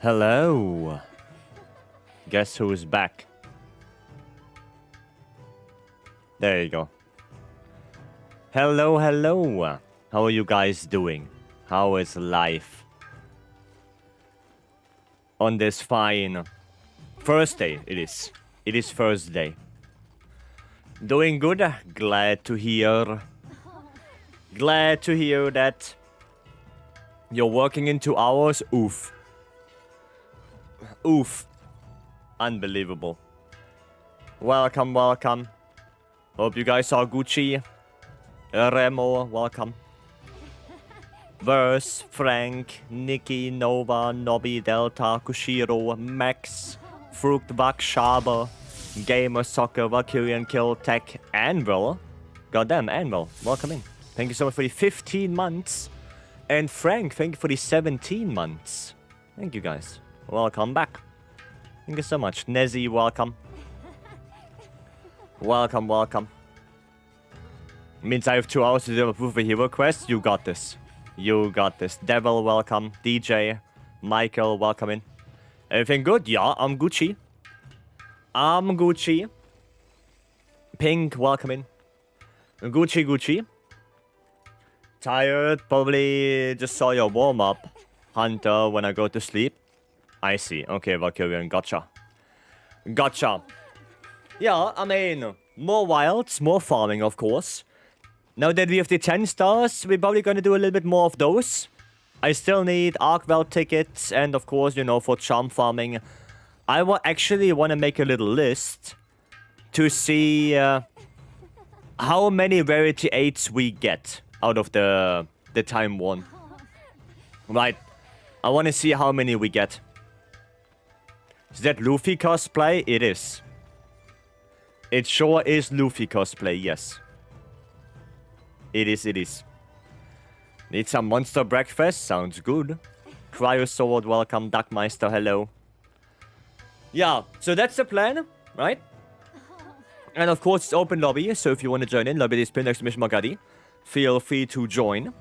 Hello. Guess who's back? There you go. Hello, hello. How are you guys doing? How is life? On this fine Thursday, it is. It is Thursday. Doing good. Glad to hear. Glad to hear that you're working in 2 hours. Oof. Oof. Unbelievable. Welcome, welcome. Hope you guys are Gucci. Remo, welcome. Verse, Frank, Nikki, Nova, Nobby, Delta, Kushiro, Max, Fruchtbach, Schaber, Gamer, Soccer, Valkyrian, Kill, Tech, Anvil. Goddamn, Anvil, welcome in. Thank you so much for the 15 months. And Frank, thank you for the 17 months. Thank you guys. Welcome back. Thank you so much. Nezzy, welcome. Welcome, welcome. Means I have 2 hours to do a proof of hero quest. You got this. You got this. Devil, welcome. DJ, Michael, welcome in. Everything good? Yeah, I'm Gucci. I'm Gucci. Pink, welcome in. Gucci, Gucci. Tired? Probably just saw your warm-up. Hunter, when I go to sleep. I see. Okay, Valkyrian, gotcha. Gotcha. Yeah, I mean, more wilds, more farming, of course. Now that we have the 10 stars, we're probably going to do a little bit more of those. I still need Arkwell tickets, and of course, you know, for charm farming. I actually want to make a little list to see how many rarity 8s we get out of the time one. Right. I want to see how many we get. Is that Luffy cosplay? It is. It sure is Luffy cosplay, yes. It is, it is. Need some monster breakfast? Sounds good. Cryo Sword, welcome. Duckmeister, hello. Yeah, so that's the plan, right? And of course, it's open lobby, so if you want to join in, lobby is pinned exclamation mark ID. Feel free to join.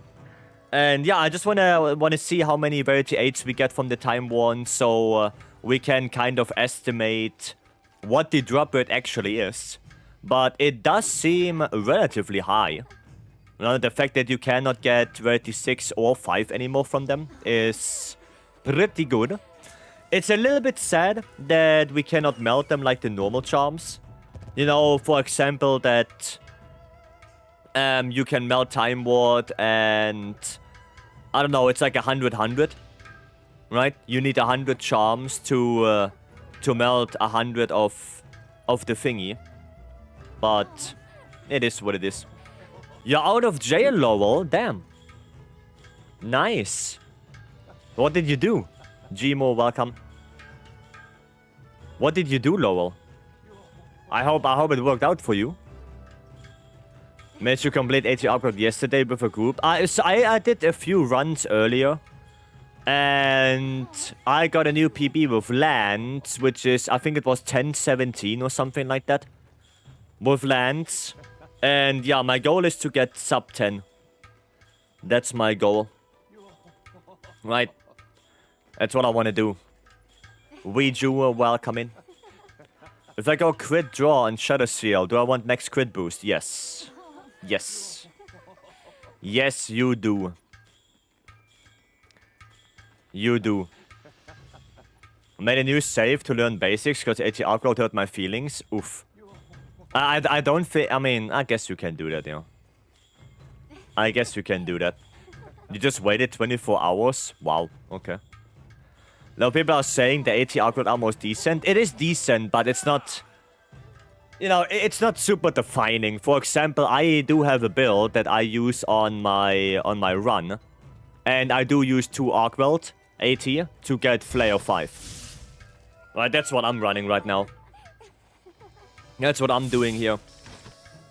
And yeah, I just wanna see how many rarity 8s we get from the time one, so we can kind of estimate what the drop rate actually is. But it does seem relatively high. Now, the fact that you cannot get rarity 6 or 5 anymore from them is pretty good. It's a little bit sad that we cannot melt them like the normal charms. You know, for example, that you can melt Time Ward and I don't know, it's like 100, right? You need 100 charms to melt 100 of the thingy. But it is what it is. You're out of jail, Lowell. Damn. Nice. What did you do? Gmo, welcome. What did you do, Lowell? I hope it worked out for you. Managed to complete 80 upgrade yesterday with a group. So I did a few runs earlier. And I got a new PB with lands, which is, I think it was 1017 or something like that. With lands. And yeah, my goal is to get sub 10. That's my goal. Right. That's what I want to do. Weiju, welcome in. If I go crit draw and Shadow Seal, do I want next crit boost? Yes. Yes. Yes, you do. You do. Made a new save to learn basics because 80 outgrowth hurt my feelings. Oof. I don't think... I mean, I guess you can do that, you know. I guess you can do that. You just waited 24 hours? Wow, okay. A lot of people are saying the 80 outgrowth armor is decent. It is decent, but it's not... You know, it's not super defining. For example, I do have a build that I use on my run. And I do use 2 Arkwelt 80 to get Flare 5. Right, that's what I'm running right now. That's what I'm doing here.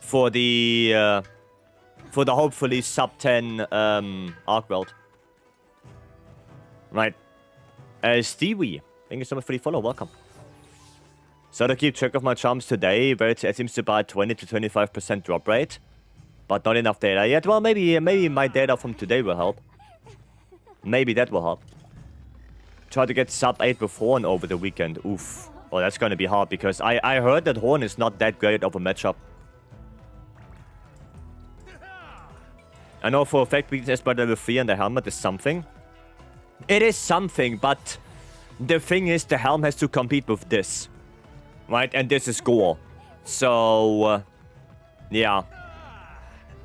For the hopefully sub 10 Arkwelt. Right. Stevie, thank you so much for the follow, welcome. So to keep track of my charms today, where it seems to buy 20 to 25% drop rate. But not enough data yet. Well, maybe my data from today will help. Maybe that will help. try to get sub 8 with Horn over the weekend. Oof. Oh, that's gonna be hard because I heard that Horn is not that great of a matchup. I know for a fact weakness by level 3 and the helmet is something. It is something, but the thing is the helm has to compete with this. Right? And this is Gore. So, yeah.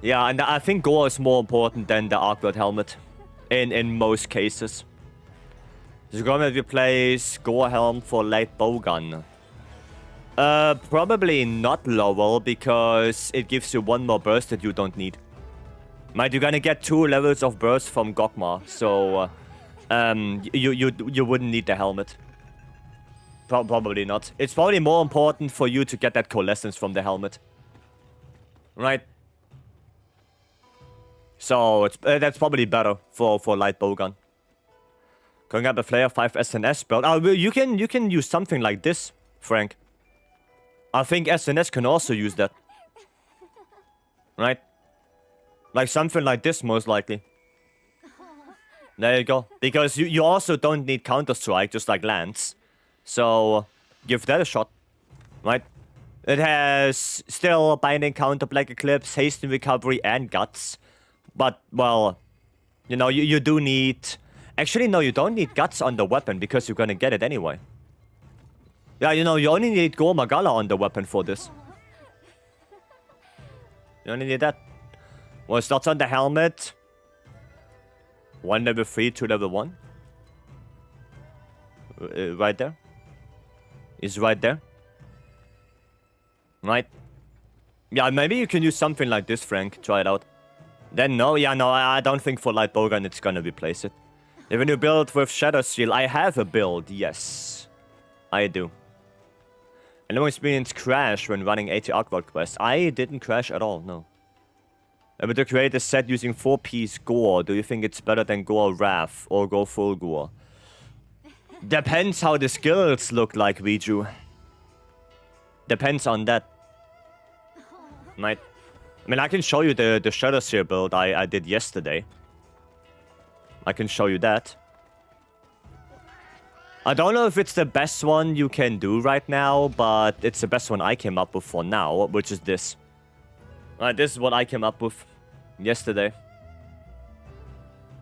Yeah, and I think Gore is more important than the Arcworld helmet. In most cases. So gonna replace Gore helm for light bowgun. Probably not Lowell because it gives you one more burst that you don't need. Right, you're gonna get 2 levels of burst from Gokmar, so you wouldn't need the helmet. Probably not. It's probably more important for you to get that coalescence from the helmet. Right? So it's that's probably better for light bowgun. Going up a Flare 5 SNS build. Oh, you can use something like this, Frank. I think SNS can also use that. Right? Like something like this, most likely. There you go. Because you also don't need Counter-Strike, just like Lance. So, give that a shot. Right? It has still Binding Counter, Black Eclipse, Hasten Recovery, and Guts. But, well, you know, you do need... Actually, no, you don't need Guts on the weapon, because you're gonna get it anyway. Yeah, you know, you only need Gore Magala on the weapon for this. You only need that. Well, it starts on the helmet. 1 level 3, 2 level 1. Right there. Is right there. Right. Yeah, maybe you can use something like this, Frank. Try it out. Then no, yeah, no, I don't think for light bowgun it's gonna replace it. If you build with Shadow Seal, I have a build, yes. I do. And no experience crash when running 80 Arcworld quests. I didn't crash at all, no. Able to create a set using 4-piece Gore. Do you think it's better than Gore Wrath or go full Gore? Depends how the skills look like, Viju. Depends on that. Right? I mean, I can show you the Shadow Seer build I did yesterday. I can show you that. I don't know if it's the best one you can do right now, but it's the best one I came up with for now, which is this. This is what I came up with yesterday.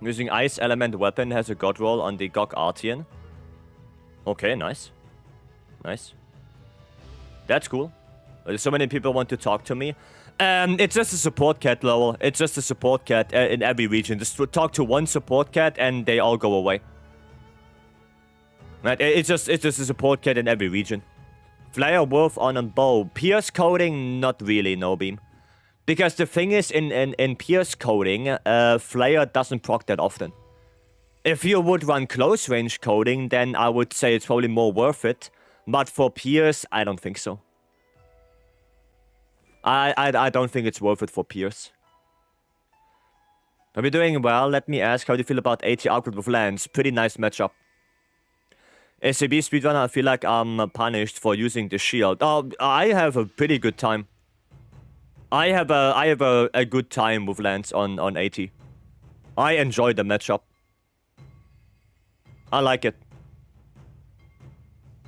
Using Ice Element weapon has a god roll on the Gok Artian. Okay, nice. Nice. That's cool. So many people want to talk to me. It's just a support cat, Lowell. It's just a support cat in every region. Just talk to one support cat and they all go away. Right? It's just a support cat in every region. Flyer Wolf on a bow. Pierce coding, not really, no beam. Because the thing is, in Pierce coding, Flyer doesn't proc that often. If you would run close range coding, then I would say it's probably more worth it. But for Pierce, I don't think so. I don't think it's worth it for Pierce. Are we doing well? Let me ask, how do you feel about 80 Arcworld with Lance? Pretty nice matchup. SCB Speedrunner, I feel like I'm punished for using the shield. Oh, I have a pretty good time. I have a good time with Lance on 80. I enjoy the matchup. I like it.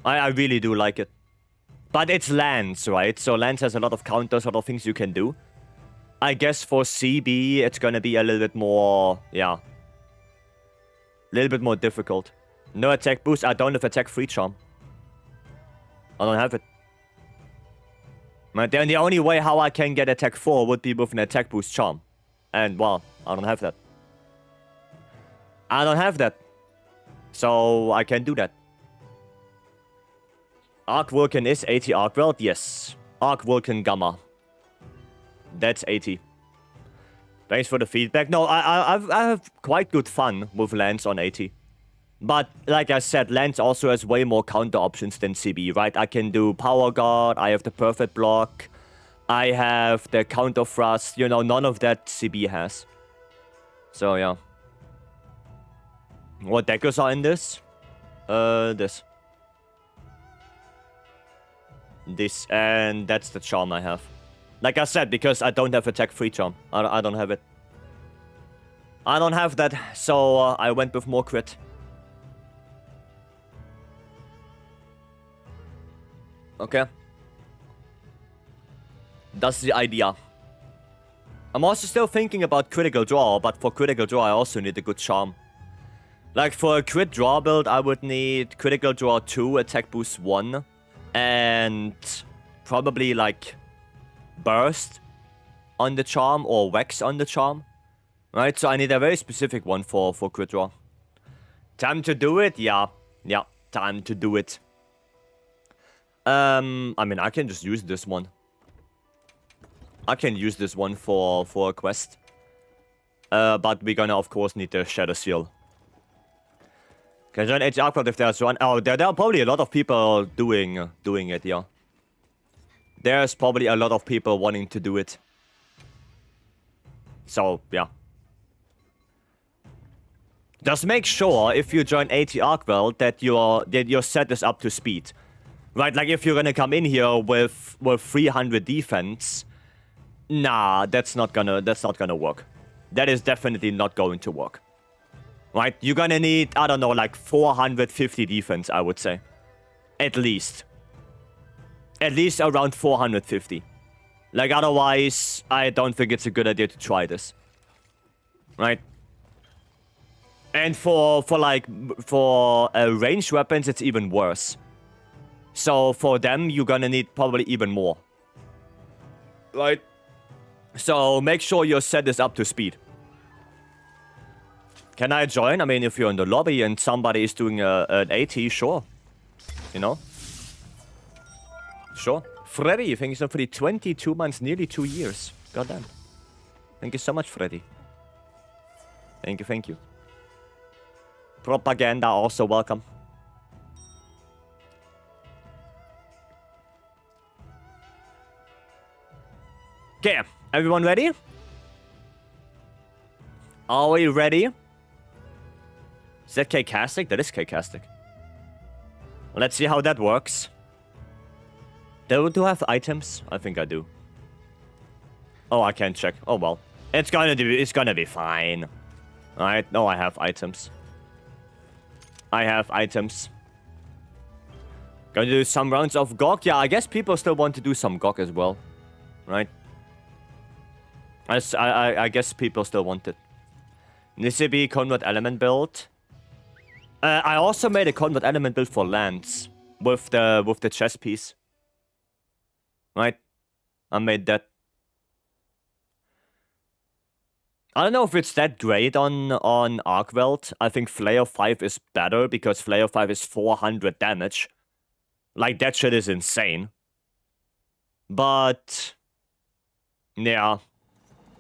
I really do like it. But it's Lance, right? So Lance has a lot of counters, a lot of things you can do. I guess for CB, it's gonna be a little bit more, yeah. A little bit more difficult. No attack boost, I don't have attack free charm. I don't have it. Right, then the only way how I can get attack 4 would be with an attack boost charm. And, well, I don't have that. I don't have that. So, I can't do that. Arc Vulcan is 80 Arcworld? Yes. Arc Vulcan Gamma. That's 80. Thanks for the feedback. No, I have quite good fun with Lance on 80. But, like I said, Lance also has way more counter options than CB, right? I can do Power Guard, I have the Perfect Block, I have the Counter Thrust, you know, none of that CB has. So, yeah. What deckers are in this? This. This, and that's the charm I have. Like I said, because I don't have attack free charm. I don't have it. I don't have that, so I went with more crit. Okay. That's the idea. I'm also still thinking about critical draw, but for critical draw I also need a good charm. Like for a crit draw build, I would need critical draw 2, attack boost 1, and probably like burst on the charm or wax on the charm. Right, so I need a very specific one for crit draw. Time to do it? Yeah, time to do it. I mean, I can just use this one. I can use this one for a quest. But we're gonna, of course, need the Shadow Seal. Can join HR Club if there's one. Oh, there are probably a lot of people doing it, yeah. There's probably a lot of people wanting to do it. So, yeah. Just make sure, if you join ATR World, that your set is up to speed. Right, like if you're gonna come in here with 300 defense, nah, that's not gonna work. That is definitely not going to work. Right, you're gonna need, I don't know, like 450 defense, I would say. At least. At least around 450. Like, otherwise, I don't think it's a good idea to try this. Right? And for ranged weapons, it's even worse. So for them, you're gonna need probably even more. Right? So make sure your set is up to speed. Can I join? I mean, if you're in the lobby and somebody is doing an AT, sure. You know? Sure. Freddy, thank you so much for the 22 months, nearly 2 years. Goddamn. Thank you so much, Freddy. Thank you, thank you. Propaganda, also welcome. Okay, everyone ready? Are we ready? Is that K-Castic? That is K-Castic. Let's see how that works. Do I have items? I think I do. Oh, I can't check. Oh well. It's gonna be fine. Alright, no, I have items. I have items. Gonna do some rounds of GOG. Yeah, I guess people still want to do some GOG as well. Right? I guess people still want it. Needs to be convert element build. I also made a convert element build for lands with the chess piece. Right? I made that. I don't know if it's that great on Arkweld. I think Flair 5 is better because Flair 5 is 400 damage. Like, that shit is insane. But yeah.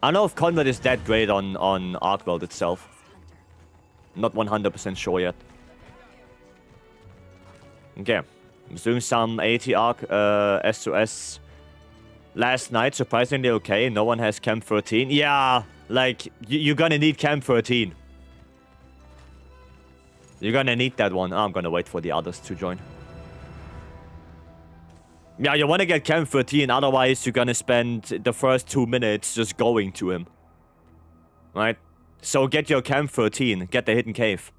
I don't know if Convert is that great on Arkweld itself. Not 100% sure yet. Okay. I'm doing some AT Arc S2S last night. Surprisingly okay. No one has Camp 13. Yeah, like, you're gonna need Camp 13. You're gonna need that one. I'm gonna wait for the others to join. Yeah, you wanna get Camp 13, otherwise you're gonna spend the first 2 minutes just going to him. Right? So get your Camp 13, get the hidden cave.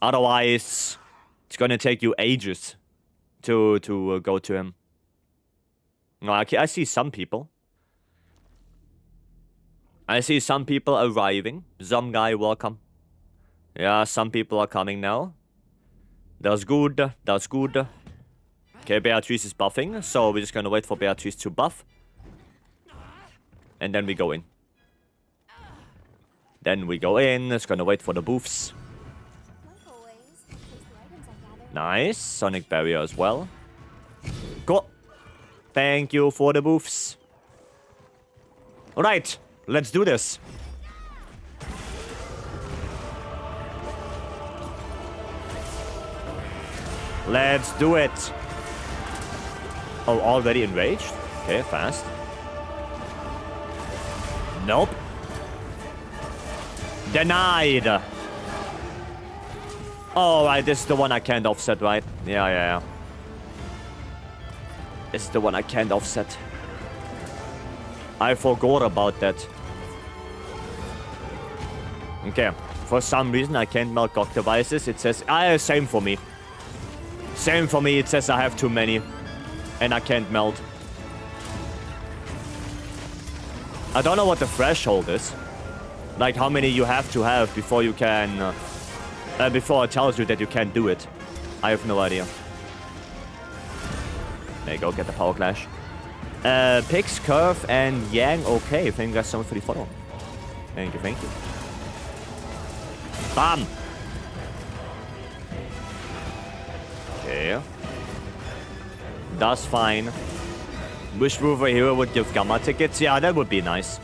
Otherwise, it's gonna take you ages to go to him. No, I see some people. I see some people arriving. Some guy, welcome. Yeah, some people are coming now. That's good, that's good. Okay, Beatrice is buffing, so we're just gonna wait for Beatrice to buff. And then we go in. Then we go in, it's gonna wait for the booths. Nice, Sonic Barrier as well. Cool. Thank you for the booths. Alright, let's do this. Let's do it. Oh, already enraged? Okay, fast. Nope. Denied. Oh, right, this is the one I can't offset, right? Yeah. This is the one I can't offset. I forgot about that. Okay. For some reason, I can't melt GOG devices. It says... same for me. Same for me. It says I have too many. And I can't melt. I don't know what the threshold is. Like how many you have to have before you can... before it tells you that you can't do it. I have no idea. There you go, get the power clash. Pix, Curve, and Yang. Okay, thank you guys so much for the follow. Thank you, thank you. Bam! Okay. That's fine. Wish Rover Hero would give Gamma tickets. Yeah, that would be nice.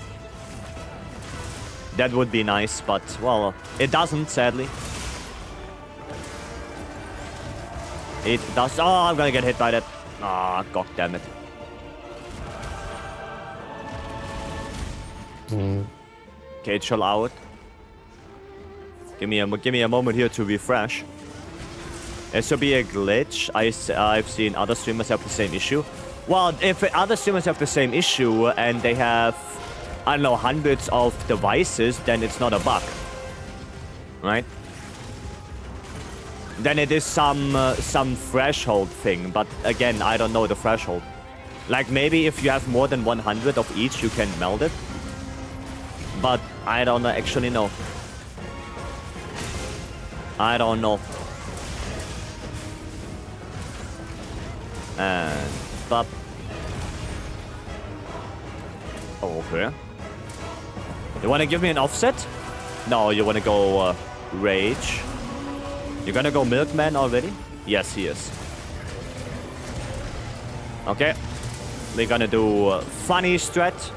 That would be nice, but, well, it doesn't, sadly. It does. Oh, I'm gonna get hit by that. Ah, god damn it. Okay, chill out. Give me a moment here to refresh. It should be a glitch. I've seen other streamers have the same issue. Well, if other streamers have the same issue and they have, I don't know, hundreds of devices, then it's not a bug. Right? Then it is some threshold thing, but again, I don't know the threshold. Like maybe if you have more than 100 of each, you can meld it. But I don't actually know. I don't know. And bop. Oh, okay. You wanna give me an offset? No, you wanna go Rage. You're gonna go Milkman already? Yes, he is. Okay. We're gonna do Funny Strat.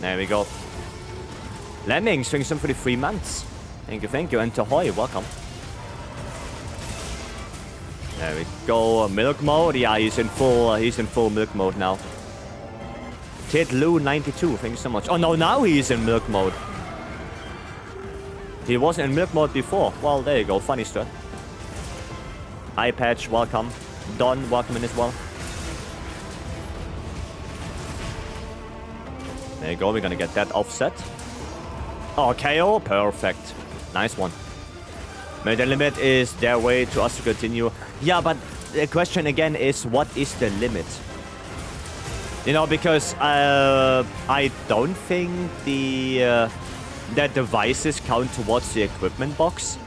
There we go. Lemming, swings him for the 3 months. Thank you, thank you. And Tahoy, welcome. There we go. Milk mode. Yeah, he's in full milk mode now. Kid Lou 92, thank you so much. Oh no, now he's in milk mode. He wasn't in milk mode before. Well, there you go. Funny strat. Eye Patch, welcome. Don, welcome in as well. There you go. We're gonna get that offset. Oh, KO. Perfect. Nice one. Maybe the limit is their way to us to continue. Yeah, but the question again is, what is the limit? You know, because I don't think that devices count towards the equipment box.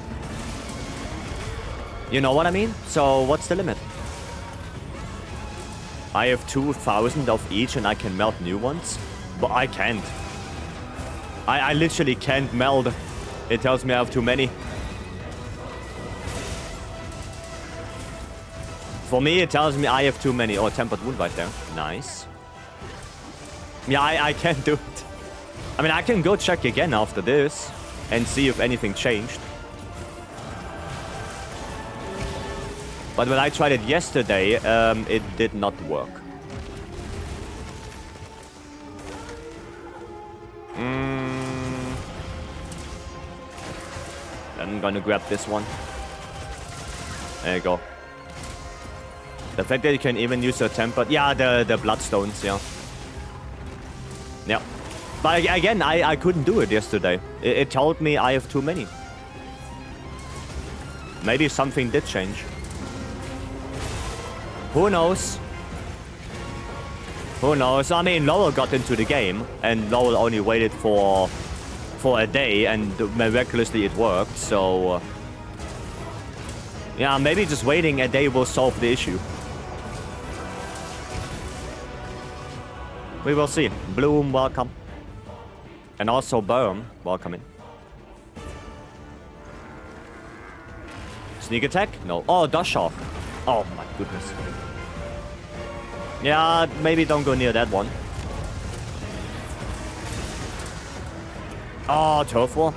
You know what I mean? So what's the limit? I have 2,000 of each and I can melt new ones, but I can't. I literally can't meld. It tells me I have too many. For me, it tells me I have too many. Oh, Tempered Wound right there. Nice. Yeah, I can't do it. I mean, I can go check again after this and see if anything changed. But when I tried it yesterday, it did not work. I'm gonna grab this one. There you go. The fact that you can even use your tempered... Yeah, the bloodstones, yeah. Yeah. But again, I couldn't do it yesterday. It told me I have too many. Maybe something did change. Who knows? Who knows? I mean, Lowell got into the game, and Lowell only waited for a day, and miraculously it worked, so... yeah, maybe just waiting a day will solve the issue. We will see. Bloom, welcome. And also Burm, welcome in. Sneak attack? No. Oh, Dash Shock. Oh my goodness. Yeah, maybe don't go near that one. Oh, Turf War.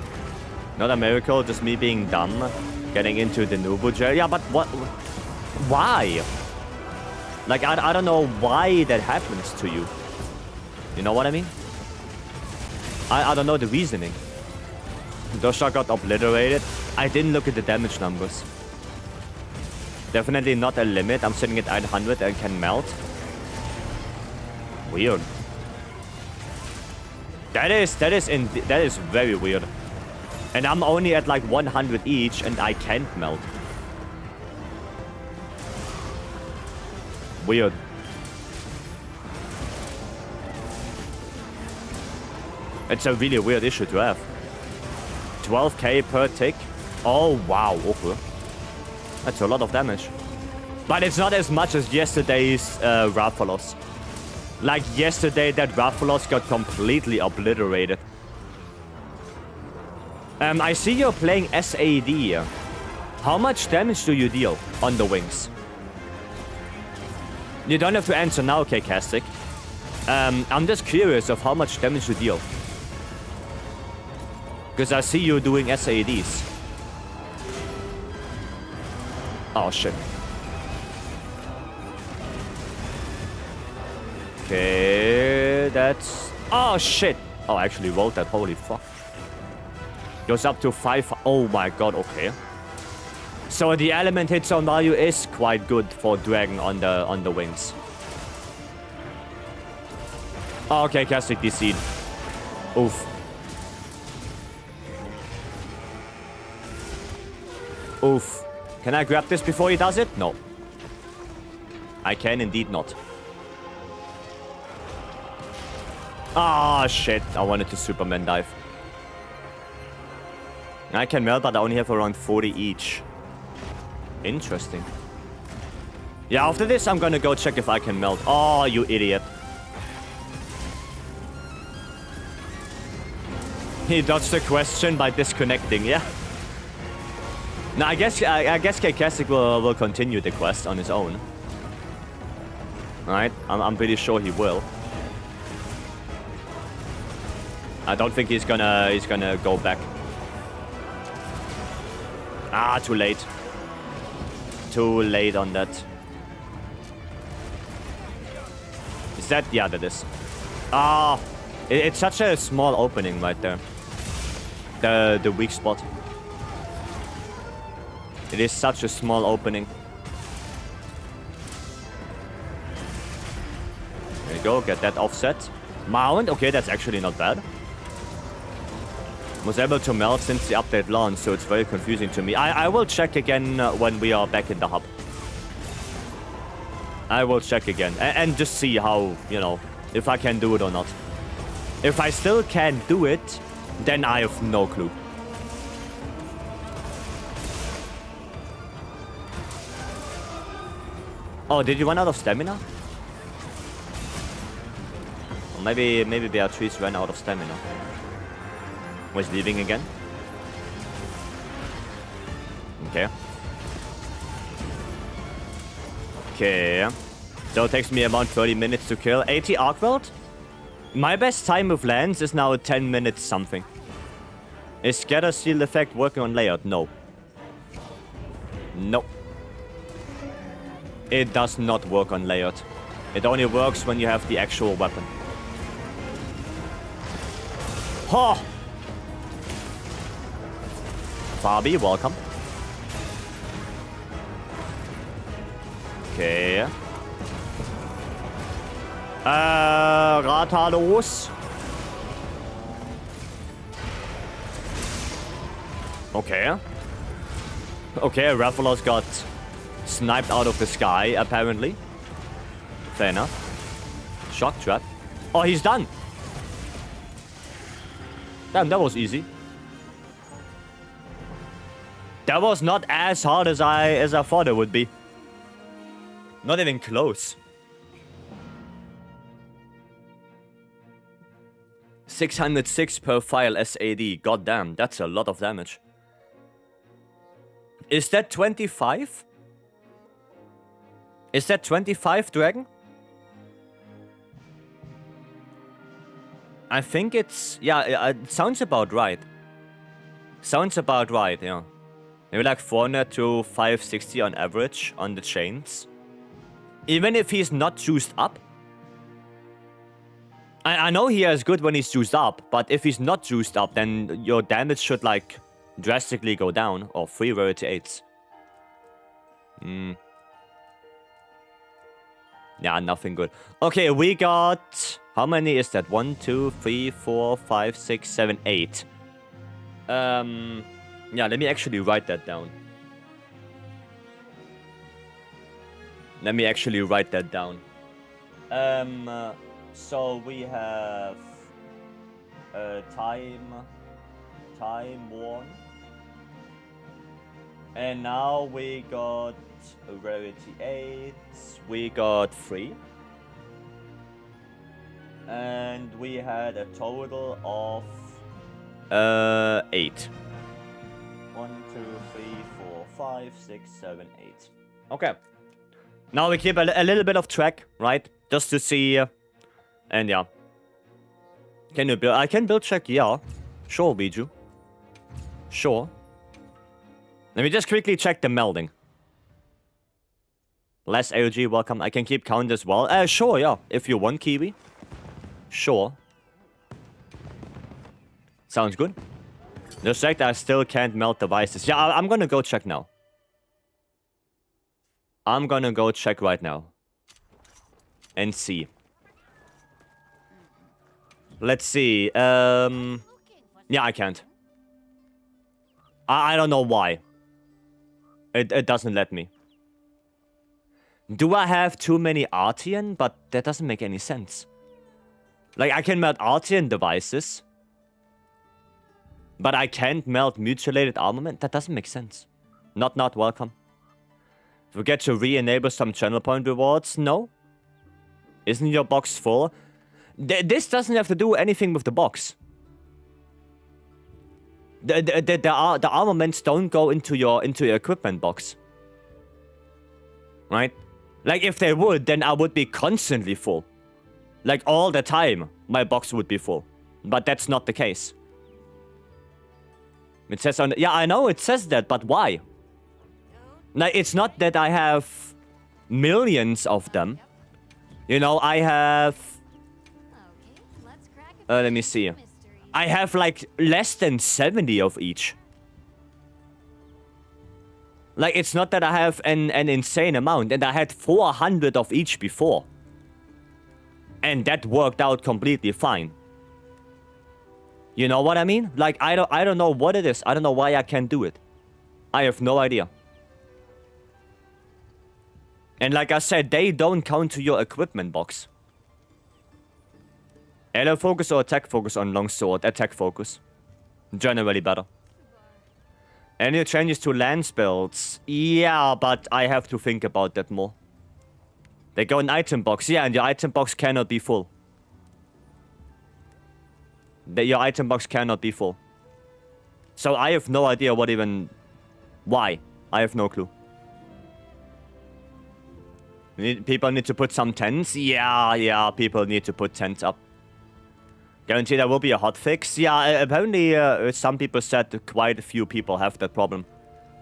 Not a miracle, just me being dumb. Getting into the Nubu jail. Yeah, but what? Why? Like, I don't know why that happens to you. You know what I mean? I don't know the reasoning. Dosha got obliterated. I didn't look at the damage numbers. Definitely not a limit. I'm sitting at 800 and can melt. Weird. That is very weird. And I'm only at like 100 each and I can't melt. Weird. It's a really weird issue to have. 12k per tick. Oh, wow. Okay. That's a lot of damage. But it's not as much as yesterday's Rathalos. Like yesterday, that Rathalos got completely obliterated. I see you're playing SAD. How much damage do you deal on the wings? You don't have to answer now, Kastic. I'm just curious of how much damage you deal. Because I see you doing SADs. Oh, shit. Okay, that's... Oh, shit. Oh, I actually rolled that. Holy fuck. Goes up to 5... Oh, my god. Okay. So the element hit zone value is quite good for Dragon on the wings. Oh, okay, Kastic DC'd. Oof. Oof. Can I grab this before he does it? No. I can indeed not. Ah, shit. I wanted to Superman dive. I can melt, but I only have around 40 each. Interesting. Yeah, after this, I'm gonna go check if I can melt. Oh, you idiot. He dodged the question by disconnecting, yeah. No, I guess Kastic will continue the quest on his own. Alright, I'm pretty sure he will. I don't think he's gonna go back. Ah, too late. Too late on that. Is that? Yeah, that is. Ah, it's such a small opening right there. The weak spot. It is such a small opening. There you go, get that offset. Mount, okay, that's actually not bad. Was able to melt since the update launched, so it's very confusing to me. I will check again when we are back in the hub. I will check again and just see how, you know, if I can do it or not. If I still can't do it, then I have no clue. Oh, did you run out of stamina? Or maybe Beatrice ran out of stamina. Was leaving again? Okay. Okay. So it takes me about 30 minutes to kill. 80 Arcweld? My best time with lands is now 10 minutes something. Is scatter shield effect working on layout? No. No. It does not work on layout. It only works when you have the actual weapon. Ha! Fabi, welcome. Okay. Rathalos. Okay. Okay, Rathalos got sniped out of the sky, apparently. Fair enough. Shock trap. Oh, he's done. Damn, that was easy. That was not as hard as I thought it would be. Not even close. 606 per file SAD. God damn, that's a lot of damage. Is that 25? Is that 25, Dragon? I think it's... Yeah, it sounds about right. Sounds about right, yeah. Maybe like 400 to 560 on average on the chains. Even if he's not juiced up. I know he is good when he's juiced up, but if he's not juiced up, then your damage should like drastically go down. Or 3 rarity 8s. Yeah, nothing good. Okay, we got... How many is that? 1, 2, 3, 4, 5, 6, 7, 8. Yeah, let me actually write that down. Let me actually write that down. So we have time 1. And now we got rarity 8. We got 3. And we had a total of 8. 1, 2, 3, 4, 5, 6, 7, 8. Okay. Now we keep a little bit of track, right? Just to see. And yeah. Can you build? I can build check, yeah. Sure, Biju. Sure. Let me just quickly check the melding. Less AOG, welcome. I can keep count as well. Sure, yeah. If you want, Kiwi. Sure. Sounds good. Just check that I still can't melt devices. Yeah, I'm gonna go check now. I'm gonna go check right now. And see. Let's see. Yeah, I can't. I don't know why. It doesn't let me. Do I have too many Artian? But that doesn't make any sense. Like, I can melt Artian devices. But I can't melt mutilated armament? That doesn't make sense. Not welcome. Forget to re-enable some channel point rewards? No. Isn't your box full? This doesn't have to do anything with the box. The armaments don't go into your equipment box. Right? Like, if they would, then I would be constantly full. Like, all the time, my box would be full. But that's not the case. It says on... Yeah, I know it says that, but why? Like, it's not that I have millions of them. You know, I have... let me see. I have, like, less than 70 of each. Like, it's not that I have an insane amount. And I had 400 of each before. And that worked out completely fine. You know what I mean? Like, I don't know what it is. I don't know why I can't do it. I have no idea. And like I said, they don't count to your equipment box. Elo focus or attack focus on longsword? Attack focus. Generally better. Any changes to lance builds? Yeah, but I have to think about that more. They go in item box. Yeah, and your item box cannot be full. Your item box cannot be full. So I have no idea what even... Why? I have no clue. People need to put some tents? Yeah, people need to put tents up. Guarantee there will be a hotfix? Yeah, apparently some people said quite a few people have that problem.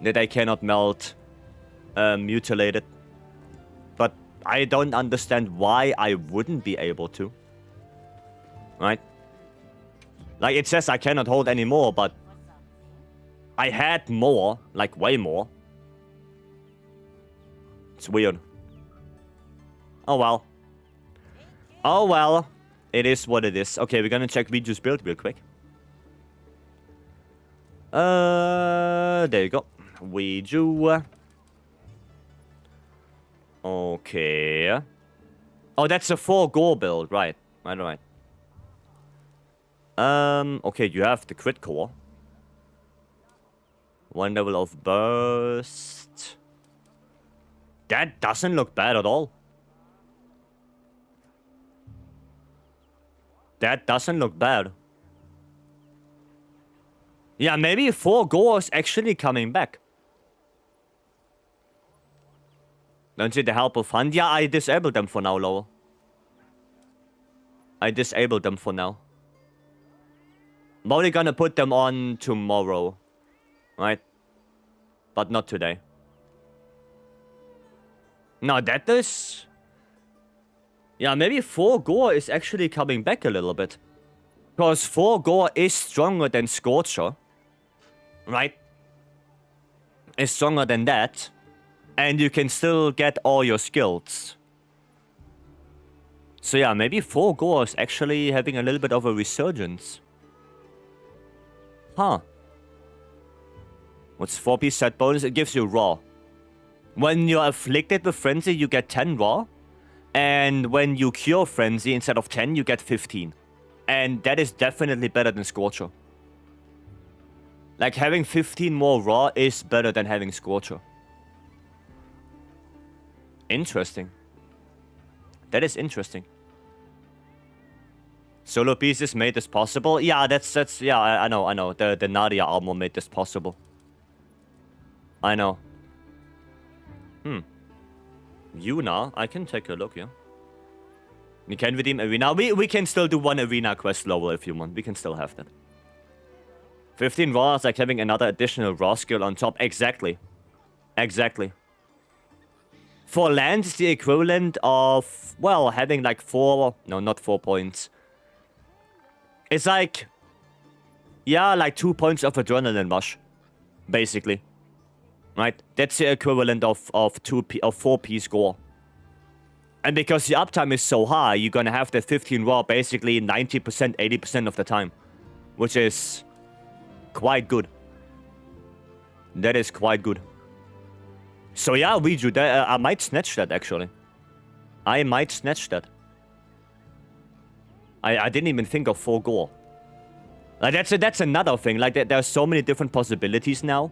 That they cannot melt mutilated. But I don't understand why I wouldn't be able to. Right? Like, it says I cannot hold any more, but... I had more. Like, way more. It's weird. Oh well. Oh well. It is what it is. Okay, we're gonna check Viju's build real quick. There you go. Viju. Okay. Oh, that's a 4 gore build. Right. Right. Okay, you have the crit core. 1 level of burst. That doesn't look bad at all. That doesn't look bad. Yeah, maybe 4 gore is actually coming back. Don't see the help of hand. Yeah, I disabled them for now, Lowell. I disabled them for now. I'm only gonna put them on tomorrow. Right? But not today. No, that is... Yeah, maybe 4 gore is actually coming back a little bit. Because 4 gore is stronger than Scorcher. Right? Is stronger than that. And you can still get all your skills. So yeah, maybe 4 gore is actually having a little bit of a resurgence. Huh. What's 4-piece set bonus? It gives you raw. When you're afflicted with Frenzy, you get 10 raw. And when you cure Frenzy, instead of 10, you get 15. And that is definitely better than Scorcher. Like, having 15 more raw is better than having Scorcher. Interesting. That is interesting. Solo pieces made this possible? Yeah, yeah, I know. The Nadia armor made this possible. I know. Yuna, I can take a look, yeah. We can redeem arena. We can still do one arena quest level if you want. We can still have that. 15 raw is like having another additional raw skill on top. Exactly. Exactly. For land, it's the equivalent of, well, having like 4... No, not 4 points. It's like... Yeah, like 2 points of adrenaline rush. Basically. Right? That's the equivalent of 4p score. And because the uptime is so high, you're gonna have the 15 raw basically 90%, 80% of the time. Which is... quite good. That is quite good. So yeah, we do that. I might snatch that, actually. I might snatch that. I didn't even think of 4 gore. Like, that's another thing. Like, there are so many different possibilities now.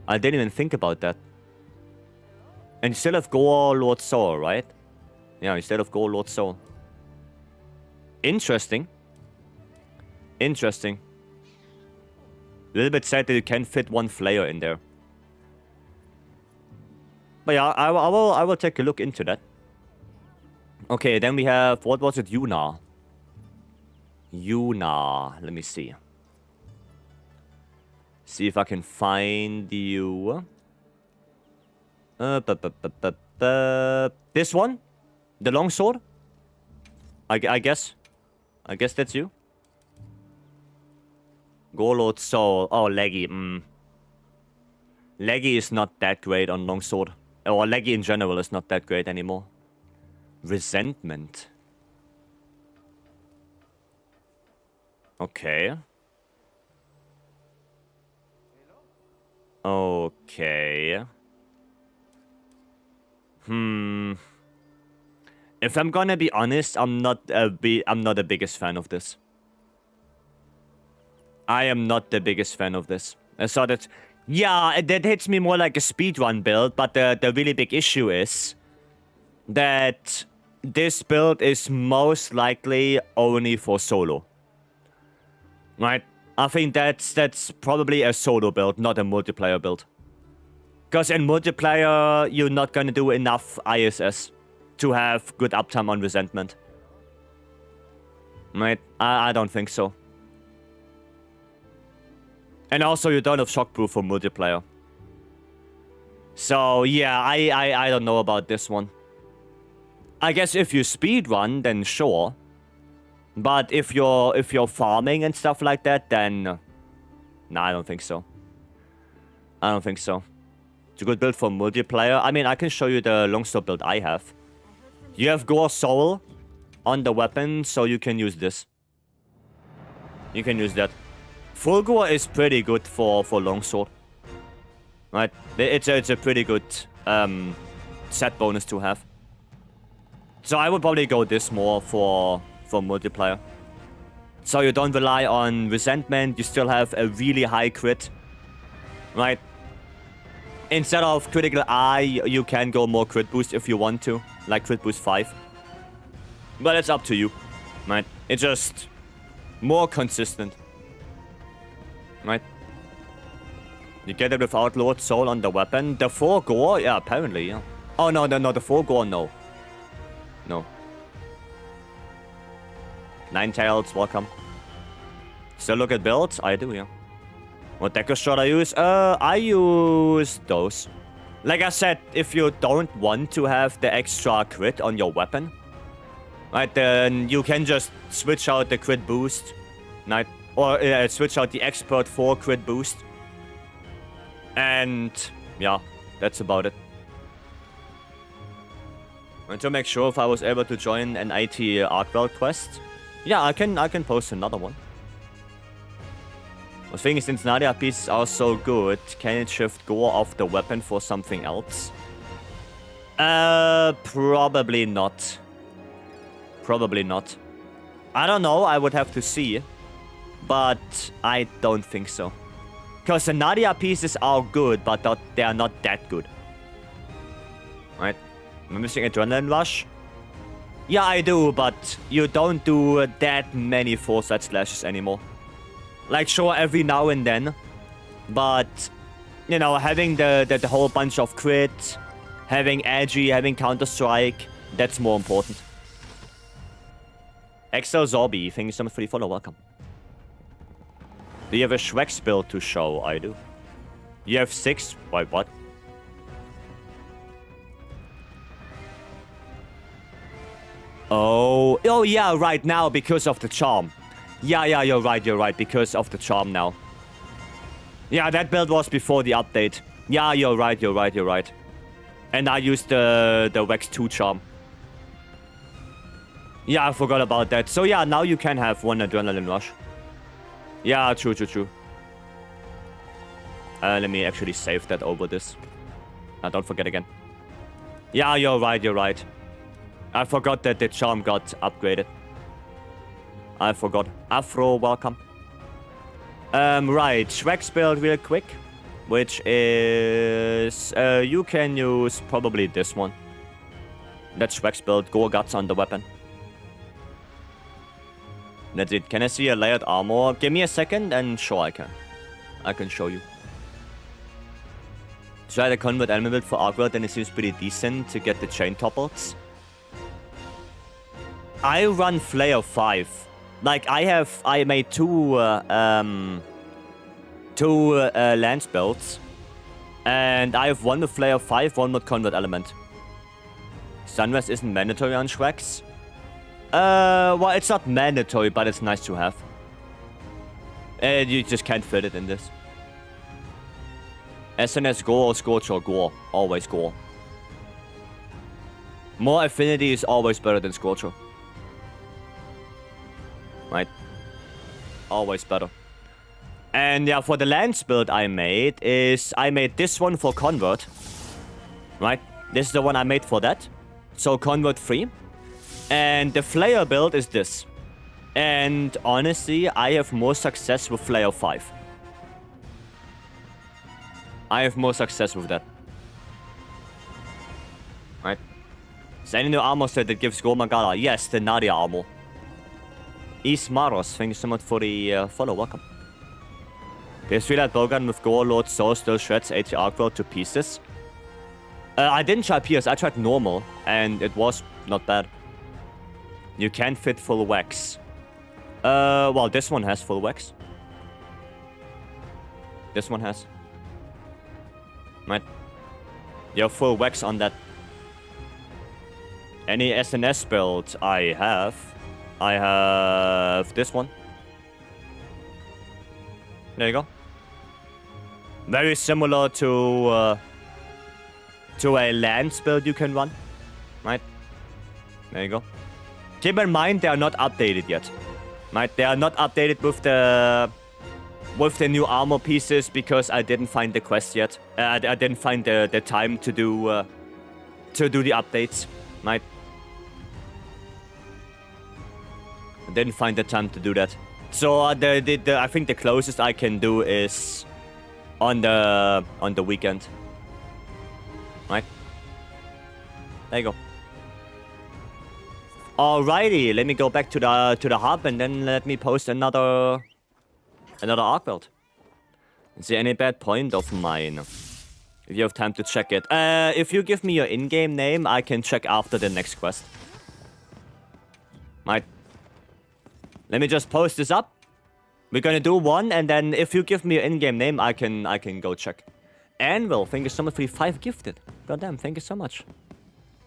I didn't even think about that. And you still have Gore Lord Soul, right? Yeah, you still have Gore Lord Soul. Interesting. Interesting. A little bit sad that you can fit 1 Flayer in there. But yeah, I will take a look into that. Okay, then we have... What was it? Yuna. Yuna. Let me see. See if I can find you. This one? The longsword? I guess. I guess that's you. Golod Soul. Oh, Leggy. Leggy is not that great on longsword. Or Leggy in general is not that great anymore. Resentment. Okay. Okay. If I'm gonna be honest, I'm not the biggest fan of this. I am not the biggest fan of this. I saw that. Yeah, that hits me more like a speedrun build, but the really big issue is that this build is most likely only for solo. Right? I think that's probably a solo build, not a multiplayer build. Because in multiplayer, you're not gonna do enough ISS to have good uptime on resentment. Right? I don't think so. And also, you don't have shockproof for multiplayer. So, yeah, I don't know about this one. I guess if you speedrun, then sure. But if you're farming and stuff like that, then... Nah, I don't think so. I don't think so. It's a good build for multiplayer. I mean, I can show you the longsword build I have. You have Gore Soul on the weapon, so you can use this. You can use that. Full Gore is pretty good for longsword. Right? It's a pretty good set bonus to have. So I would probably go this more for multiplayer. So you don't rely on resentment, you still have a really high crit. Right? Instead of critical eye, you can go more crit boost if you want to. Like crit boost 5. But it's up to you. Right? It's just more consistent. Right? You get it without Lord Soul on the weapon. The 4 Gore? Yeah, apparently, yeah. Oh, no, the 4 Gore, no. No. Ninetales, welcome. Still look at builds? I do, yeah. What decker shot I use? I use those. Like I said, if you don't want to have the extra crit on your weapon, right, then you can just switch out the crit boost, right? Or switch out the expert for crit boost. And yeah, that's about it. I want to make sure if I was able to join an IT Arcwell quest. Yeah, I can post another one. The thing is, since Nadia pieces are so good, can it shift gore off the weapon for something else? Probably not. Probably not. I don't know, I would have to see. But I don't think so. Because the Nadia pieces are good, but they are not that good. Right? I'm missing Adrenaline Rush. Yeah, I do, but you don't do that many 4-side slashes anymore. Like, sure, every now and then. But, you know, having the whole bunch of crit, having edgy, having counter-strike, that's more important. Exo Zorby, thank you so much for the follow, welcome. Do you have a Shrek's build to show? I do. You have 6? Wait, what? Oh yeah, right now, because of the charm. Yeah, you're right, because of the charm now. Yeah, that build was before the update. Yeah, you're right. And I used the Vex 2 charm. Yeah, I forgot about that. So yeah, now you can have one Adrenaline Rush. Yeah, true. Let me actually save that over this. Don't forget again. Yeah, you're right. I forgot that the charm got upgraded. I forgot. Afro, welcome. Right, Shrek's build real quick. Which is... you can use probably this one. That's Shrek's build. Gore Guts on the weapon. That's it. Can I see a layered armor? Give me a second and sure I can. I can show you. Try the convert element build for Arcworld and it seems pretty decent to get the chain topples. I run Flare 5. Like, I made two lance builds. And I have one with Flare 5, one with Convert Element. Sunrise isn't mandatory on Shreks. Well, it's not mandatory, but it's nice to have. You just can't fit it in this. SNS Gore or Scorch or Gore. Always Gore. More affinity is always better than Scorcher. Right? Always better. And yeah, for the lance build I made this one for Convert. Right? This is the one I made for that. So Convert 3. And the Flare build is this. And honestly, I have more success with Flare 5. I have more success with that. Right? Is there any new armor set that gives Gore Magala? Yes, the Nadia armor. Ismaros, thank you so much for the follow, welcome. PS3 Light Bowgun with Gore Lord Soul still shreds AT Arcworld to pieces. I didn't try PS, I tried normal, and it was not bad. You can fit full wax. Well, this one has full wax. This one has. Right. You have full wax on that. Any SNS build I have this one. There you go. Very similar to a lance build you can run. Right. There you go. Keep in mind they are not updated yet. Right? They are not updated with the new armor pieces because I didn't find the quest yet. I didn't find the time to do the updates. Right? I didn't find the time to do that. So I think the closest I can do is on the weekend. Right? There you go. Alrighty, let me go back to the hub and then let me post another arc build. Is there any bad point of mine? If you have time to check it. If you give me your in-game name, I can check after the next quest. Right. Let me just post this up. We're gonna do one, and then if you give me your in-game name, I can go check. Anvil, thank you so much for the 5 gifted. Goddamn, thank you so much.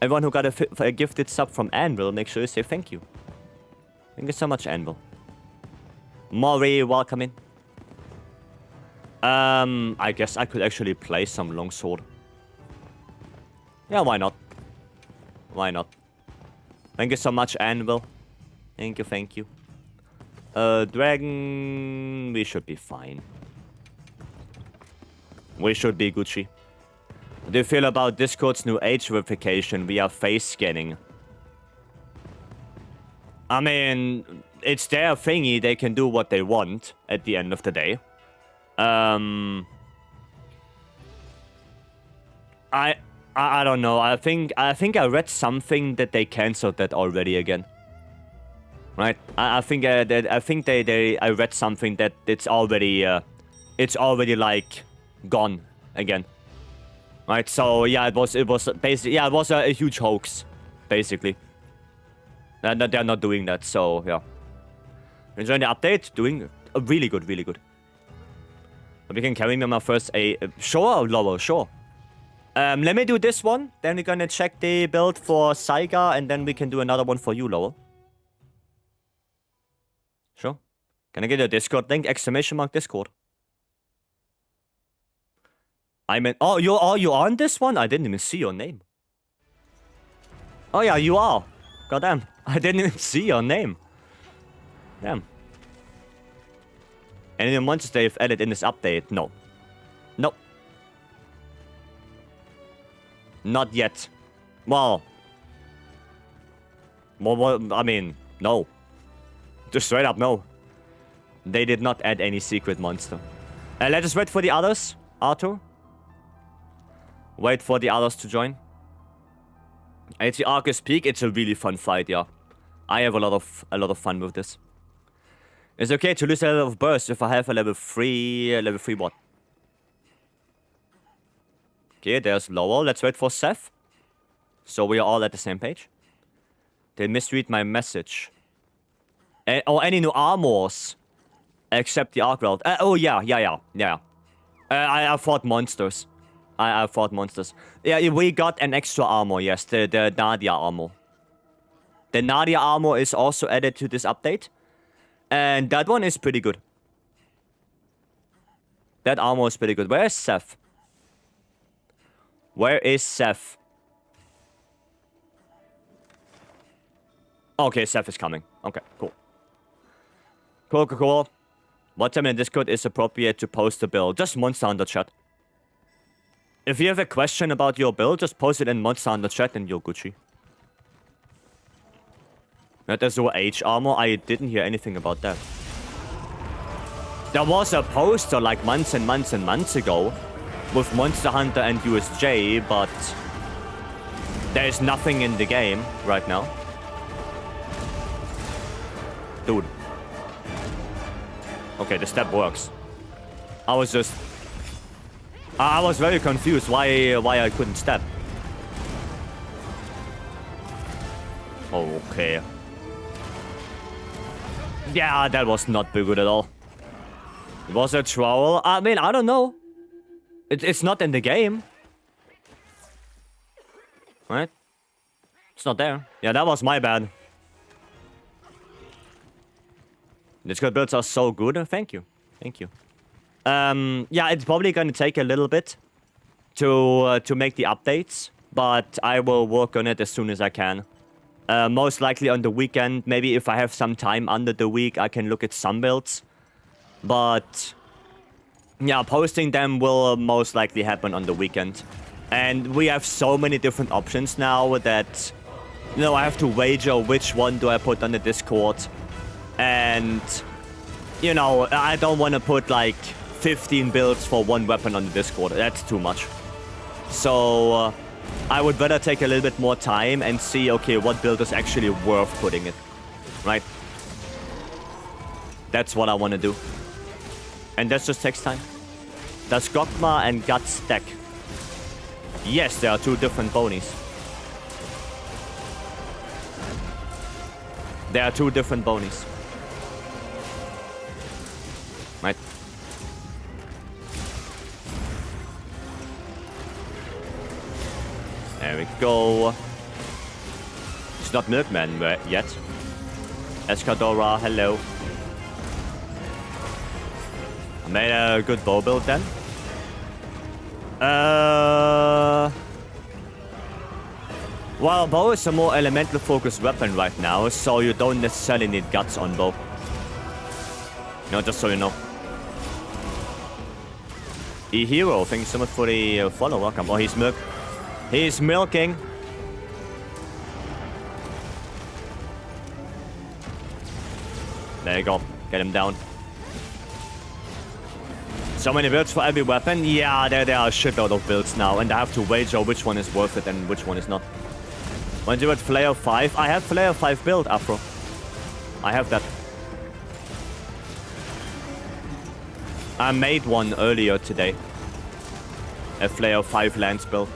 Everyone who got a gifted sub from Anvil, make sure you say thank you. Thank you so much, Anvil. Maury, welcome in. I guess I could actually play some longsword. Yeah, why not? Why not? Thank you so much, Anvil. Thank you. Dragon... We should be fine. We should be Gucci. What do you feel about Discord's new age verification via face scanning? I mean, it's their thingy. They can do what they want at the end of the day. I don't know. I think I read something that they canceled that already again. Right? I think I read something that it's already like gone again. Right? So yeah, it was basically, yeah, it was a huge hoax, basically. And they're not doing that, so yeah. Enjoying the update, doing really good, really good. But you can carry me on my first sure, Lowell, sure. Let me do this one, then we're gonna check the build for Saiga, and then we can do another one for you, Lowell. Sure. Can I get a Discord link? Exclamation mark Discord. I meant, oh, you on this one? I didn't even see your name. Oh yeah, you are. Goddamn, I didn't even see your name. Damn. Any new monsters they've added in this update? No. Nope. Not yet. Well, I mean, no. Just straight up, no. They did not add any secret monster. Let us wait for the others, Arthur. Wait for the others to join. It's the Arcus Peak. It's a really fun fight, yeah. I have a lot of fun with this. It's okay to lose a level of burst if I have a level 3 what? Okay, there's Lowell. Let's wait for Seth. So we are all at the same page. They misread my message. Or any new armors. Except the Arkweld. Oh, yeah. I fought monsters. I fought monsters. Yeah, we got an extra armor, yes. The Nadia armor. The Nadia armor is also added to this update. And that one is pretty good. That armor is pretty good. Where is Seth? Where is Seth? Okay, Seth is coming. Okay, cool. Cool. What time in Discord is appropriate to post a build? Just Monster Hunter chat. If you have a question about your build, just post it in Monster Hunter chat and you're Gucci. There's no H armor. I didn't hear anything about that. There was a poster like months and months ago with Monster Hunter and USJ, but there's nothing in the game right now. Dude. Okay, the step works. I was very confused why I couldn't step. Okay. Yeah, that was not very good at all. It was a trowel. I mean, I don't know. It's not in the game. Right? It's not there. Yeah, that was my bad. Discord builds are so good. Thank you. Yeah, it's probably gonna take a little bit to make the updates, but I will work on it as soon as I can. Most likely on the weekend. Maybe if I have some time under the week, I can look at some builds. But yeah, posting them will most likely happen on the weekend. And we have so many different options now that, you know, I have to wager which one do I put on the Discord. And, you know, I don't want to put like 15 builds for one weapon on the Discord. That's too much. So I would better take a little bit more time and see, okay, what build is actually worth putting it. Right? That's what I want to do. And that just takes time. Does Gokma and Gut stack? Yes, there are two different bonies. There are two different bonies. Right. There we go. It's not Milkman yet. Escadora, hello. I made a good bow build then. Well, bow is a more elemental focused weapon right now, so you don't necessarily need guts on bow. No, just so you know. E-Hero, thank you so much for the follow. Welcome. Oh, he's milking. There you go. Get him down. So many builds for every weapon. Yeah, there are a shitload of builds now, and I have to wager which one is worth it and which one is not. When you at Flare 5, I have Flare 5 build, Afro. I have that. I made one earlier today. A Flare 5 Lance build.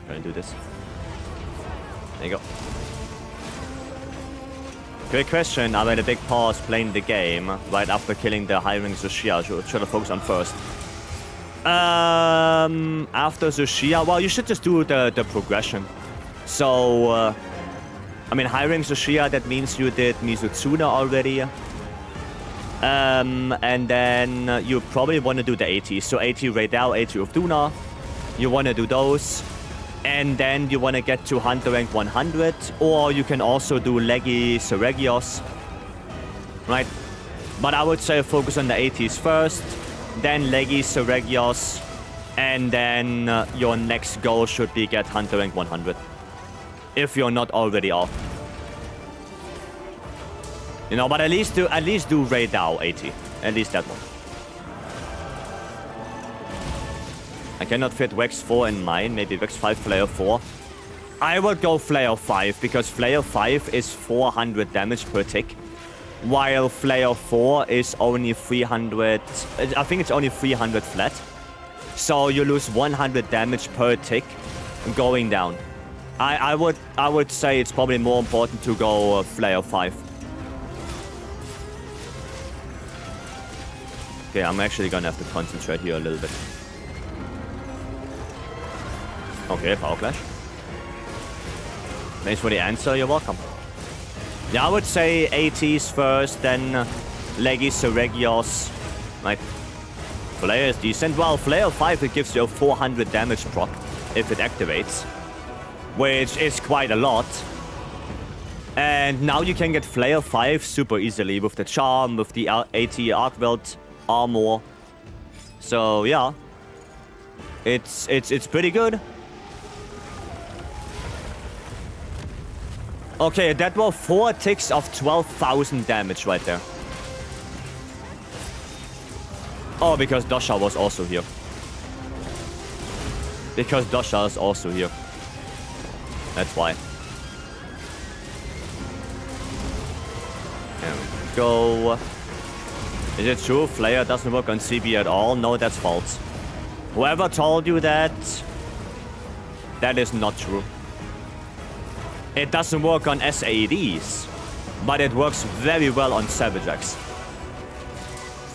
Try and do this. There you go. Great question. I made a big pause playing the game right after killing the high-rank Zushia. Should I focus on first? After Zushia, well, you should just do the progression. So, I mean, high-rank Zushia, that means you did Mizutsuna already. And then you probably want to do the 80. So 80 Raidal, 80 of Duna. You want to do those. And then you want to get to Hunter rank 100. Or you can also do Leggy Seregios. Right? But I would say focus on the 80s first. Then Leggy Seregios. And then your next goal should be get Hunter rank 100. If you're not already off. You know, but at least do Raidal 80. At least that one. I cannot fit Vex 4 in mine. Maybe Vex 5 Flare 4. I would go Flare 5 because Flare 5 is 400 damage per tick. While Flare 4 is only 300... I think it's only 300 flat. So you lose 100 damage per tick going down. I would say it's probably more important to go Flare 5. Okay, I'm actually gonna have to concentrate here a little bit. Okay, Power Clash. Thanks for the answer, you're welcome. Yeah, I would say 80s first, then Leggy Seregios. Like, Flare is decent. Well, Flare 5, it gives you a 400 damage proc if it activates. Which is quite a lot. And now you can get Flare 5 super easily with the Charm, with the 80 Arcwelt armor. So, yeah. It's pretty good. Okay, that were 4 ticks of 12,000 damage right there. Oh, because Dosha was also here. Because Dosha is also here. That's why. There we go. Is it true Flare doesn't work on CB at all? No, that's false. Whoever told you that, that is not true. It doesn't work on SAEDs, but it works very well on Savage X.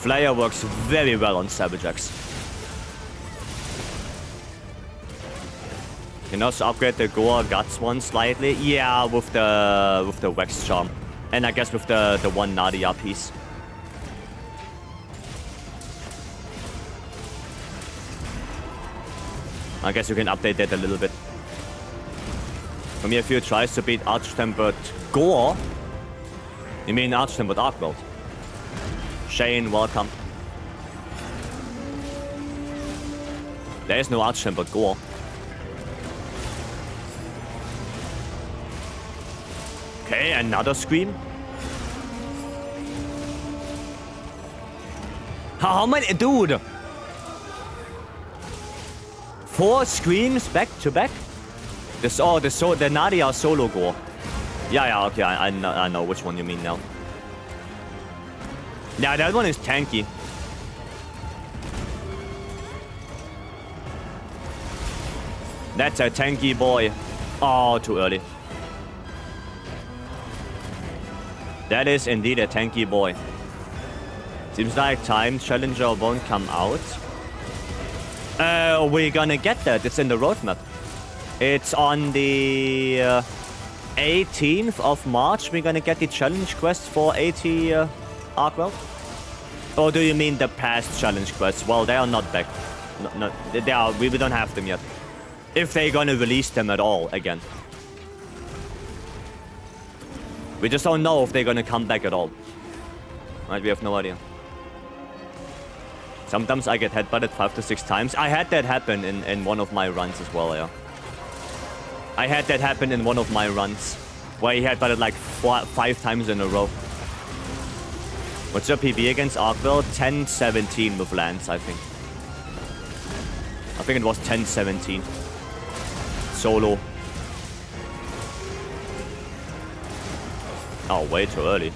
Flare works very well on Savage X. You can also upgrade the Goa Guts one slightly. Yeah, with the Wax Charm. And I guess with the one Nadia piece. I guess you can update that a little bit. From here, few tries to beat Arch-Tempered Gore. You mean Arch-Tempered Arcwelt? Shane, welcome. There is no Arch-Tempered Gore. Okay, another Scream. How many? Dude! 4 Screams back to back? The Nadia solo Gore. Yeah, okay, I know which one you mean now. Yeah, that one is tanky. That's a tanky boy. Oh, too early. That is indeed a tanky boy. Seems like Time Challenger won't come out. We're gonna get that. It's in the roadmap. It's on the 18th of March. We're gonna get the challenge quest for 80 Arcwell. Or do you mean the past challenge quests? Well, they are not back. No, they are. We don't have them yet. If they're gonna release them at all again. We just don't know if they're gonna come back at all. Right, we have no idea. Sometimes I get headbutted 5 to 6 times. I had that happen in one of my runs as well, yeah. I had that happen in one of my runs. Where he headbutted like 5 times in a row. What's your PB against Arkville? 10-17 with Lance, I think. I think it was 10-17. Solo. Oh, way too early.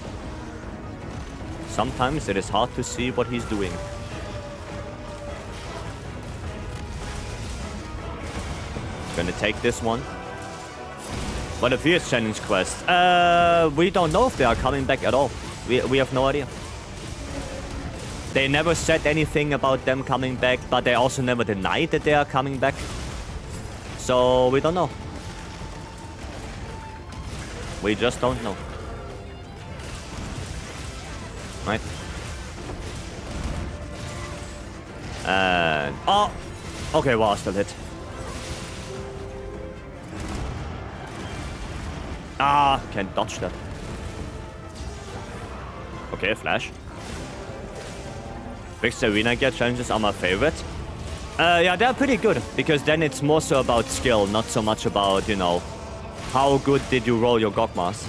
Sometimes it is hard to see what he's doing. Gonna take this one. But a fierce challenge quest. We don't know if they are coming back at all. We have no idea. They never said anything about them coming back, but they also never denied that they are coming back. So we don't know. We just don't know. Right? And oh, okay, well, I still hit. Ah, can't dodge that. Okay, flash. Vycery arena gear challenges are my favorite. Yeah, they're pretty good, because then it's more so about skill, not so much about, you know, how good did you roll your Gogmas.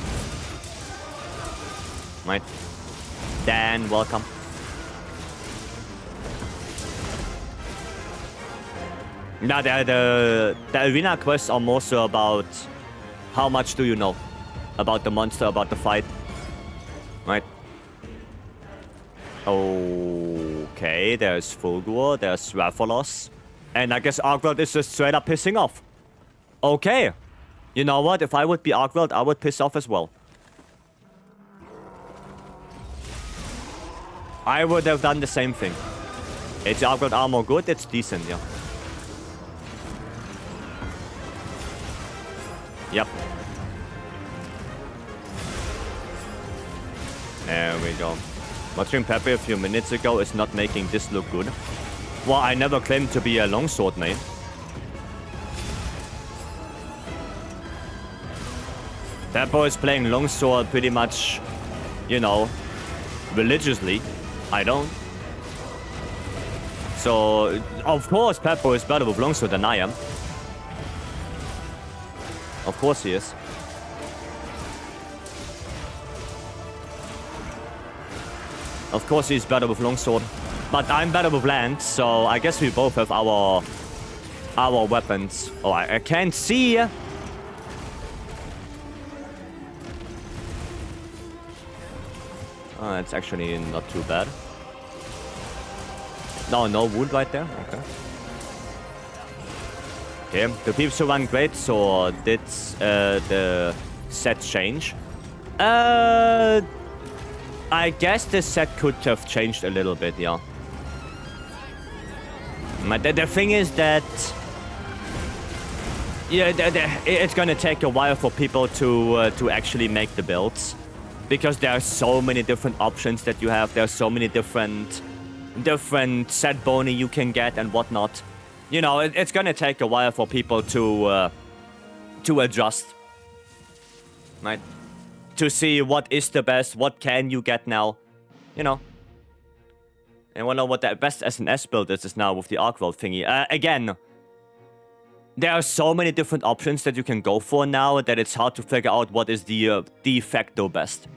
Right. Dan, welcome. Now, the arena quests are more so about how much do you know about the monster, about the fight. Right. Okay, there's Fulgur, there's Rathalos. And I guess Arkveld is just straight up pissing off. Okay. You know what? If I would be Arkveld, I would piss off as well. I would have done the same thing. Is Arkveld armor good? It's decent, yeah. Yep. There we go. Watching Pepe a few minutes ago is not making this look good. Well, I never claimed to be a longsword main. Pepe is playing longsword pretty much, you know, religiously. I don't. So, of course, Pepe is better with longsword than I am. Of course he is. Of course he's better with longsword. But I'm better with lance, so I guess we both have our weapons. Oh, I can't see. Oh, that's actually not too bad. No wound right there. Okay. Okay, the peeps who run great, so did the set change? I guess the set could have changed a little bit, yeah. But the thing is that... Yeah, it's gonna take a while for people to actually make the builds. Because there are so many different options that you have. There are so many different set boni you can get and whatnot. You know, it's gonna take a while for people to adjust. Right? To see what is the best, what can you get now. You know. And wanna know what the best SNS build is now with the Arkveld thingy. Again, there are so many different options that you can go for now that it's hard to figure out what is the de facto best.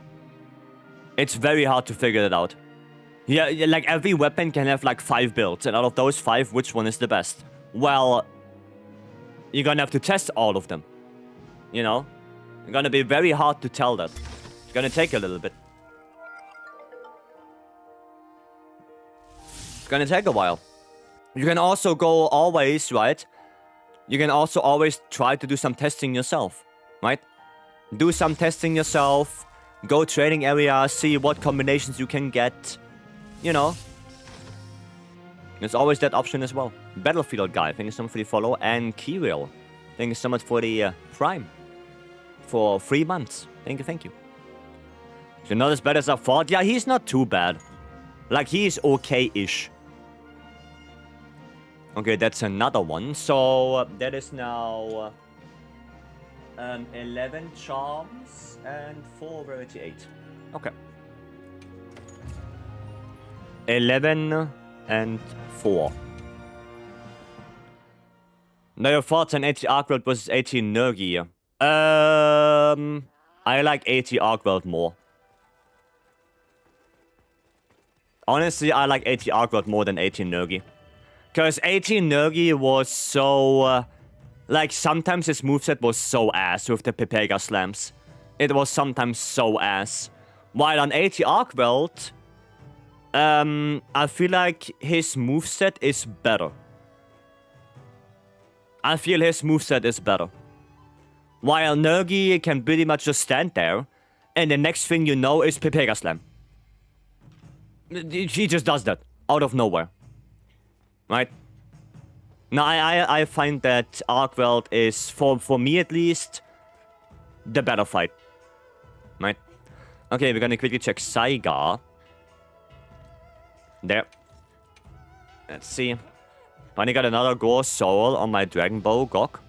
It's very hard to figure that out. Yeah, like every weapon can have like 5 builds, and out of those 5, which one is the best? Well, you're gonna have to test all of them. You know? It's gonna be very hard to tell that. It's gonna take a little bit. It's gonna take a while. You can also go always, right? You can also always try to do some testing yourself, right? Do some testing yourself. Go training areas, see what combinations you can get. You know. There's always that option as well. Battlefield guy, thank you so much for the follow. And Kirill, thank you so much for the Prime. For 3 months. Thank you, thank you. Is he not as bad as I thought? Yeah, he's not too bad. Like, he's okay-ish. Okay, that's another one. So, that is now 11 charms and 4 rarity 8. Okay. 11 and 4. Now your thoughts on 80 Arcworld versus 80 Nergi. I like 80 Arcworld more. Honestly, I like 80 Arcworld more than 80 Nergi. Because 80 Nergi was so... like, sometimes his moveset was so ass with the Pepega slams. It was sometimes so ass. While on 80 Arcworld, I feel like his moveset is better. I feel his moveset is better. While Nergi can pretty much just stand there, and the next thing you know is Pepega Slam. He just does that, out of nowhere. Right? Now, I find that Arcworld is, for me at least, the better fight. Right? Okay, we're gonna quickly check Saiga. There. Let's see. Finally got another Gore Soul on my Dragon Bow Gok.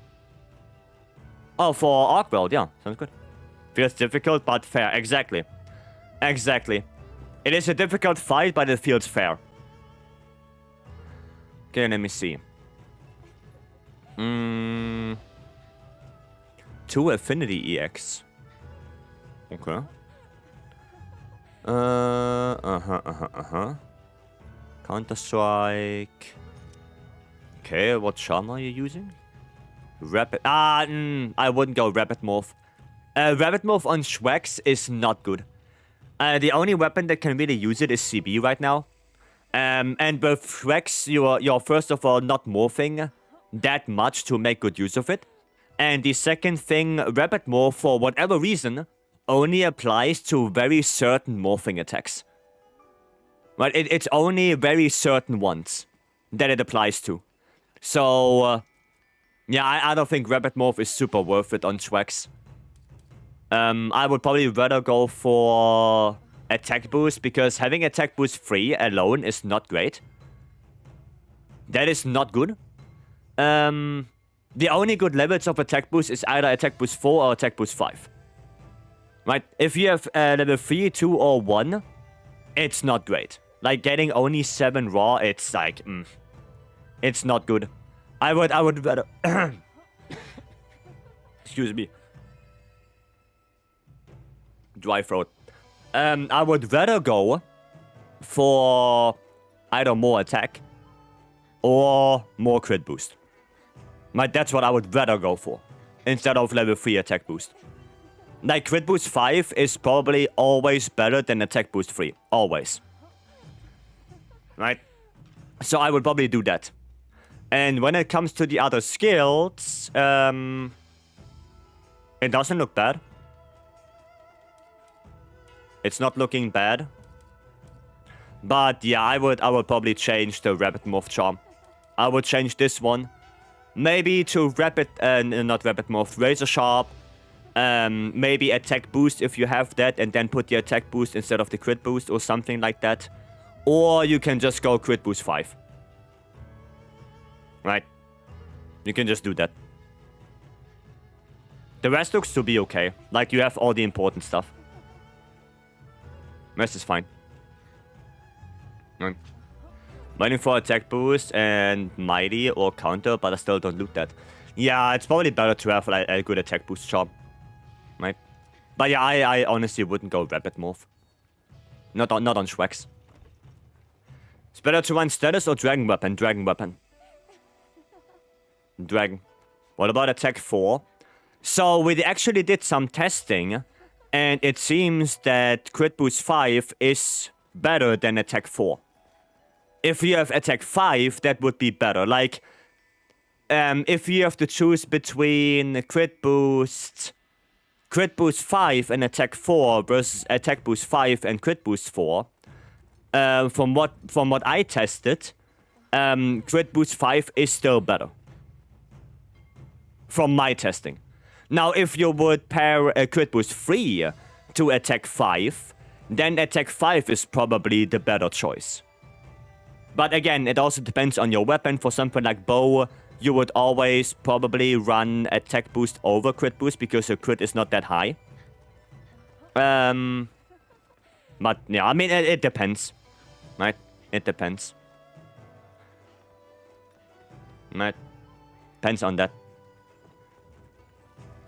Oh, for Arcworld, yeah. Sounds good. Feels difficult, but fair. Exactly. Exactly. It is a difficult fight, but it feels fair. Okay, let me see. 2 Affinity EX. Okay. Counter-Strike. Okay, what charm are you using? Rapid... I wouldn't go Rapid Morph. Rapid Morph on Shrex is not good. The only weapon that can really use it is CB right now. And with Shrex, you're first of all not morphing that much to make good use of it. And the second thing, Rapid Morph, for whatever reason, only applies to very certain morphing attacks. Right, it's only very certain ones that it applies to. So, yeah, I don't think Rapid Morph is super worth it on Shrex. I would probably rather go for Attack Boost, because having Attack Boost 3 alone is not great. That is not good. The only good levels of Attack Boost is either Attack Boost 4 or Attack Boost 5. Right? If you have level 3, 2, or 1, it's not great. Like, getting only 7 raw, it's like, it's not good. I would rather... Excuse me. Dry throat. I would rather go for either more attack or more crit boost. Like, that's what I would rather go for, instead of level 3 attack boost. Like, crit boost 5 is probably always better than attack boost 3. Always. Right? So I would probably do that. And when it comes to the other skills, it doesn't look bad. It's not looking bad. But yeah, I would probably change the Rapid Morph charm. I would change this one. Maybe to Rapid, not Rapid Morph, Razor Sharp. Maybe Attack Boost if you have that, and then put the Attack Boost instead of the Crit Boost or something like that. Or you can just go Crit Boost 5. Right? You can just do that. The rest looks to be okay. Like, you have all the important stuff. Rest is fine. Right. Waiting for Attack Boost and Mighty or Counter, but I still don't loot that. Yeah, it's probably better to have like, a good Attack Boost charm. Right? But yeah, I honestly wouldn't go Rapid Morph. Not on Shrex. It's better to run Status or Dragon Weapon? Dragon Weapon. Dragon. What about Attack 4? So, we actually did some testing, and it seems that Crit Boost 5 is better than Attack 4. If you have Attack 5, that would be better. Like, if you have to choose between Crit Boost 5 and Attack 4 versus Attack Boost 5 and Crit Boost 4, from what I tested, Crit Boost 5 is still better. From my testing. Now, if you would pair a Crit Boost 3 to Attack 5, then Attack 5 is probably the better choice. But again, it also depends on your weapon. For something like bow, you would always probably run Attack Boost over Crit Boost because your crit is not that high. But yeah, I mean, it depends, right? It depends. Right. Depends on that.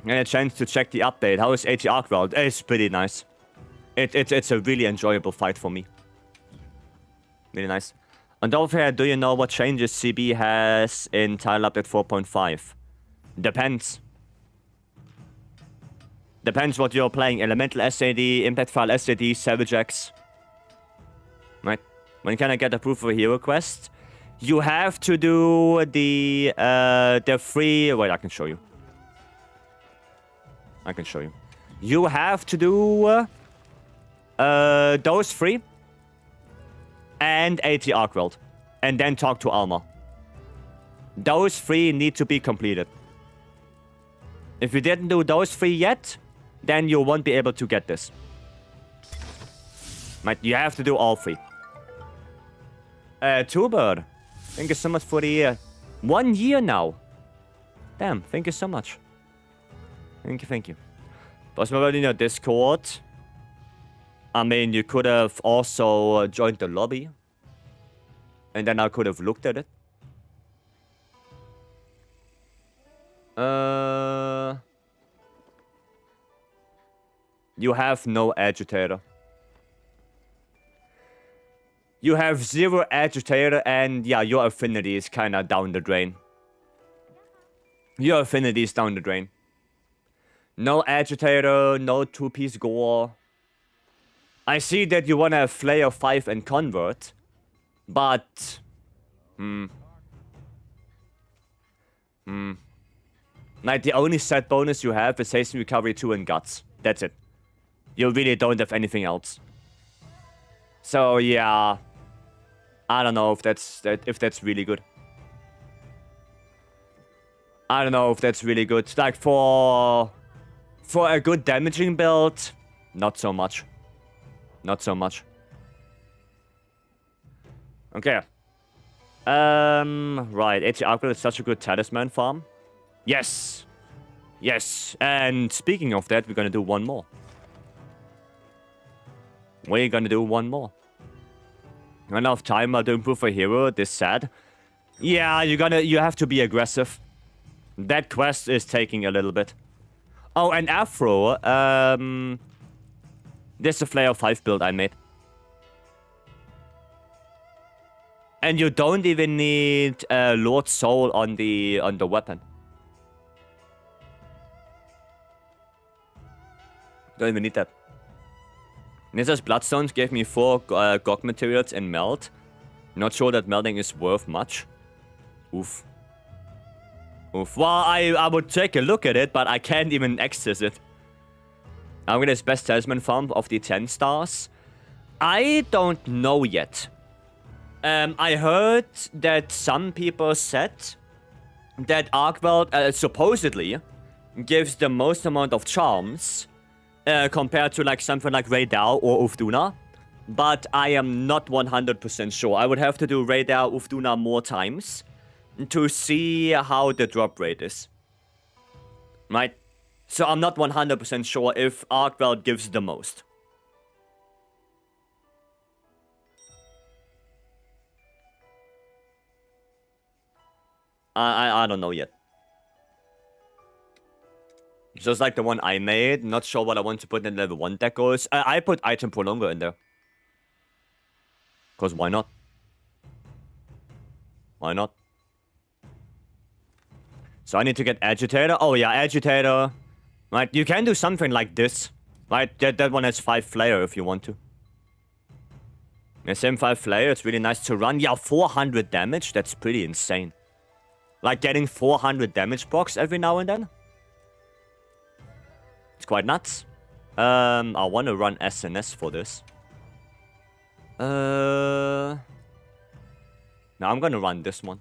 And a chance to check the update. How is HR999? It's pretty nice. It's a really enjoyable fight for me. Really nice. And over here, do you know what changes CB has in tile update 4.5? Depends. Depends what you're playing. Elemental SAD, Impact File SAD, Savage X. Right. When can I get approved for a hero quest? You have to do the free... Wait, I can show you. I can show you. You have to do those three and AT Arkweld, and then talk to Alma. Those three need to be completed. If you didn't do those three yet, then you won't be able to get this. Right, you have to do all three. Two-Bird, thank you so much for the year. 1 year now. Damn, thank you so much. Thank you, thank you. Post my word in your Discord. I mean, you could have also joined the lobby. And then I could have looked at it. You have no agitator. You have 0 agitator, and yeah, your affinity is kinda down the drain. Your affinity is down the drain. No agitator, no 2-piece gore. I see that you wanna have Flayer 5 and Convert, but... Like, the only set bonus you have is Hasten Recovery 2 and Guts. That's it. You really don't have anything else. So, yeah... I don't know if that's really good. I don't know if that's really good. Like, for a good damaging build, not so much. Not so much. Okay. Right. AT Upgrade is such a good talisman farm. Yes. Yes. And speaking of that, we're gonna do one more. We're gonna do one more. Run out of time to improve a hero. This sad. Yeah, you have to be aggressive. That quest is taking a little bit. Oh, and Afro. This is a Flayer 5 build I made. And you don't even need Lord Soul on the weapon. Don't even need that. Nizza's Bloodstones gave me 4 GOG materials in Melt. Not sure that melting is worth much. Oof. Oof. Well, I would take a look at it, but I can't even access it. I'm gonna best talisman farm of the 10 stars. I don't know yet. I heard that some people said that Arkweld supposedly gives the most amount of charms compared to like something like Raydal or Ufduna. But I am not 100% sure. I would have to do Raydal, Ufduna more times to see how the drop rate is. Right? So I'm not 100% sure if Arkweld gives the most. I don't know yet. Just like the one I made, not sure what I want to put in level 1 decos. I put Item Prolonger in there. Because why not? Why not? So I need to get Agitator. Oh yeah, Agitator. Right, you can do something like this. Right, that one has 5 Flayer if you want to. Yeah, same 5 Flayer, it's really nice to run. Yeah, 400 damage, that's pretty insane. Like getting 400 damage box every now and then. It's quite nuts. I want to run SNS for this. No, I'm gonna run this one.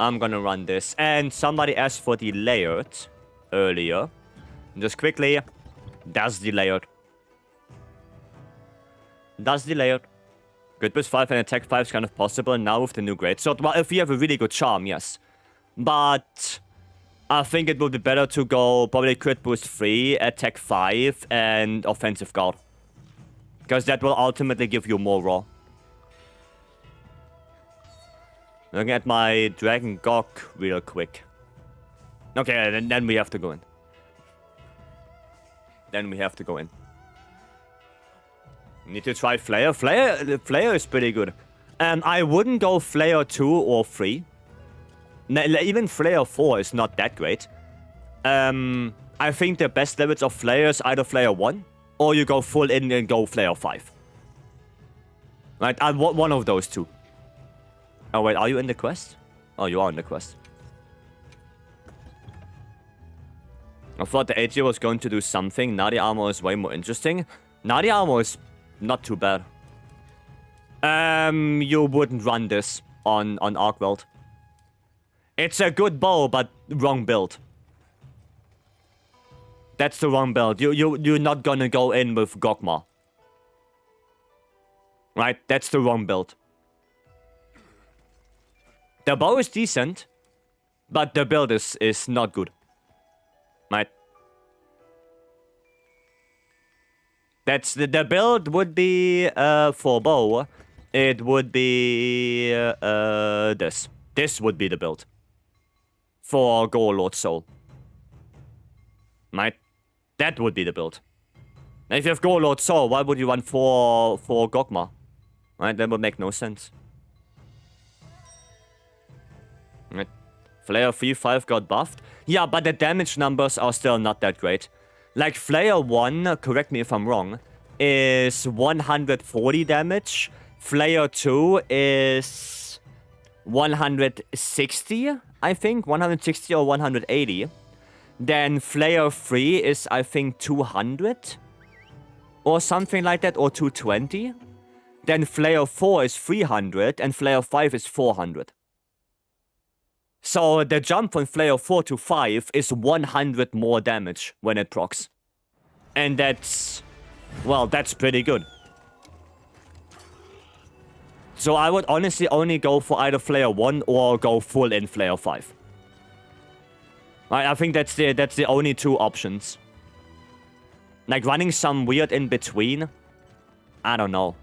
I'm gonna run this. And somebody asked for the layered earlier. Just quickly, that's the layered. That's the layered. Good boost 5 and attack 5 is kind of possible now with the new grade. So, well, if you have a really good charm, yes. But I think it would be better to go probably crit boost 3, attack 5, and offensive guard. Because that will ultimately give you more raw. Looking at my Dragon Gok real quick. Okay, then we have to go in. Then we have to go in. Need to try Flare. Flare is pretty good. I wouldn't go Flare 2 or 3. Even Flare 4 is not that great. I think the best levels of Flare is either Flare 1, or you go full in and go Flare 5. Right, one of those two. Oh wait, are you in the quest? Oh, you are in the quest. I thought the AG was going to do something. Now the armor is way more interesting. Now the armor is not too bad. You wouldn't run this on MHWilds. It's a good bow, but wrong build. That's the wrong build. You're not gonna go in with Gokma. Right? That's the wrong build. The bow is decent, but the build is not good. Right? That's the build would be for bow. It would be this. This would be the build for Lord Soul. Right? That would be the build. Now, if you have Lord Soul, why would you run for Gokma? Right? That would make no sense. Right. Flare 3-5 got buffed. Yeah, but the damage numbers are still not that great. Like, Flare 1, correct me if I'm wrong, is 140 damage. Flare 2 is 160, I think. 160 or 180. Then Flare 3 is, I think, 200. Or something like that, or 220. Then Flare 4 is 300, and Flare 5 is 400. So the jump from Flare 4 to 5 is 100 more damage when it procs. And that's... well, that's pretty good. So I would honestly only go for either Flare 1 or go full in Flare 5. I think that's the only two options. Like running some weird in between. I don't know.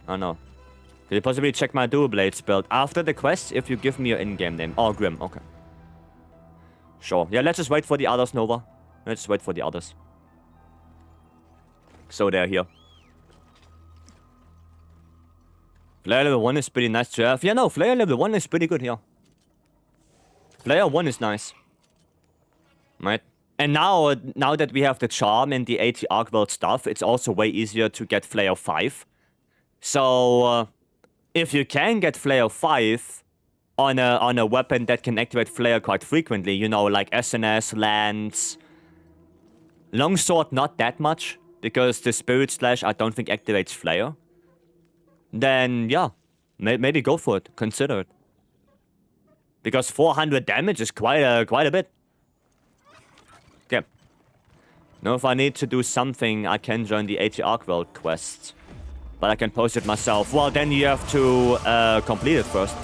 I don't know. Could you possibly check my Dual Blades build after the quest if you give me your in-game name? Oh, Grim. Okay. Sure. Yeah, let's just wait for the others, Nova. Let's just wait for the others. So they're here. Flare level 1 is pretty nice to have. Yeah, no, Flare level 1 is pretty good here. Flare 1 is nice. Right? And now that we have the charm and the AT MHWilds stuff, it's also way easier to get Flare 5. So, if you can get Flare 5 on a weapon that can activate Flare quite frequently, you know, like SNS, Lance, Longsword not that much, because the Spirit Slash I don't think activates Flare, then yeah, maybe go for it, consider it. Because 400 damage is quite a bit. Okay. Now if I need to do something, I can join the AT MHWilds quest. But I can post it myself. Well, then you have to complete it first.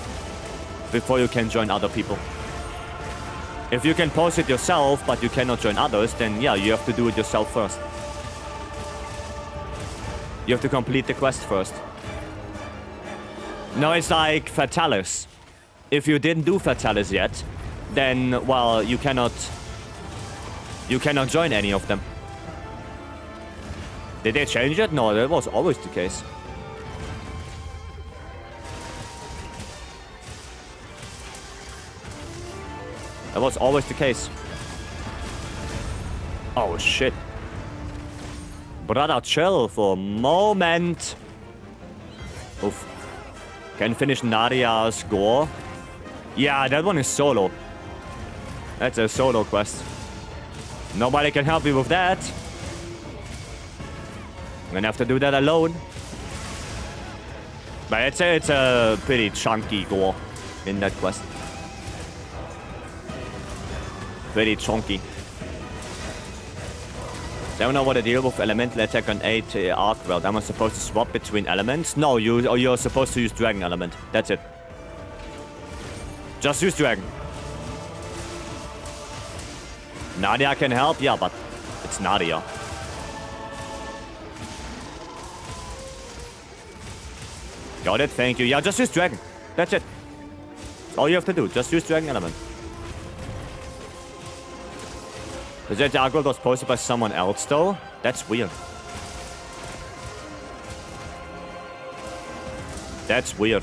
Before you can join other people. If you can post it yourself, but you cannot join others, then yeah, you have to do it yourself first. You have to complete the quest first. No, it's like Fatalis. If you didn't do Fatalis yet, then, well, you cannot join any of them. Did they change it? No, that was always the case. That was always the case. Oh, shit. Brother, chill for a moment. Oof. Can finish Nadia's gore. Yeah, that one is solo. That's a solo quest. Nobody can help me with that. I'm gonna have to do that alone. But it's a pretty chunky gore in that quest. Pretty chunky. I don't know what the deal with elemental attack on 8 MHWilds. Am I supposed to swap between elements? No, you're supposed to use dragon element. That's it. Just use dragon. Nadia can help, yeah, but it's Nadia. Got it, thank you. Yeah, just use dragon. That's it. All you have to do, just use Dragon Element. The Jet Aggro was posted by someone else though? That's weird. That's weird.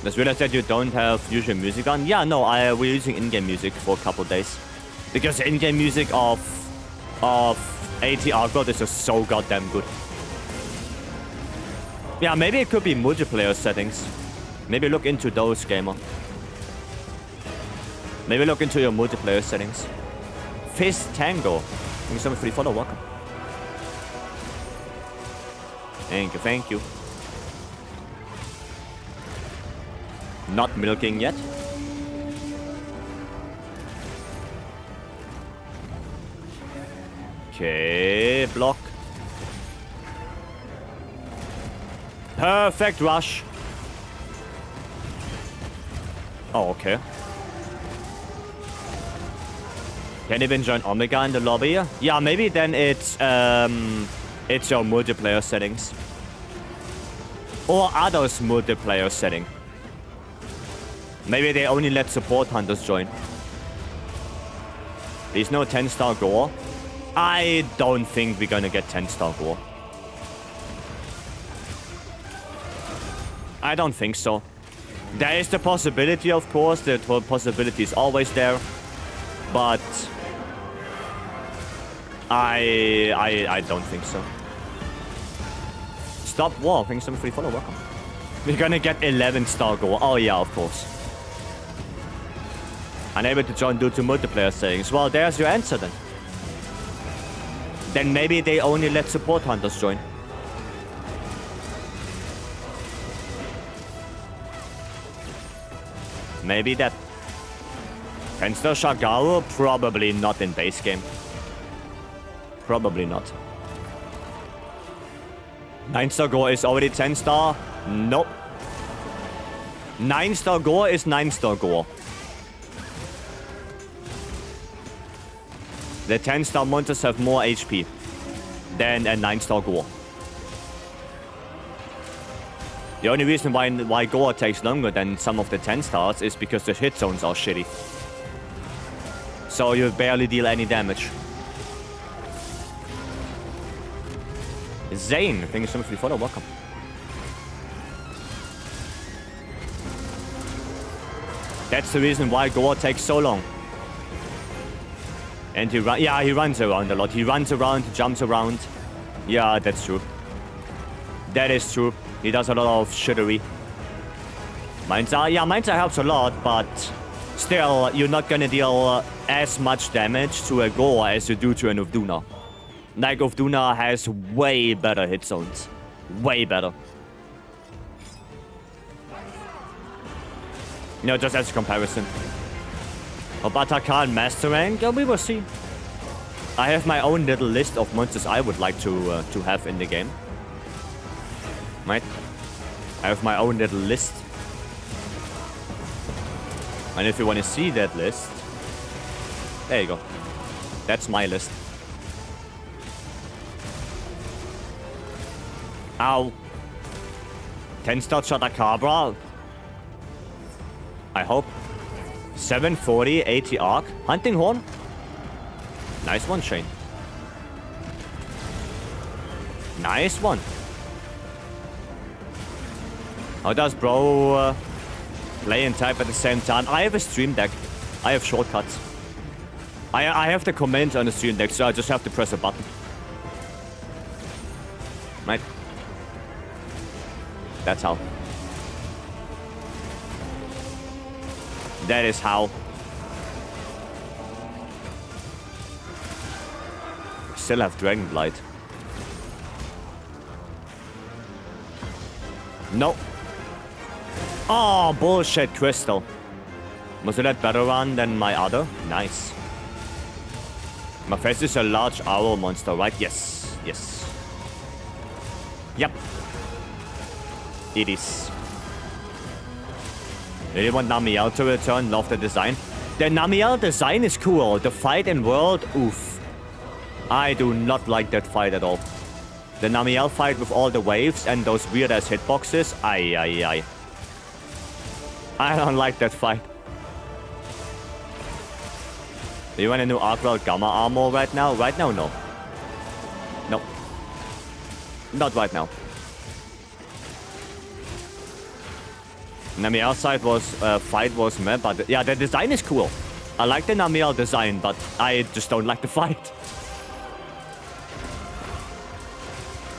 Just realized that you don't have usual music on. Yeah, no, we're using in-game music for a couple days. Because the in-game music of AT Arcot is just so goddamn good. Yeah, maybe it could be multiplayer settings. Maybe look into those, gamer. Maybe look into your multiplayer settings. Fist Tango. Thank you so much for the follow. Welcome. Thank you, thank you. Not milking yet. Okay, block. Perfect rush. Oh, okay. Can even join Omega in the lobby? Yeah, maybe then it's your multiplayer settings. Or others' multiplayer setting. Maybe they only let support hunters join. There's no 10-star gore. I don't think we're gonna get 10-star gore. I don't think so. There is the possibility, of course. The possibility is always there. But I don't think so. Stop war. Thanks so much for the follow. Welcome. We're gonna get 11-star gore. Oh yeah, of course. Unable to join due to multiplayer settings. Well, there's your answer then. Then maybe they only let support hunters join. Maybe that. Fenster Shagaru? Probably not in base game. Probably not. 9-star gore is already 10-star? Nope. 9-star gore is 9-star gore. The 10-star monsters have more HP than a 9-star gore. The only reason why gore takes longer than some of the 10-stars is because the hit zones are shitty. So you barely deal any damage. Zane, thank you so much for the follow. Welcome. That's the reason why gore takes so long. And he runs around a lot. He runs around, jumps around. Yeah, that's true. That is true. He does a lot of shittery. Mindsa helps a lot, but still, you're not gonna deal as much damage to a gore as you do to an Uvduna. Like, Uvduna has way better hit zones. Way better. You know, just as a comparison. Obata Khan Master Rank? We will see. I have my own little list of monsters I would like to have in the game. Right? I have my own little list. And if you want to see that list... There you go. That's my list. Ow. 10-star Chotacabra. I hope. 740, 80 arc. Hunting Horn. Nice one, Shane. Nice one. How does bro play and type at the same time? I have a stream deck. I have shortcuts. I have the command on the stream deck, so I just have to press a button. Right? That's how. That is how. Still have Dragon Blight. No. Oh, bullshit, Crystal. Was it that better run than my other? Nice. My face is a large owl monster, right? Yes. Yes. Yep. It is. Really want Namiel to return? Love the design. The Namiel design is cool. The fight in World, oof. I do not like that fight at all. The Namiel fight with all the waves and those weird-ass hitboxes. Ay. I don't like that fight. Do you want a new Arcwell Gamma armor right now? Right now, no. No. Not right now. Namiel fight was meh, but yeah, the design is cool. I like the Namiel design, but I just don't like the fight.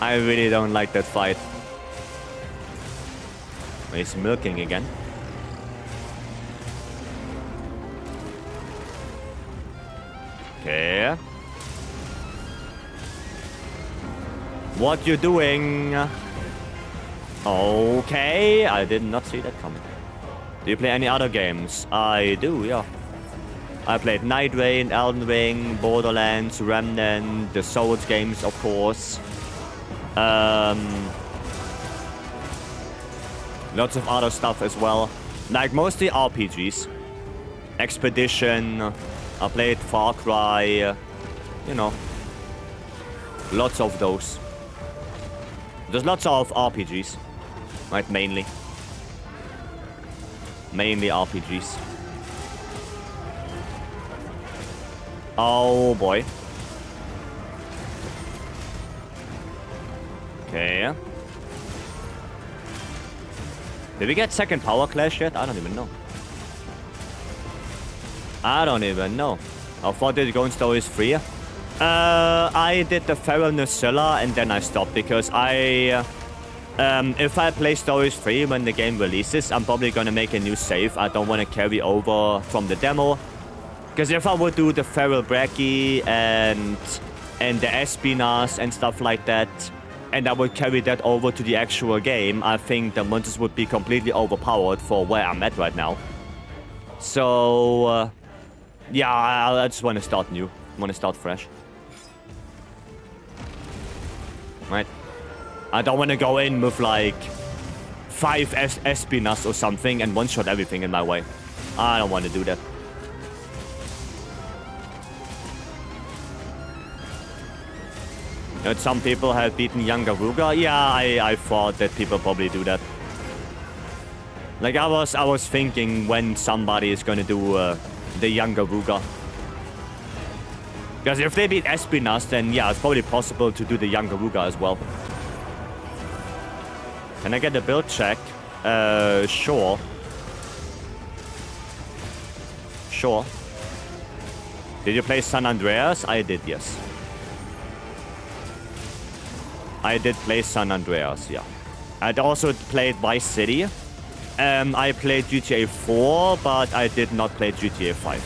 I really don't like that fight. He's milking again. Okay. What you doing? Okay, I did not see that coming. Do you play any other games? I do, yeah. I played Night Rain, Elden Ring, Borderlands, Remnant, the Souls games, of course. Lots of other stuff as well. Like mostly RPGs. Expedition. I played Far Cry. You know. Lots of those. There's lots of RPGs. Right, mainly. Mainly RPGs. Oh boy. Okay. Did we get second Power Clash yet? I don't even know. I don't even know. How far did it go in Stories 3? I did the Feral Nucilla and then I stopped because if I play Stories 3 when the game releases, I'm probably gonna make a new save. I don't want to carry over from the demo. Because if I would do the Feral Bracky and the Espinas and stuff like that, and I would carry that over to the actual game, I think the monsters would be completely overpowered for where I'm at right now. So, yeah, I just want to start new. I want to start fresh. Right? I don't want to go in with like 5 Espinas or something and one-shot everything in my way. I don't want to do that. That some people have beaten Yangaruga. Yeah, I thought that people probably do that. Like I was thinking when somebody is gonna do the Yangaruga. Because if they beat Espinas, then yeah, it's probably possible to do the Yangaruga as well. Can I get a build check? Sure. Sure. Did you play San Andreas? I did, yes. I did play San Andreas, yeah. I'd also played Vycery. I played GTA 4, but I did not play GTA 5.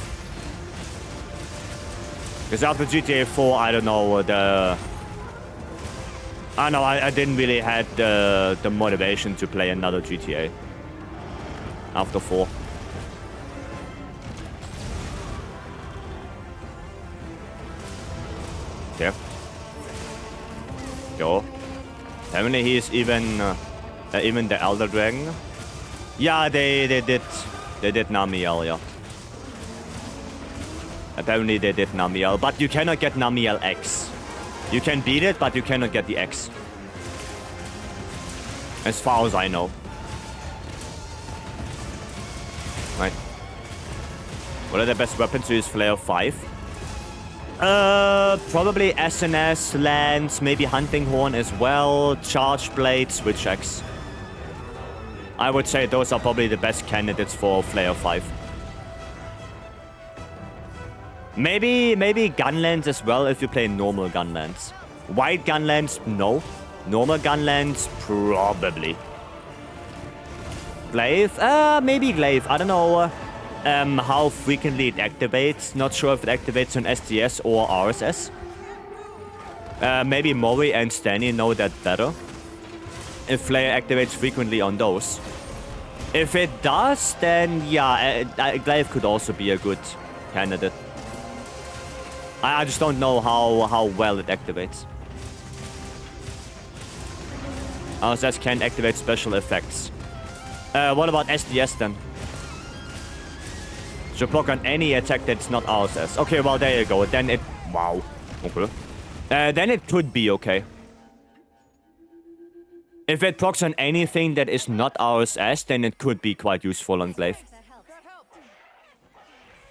Because after GTA 4, I don't know, I didn't really had the motivation to play another GTA. After 4. Okay. Go. Apparently he is even the Elder Dragon. Yeah, they did Namiel, yeah. Apparently they did Namiel, but you cannot get Namiel X. You can beat it, but you cannot get the X. As far as I know. Right. What are the best weapons to use Flare 5? Probably SNS, Lance, maybe Hunting Horn as well, Charge Blade, Switch Axe. I would say those are probably the best candidates for Flare 5. Maybe Gunlands as well if you play normal Gunlands. White Gunlands, no. Normal Gunlands, probably. Glaive? Maybe Glaive. I don't know how frequently it activates. Not sure if it activates on STS or RSS. Maybe Mori and Stanny know that better. If Flare activates frequently on those. If it does, then yeah, Glaive could also be a good candidate. I just don't know how well it activates. RSS can activate special effects. What about SDS then? Should block on any attack that's not RSS. Okay, well there you go. Then it... Wow. Okay. Then it could be okay. If it procs on anything that is not RSS, then it could be quite useful on Glaive.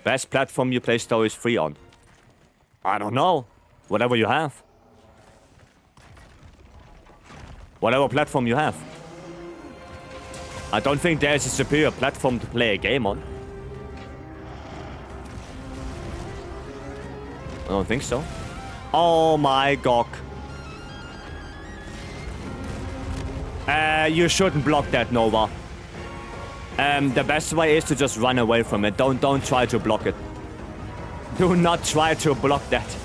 Best platform you play stories free on? I don't know. Whatever you have. Whatever platform you have. I don't think there's a superior platform to play a game on. I don't think so. Oh my god. You shouldn't block that, Nova. The best way is to just run away from it. Don't try to block it. Do not try to block that.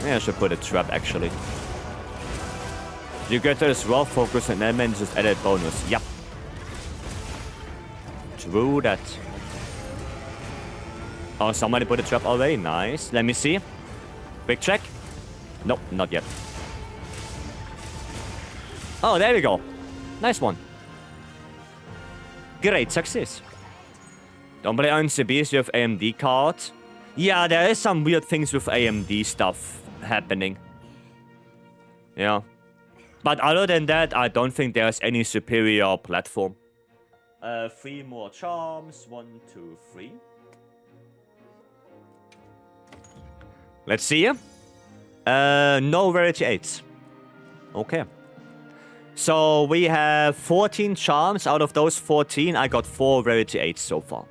Yeah, I should put a trap, actually. You get this raw focus and element just added bonus. Yep. True that. Oh, somebody put a trap already. Nice. Let me see. Quick check. Nope, not yet. Oh, there we go. Nice one. Great success. Don't play on CBs with AMD card. Yeah, there is some weird things with AMD stuff happening. Yeah. But other than that, I don't think there's any superior platform. 3 more charms. 1, 2, 3. Let's see. No rarity 8s. Okay. So we have 14 charms. Out of those 14, I got 4 rarity 8s so far.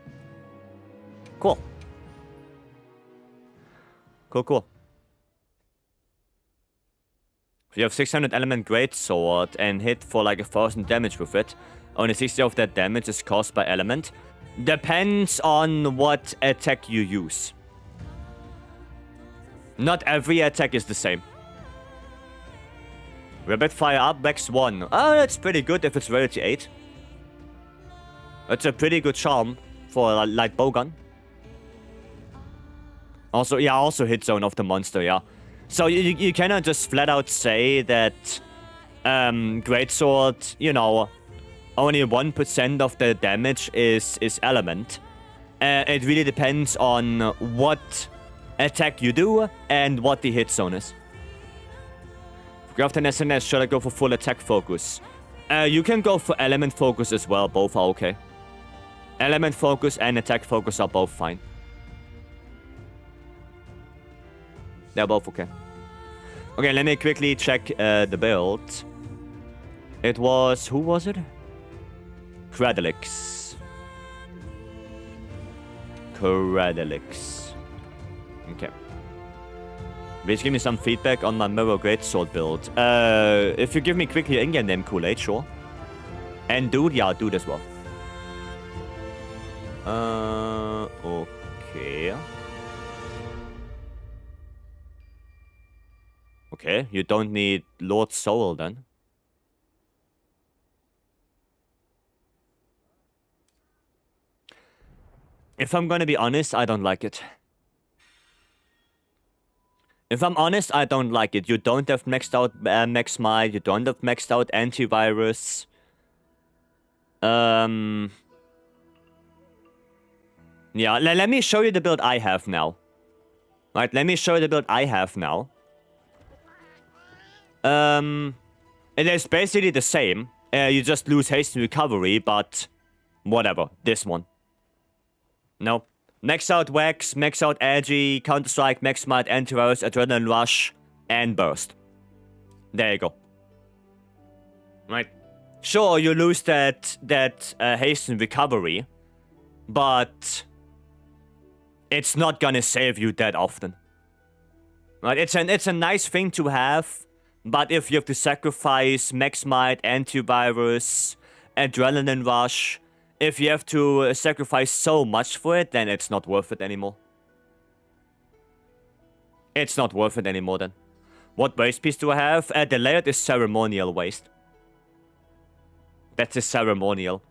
Cool. Cool. If you have 600 element greatsword and hit for like 1000 damage with it, only 60 of that damage is caused by element. Depends on what attack you use. Not every attack is the same. Rapid fire up, max 1. Oh, that's pretty good if it's rarity 8. That's a pretty good charm for a light bowgun. Also, yeah, also hit zone of the monster, yeah. So you cannot just flat out say that greatsword, you know, only 1% of the damage is element. It really depends on what attack you do and what the hit zone is. Graph and SNS, should I go for full attack focus? You can go for element focus as well, both are okay. Element focus and attack focus are both fine. They're both okay. Okay, let me quickly check the build. It was... who was it? Cradalix. Okay. Please give me some feedback on my Mirror Greatsword build. If you give me quickly in-game name, Kool-Aid, sure. And dude, yeah, dude as well. Okay. Okay, you don't need Lord Soul then. If I'm gonna be honest, I don't like it. If I'm honest, I don't like it. You don't have maxed out Max Might, you don't have maxed out Antivirus. Yeah, let me show you the build I have now. Right, let me show you the build I have now. It is basically the same. You just lose haste and recovery, but whatever. This one. No. Max out Wax, max out Agi, Counter-Strike, Max Might, Antivirus, Adrenaline Rush, and Burst. There you go. Right. Sure, you lose that haste and recovery, but it's not gonna save you that often. Right? It's a nice thing to have, but if you have to sacrifice Max Might, Antivirus, Adrenaline Rush, if you have to sacrifice so much for it, then it's not worth it anymore. It's not worth it anymore then. What waste piece do I have? The layered is ceremonial waste. That's a ceremonial.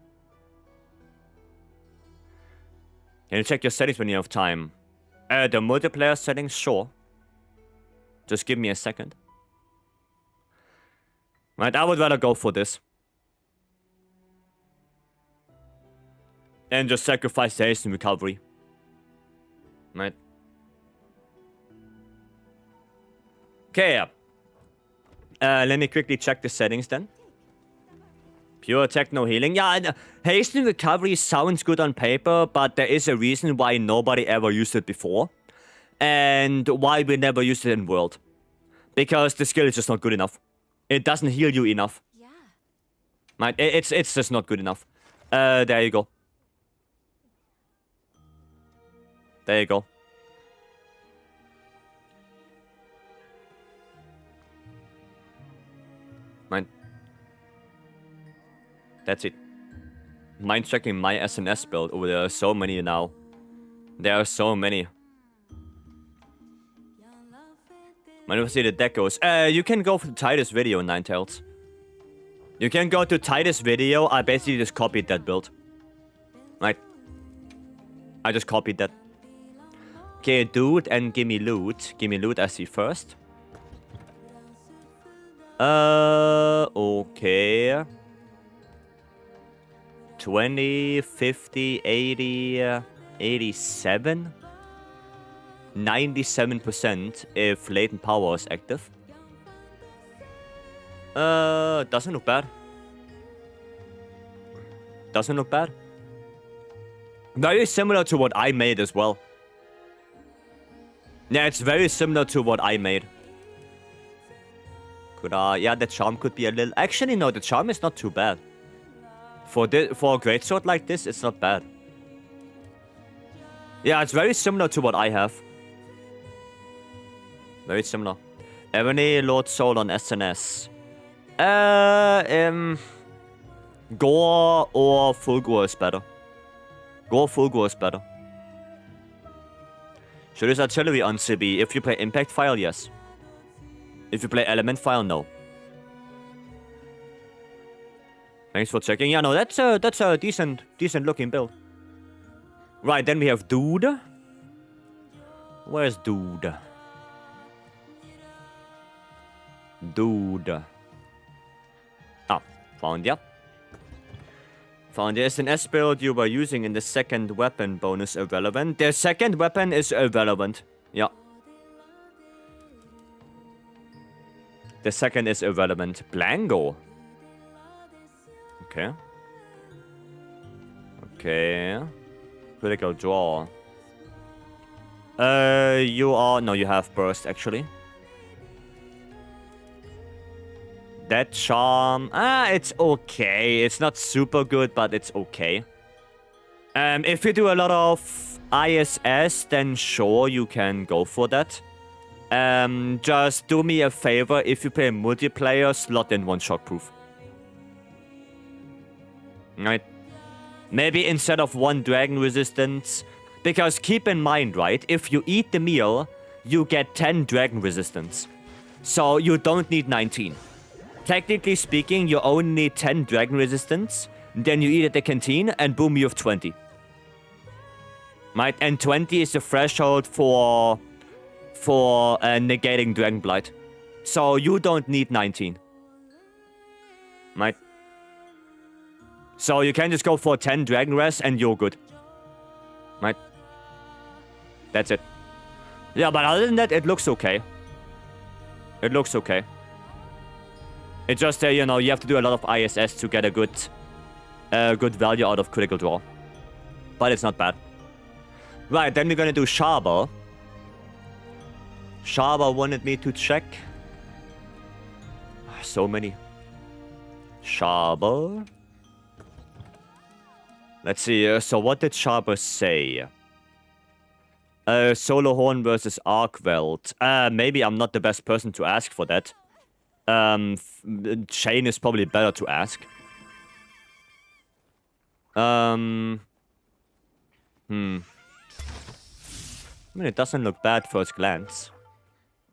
Can you check your settings when you have time? The multiplayer settings, sure. Just give me a second. Right, I would rather go for this. And just sacrifice the haste and recovery. Right. Okay. Let me quickly check the settings then. Pure techno healing. Yeah, hasten recovery sounds good on paper, but there is a reason why nobody ever used it before. And why we never used it in World. Because the skill is just not good enough. It doesn't heal you enough. Yeah. Right? It's just not good enough. There you go. There you go. Mine. That's it. Mind checking my SNS build. Oh, there are so many now. There are so many. When we see the deck goes, you can go for the Titus video, Ninetales. You can go to Titus video. I basically just copied that build. Right. I just copied that. Okay, dude, and give me loot. Give me loot, I see first. Okay. 20, 50, 80, 87. 97% if latent power is active. Doesn't look bad. Doesn't look bad. Very similar to what I made as well. Yeah, it's very similar to what I made. Could yeah, the charm could be a little. Actually, no, the charm is not too bad. For a greatsword like this, it's not bad. Yeah, it's very similar to what I have. Very similar. Ebony, Lord Soul on SNS. Gore or full gore is better. Gore full gore is better. Should use artillery on CB. If you play impact file, yes. If you play element file, no. Thanks for checking. Yeah, no, that's a decent looking build. Right, then we have Dude. Where's Dude? Dude. Ah, found ya. Found the SNS build you were using in the second weapon bonus irrelevant. The second weapon is irrelevant. Yeah. The second is irrelevant. Blango. Okay. Okay. Critical draw. You are... No, you have burst, actually. That charm... it's okay. It's not super good, but it's okay. If you do a lot of ISS, then sure, you can go for that. Just do me a favor. If you play multiplayer, slot in one shockproof. Right? Maybe instead of one dragon resistance. Because keep in mind, right? If you eat the meal, you get 10 dragon resistance. So you don't need 19. Technically speaking, you only need 10 dragon resistance. Then you eat at the canteen, and boom, you have 20. Right? And 20 is the threshold for negating Dragon Blight. So you don't need 19. Right? So you can just go for 10 Dragon Res and you're good. Right? That's it. Yeah, but other than that, it looks okay. It looks okay. It's just, you know, you have to do a lot of ISS to get a good value out of critical draw. But it's not bad. Right, then we're gonna do Sharber. Sharber wanted me to check. So many. Sharber. Let's see, so what did Sharber say? Solo Horn versus Arkweld. Maybe I'm not the best person to ask for that. Shane is probably better to ask. I mean, it doesn't look bad first glance.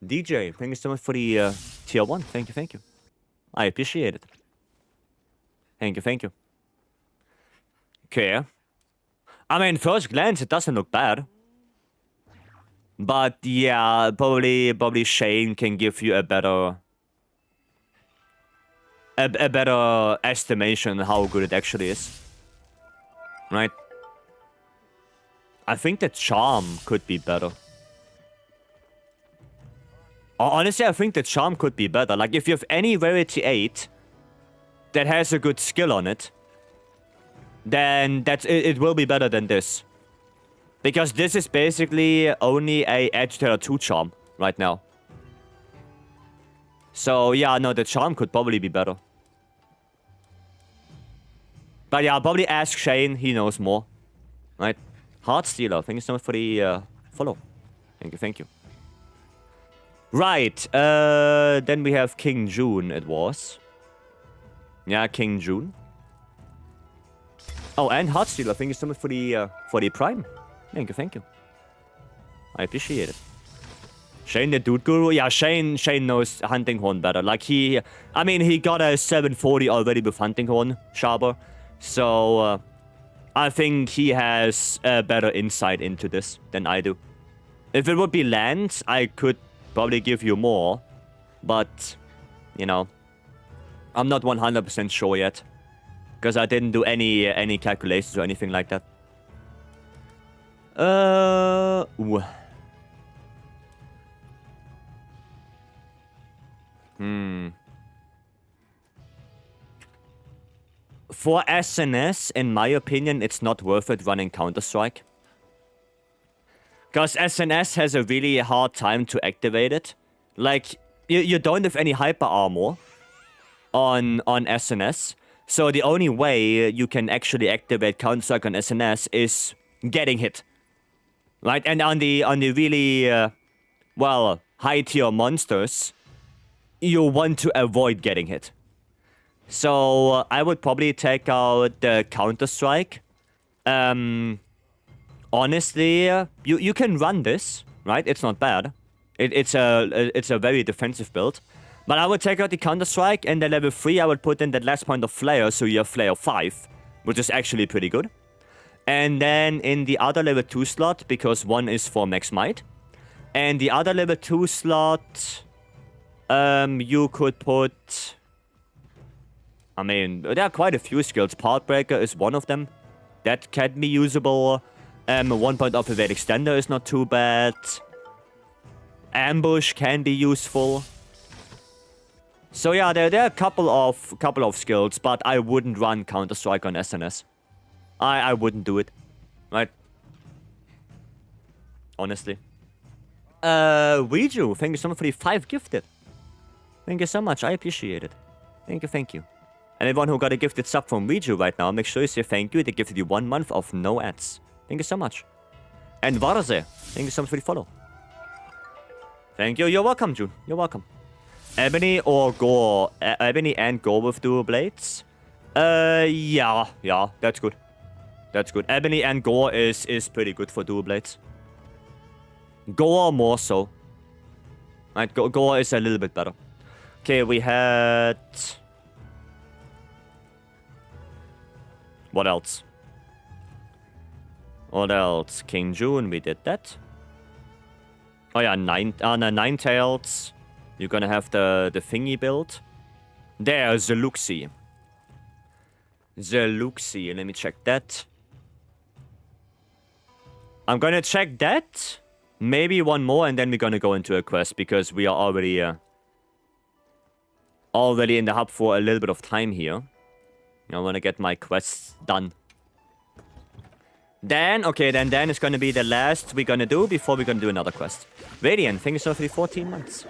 DJ, thank you so much for the tier 1. Thank you, thank you. I appreciate it. Thank you, thank you. Okay. I mean, first glance, it doesn't look bad. But yeah, probably Shane can give you a better estimation on how good it actually is. Right? I think the charm could be better. Honestly, I think the charm could be better. Like, if you have any rarity 8 that has a good skill on it, then it will be better than this. Because this is basically only a Agitator 2 charm right now. So, yeah, no, the charm could probably be better. But yeah, I'll probably ask Shane. He knows more. Right? Heartstealer, thank you so much for the follow. Thank you. Right, then we have King June, it was. Yeah, King June. Oh, and Heartstealer, thank you so much for the Prime. Thank you. I appreciate it. Shane the Dude Guru? Yeah, Shane knows Hunting Horn better. Like, he got a 740 already with Hunting Horn, Sharper. So, I think he has a better insight into this than I do. If it would be land, I could probably give you more. But, you know, I'm not 100% sure yet. Because I didn't do any calculations or anything like that. For SNS, in my opinion, it's not worth it running Counter-Strike. Because SNS has a really hard time to activate it. Like, you don't have any hyper armor on SNS. So the only way you can actually activate Counter-Strike on SNS is getting hit. Right? And on the really, well, high-tier monsters, you want to avoid getting hit. So I would probably take out the Counter-Strike. Honestly, you can run this, right? It's not bad. It's a very defensive build. But I would take out the Counter-Strike, and the level 3 I would put in that last point of Flare, so you have Flare 5, which is actually pretty good. And then in the other level 2 slot, because one is for Max Might, and the other level 2 slot, you could put... I mean, there are quite a few skills. Partbreaker is one of them. That can be usable. 1 point of evade extender is not too bad. Ambush can be useful. So yeah, there are a couple of skills, but I wouldn't run Counter-Strike on SNS. I wouldn't do it. Right? Honestly. Riju, thank you so much for the 5 gifted. Thank you so much, I appreciate it. Thank you. Anyone who got a gifted sub from Riju right now, make sure you say thank you. They gifted you 1 month of no ads. Thank you so much. And Varze, thank you so much for the follow. Thank you. You're welcome, June. You're welcome. Ebony or Gore? Ebony and Gore with dual blades? Yeah, that's good. That's good. Ebony and Gore is pretty good for dual blades. Gore more so. Right, Gore is a little bit better. Okay, we had... What else? What else? King June, we did that. Oh yeah, Ninetales. You're gonna have the thingy build. There's the Luxie. Let me check that. I'm gonna check that. Maybe one more, and then we're gonna go into a quest, because we are already in the hub for a little bit of time here. I wanna get my quests done. Then it's gonna be the last we're gonna do before we're gonna do another quest. Radiant, thank you so much for the 14 months.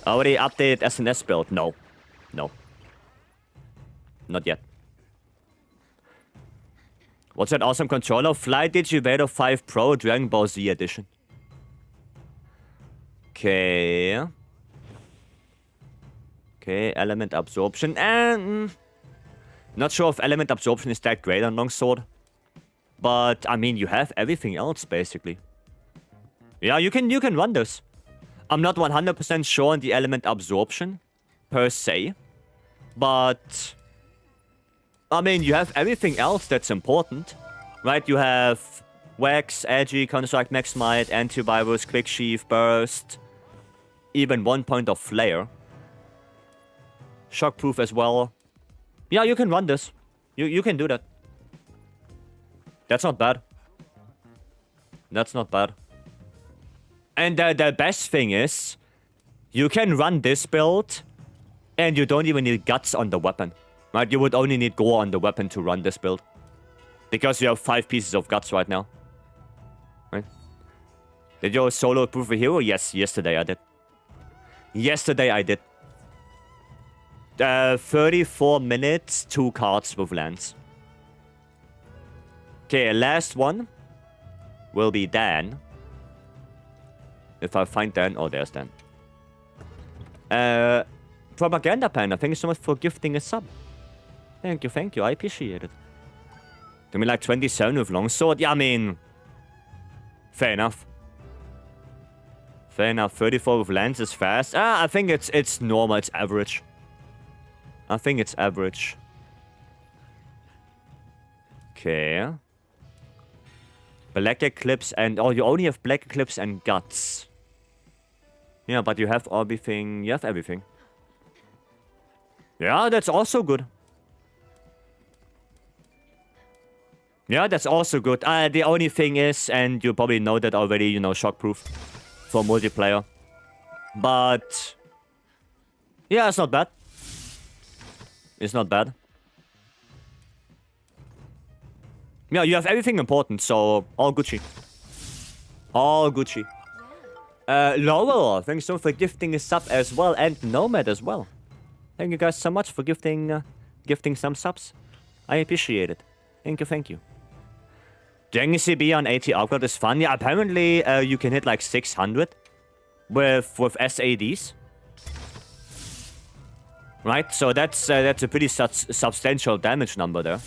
Already updated SNS build? No. Not yet. What's that awesome controller? Fly Digivator 5 Pro Dragon Ball Z Edition. Okay, element absorption. And not sure if element absorption is that great on longsword. But I mean, you have everything else basically. Yeah, you can run this. I'm not 100% sure on the element absorption per se. But I mean, you have everything else that's important. Right? You have Wax, Agi, Counter-Strike, Max Might, Antivirus, Quick Sheath, Burst. Even 1 point of Flare. Shockproof as well. Yeah, you can run this. You can do that. That's not bad. And the best thing is, You can run this build, and you don't even need guts on the weapon. Right? You would only need gore on the weapon to run this build. Because you have 5 pieces of guts right now. Right? Did you solo approve a hero? Yes, yesterday I did. Yesterday I did. 34 minutes, 2 cards with lands. Okay, last one will be Dan. If I find Dan. Oh, there's Dan. Propaganda Panda, thank you so much for gifting a sub. Thank you, I appreciate it. Give me like 27 with longsword? Yeah, I mean... Fair enough. Fair enough, 34 with lance is fast. I think it's normal, it's average. I think it's average. Okay. Black Eclipse and... Oh, you only have Black Eclipse and Guts. Yeah, but you have everything. You have everything. Yeah, that's also good. Yeah, that's also good. The only thing is, and you probably know that already, you know, shockproof for multiplayer. But... Yeah, it's not bad. It's not bad. Yeah, you have everything important, so all Gucci. All Gucci. Lowell, thanks so much for gifting a sub as well, and Nomad as well. Thank you guys so much for gifting some subs. I appreciate it. Thank you. Doing CB on 80 upgrade is fun. Yeah, apparently you can hit like 600 with SADs. Right, so that's a pretty substantial damage number there.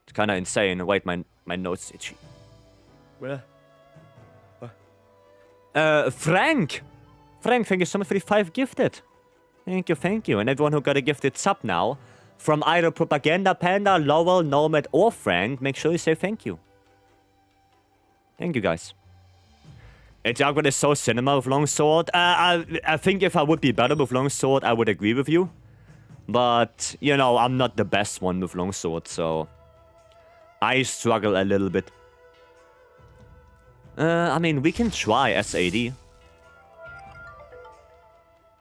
It's kind of insane. Wait, my note's itchy. Where? Frank, thank you so much for the 5 gifted. Thank you. And everyone who got a gifted sub now, from either Propaganda Panda, Lowell, Nomad, or Frank, make sure you say thank you. Thank you, guys. Jaguar is so cinema with Longsword. I think if I would be better with Longsword, I would agree with you. But, you know, I'm not the best one with Longsword, so... I struggle a little bit. I mean, we can try SAD.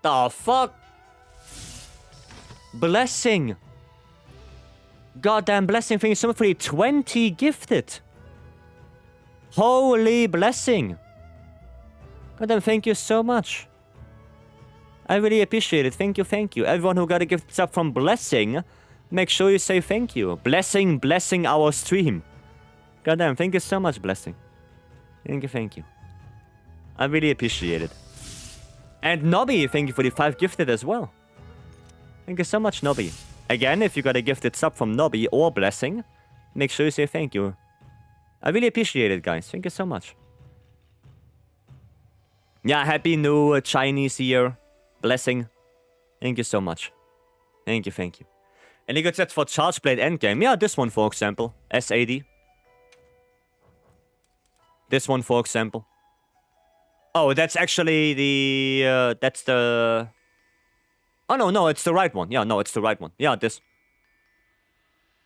The fuck? Blessing. Goddamn Blessing, thank you so much for the 20 gifted. Holy Blessing. Goddamn, thank you so much. I really appreciate it. Thank you. Everyone who got a gift sub from Blessing, make sure you say thank you. Blessing our stream. Goddamn, thank you so much, Blessing. Thank you. I really appreciate it. And Nobby, thank you for the 5 gifted as well. Thank you so much, Nobby. Again, if you got a gifted sub from Nobby or Blessing, make sure you say thank you. I really appreciate it, guys. Thank you so much. Yeah, happy new Chinese year. Blessing. Thank you so much. Thank you. Any good sets for Charge Blade Endgame? Yeah, this one, for example. SAD. This one, for example. Oh, that's actually the... that's the... Oh, no, it's the right one. Yeah, no, it's the right one. Yeah, this.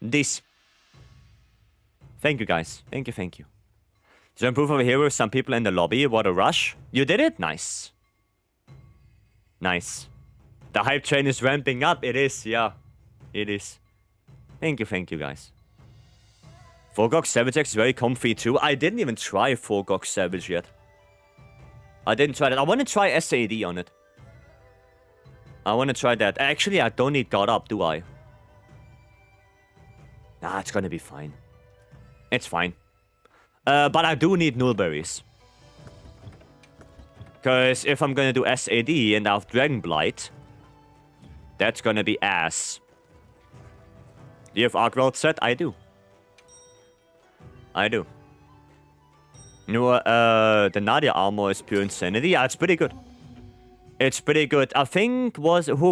This. Thank you, guys. Thank you. To improve over here with some people in the lobby. What a rush. You did it? Nice. Nice. The hype train is ramping up. It is, yeah. It is. Thank you, guys. 4GOG Savage X is very comfy too. I didn't even try 4GOG Savage yet. I didn't try that. I want to try SAD on it. I want to try that. Actually, I don't need God Up, do I? Nah, it's gonna be fine. It's fine. But I do need Nullberries. Because if I'm gonna do SAD and I have Dragon Blight, that's gonna be ass. Do you have Arcworld set? I do. No, the Nadia armor is pure insanity. Yeah, it's pretty good. It's pretty good. I think who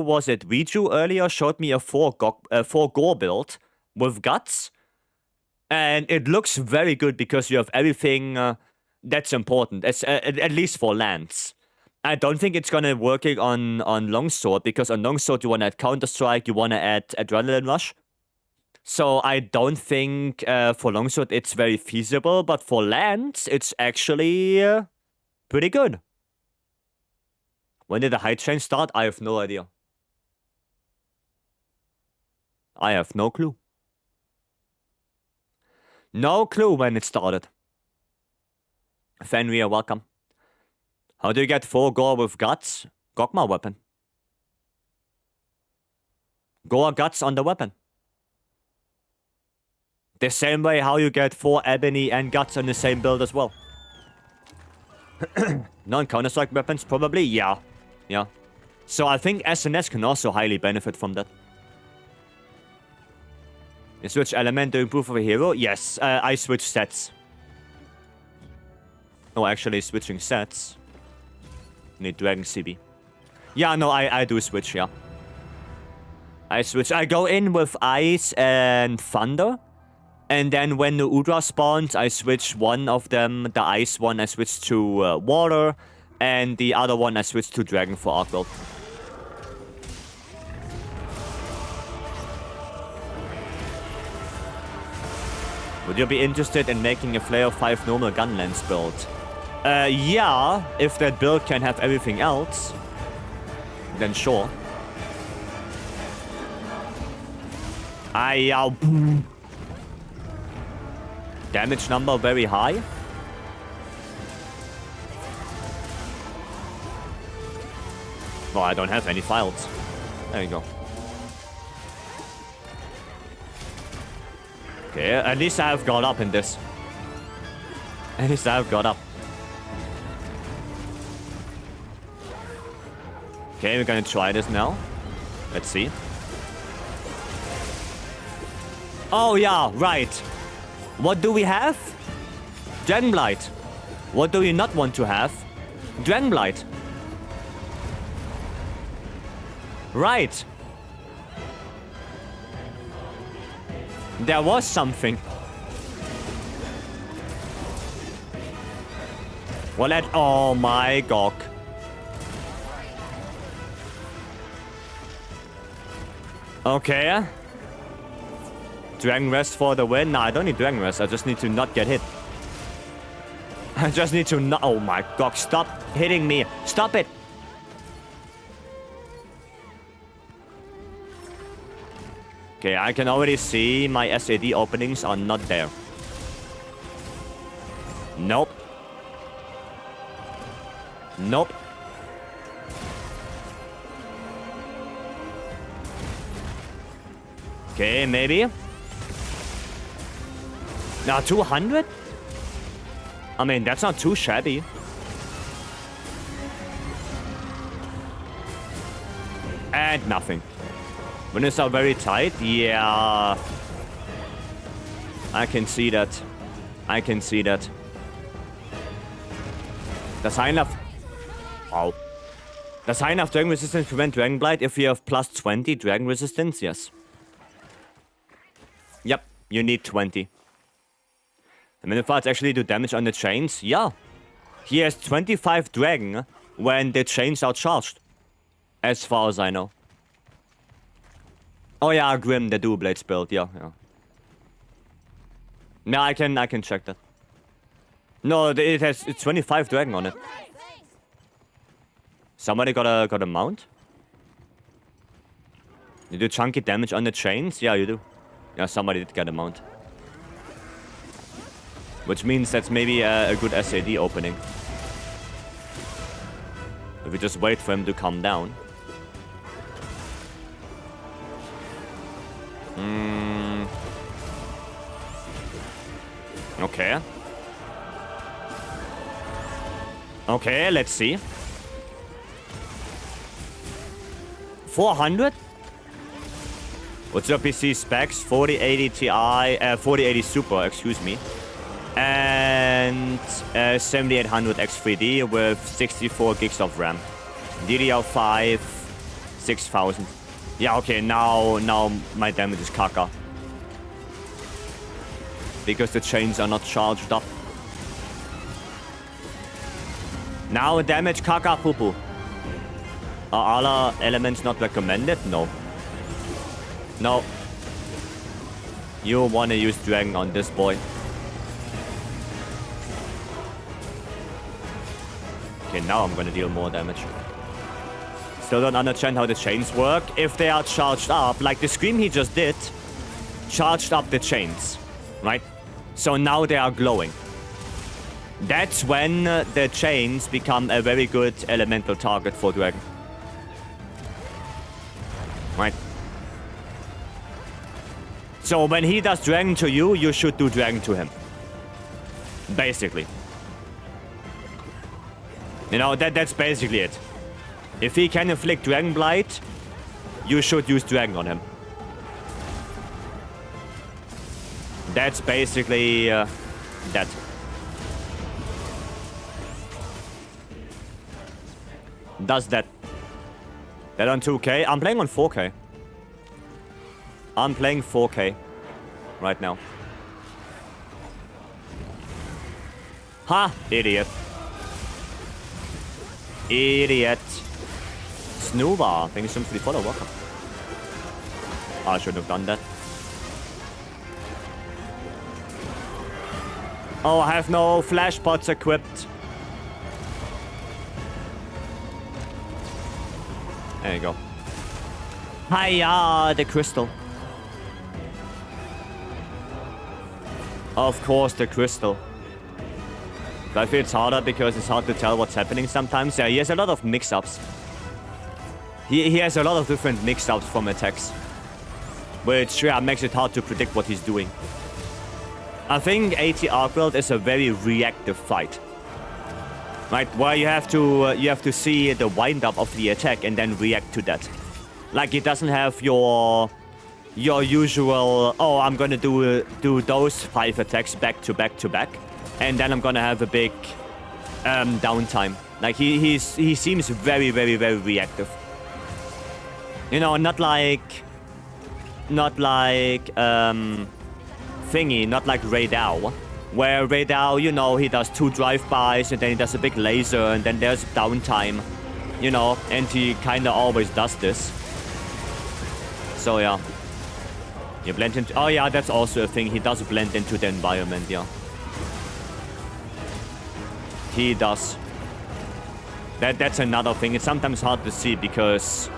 was it? Riju earlier showed me a 4 gore build with guts. And it looks very good because you have everything that's important. At least for lands. I don't think it's gonna work on Longsword, because on Longsword you wanna add Counter-Strike, you wanna add Adrenaline Rush. So I don't think for Longsword it's very feasible, but for lands it's actually pretty good. When did the height change start? I have no idea. I have no clue. No clue when it started. Fenrir, welcome. How do you get 4 gore with guts? Gogma weapon. Gore guts on the weapon. The same way how you get 4 ebony and guts on the same build as well. Non-Counter-Strike weapons, probably? Yeah. Yeah. So I think SNS can also highly benefit from that. You switch element to improve of a hero? Yes, I switch sets. No, actually switching sets. Need Dragon CB. Yeah, no, I do switch, yeah. I switch. I go in with Ice and Thunder. And then when the Udra spawns, I switch one of them. The Ice one, I switch to Water. And the other one, I switch to Dragon for Arc World. Would you be interested in making a Flare 5 normal Gunlance build? Yeah, if that build can have everything else, then sure. Damage number very high. Well, I don't have any files. There you go. Okay, at least I have got up in this. At least I have got up. Okay, we're gonna try this now. Let's see. Oh yeah, right. What do we have? Dragonblight. What do we not want to have? Dragonblight. Right. There was something. Well, oh my god. Okay. Dragon Rest for the win. Nah, I don't need Dragon Rest. I just need to not get hit. I just need to not... Oh my god, stop hitting me. Stop it. Okay, I can already see my SAD openings are not there. Nope. Nope. Okay, maybe. Now 200? I mean, that's not too shabby. And nothing. Winners are very tight? Yeah. I can see that. I can see that. Does high enough... Oh. Does high enough Dragon Resistance prevent Dragon Blight if you have plus 20 Dragon Resistance? Yes. Yep, you need 20. The Minifights actually do damage on the chains? Yeah. He has 25 Dragon when the chains are charged. As far as I know. Oh yeah, Grim, the Dual Blades build, yeah. Yeah, I can check that. No, it's 25 Dragon on it. Somebody got a mount? You do chunky damage on the chains? Yeah, you do. Yeah, somebody did get a mount. Which means that's maybe a good SAD opening. If we just wait for him to come down. Okay. Okay, let's see. 400? What's your PC specs? 4080 Ti, 4080 Super, excuse me. And 7800 X3D with 64 gigs of RAM. DDR5, 6000. Yeah, okay, now my damage is caca. Because the chains are not charged up. Now damage caca poo poo. Are other elements not recommended? No. No. You wanna use Dragon on this boy. Okay, now I'm gonna deal more damage. still don't understand how the chains work. If they are charged up, like the scream he just did, charged up the chains, right? So now they are glowing. That's when the chains become a very good elemental target for Dragon. Right? So when he does Dragon to you, you should do Dragon to him. Basically. You know, that's basically it. If he can inflict Dragon Blight, you should use Dragon on him. That's basically that. Does that. That on 2K? I'm playing on 4K. I'm playing 4K right now. Ha! Idiot. Idiot. Snooba. Thank you so much for the follow. Welcome. I shouldn't have done that. Oh, I have no flash pots equipped. There you go. Hiya, the crystal. Of course, the crystal. But I feel it's harder because it's hard to tell what's happening sometimes. Yeah, he has a lot of mix-ups. He has a lot of different mix-ups from attacks. Which, yeah, makes it hard to predict what he's doing. I think AT ArcWorld is a very reactive fight. Right, where you have to see the wind-up of the attack and then react to that. Like, it doesn't have your usual, oh, I'm gonna do those 5 attacks back to back to back, and then I'm gonna have a big downtime. Like, he seems very, very, very reactive. You know, not like thingy, not like Raidao. Where Raidao, you know, he does 2 drive-bys and then he does a big laser and then there's downtime, you know, and he kind of always does this. So, yeah. You blend into... Oh, yeah, that's also a thing. He does blend into the environment, yeah. He does. That's another thing. It's sometimes hard to see because,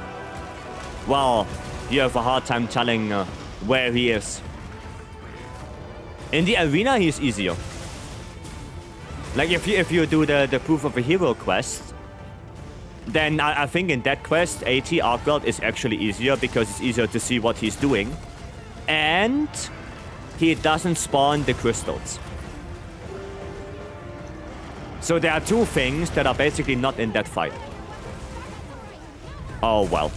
well, you have a hard time telling where he is. In the arena, he's easier. Like, if you do the Proof of a Hero quest, then I think in that quest, AT ArcWorld is actually easier because it's easier to see what he's doing. And he doesn't spawn the crystals. So there are 2 things that are basically not in that fight. Oh, well.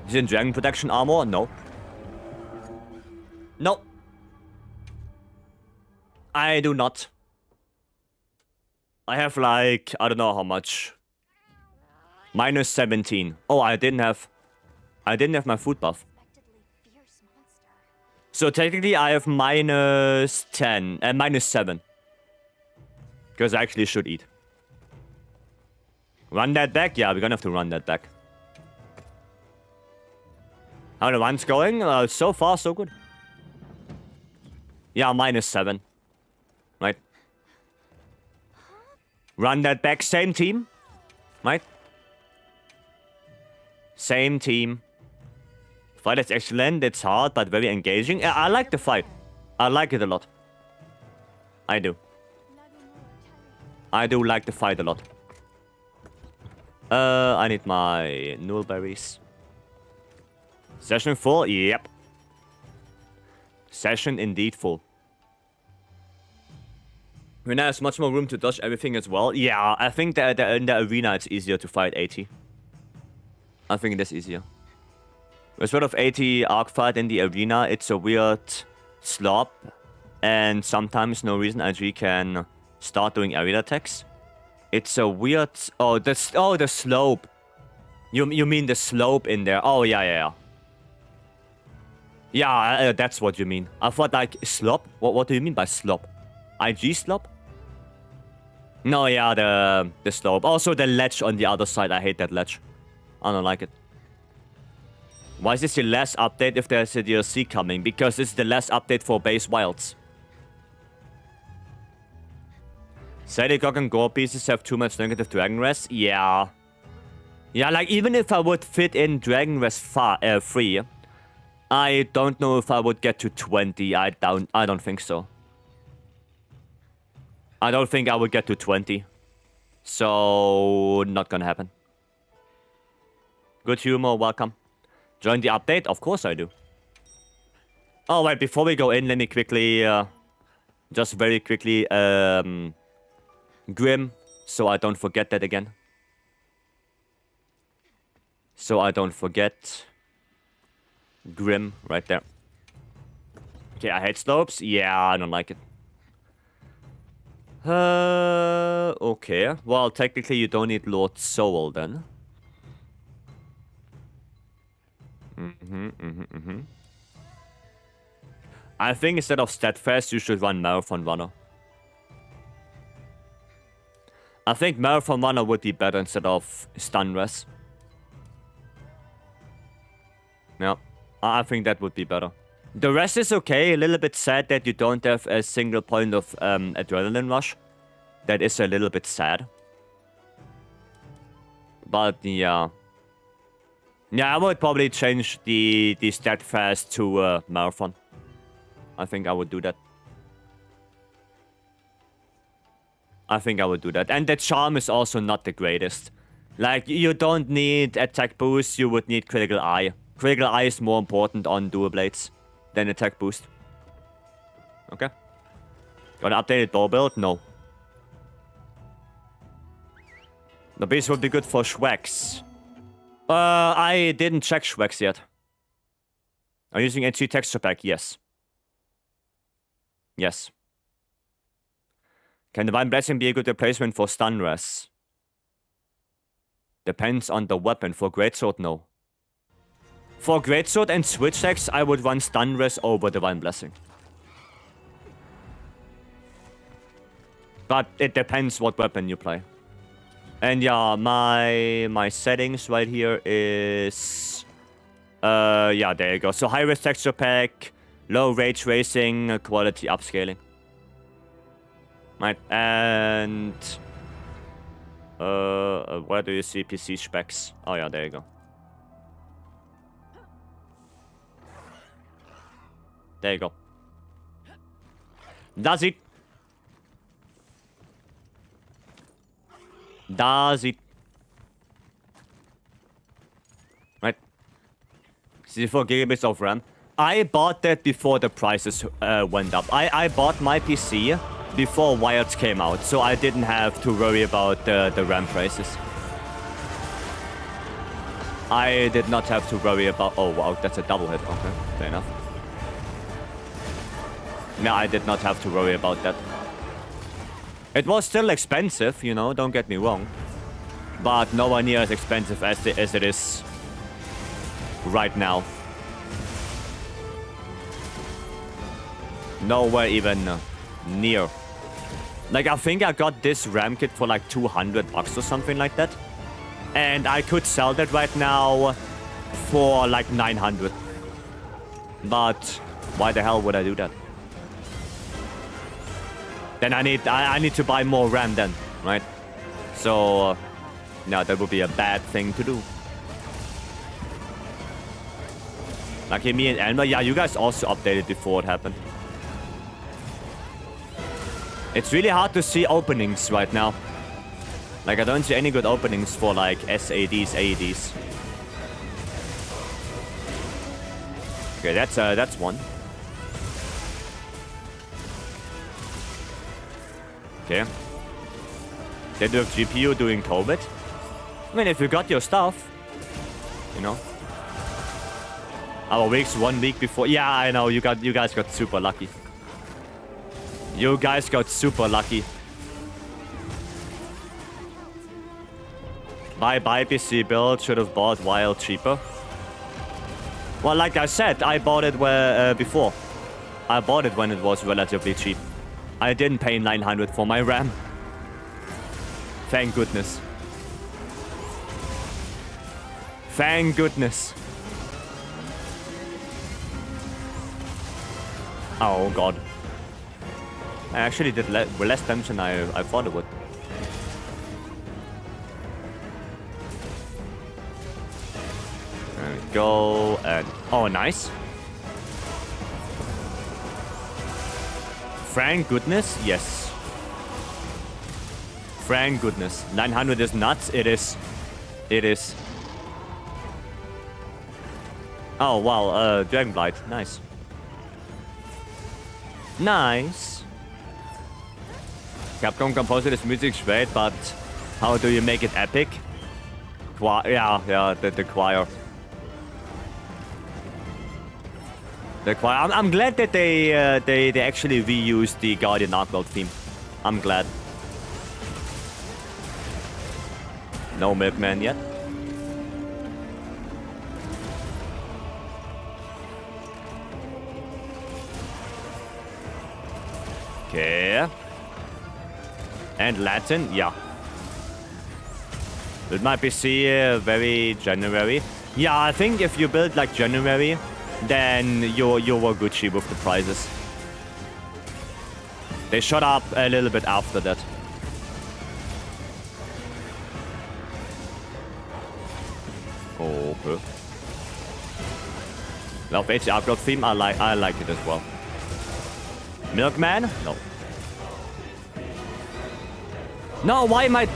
Is it in Dragon Protection armor? No. No. I do not. I have like, I don't know how much. Minus 17. Oh, I didn't have my food buff. So technically I have minus 10 and minus 7. Because I actually should eat. Run that back? Yeah, we're gonna have to run that back. How the run's going? So far, so good. Yeah, minus 7. Right. Run that back. Same team. Right. Same team. Fight is excellent. It's hard, but very engaging. I like the fight. I like it a lot. I do. I do like the fight a lot. I need my null berries. Session full? Yep. Session indeed full. Arena has much more room to dodge everything as well. Yeah, I think that in the arena it's easier to fight AT. I think it is easier. With sort of AT arc fight in the arena, it's a weird slop. And sometimes no reason IG can start doing area attacks. It's a weird... Oh, the slope. You mean the slope in there. Oh, yeah. Yeah, that's what you mean. I thought like slop? What do you mean by slop? IG slop? No, yeah, the slope. Also the ledge on the other side. I hate that ledge. I don't like it. Why is this the last update if there's a DLC coming? Because it's the last update for base wilds. Sadie Gog and Gore pieces have too much negative Dragon Rest? Yeah. Yeah, like, even if I would fit in Dragon Rest 3, I don't know if I would get to 20. I don't think so. I don't think I would get to 20. So, not gonna happen. Good humor, welcome. Join the update? Of course I do. Oh, wait, before we go in, let me quickly, just very quickly, Grim, so I don't forget that again. So I don't forget. Grim, right there. Okay, I hate slopes. Yeah, I don't like it. Okay. Well, technically you don't need Lord Soul then. I think instead of Steadfast, you should run Marathon Runner. I think Marathon Runner would be better instead of Stun Res. Yeah, I think that would be better. The rest is okay. A little bit sad that you don't have a single point of Adrenaline Rush. That is a little bit sad. But yeah. Yeah, I would probably change the Steadfast to Marathon. I think I would do that. I think I would do that. And the Charm is also not the greatest. Like, you don't need attack boost, you would need Critical Eye. Critical Eye is more important on Dual Blades than attack boost. Okay. Got an updated bow build? No. The beast would be good for Schwex. I didn't check Schwex yet. Are you using HG texture pack? Yes. Yes. Can Divine Blessing be a good replacement for Stun Res? Depends on the weapon. For Greatsword, no. For Greatsword and Switch Axe, I would run Stun Res over Divine Blessing. But it depends what weapon you play. And yeah, my settings right here is... yeah, there you go. So high risk texture pack, low ray tracing, quality upscaling. Right, and... where do you see PC specs? Oh yeah, there you go. There you go. Does it? Does it? Right. 64 gigabits of RAM. I bought that before the prices went up. I bought my PC before Wilds came out, so I didn't have to worry about the RAM prices. I did not have to worry about... Oh, wow, that's a double hit. Okay, fair enough. No, I did not have to worry about that. It was still expensive, you know, don't get me wrong. But nowhere near as expensive as it is right now. Nowhere even near. Like, I think I got this RAM kit for like 200 bucks or something like that. And I could sell that right now for like 900. But why the hell would I do that? Then I need to buy more RAM then, right? So, no, that would be a bad thing to do. Like me and Elmer, yeah, you guys also updated before it happened. It's really hard to see openings right now. Like, I don't see any good openings for like SADs, AEDs. Okay, that's one. Okay. They do have GPU doing COVID. I mean, if you got your stuff, you know. Our weeks 1 week before. Yeah, I know. You guys got super lucky. You guys got super lucky. Bye PC build. Should have bought Wild cheaper. Well, like I said, I bought it before. I bought it when it was relatively cheap. I didn't pay 900 for my RAM. Thank goodness. Thank goodness. Oh god. I actually did less damage than I thought it would. There we go, and... Oh, nice. Thank goodness, yes. Thank goodness. 900 is nuts, it is. It is. Oh, wow, Dragon Blight, nice. Nice. Capcom composed this music's great, but how do you make it epic? Yeah, the choir. The choir. I'm glad that they actually reused the Guardian Arcworld theme. I'm glad. No Milkman yet. Okay. And Latin, yeah. It might be very January. Yeah, I think if you build like January, then you were Gucci with the prices. They shot up a little bit after that. Okay. Love HR Upload theme. I like it as well. Milkman? No. No, why am I...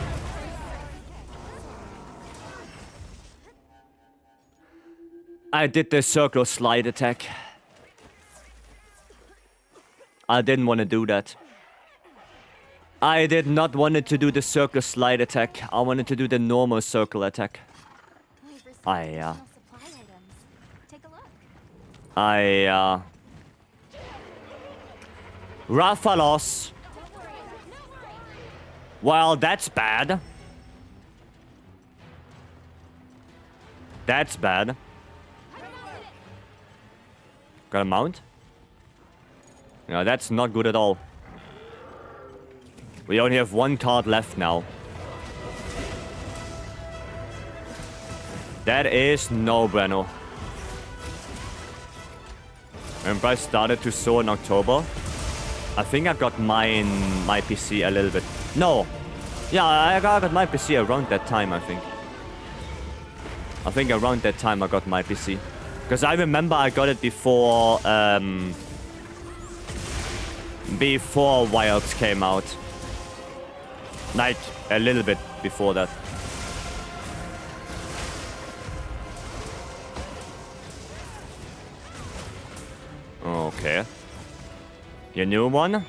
I did the circle slide attack. I didn't want to do that. I did not want to do the circle slide attack. I wanted to do the normal circle attack. Rathalos. Well, that's bad. That's bad. Got a mount? No, that's not good at all. We only have one card left now. That is no bueno. Remember I started to sew in October? I think I got my PC a little bit. No. Yeah, I got my PC around that time, I think. I think around that time I got my PC. Because I remember I got it before... before Wilds came out. Like, a little bit before that. Okay. Your new one?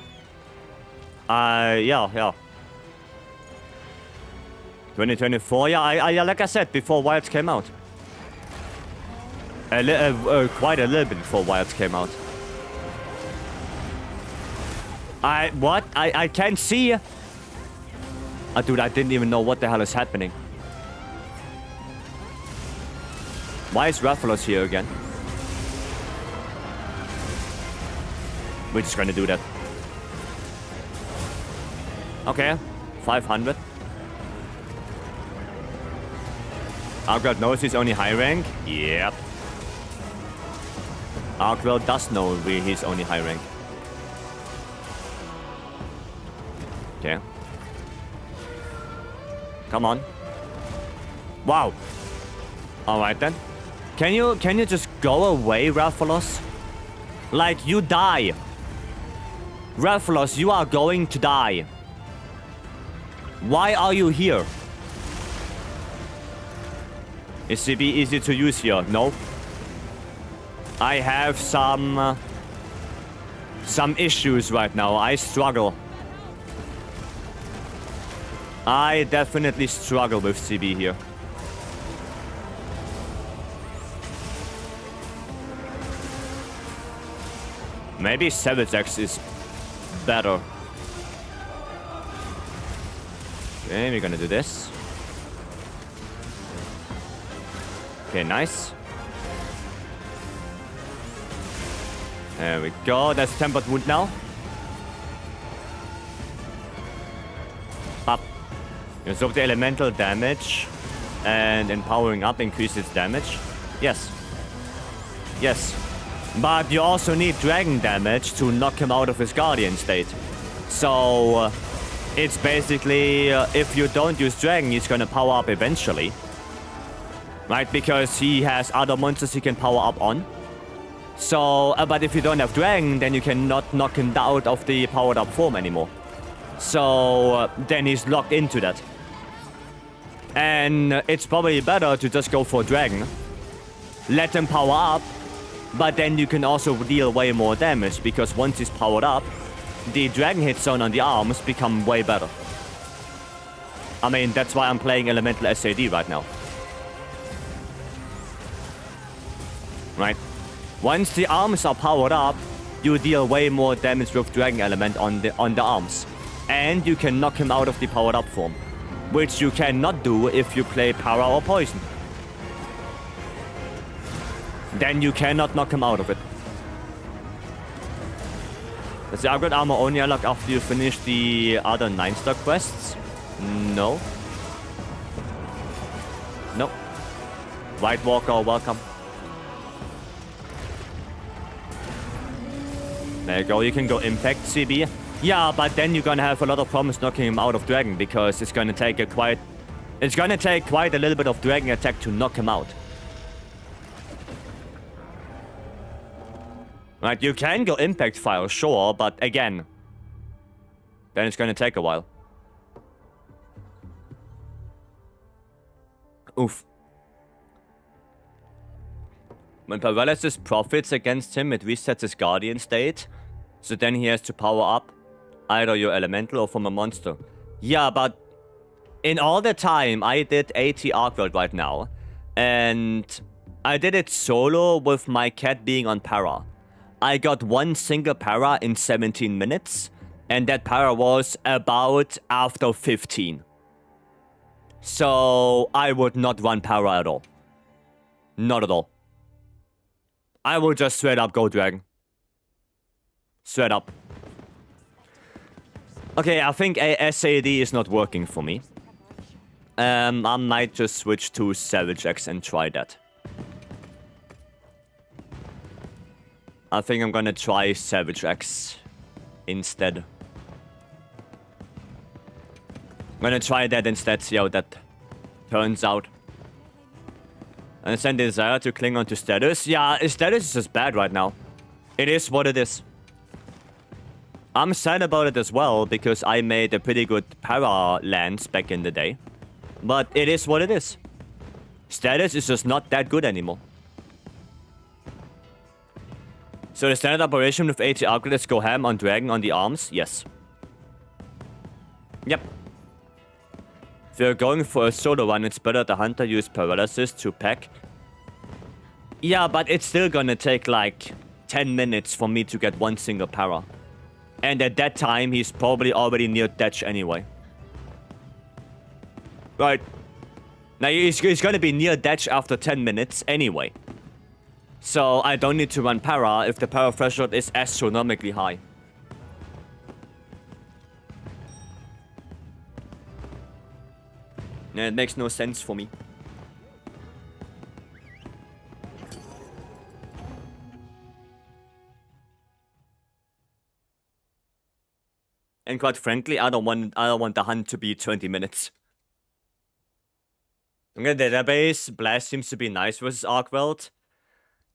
Yeah. 2024, yeah, like I said, before Wilds came out. Quite a little bit before Wilds came out. What? I can't see. Dude, I didn't even know what the hell is happening. Why is Rathalos here again? We're just gonna do that. Okay, 500. Arkwell knows he's only high rank? Yep. Arkwell does know he's only high rank. Okay. Come on. Wow. Alright then. Can you just go away, Rathalos? Like, you die. Rathalos, you are going to die. Why are you here? Is CB easy to use here? No. I have some issues right now. I struggle. I definitely struggle with CB here. Maybe Savage X is better. Okay, we're gonna do this. Okay, nice. There we go. That's Tempered Wound now. Up. Absorb the elemental damage. And empowering up increases damage. Yes. Yes. But you also need dragon damage to knock him out of his guardian state. So it's basically if you don't use Dragon, he's gonna power up eventually. Right? Because he has other monsters he can power up on. So, but if you don't have Dragon, then you cannot knock him out of the powered up form anymore. So then he's locked into that. And it's probably better to just go for Dragon. Let him power up. But then you can also deal way more damage. Because once he's powered up, the Dragon hit zone on the arms become way better. I mean, that's why I'm playing Elemental SAD right now. Right? Once the arms are powered up, you deal way more damage with Dragon Element on the arms. And you can knock him out of the powered up form. Which you cannot do if you play Para or Poison. Then you cannot knock him out of it. Does the upgrade armor only unlock after you finish the other 9-star quests? No. Nope. White Walker, welcome. There you go, you can go Impact CB. Yeah, but then you're gonna have a lot of problems knocking him out of Dragon because it's gonna take quite a little bit of Dragon attack to knock him out. Right, you can go Impact Fire, sure, but again, then it's gonna take a while. Oof. When Paralysis profits against him, it resets his Guardian state. So then he has to power up either your Elemental or from a monster. Yeah, but in all the time, I did 80 Arcworld right now. And I did it solo with my cat being on Para. I got one single Para in 17 minutes. And that Para was about after 15. So I would not run Para at all. Not at all. I will just straight up go Dragon. Straight up. Okay, I think SAD is not working for me. I might just switch to Savage X and try that. I think I'm gonna try Savage X instead. I'm gonna try that instead, see how that turns out. Understand the desire to cling on to status. Yeah, status is just bad right now. It is what it is. I'm sad about it as well, because I made a pretty good Para lance back in the day. But it is what it is. Status is just not that good anymore. So the standard operation with 80 upgrades go ham on Dragon on the arms? Yes. Yep. If you're going for a solo run, it's better the Hunter use Paralysis to pack. Yeah, but it's still gonna take like 10 minutes for me to get one single Para. And at that time, he's probably already near Detch anyway. Right. Now, he's gonna be near Detch after 10 minutes anyway. So, I don't need to run Para if the Para threshold is astronomically high. Yeah, it makes no sense for me. And quite frankly, I don't want the hunt to be 20 minutes. Okay, database. Blast seems to be nice versus Arcworld.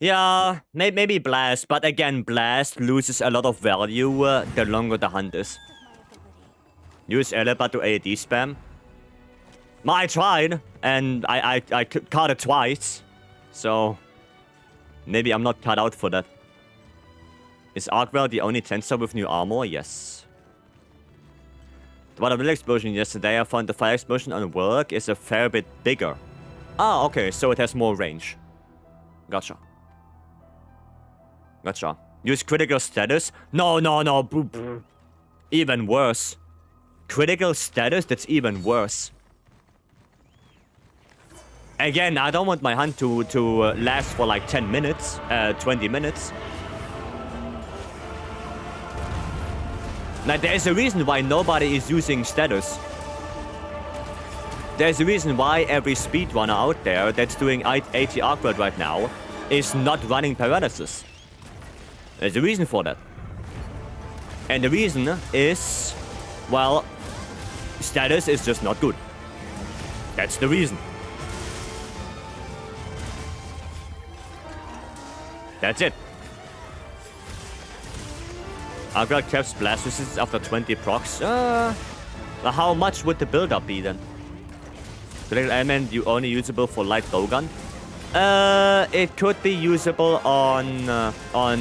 Yeah, maybe Blast, but again, Blast loses a lot of value the longer the hunt is. Use Elepa to AD spam. I tried, and I caught it twice. So, maybe I'm not cut out for that. Is Arcworld the only Tensor with new armor? Yes. The water explosion yesterday, I found the fire explosion on work is a fair bit bigger. Ah, okay, so it has more range. Gotcha. Gotcha. Use critical status? No. Even worse. Critical status? That's even worse. Again, I don't want my hunt to last for like 10 minutes, 20 minutes. Now, there's a reason why nobody is using status. There's a reason why every speedrunner out there that's doing 80 Arcworld right now is not running Paralysis. There's a reason for that. And the reason is, well, status is just not good. That's the reason. That's it. Upgrade caps blast resistance after 20 procs. How much would the build-up be then? Critical element you only usable for light bowgun. It could be usable on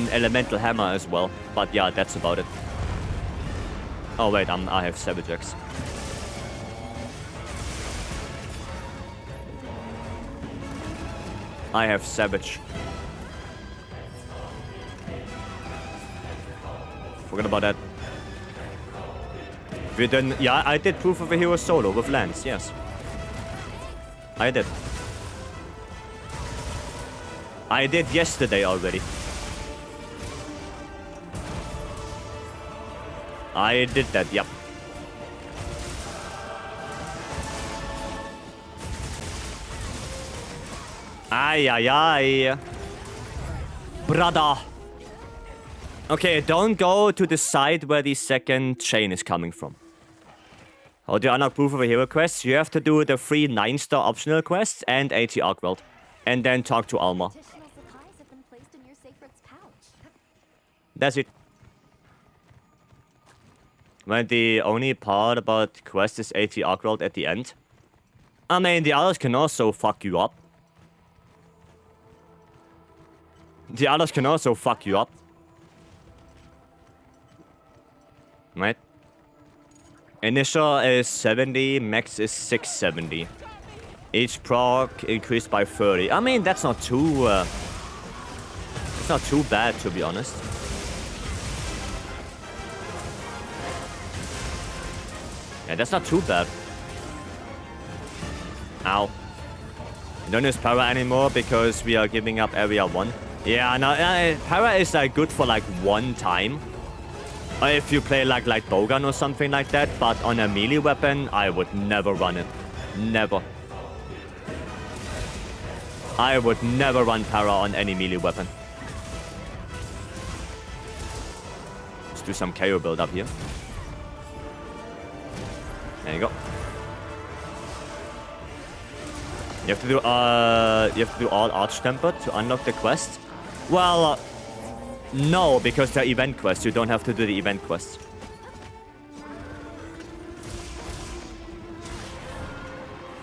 elemental hammer as well, but yeah, that's about it. Oh wait, I have Savage Axe. I have Savage. Forget about that. We didn't. Yeah, I did Proof of a Hero solo with Lance. Yes, I did. I did yesterday already. I did that, yep. Ay, ay, ay. Brother. Okay, don't go to the side where the second chain is coming from. How do you unlock Proof of a Hero quests? You have to do the 3 9-star optional quests and 80 ArcWeld. And then talk to Alma. That's it. When the only part about quest is 80 ArcWeld at the end. I mean, the others can also fuck you up. The others can also fuck you up. Right? Initial is 70, max is 670. Each proc increased by 30. I mean, that's not too... it's not too bad, to be honest. Yeah, that's not too bad. Ow. We don't use Para anymore because we are giving up area 1. Yeah, no, Para is like good for like one time. Or if you play like light bowgun or something like that, but on a melee weapon, I would never run it. Never. I would never run Para on any melee weapon. Let's do some KO build up here. There you go. You have to do all Arch Temper to unlock the quest. Well, no, because they're event quests. You don't have to do the event quests.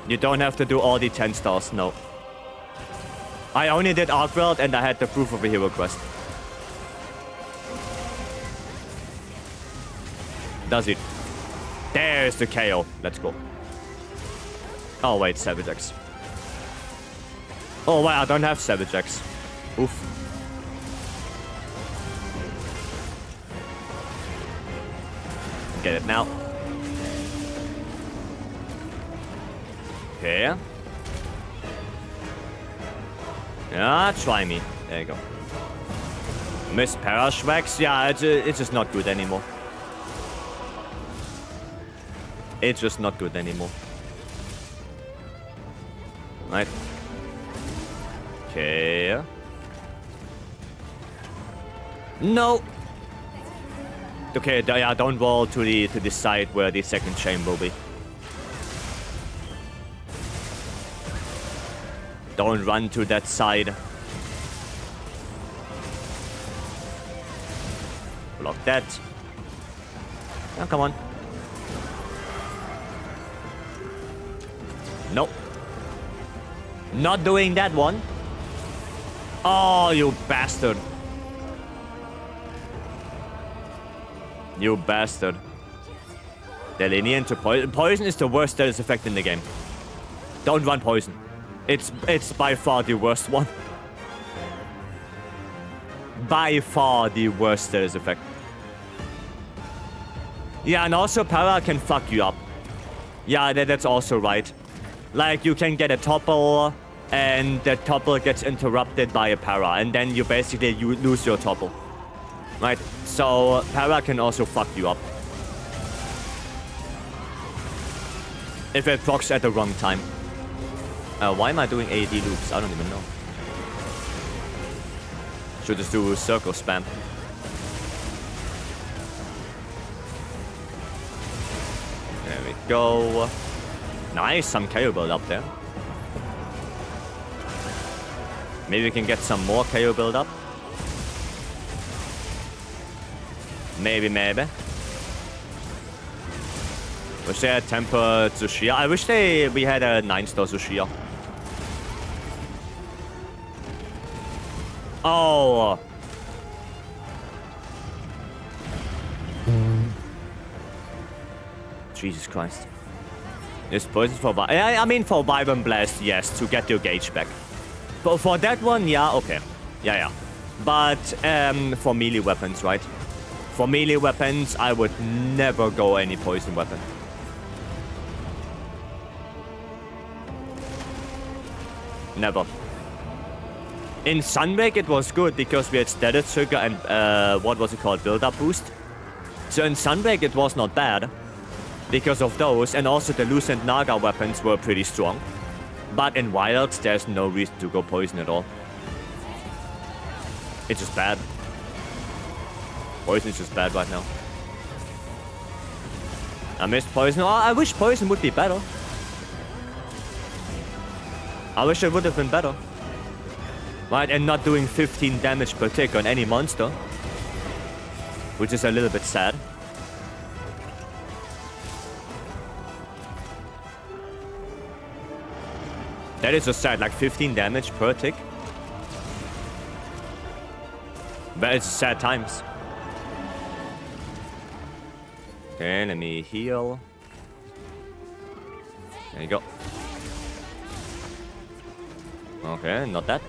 You don't have to do all the 10 stars, no. I only did ArcWeld and I had the Proof of a Hero quest. Does it? There's the KO. Let's go. Oh wait, Savage Axe. Oh wait, I don't have Savage Axe. Oof. Get it now. Okay. Yeah, try me. There you go. Miss Parashwax? Yeah, it's just not good anymore. It's just not good anymore. Right. Okay. No. Okay, yeah, don't roll to the side where the second chain will be. Don't run to that side. Block that. Oh, come on. Nope. Not doing that one. Oh, you bastard. You bastard. Delineant to poison. Poison is the worst status effect in the game. Don't run poison. It's by far the worst one. By far the worst status effect. Yeah, and also Para can fuck you up. Yeah, that's also right. Like, you can get a topple, and the topple gets interrupted by a Para, and then you basically lose your topple. Right? So, Para can also fuck you up. If it procs at the wrong time. Why am I doing AD loops? I don't even know. Should just do circle spam. There we go. Nice, some KO build up there. Maybe we can get some more KO build up. Maybe. Wish they had tempered Tsushia. I wish we had a 9-star Tsushia. Oh. Jesus Christ. This poison for I mean for Vibrant Blast, yes, to get your gauge back. But for that one, yeah, okay. Yeah. But for melee weapons, right? For melee weapons, I would never go any poison weapon. Never. In Sunbreak, it was good because we had Status Trigger and what was it called? Build-up boost. So in Sunbreak, it was not bad because of those, and also the Lucent Naga weapons were pretty strong. But in Wilds, there's no reason to go poison at all. It's just bad. Poison is just bad right now. I missed poison. Oh, I wish poison would be better. I wish it would have been better. Right, and not doing 15 damage per tick on any monster. Which is a little bit sad. That is just sad, like 15 damage per tick. But it's sad times. Okay, let me heal. There you go. Okay, not that.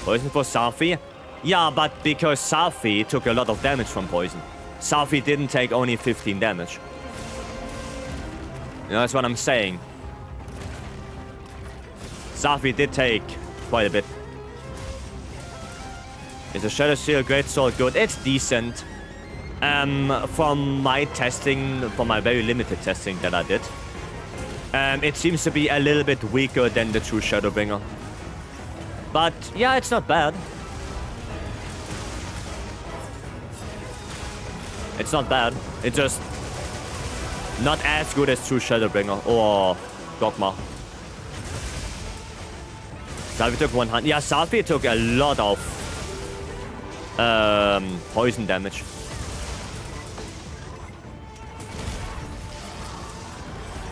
Poison for Safi. Yeah, but because Safi took a lot of damage from poison. Safi didn't take only 15 damage. You know, that's what I'm saying. Safi did take quite a bit. Is the Shadow Steel Greatsword good? It's decent. From my testing, from my very limited testing that I did, it seems to be a little bit weaker than the true Shadowbringer. But yeah, it's not bad. It's not bad. It's just not as good as true Shadowbringer or Dogma. Safi took 100. Yeah, Safi took a lot of poison damage.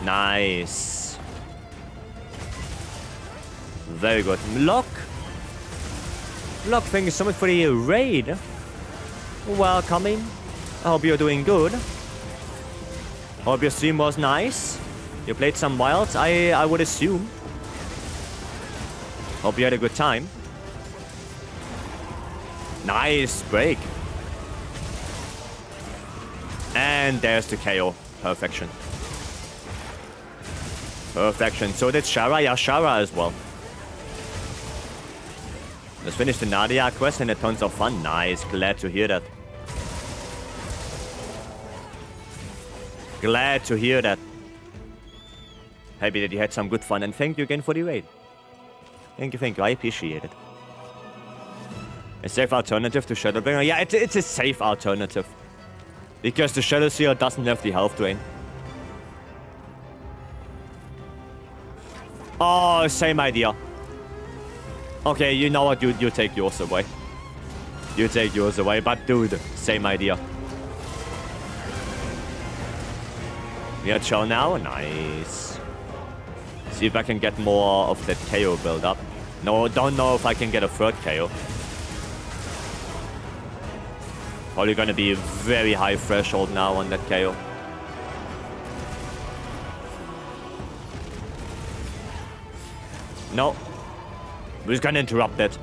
Nice. Very good. Lock. Thank you so much for the raid. Welcoming. I hope you're doing good. Hope your stream was nice. You played some wilds, I would assume. Hope you had a good time. Nice break. And there's the KO. Perfection. Perfection. So did Shara. Yeah, Shara as well. Let's finish the Nadia quest and a tons of fun. Nice. Glad to hear that. Glad to hear that. Happy that you had some good fun, and thank you again for the raid. Thank you. I appreciate it. A safe alternative to Shadowbringer? Yeah, it's a safe alternative. Because the Shadow Seal doesn't have the health drain. Oh, same idea. Okay, you know what? You take yours away. You take yours away, but dude, same idea. We are chill now. Nice. See if I can get more of that KO build up. No, don't know if I can get a third KO. Probably gonna be a very high threshold now on that KO. No. We're just gonna interrupt it.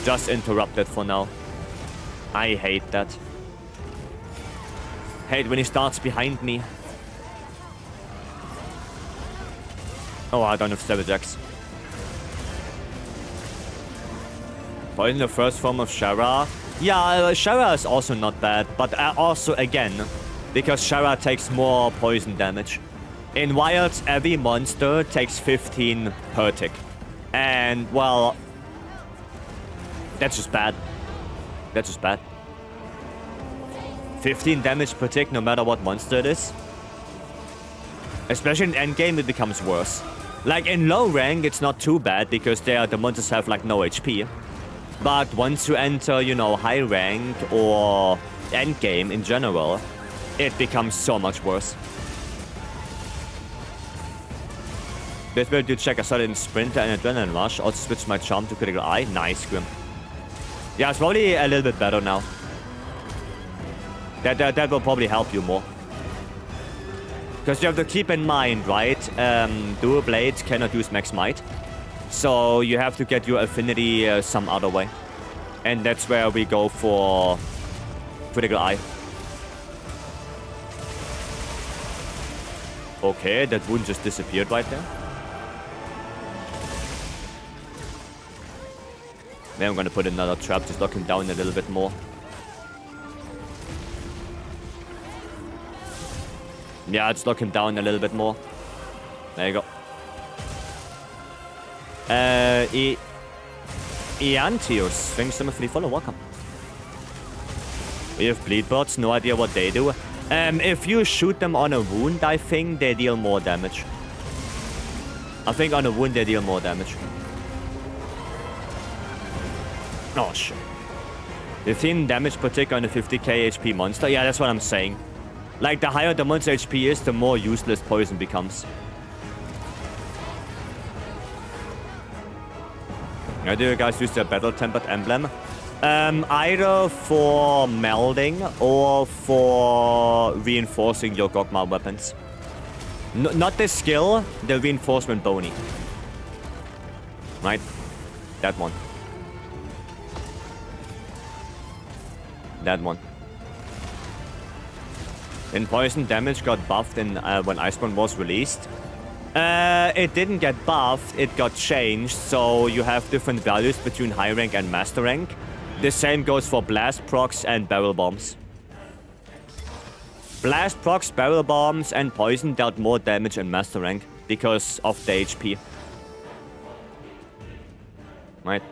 Just interrupt it for now. I hate that. Hate when he starts behind me. Oh, I don't have Savage Axe. Poison the first form of Shara. Yeah, Shara is also not bad, but also again, because Shara takes more poison damage. In Wilds, every monster takes 15 per tick. And, well, that's just bad. That's just bad. 15 damage per tick no matter what monster it is. Especially in endgame, it becomes worse. Like, in low rank, it's not too bad, because the monsters have, like, no HP. But once you enter, you know, high rank or endgame in general, it becomes so much worse. This will do check. I started in Sprinter and Adrenaline Rush. Also switched my charm to Critical Eye. Nice, Grim. Yeah, it's probably a little bit better now. That will probably help you more. Because you have to keep in mind, right? Dual Blades cannot use Max Might. So you have to get your affinity some other way. And that's where we go for Critical Eye. Okay, that wound just disappeared right there. Then I'm gonna put another trap, just lock him down a little bit more. Yeah, just lock him down a little bit more. There you go. Iantius, thanks so much for the follow, welcome. We have bleed bots, no idea what they do. If you shoot them on a wound, I think they deal more damage. I think on a wound they deal more damage. Oh, shit. 15 damage per tick on a 50k HP monster. Yeah, that's what I'm saying. Like, the higher the monster HP is, the more useless poison becomes. How do you guys use the battle-tempered emblem? Either for melding or for reinforcing your Gogma weapons. Not the skill, the reinforcement bony. Right? That one. That one. Then poison damage got buffed in, when Iceborne was released. It didn't get buffed, it got changed, so you have different values between high rank and master rank. The same goes for blast procs and barrel bombs. Blast procs, barrel bombs, and poison dealt more damage in master rank because of the HP. Right.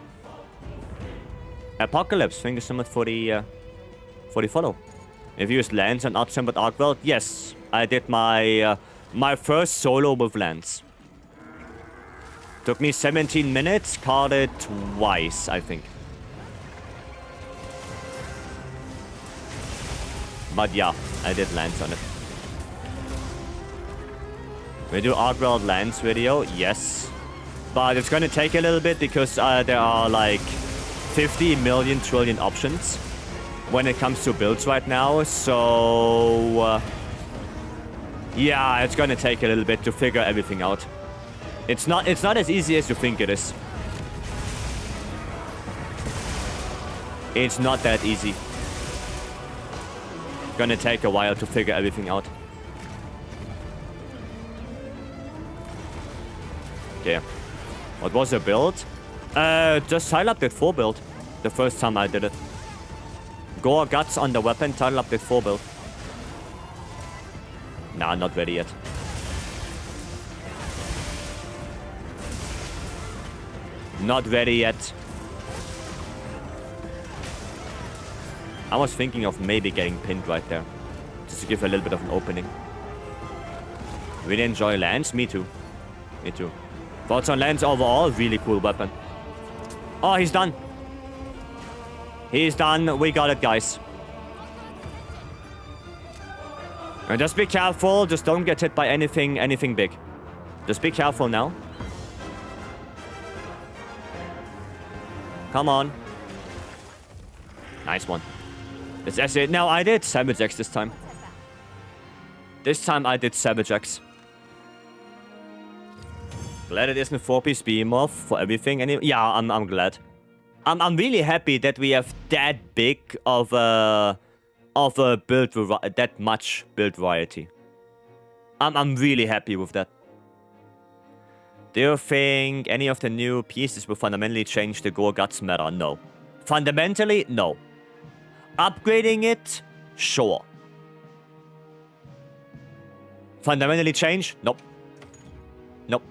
Apocalypse, thank you so much for the follow. If you used Lance and Outtempered Arcwell, yes, I did my my first solo with Lance. Took me 17 minutes, caught it twice, I think. But yeah, I did Lance on it. We do Arcwell Lance video, yes. But it's gonna take a little bit because there are like 50 million trillion options when it comes to builds right now, so yeah, it's gonna take a little bit to figure everything out. It's not as easy as you think it is. It's not that easy. It's gonna take a while to figure everything out. Okay. What was the build? Just Tidal Update 4 build. The first time I did it. Gore Guts on the weapon, Tidal Update 4 build. Nah, not ready yet. Not ready yet. I was thinking of maybe getting pinned right there. Just to give a little bit of an opening. Really enjoy Lance? Me too. Me too. Thoughts on Lance overall? Really cool weapon. Oh, he's done. He's done. We got it, guys. And just be careful. Just don't get hit by anything big. Just be careful now. Come on. Nice one. That's it. Now, I did Savage X this time. This time I did Savage X. Glad it isn't 4-piece behemoth for everything. Yeah, I'm glad. I'm really happy that we have that big of a build, that much build variety. I'm really happy with that. Do you think any of the new pieces will fundamentally change the Gore Guts meta? No. Fundamentally, no. Upgrading it? Sure. Fundamentally change? Nope. Nope.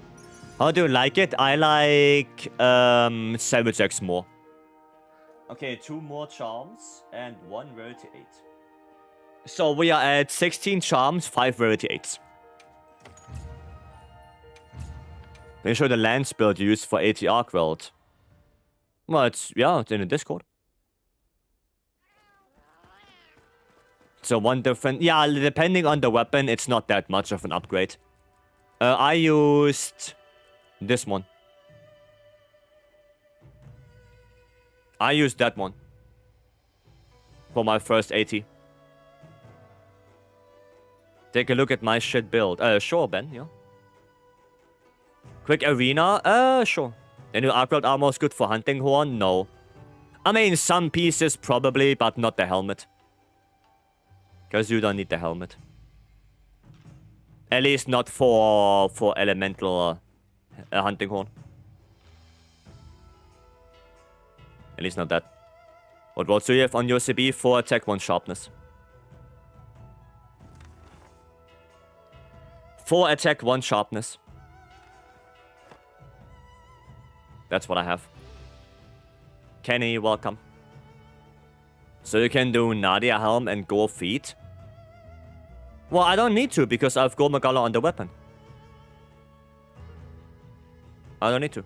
How do you like it? I like Savage X more. Okay, 2 more charms and 1 rarity 8. So we are at 16 charms, 5 rarity 8s. Can you show the lance build you use for ATR Quilt? Well, it's in the Discord. So one different... Yeah, depending on the weapon, it's not that much of an upgrade. I used this one. I used that one for my first 80. Take a look at my shit build. Sure, Ben, yeah. Quick arena? Sure. The new upgrade armor is good for hunting horn? No. I mean, some pieces probably, but not the helmet. Because you don't need the helmet. At least not for elemental hunting horn. At least not that. What do you have on your CB? 4 attack, 1 sharpness. 4 attack, 1 sharpness. That's what I have. Kenny, welcome. So you can do Nadia helm and Gore feet. Well, I don't need to because I have Gore Magala on the weapon. I don't need to.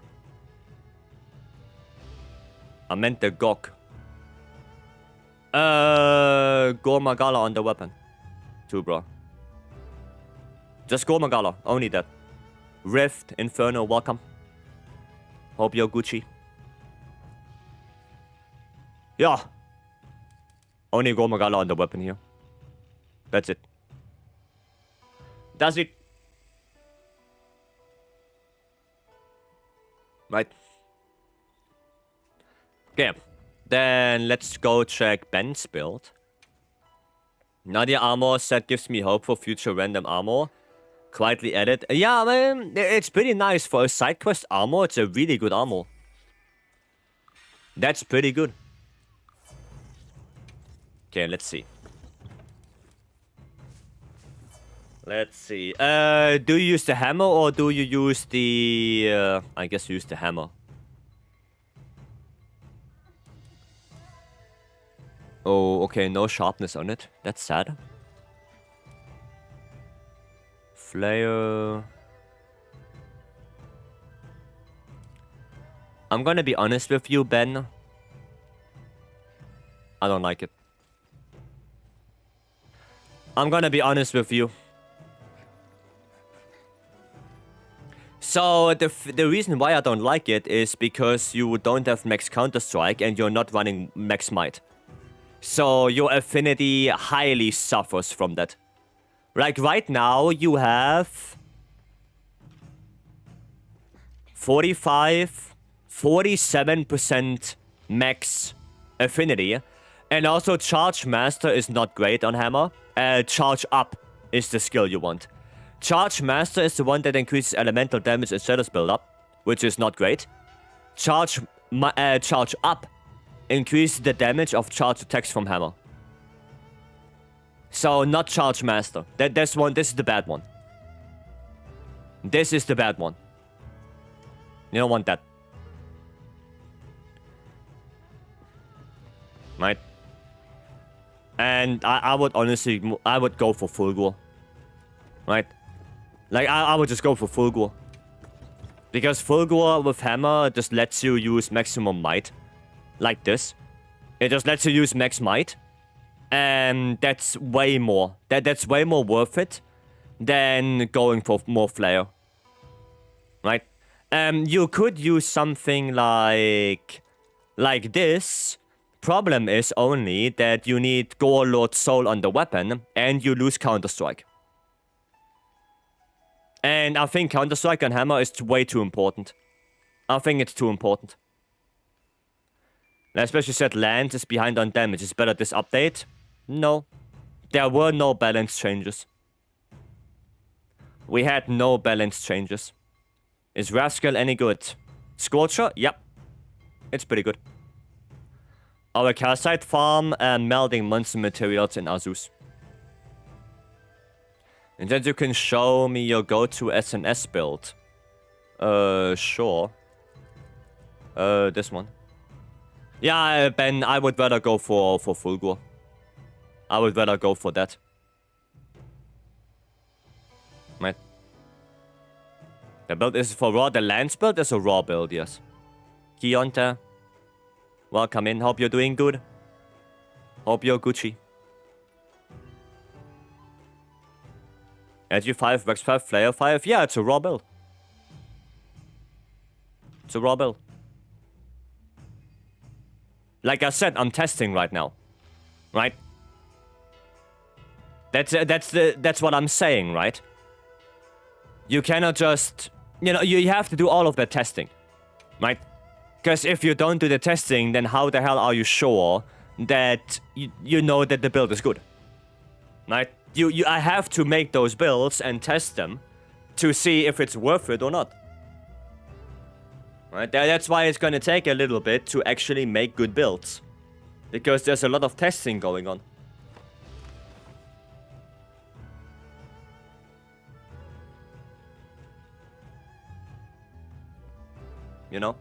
I meant the Gok. Gore Magala on the weapon. Too, bro. Just Gore Magala. Only that. Rift, Inferno, welcome. Hope you're Gucci. Yeah. Only Gore Magala on the weapon here. That's it. That's it. Right. Okay. Then let's go check Ben's build. Nadia armor set gives me hope for future random armor. Quietly added. Yeah, man, it's pretty nice for a side quest armor. It's a really good armor. That's pretty good. Okay, let's see. Let's see. Do you use the hammer or do you use the... I guess you use the hammer. Oh, okay, no sharpness on it. That's sad. Flare... I'm gonna be honest with you, Ben. I don't like it. I'm gonna be honest with you. So, the reason why I don't like it is because you don't have max Counter-Strike and you're not running max might. So, your affinity highly suffers from that. Like, right now, you have... 47% max affinity. And also, Charge Master is not great on Hammer. Charge Up is the skill you want. Charge Master is the one that increases elemental damage and status build-up, which is not great. Charge Up increases the damage of charge attacks from Hammer. So, not Charge Master. This is the bad one. This is the bad one. You don't want that. Right? And I would honestly, I would go for full gore. Right? Like, I would just go for full gore. Because full gore with hammer just lets you use maximum might. Like this. It just lets you use max might. And that's way more. That's way more worth it than going for more flare. Right? You could use something like this. Problem is only that you need Gore Lord Soul on the weapon and you lose Counter-Strike. And I think Counter-Strike on Hammer is way too important. I think it's too important. And especially said Lance is behind on damage. Is better this update? No. There were no balance changes. We had no balance changes. Is Rascal any good? Scorcher? Yep. It's pretty good. Our calcite farm and melding monster materials in Azus. And then you can show me your go-to SNS build. Sure. This one. Yeah, Ben, I would rather go for Fulgur. I would rather go for that. Right. The build is for raw. The lance build is a raw build, yes. Kionte, welcome in. Hope you're doing good. Hope you're Gucci. SG5, Vex 5, Flare 5. Yeah, it's a raw build. It's a raw build. Like I said, I'm testing right now. Right? That's what I'm saying, right? You cannot just... You know, you have to do all of the testing. Right? Because if you don't do the testing, then how the hell are you sure that you know that the build is good? Right? I have to make those builds and test them to see if it's worth it or not. Right? That's why it's gonna take a little bit to actually make good builds. Because there's a lot of testing going on. You know?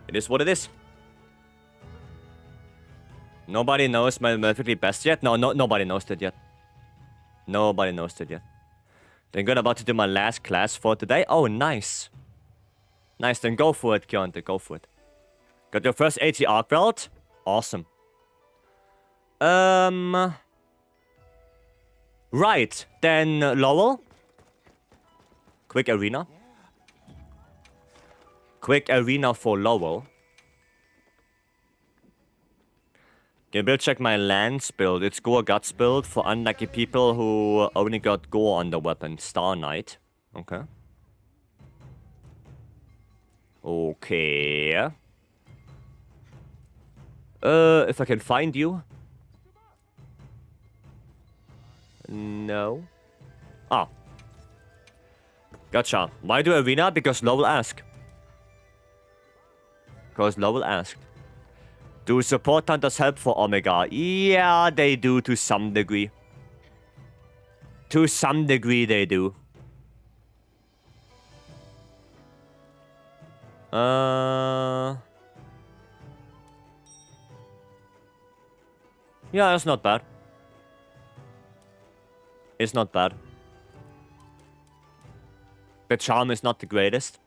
It is what it is. Nobody knows mathematically best yet? No, nobody knows that yet. Nobody knows that yet. Then good, about to do my last class for today. Oh, nice. Nice, then go for it, Kionte, go for it. Got your first AT arc belt? Awesome. Right, then Lowell. Quick arena. Quick arena for Lowell. Okay, build check my lance build. It's Gore Guts build for unlucky people who only got Gore on the weapon. Star Knight. Okay. Okay. If I can find you. No. Ah. Gotcha. Why do arena? Because Lowell asked. Because Lowell asked. Do support hunters help for Omega? Yeah, they do to some degree. To some degree, they do. Yeah, that's not bad. It's not bad. The charm is not the greatest.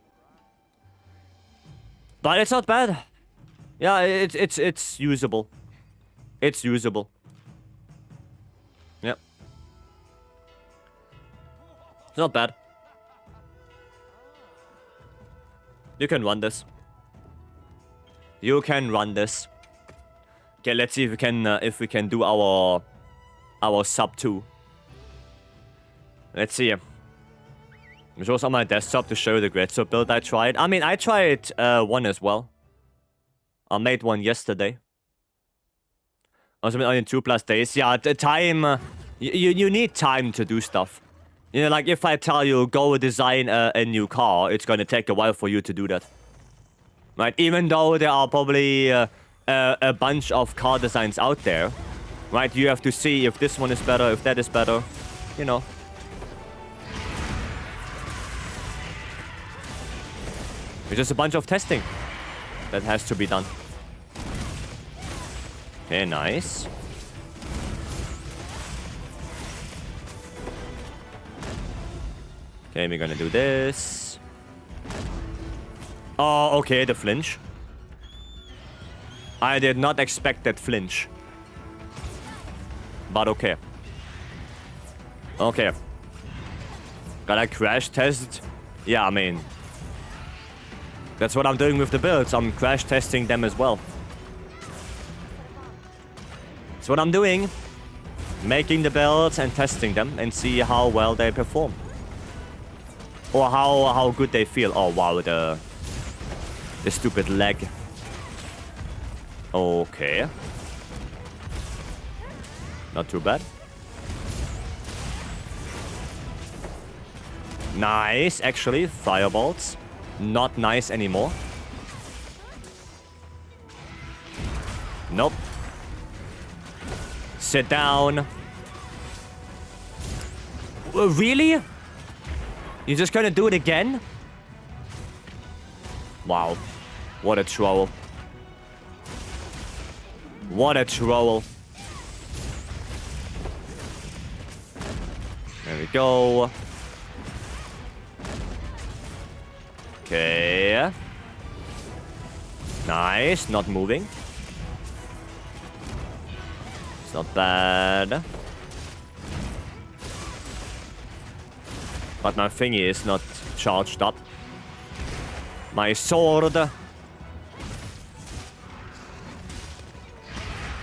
But it's not bad. Yeah, it's usable. It's usable. Yep. It's not bad. You can run this. You can run this. Okay, let's see if we can do our sub 2. Let's see. It was on my desktop to show you the grid sub build I tried. I mean, I tried one as well. I made one yesterday. I was only 2+ days. Yeah, the time... you need time to do stuff. You know, like if I tell you, go design a new car, it's gonna take a while for you to do that. Right? Even though there are probably a bunch of car designs out there. Right? You have to see if this one is better, if that is better. You know. It's just a bunch of testing that has to be done. Okay, nice. Okay, we're gonna do this. Oh, okay, the flinch. I did not expect that flinch. But okay. Okay. Gotta crash test. Yeah, I mean... That's what I'm doing with the builds. I'm crash testing them as well. That's what I'm doing. Making the builds and testing them and see how well they perform. Or how good they feel. Oh wow, the stupid leg. Okay. Not too bad. Nice, actually. Firebolts. Not nice anymore. Nope. Sit down. Really? You're just gonna do it again? Wow. What a troll. What a troll. There we go. Okay. Nice, not moving. It's not bad. But my thingy is not charged up. My sword.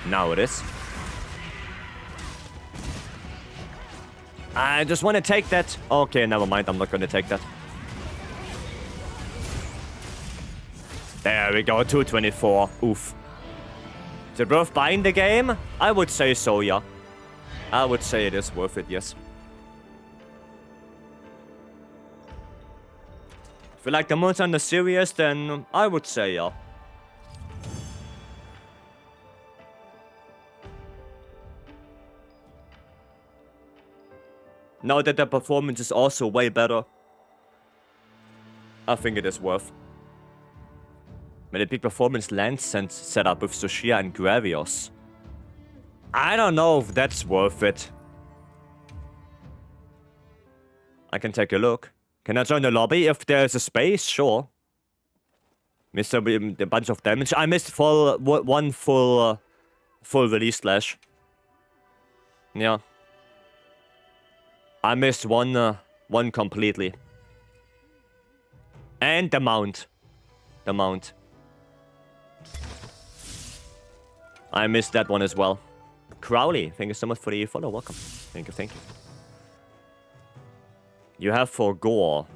Now it is. I just want to take that. Okay, never mind. I'm not going to take that. There we go. 224. Oof. Is it worth buying the game? I would say so, yeah. I would say it is worth it, yes. If you like the mods and the series, then I would say yeah. Now that the performance is also way better, I think it is worth. But the big performance lens and setup with Zoshia and Gravios. I don't know if that's worth it. I can take a look. Can I join the lobby if there's a space? Sure. Missed a bunch of damage. I missed one full release slash. Yeah. I missed one completely. And the mount. The mount. I missed that one as well. Crowley, thank you so much for the follow. Welcome. Thank you, thank you. You have for gore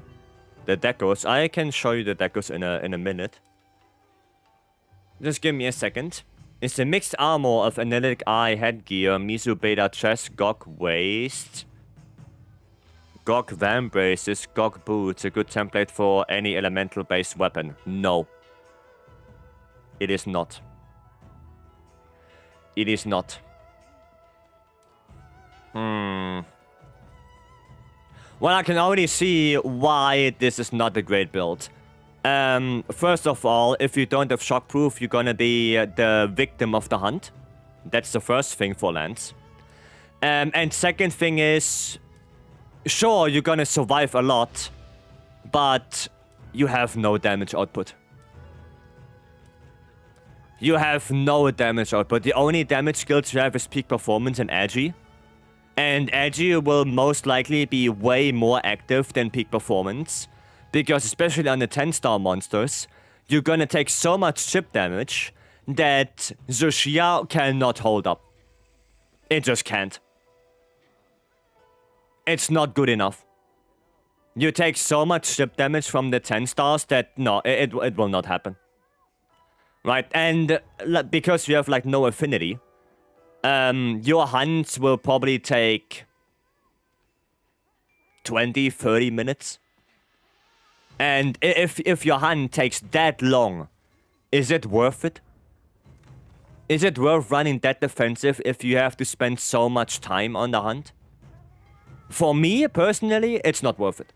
the decos. I can show you the decos in a minute. Just give me a second. It's a mixed armor of analytic eye, headgear, Mizu beta chest, Gok waist, Gok van braces, Gok boots. A good template for any elemental based weapon. No. It is not. It is not. Well, I can already see why this is not a great build. First of all, if you don't have shockproof, you're gonna be the victim of the hunt. That's the first thing for Lance. And second thing is, sure, you're gonna survive a lot, but you have no damage output. You have no damage output. The only damage skills you have is peak performance and agi. And agi will most likely be way more active than peak performance. Because especially on the 10-star monsters, you're gonna take so much chip damage that Zoshia cannot hold up. It just can't. It's not good enough. You take so much chip damage from the 10 stars that no, it will not happen. Right, and because you have like no affinity, your hunts will probably take 20, 30 minutes. And if your hunt takes that long, is it worth it? Is it worth running that defensive if you have to spend so much time on the hunt? For me, personally, it's not worth it.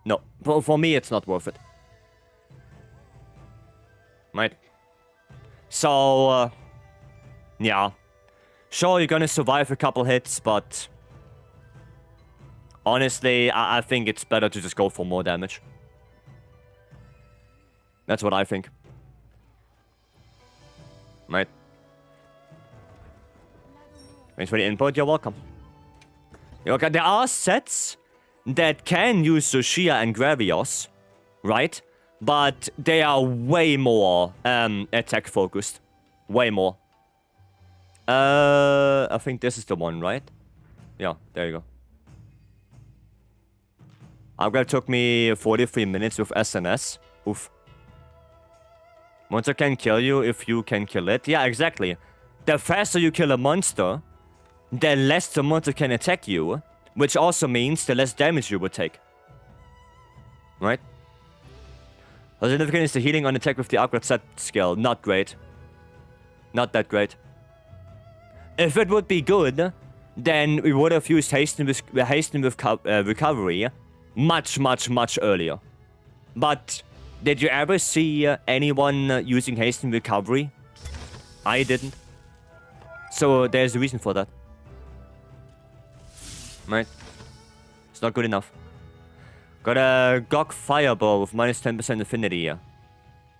No, for me, it's not worth it. Right. So, yeah. Sure, you're gonna survive a couple hits, but honestly, I think it's better to just go for more damage. That's what I think. Right. Thanks for the input, you're welcome. Okay, there are sets that can use Zoshia and Gravios, right? But they are way more attack focused. Way more. I think this is the one, right? Yeah, there you go. Upgrade took me 43 minutes with SNS. Oof. Monster can kill you if you can kill it. Yeah, exactly. The faster you kill a monster, the less the monster can attack you, which also means the less damage you would take. Right? How significant is the healing on attack with the upgrade set skill? Not great. Not that great. If it would be good, then we would have used hasten with recovery much, much, much earlier. But did you ever see anyone using hasten recovery? I didn't. So there's a reason for that. Right? It's not good enough. Got a Gog Fireball with minus 10% affinity here.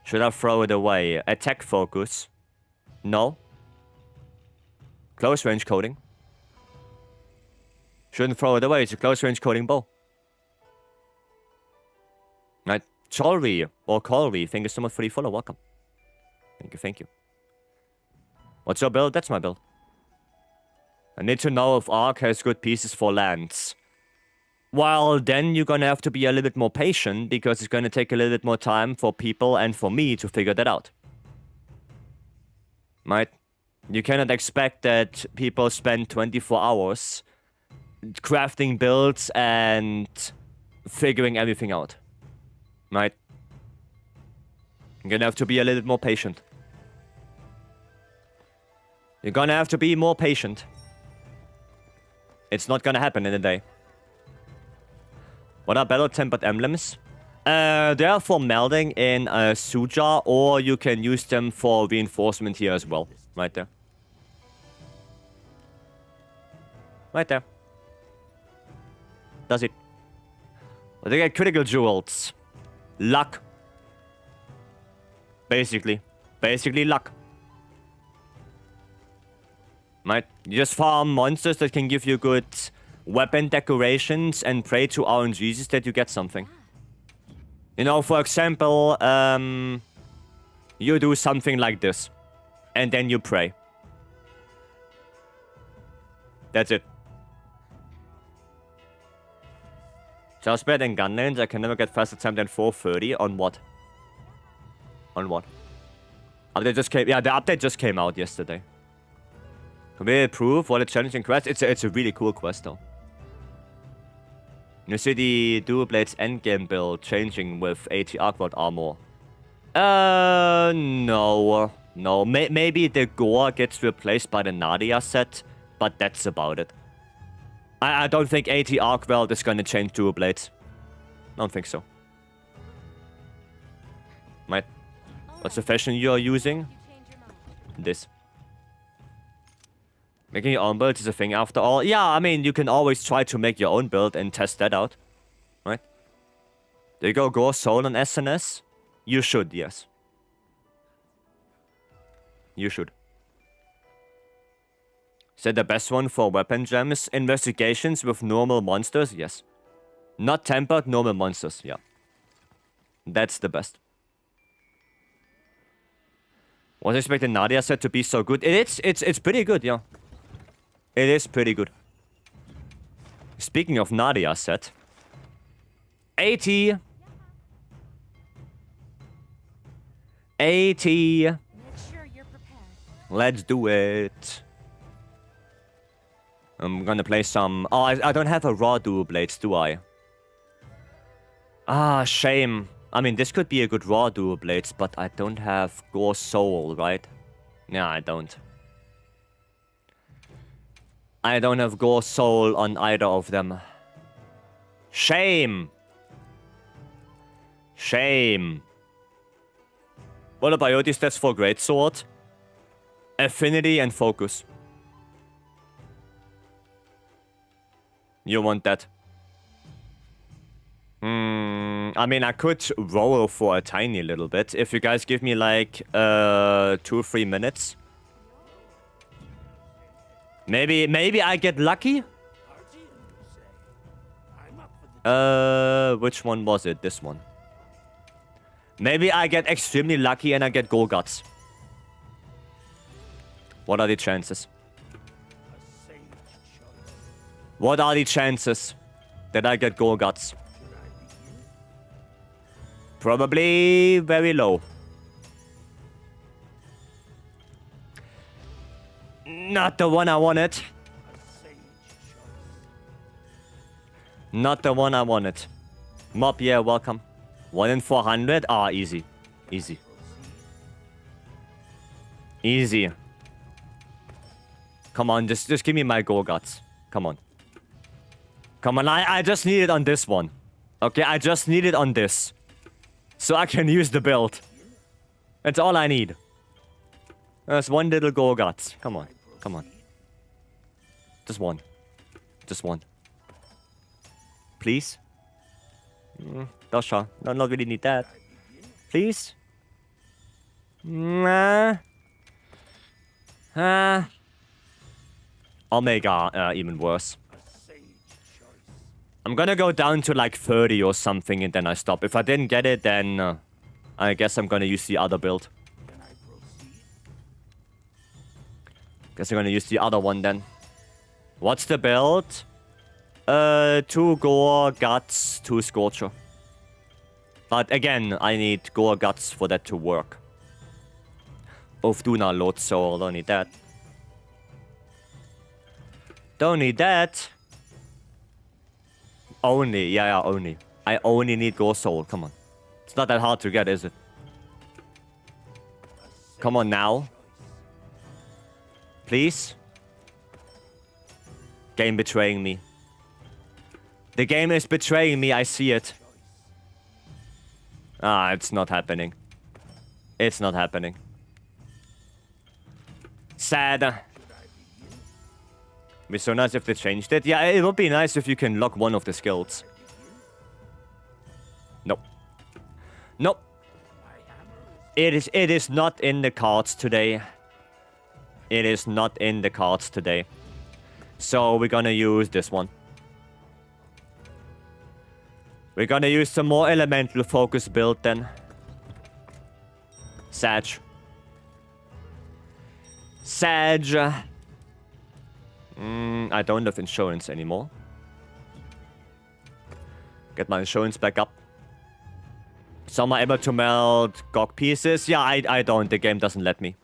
Should I throw it away? Attack focus. No. Close range coding. Shouldn't throw it away, it's a close range coding bow. Right. Cholry or Colry, thank you so much for the follow, welcome. Thank you. What's your build? That's my build. I need to know if Ark has good pieces for lands. Well, then you're gonna have to be a little bit more patient, because it's gonna take a little bit more time for people and for me to figure that out. Right? You cannot expect that people spend 24 hours crafting builds and figuring everything out. Right? You're gonna have to be a little bit more patient. You're gonna have to be more patient. It's not gonna happen in a day. What are battle-tempered emblems? They are for melding in Suja, or you can use them for reinforcement here as well. Right there. Right there. Does it. Well, they get critical jewels. Luck. Basically. Basically luck. Right? You just farm monsters that can give you good weapon decorations and pray to RNGs that you get something. You know, for example, you do something like this. And then you pray. That's it. Just better than gun lanes. I can never get faster time than 430. On what? On what? Update just came. Yeah, the update just came out yesterday. Can we prove what a challenging quest? It's a really cool quest though. You see the Dual Blades endgame build changing with 80 Arcworld armor. No. No. Maybe the Gore gets replaced by the Nadia set, but that's about it. I don't think 80 Arcworld is gonna change Dual Blades. I don't think so. Right. What's the fashion you're using? This. Making your own build is a thing after all. Yeah, I mean, you can always try to make your own build and test that out. Right? Do you go soul on SNS? You should, yes. You should. Is that the best one for weapon gems? Investigations with normal monsters? Yes. Not tempered, normal monsters, yeah. That's the best. Was expecting Nadia set to be so good? It's pretty good, yeah. It is pretty good. Speaking of Nadia set. 80. 80. Make sure you're prepared. Let's do it. I'm gonna play some... Oh, I don't have a raw dual blades, do I? Ah, shame. I mean, this could be a good raw dual blades, but I don't have Gore Soul, right? Yeah, I don't. I don't have Gore Soul on either of them. Shame! Shame. What are Biote stats for Greatsword? Affinity and Focus. You want that? I mean, I could roll for a tiny little bit. If you guys give me like 2 or 3 minutes. Maybe I get lucky? Which one was it? This one. Maybe I get extremely lucky and I get Golguts. What are the chances? What are the chances that I get Golguts? Probably very low. Not the one I wanted. Not the one I wanted. Mob, yeah, welcome. 1 in 400? Ah, easy. Easy. Easy. Come on, just give me my Golguts. Come on. Come on, I just need it on this one. Okay, I just need it on this. So I can use the build. That's all I need. There's one little Golguts. Come on. Come on. Just one. Just one. Please? Dasha. No, not really need that. Please? Nah. Omega, even worse. I'm gonna go down to like 30 or something and then I stop. If I didn't get it, then I guess I'm gonna use the other build. Guess I'm gonna use the other one then. What's the build? 2 Gore, Guts, 2 Scorcher. But again, I need Gore, Guts for that to work. Duna, Lord Soul, don't need that. Don't need that. Only, yeah, only. I only need Gore Soul, come on. It's not that hard to get, is it? Come on now. Please? Game betraying me. The game is betraying me, I see it. It's not happening. It's not happening. Sad. It'd be so nice if they changed it. Yeah, it would be nice if you can lock one of the skills. Nope. Nope. It is not in the cards today. It is not in the cards today. So we're gonna use this one. We're gonna use some more elemental focus build then. Sag. Sag. I don't have insurance anymore. Get my insurance back up. So am I able to melt GOG pieces? Yeah, I don't. The game doesn't let me.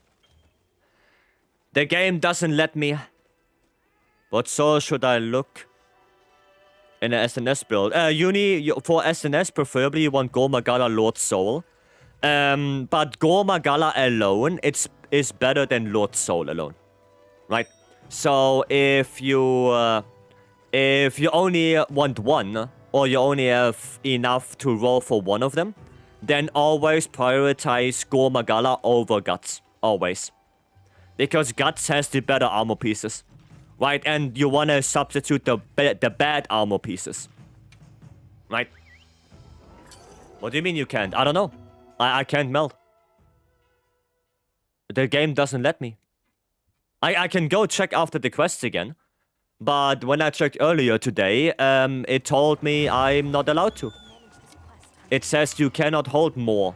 The game doesn't let me. What soul should I look in an SNS build? For SNS, preferably you want Gore Magala Lord Soul. But Gore Magala alone, is better than Lord Soul alone. Right? So if you only want one, or you only have enough to roll for one of them, then always prioritize Gore Magala over Guts. Always. Because Guts has the better armor pieces. Right? And you want to substitute the bad armor pieces. Right? What do you mean you can't? I don't know. I can't melt. The game doesn't let me. I can go check after the quests again. But when I checked earlier today, it told me I'm not allowed to. It says you cannot hold more.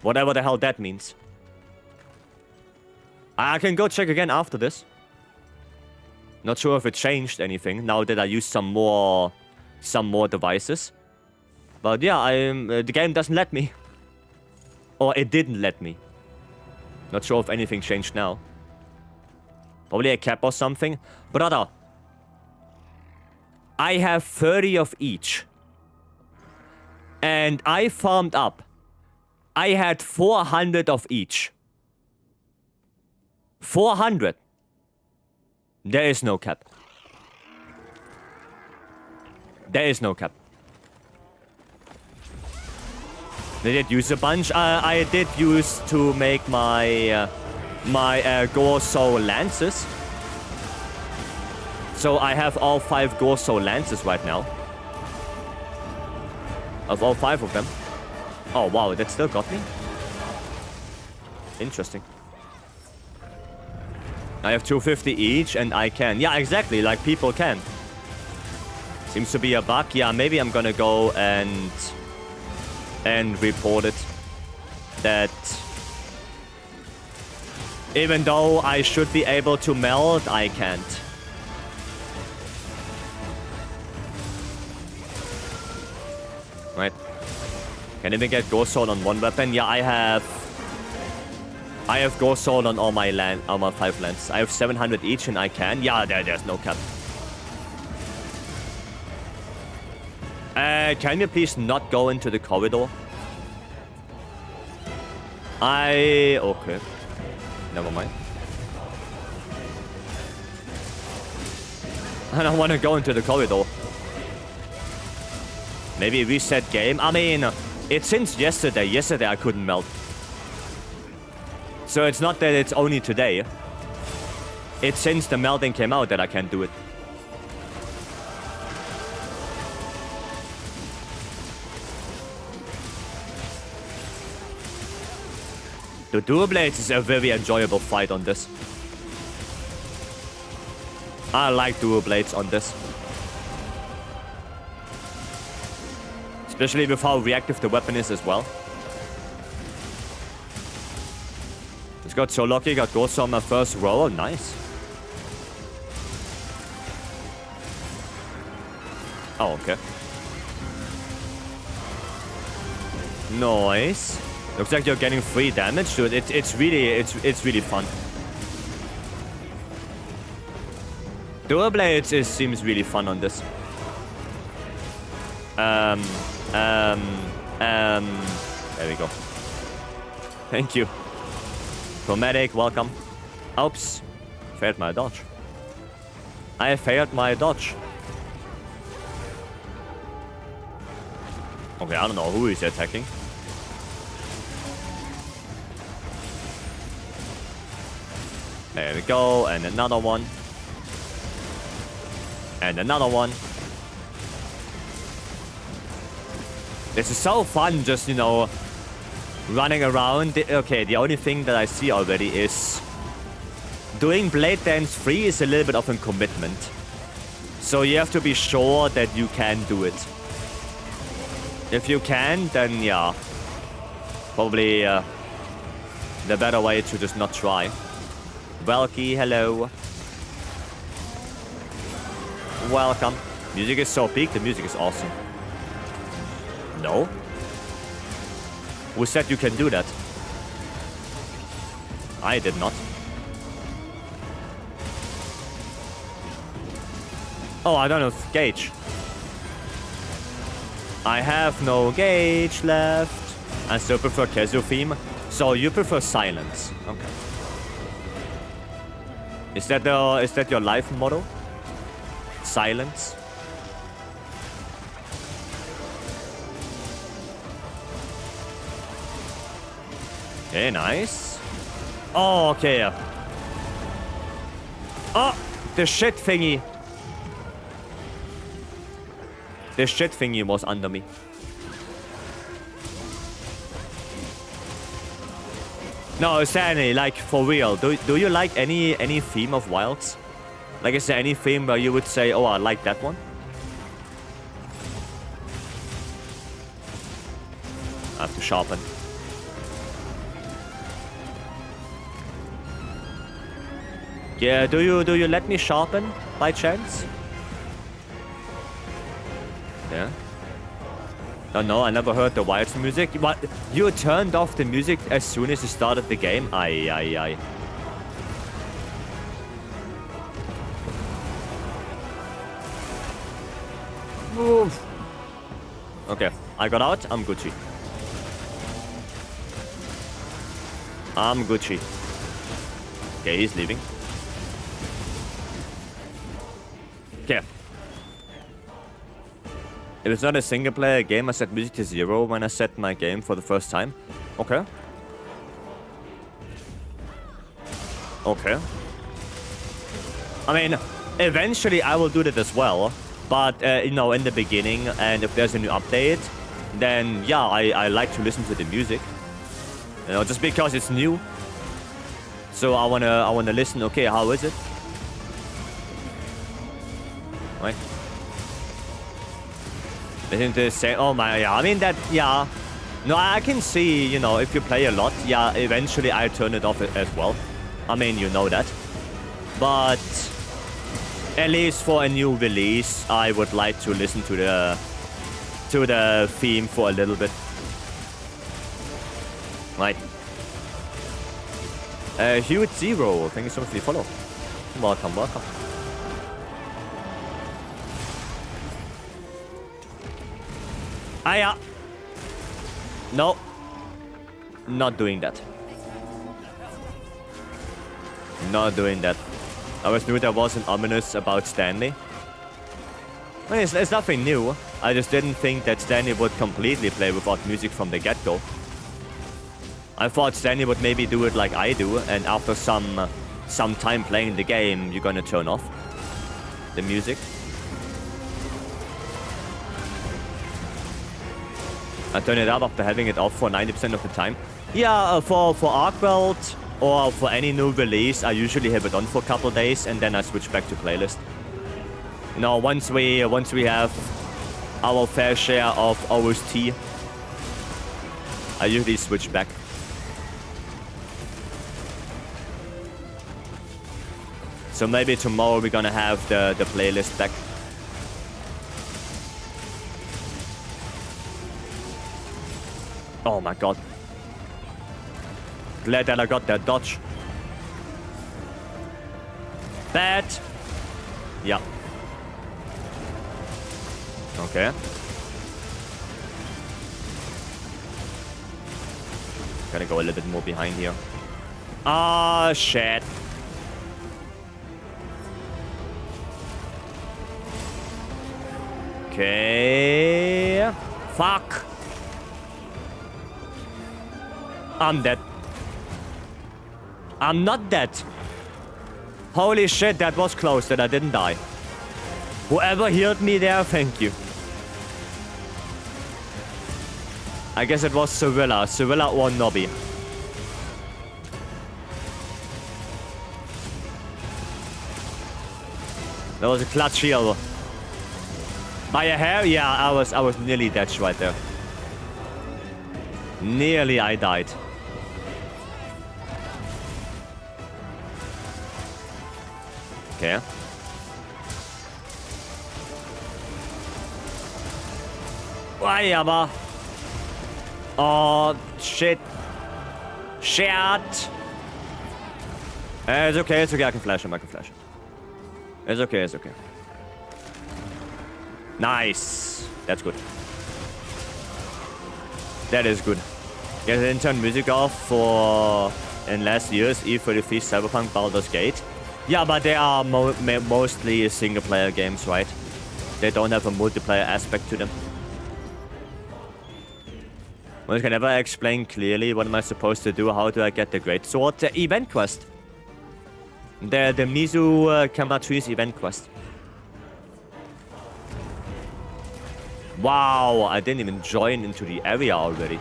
Whatever the hell that means. I can go check again after this. Not sure if it changed anything now that I used some more devices. But yeah, the game doesn't let me. Or it didn't let me. Not sure if anything changed now. Probably a cap or something. Brother. I have 30 of each. And I farmed up. I had 400 of each. 400. There is no cap. There is no cap. Did it use a bunch? I did use to make my Gore Soul Lances. So I have all 5 Gore Soul Lances right now. Of all 5 of them. Oh wow, that still got me? Interesting. I have 250 each and I can. Yeah, exactly, like people can. Seems to be a bug. Yeah, maybe I'm gonna go and report it. That even though I should be able to melt, I can't. Right. Can even get Ghost Soul on one weapon? Yeah, I have Ghost Soul on all my 5 lands. I have 700 each and I can. Yeah, there's no cap. Can you please not go into the corridor? Okay. Never mind. I don't want to go into the corridor. Maybe reset game? I mean, it's since yesterday. Yesterday I couldn't melt. So it's not that it's only today. It's since the melting came out that I can't do it. The dual blades is a very enjoyable fight on this. I like dual blades on this. Especially with how reactive the weapon is as well. Just got so lucky, got Ghost on my first roll. Nice. Oh, okay. Nice. Looks like you're getting free damage, dude. It's really fun. Dual blades seems really fun on this. There we go. Thank you. Chromatic, welcome. Oops. Failed my dodge. I failed my dodge. Okay, I don't know who is attacking. There we go, and another one. And another one. This is so fun, just, you know, running around. Okay, the only thing that I see already is doing Blade Dance 3 is a little bit of a commitment. So you have to be sure that you can do it. If you can, then yeah. Probably the better way to just not try. Welky, hello. Welcome. Music is so big, the music is awesome. No? Who said you can do that? I did not. Oh, I don't know. Gauge. I have no gauge left. I still prefer casual theme. So you prefer silence. Okay. Is that your life motto? Silence? Okay, nice. Oh, okay. Oh, the shit thingy. The shit thingy was under me. No, Stanley, like, for real, do you like any theme of Wilds? Like, is there any theme where you would say, oh, I like that one? I have to sharpen. Yeah, do you let me sharpen by chance? Yeah. Oh no, I never heard the Wilds music. What? You turned off the music as soon as you started the game? Aye. Move. Okay, I got out. I'm Gucci. I'm Gucci. Okay, he's leaving. Okay. If it's not a single player game, I set music to 0 when I set my game for the first time. Okay. Okay. I mean, eventually I will do that as well. But, you know, in the beginning, and if there's a new update, then, yeah, I like to listen to the music. You know, just because it's new. So I wanna listen, okay, how is it? Right. Listen to the same, oh my, yeah, I mean that, yeah. No, I can see, you know, if you play a lot, yeah, eventually I turn it off as well. I mean, you know that. But at least for a new release, I would like to listen to the theme for a little bit. Right. Huge Zero, thank you so much for the follow. Welcome, welcome. Ah, yeah. No. Not doing that. Not doing that. I always knew there wasn't ominous about Stanley. I mean, it's nothing new. I just didn't think that Stanley would completely play without music from the get-go. I thought Stanley would maybe do it like I do, and after some time playing the game, you're gonna turn off the music. I turn it up after having it off for 90% of the time. Yeah, for MHWilds or for any new release, I usually have it on for a couple days and then I switch back to playlist. You know, once we have our fair share of OST, I usually switch back. So maybe tomorrow we're gonna have the playlist back. Oh my god. Glad that I got that dodge. Bad. Yeah. Okay. Gotta go a little bit more behind here. Ah, shit. Okay. Fuck. I'm dead. I'm not dead. Holy shit, that was close that I didn't die. Whoever healed me there, thank you. I guess it was Cyrilla. Cyrilla or Nobby. That was a clutch heal. By a hair? Yeah, I was nearly dead right there. Nearly I died. Okay. Whatever. Oh, shit. Shit. It's okay, it's okay. I can flash him, I can flash him. It's okay, it's okay. Nice. That's good. That is good. Yeah, they didn't turn music off for in last year's E33 Cyberpunk Baldur's Gate. Yeah, but they are mostly single-player games, right? They don't have a multiplayer aspect to them. Well, I can never explain clearly what am I supposed to do. How do I get the Great Sword? The event quest. The Mizu Kamatri's event quest. Wow, I didn't even join into the area already.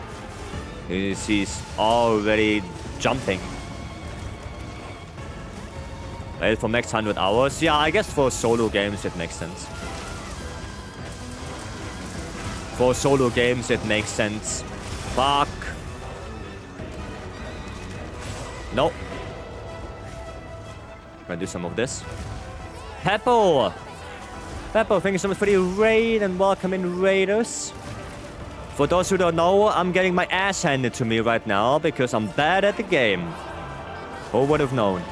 He's already jumping. Right, for max 100 hours? Yeah, I guess for solo games it makes sense. For solo games it makes sense. Fuck. No. Gonna do some of this. Peppo! Peppo, thank you so much for the raid and welcome in, raiders. For those who don't know, I'm getting my ass handed to me right now because I'm bad at the game. Who would have known?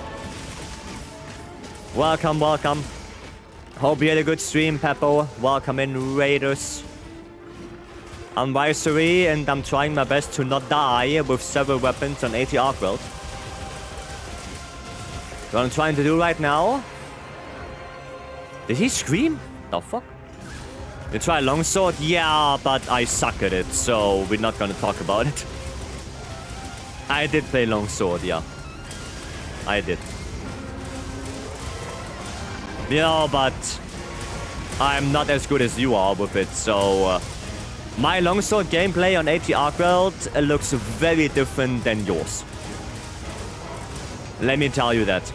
Welcome, welcome. Hope you had a good stream, Peppo. Welcome in, raiders. I'm Vycery and I'm trying my best to not die with several weapons on AT MHWilds. What I'm trying to do right now... Did he scream? The fuck? You try longsword? Yeah, but I suck at it, so we're not gonna talk about it. I did play longsword, yeah. I did. Yeah, but I'm not as good as you are with it, so... my longsword gameplay on AT MHWilds looks very different than yours. Let me tell you that.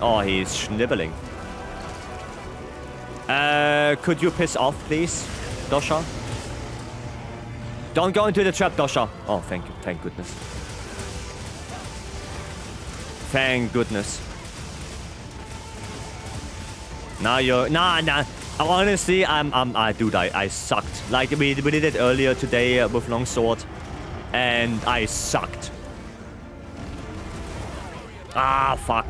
Oh, he's schnibbling. Could you piss off, please, Dosha? Don't go into the trap, Dosha. Oh, thank you. Thank goodness. Thank goodness. Now you're... Nah. Honestly, I sucked. Like, we did it earlier today with longsword. And I sucked. Ah, fuck.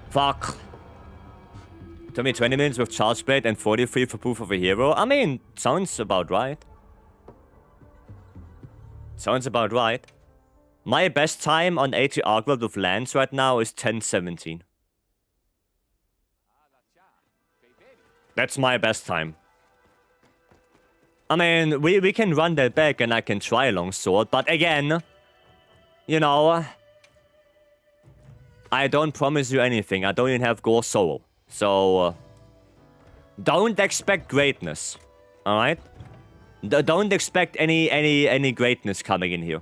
Fuck. Took me 20 minutes with Charge Blade and 43 for Proof of a Hero. I mean, sounds about right. Sounds about right. My best time on AT MHWilds with Lance right now is 10:17. That's my best time. I mean, we can run that back and I can try longsword, but again, you know, I don't promise you anything. I don't even have Gore Soul. So, Don't expect greatness. Alright? Don't expect any greatness coming in here.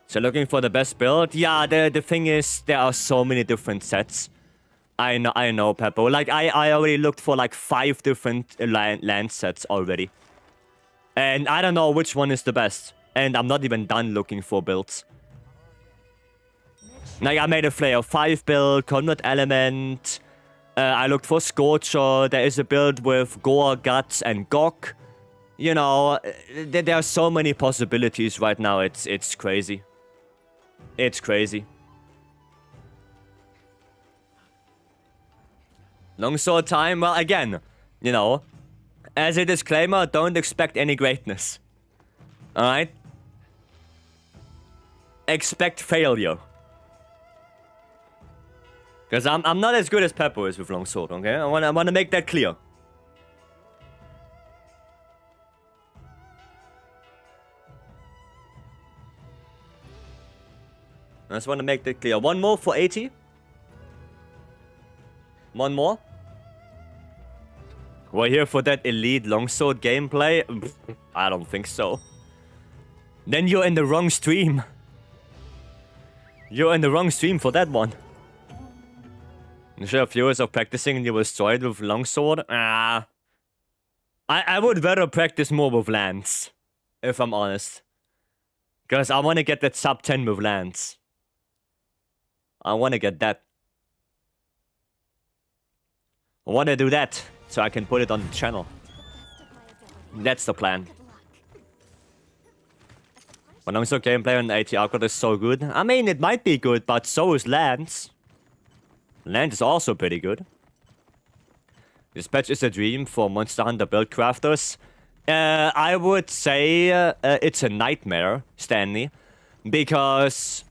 So looking for the best build? Yeah, the thing is, there are so many different sets. I know, Peppo. Like, I already looked for like 5 different land sets already. And I don't know which one is the best. And I'm not even done looking for builds. Like, I made a Flare 5 build, Convert Element. I looked for Scorcher. There is a build with Gore, Guts, and Gok. You know, there are so many possibilities right now. It's crazy. It's crazy. Longsword time? Well, again, you know, as a disclaimer, don't expect any greatness. Alright? Expect failure. Because I'm not as good as Peppo is with Longsword, okay? I wanna make that clear. I just want to make that clear. One more for 80. One more. We're here for that elite longsword gameplay? I don't think so. Then you're in the wrong stream. You're in the wrong stream for that one. You should have viewers of practicing and you will destroy it with longsword? I would rather practice more with lance. If I'm honest. Because I want to get that sub 10 with lance. I want to get that. I want to do that, so I can put it on the channel. That's the plan. But longsword gameplay on the ATR card is so good. I mean, it might be good, but so is Lance. Lance is also pretty good. This patch is a dream for Monster Hunter build crafters. I would say it's a nightmare, Stanley, because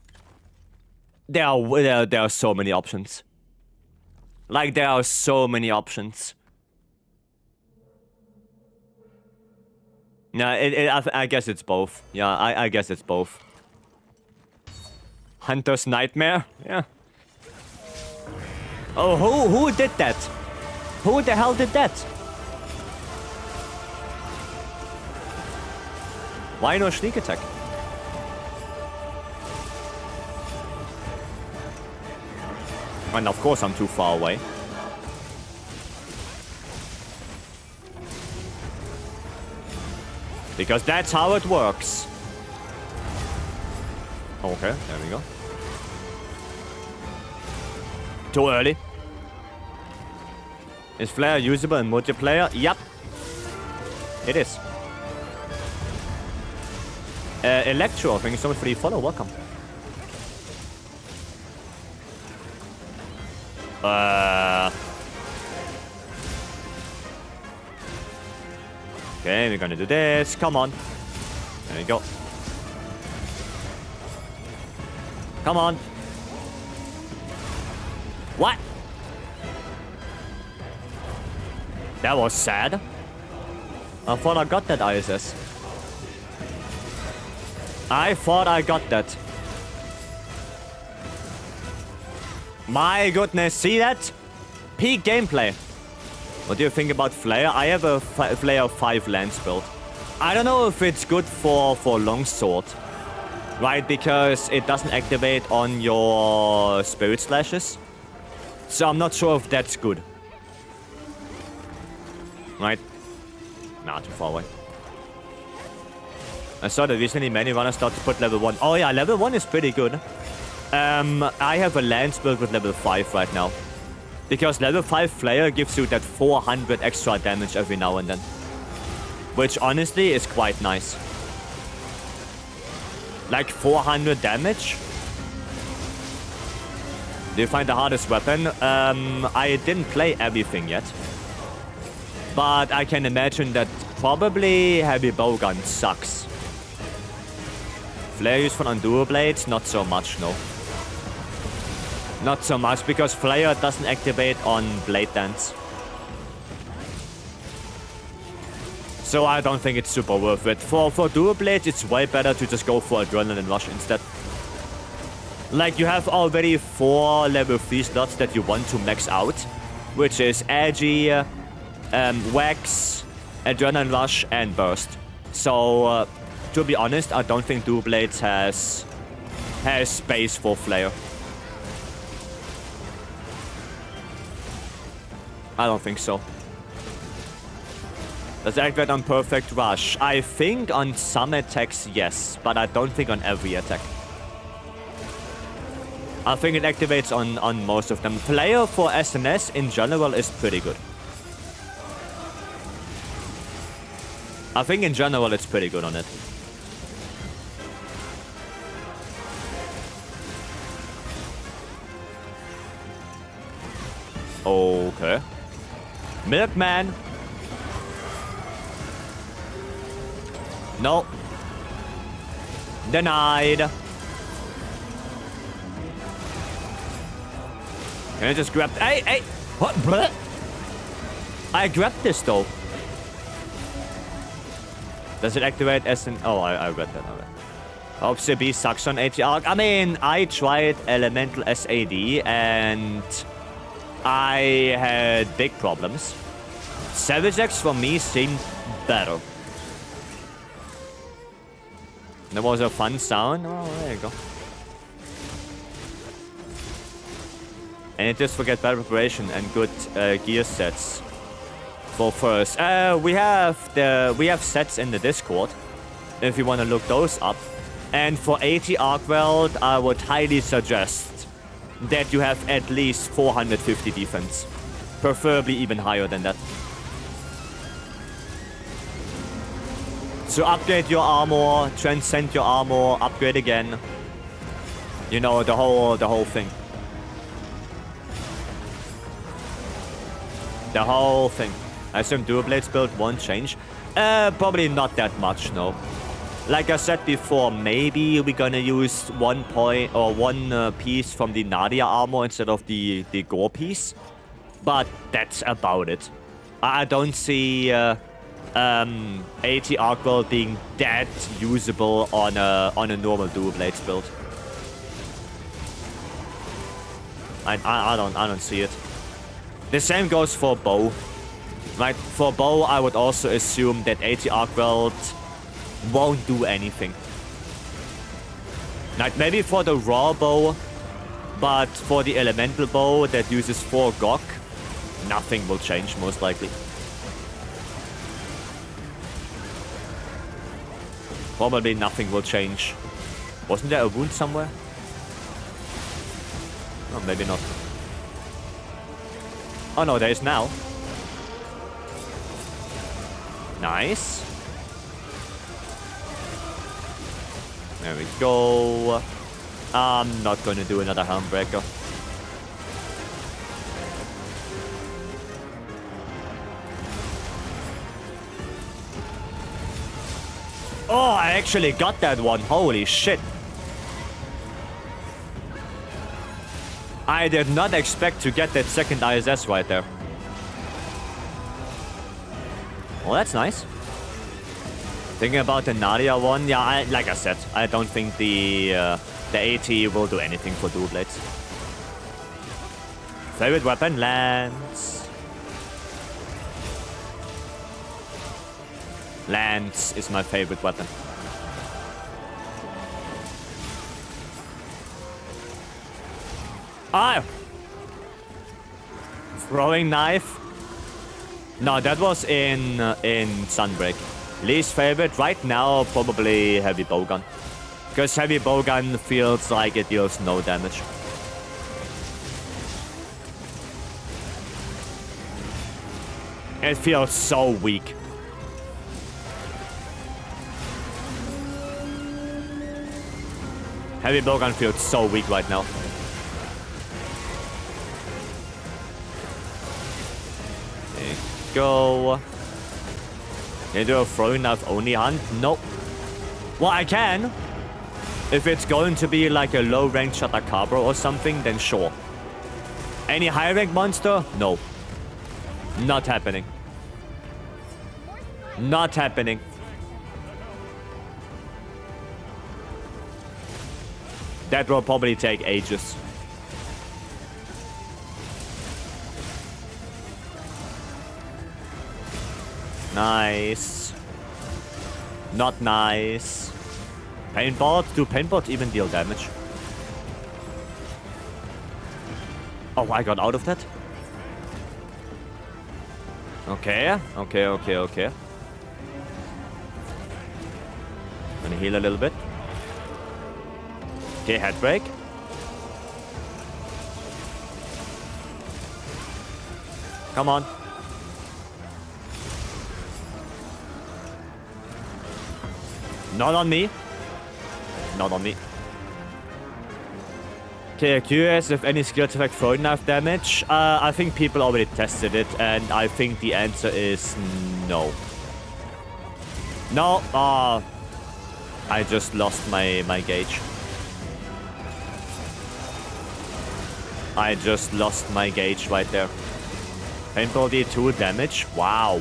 there are so many options. Like, there are so many options. Yeah, I guess it's both. Yeah, I guess it's both. Hunter's Nightmare? Yeah. Oh, who did that? Who the hell did that? Why no sneak attack? And of course I'm too far away. Because that's how it works. Okay, there we go. Too early. Is Flare usable in multiplayer? Yep. It is. Electro, thank you so much for the follow. Welcome. Okay, we're gonna do this. Come on. There we go. Come on. What? That was sad. I thought I got that ISS. I thought I got that. My goodness, see that? Peak gameplay. What do you think about Flare? I have a Flare 5 Lance build. I don't know if it's good for Longsword. Right, because it doesn't activate on your Spirit Slashes. So I'm not sure if that's good. Right? Nah, too far away. I saw that recently many runners start to put level 1. Oh yeah, level 1 is pretty good. I have a Lance build with level 5 right now. Because level 5 Flare gives you that 400 extra damage every now and then. Which honestly is quite nice. Like 400 damage? Do you find the hardest weapon? I didn't play everything yet. But I can imagine that probably heavy bowgun sucks. Flare use for Enduro Blades? Not so much, no. Not so much, because Flare doesn't activate on Blade Dance. So I don't think it's super worth it. For Dual Blades, it's way better to just go for Adrenaline Rush instead. Like, you have already 4 level 3 slots that you want to max out, which is Edgy, Wax, Adrenaline Rush, and Burst. So, to be honest, I don't think Dual Blades has space for Flare. I don't think so. Does it activate on Perfect Rush? I think on some attacks, yes, but I don't think on every attack. I think it activates on most of them. Flare for SNS in general is pretty good. I think in general it's pretty good on it. Okay. Milkman. No. Denied. Can I just grab... Hey! What? Bleh? I grabbed this, though. Does it activate SN... Oh, I read that already. Hope CB sucks on ATR. I mean, I tried Elemental SAD, and I had big problems. Savage X for me seemed better. There was a fun sound. Oh, there you go. And just forget bad preparation and good gear sets for first. We have sets in the Discord if you want to look those up. And for 80 Arc Weld, I would highly suggest that you have at least 450 defense, preferably even higher than that. So upgrade your armor, transcend your armor, upgrade again. You know, the whole thing. The whole thing. I assume Dual Blades build won't change. Probably not that much, no. Like I said before, maybe we're gonna use one piece from the Nadia armor instead of the Gore piece. But that's about it. I don't see 80 Arc Weld being that usable on a normal Dual Blades build. I don't see it. The same goes for bow. Right, for bow, I would also assume that 80 Arc Weld won't do anything. Like, maybe for the raw bow, but for the elemental bow that uses 4 GOC, nothing will change, most likely. Probably nothing will change. Wasn't there a wound somewhere? Oh, maybe not. Oh no, there is now. Nice. There we go. I'm not gonna do another Helmbreaker. Oh, I actually got that one. Holy shit. I did not expect to get that second ISS right there. Well, that's nice. Thinking about the Nadia one, yeah, like I said, I don't think the AT will do anything for Dual Blades. Favorite weapon, Lance. Lance is my favorite weapon. Ah! Throwing knife. No, that was in Sunbreak. Least favorite right now, probably Heavy Bowgun. Because Heavy Bowgun feels like it deals no damage. It feels so weak. Heavy Bowgun feels so weak right now. There you go. Can you do a throwing knife only hunt? Nope. Well, I can. If it's going to be like a low rank Chatakabra or something, then sure. Any high rank monster? No. Not happening. Not happening. That will probably take ages. Nice. Not nice. Paintballs? Do paintballs even deal damage? Oh, I got out of that? Okay. Okay. Gonna heal a little bit. Okay, head break. Come on. Not on me. Not on me. Okay, curious if any skills affect throwing knife damage. I think people already tested it, and I think the answer is no. No. I just lost my gauge. I just lost my gauge right there. Paintball D2 damage? Wow.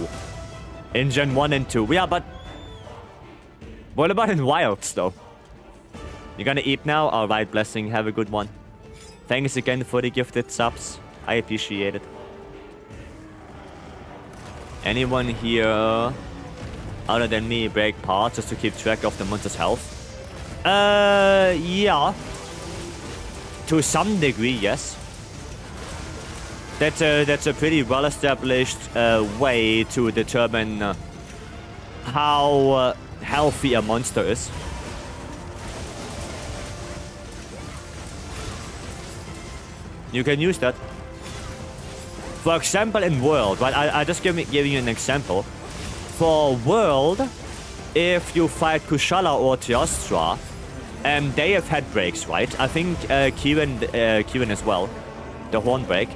In Gen 1 and 2. Yeah, but... what about in Wilds, though? You're gonna eat now? Alright, Blessing. Have a good one. Thanks again for the gifted subs. I appreciate it. Anyone here other than me break parts just to keep track of the monster's health? Yeah. To some degree, yes. That's a pretty well-established way to determine how healthy a monster is. You can use that. For example, in World, right? I just giving you an example. For World, if you fight Kushala or Teostra, they have head breaks, right? I think Kieran as well, the horn break.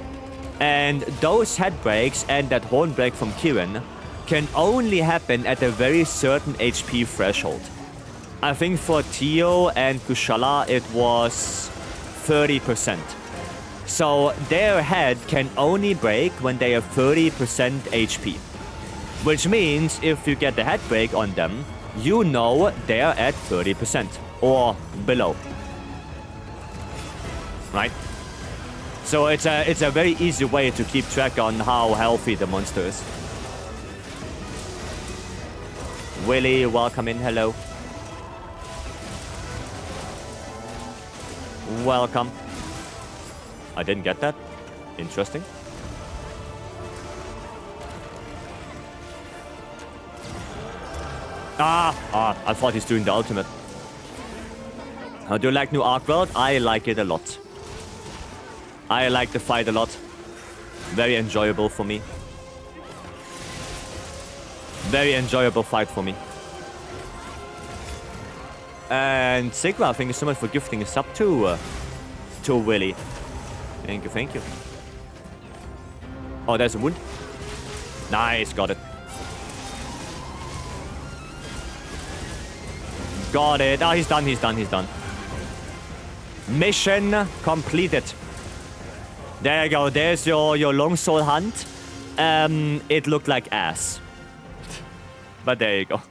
And those head breaks and that horn break from Kieran can only happen at a very certain HP threshold. I think for Teo and Kushala it was 30%. So their head can only break when they have 30% HP. Which means if you get the head break on them, you know they're at 30% or below. Right? So it's a very easy way to keep track on how healthy the monster is. Willie, welcome in, hello. Welcome. I didn't get that. Interesting. I thought he's doing the ultimate. How do you like new Arc World? I like it a lot. I like the fight a lot. Very enjoyable for me. Very enjoyable fight for me. And Sigma, thank you so much for gifting a sub to Willie. Thank you, thank you. Oh, there's a wound. Nice, got it. Got it. Oh, he's done, he's done, he's done. Mission completed. There you go. There's your longsword hunt. It looked like ass. But there you go.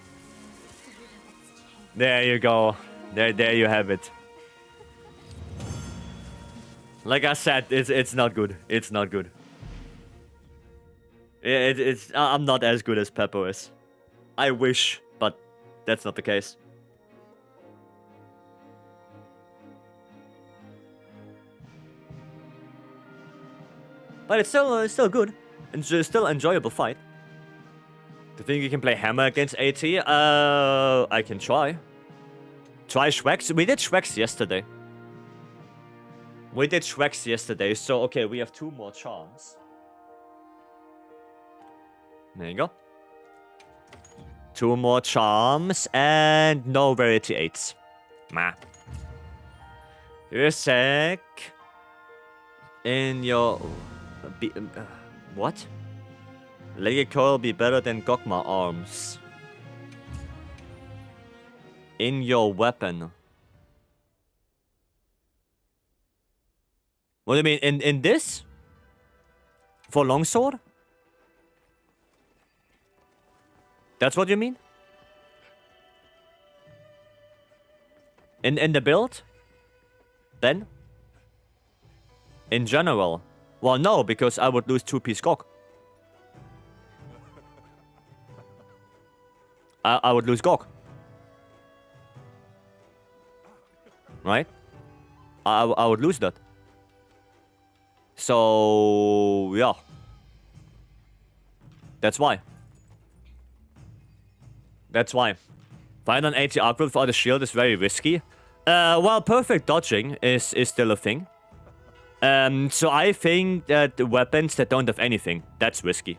There you go. There you have it. Like I said, it's not good. It's not good. I'm not as good as Peppo is. I wish, but that's not the case. But it's still good. And still enjoyable fight. Do you think you can play Hammer against AT? I can try. Try Shrex. We did Shrex yesterday. We did Shrex yesterday, so okay, we have 2 more charms. There you go. 2 more charms and no rarity 8s. Meh. Here's a sec. In your... what? Leggy Coil be better than Gogma arms. In your weapon. What do you mean? In this? For longsword? That's what you mean? In the build? then? In general? Well, no, because I would lose 2-piece Gok. I would lose Gok. Right? I would lose that. So, yeah. That's why. That's why. Find an 80 upgrade for the shield is very risky. Well, perfect dodging is still a thing. So I think that the weapons that don't have anything, that's risky.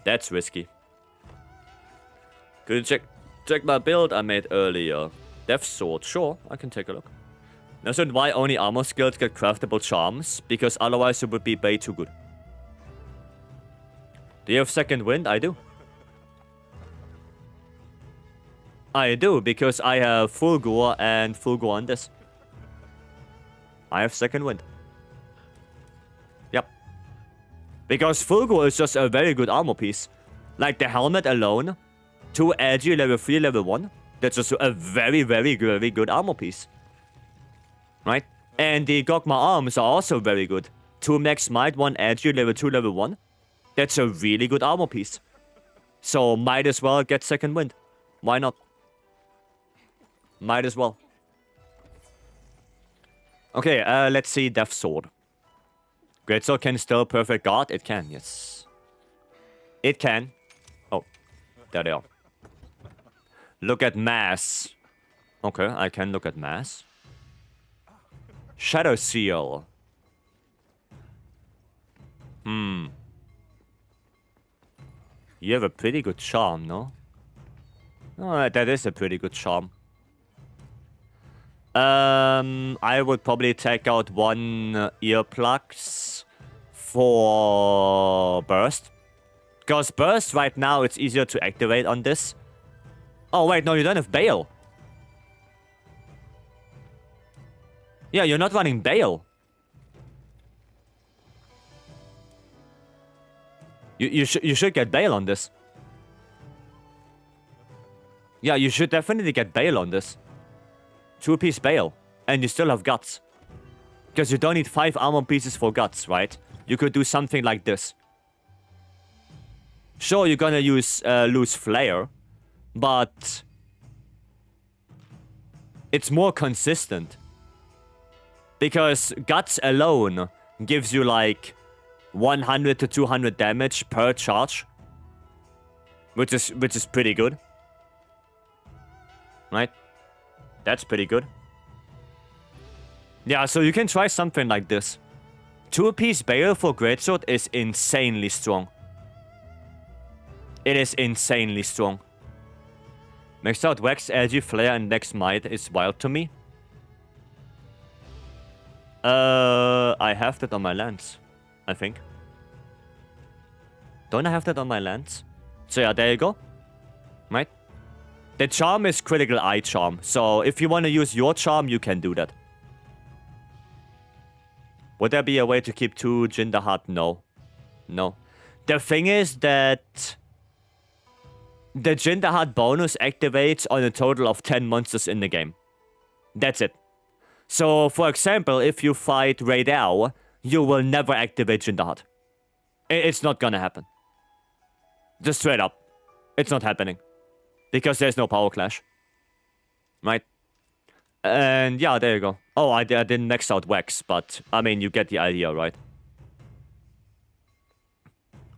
That's risky. Could you check my build I made earlier? Death Sword, sure, I can take a look. Now, so why only armor skills get craftable charms? Because otherwise it would be way too good. Do you have second wind? I do. I do, because I have full gore and full gore on this. I have second wind. Yep. Because full gore is just a very good armor piece. Like the helmet alone, 2 edgy level 3, level 1. That's just a very, very, very good armor piece. Right? And the Gogma arms are also very good. 2 max might, 1 edgy, level 2, level 1. That's a really good armor piece. So might as well get second wind. Why not? Might as well. Okay, let's see Death Sword. Greatsword can still perfect guard? It can, yes. It can. Oh, there they are. Look at mass. Okay, I can look at mass. Shadow Seal. You have a pretty good charm, no? Oh, that is a pretty good charm. I would probably take out 1 earplugs for burst. Because burst right now, it's easier to activate on this. Oh, wait, no, you don't have Bale. Yeah, you're not running Bale. You should get Bale on this. Yeah, you should definitely get Bale on this. 2-piece Bale. And you still have Guts. Because you don't need 5 armor pieces for Guts, right? You could do something like this. Sure, you're gonna lose Flare. But it's more consistent. Because Guts alone gives you like 100 to 200 damage per charge. Which is pretty good. Right? That's pretty good. Yeah, so you can try something like this. 2-piece Bale for Greatsword is insanely strong. It is insanely strong. Maxed out Wax, LG, Flare, and Next Might is wild to me. I have that on my lance, I think. Don't I have that on my lance? So yeah, there you go. Right? The charm is critical eye charm, so if you want to use your charm, you can do that. Would there be a way to keep 2 Jinder Heart? No. No. The thing is that the Jinder Heart bonus activates on a total of 10 monsters in the game. That's it. So, for example, if you fight Raidao, you will never activate Jinder Heart. It's not gonna happen. Just straight up. It's not happening. Because there's no power clash. Right? And yeah, there you go. Oh, I didn't max out Wax, but I mean, you get the idea, right?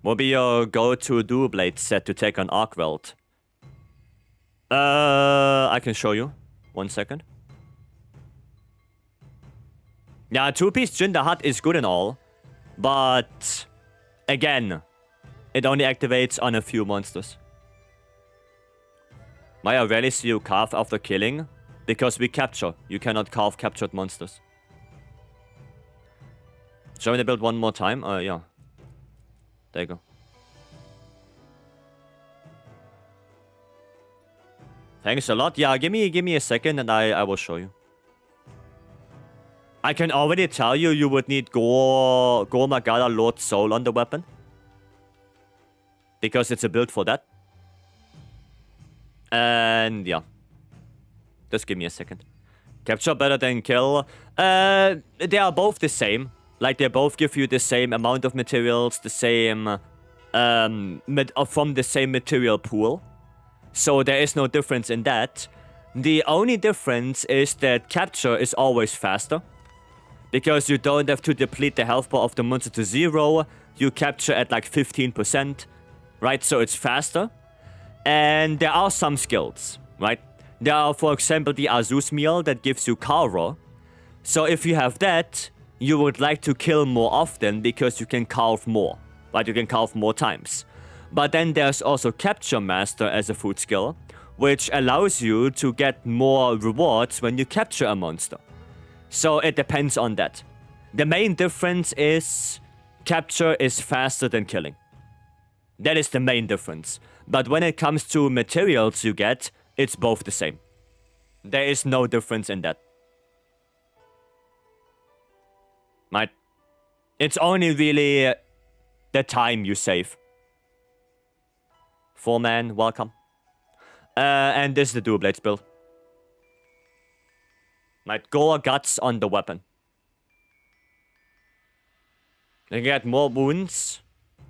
What will be your go-to Dual Blade set to take on Arkwelt? I can show you. 1 second. Yeah, 2-piece Jinder Heart is good and all. But again, it only activates on a few monsters. Why I rarely see you carve after killing? Because we capture. You cannot carve captured monsters. Show me the build one more time? Yeah. There you go. Thanks a lot. Yeah, give me a second and I will show you. I can already tell you you would need Gore Magala Lord Soul on the weapon. Because it's a build for that. And yeah. Just give me a second. Capture better than kill? They are both the same. Like, they both give you the same amount of materials, the same, from the same material pool. So there is no difference in that. The only difference is that capture is always faster. Because you don't have to deplete the health bar of the monster to 0. You capture at like 15%, right? So it's faster. And there are some skills, right? There are, for example, the Azus meal that gives you Carver. So if you have that, you would like to kill more often because you can carve more, right? You can carve more times. But then there's also Capture Master as a food skill, which allows you to get more rewards when you capture a monster. So it depends on that. The main difference is capture is faster than killing. That is the main difference. But when it comes to materials you get, it's both the same. There is no difference in that. Right? It's only really the time you save. 4-man, welcome. And this is the Dual Blades build. Right, Gore Guts on the weapon. You get more wounds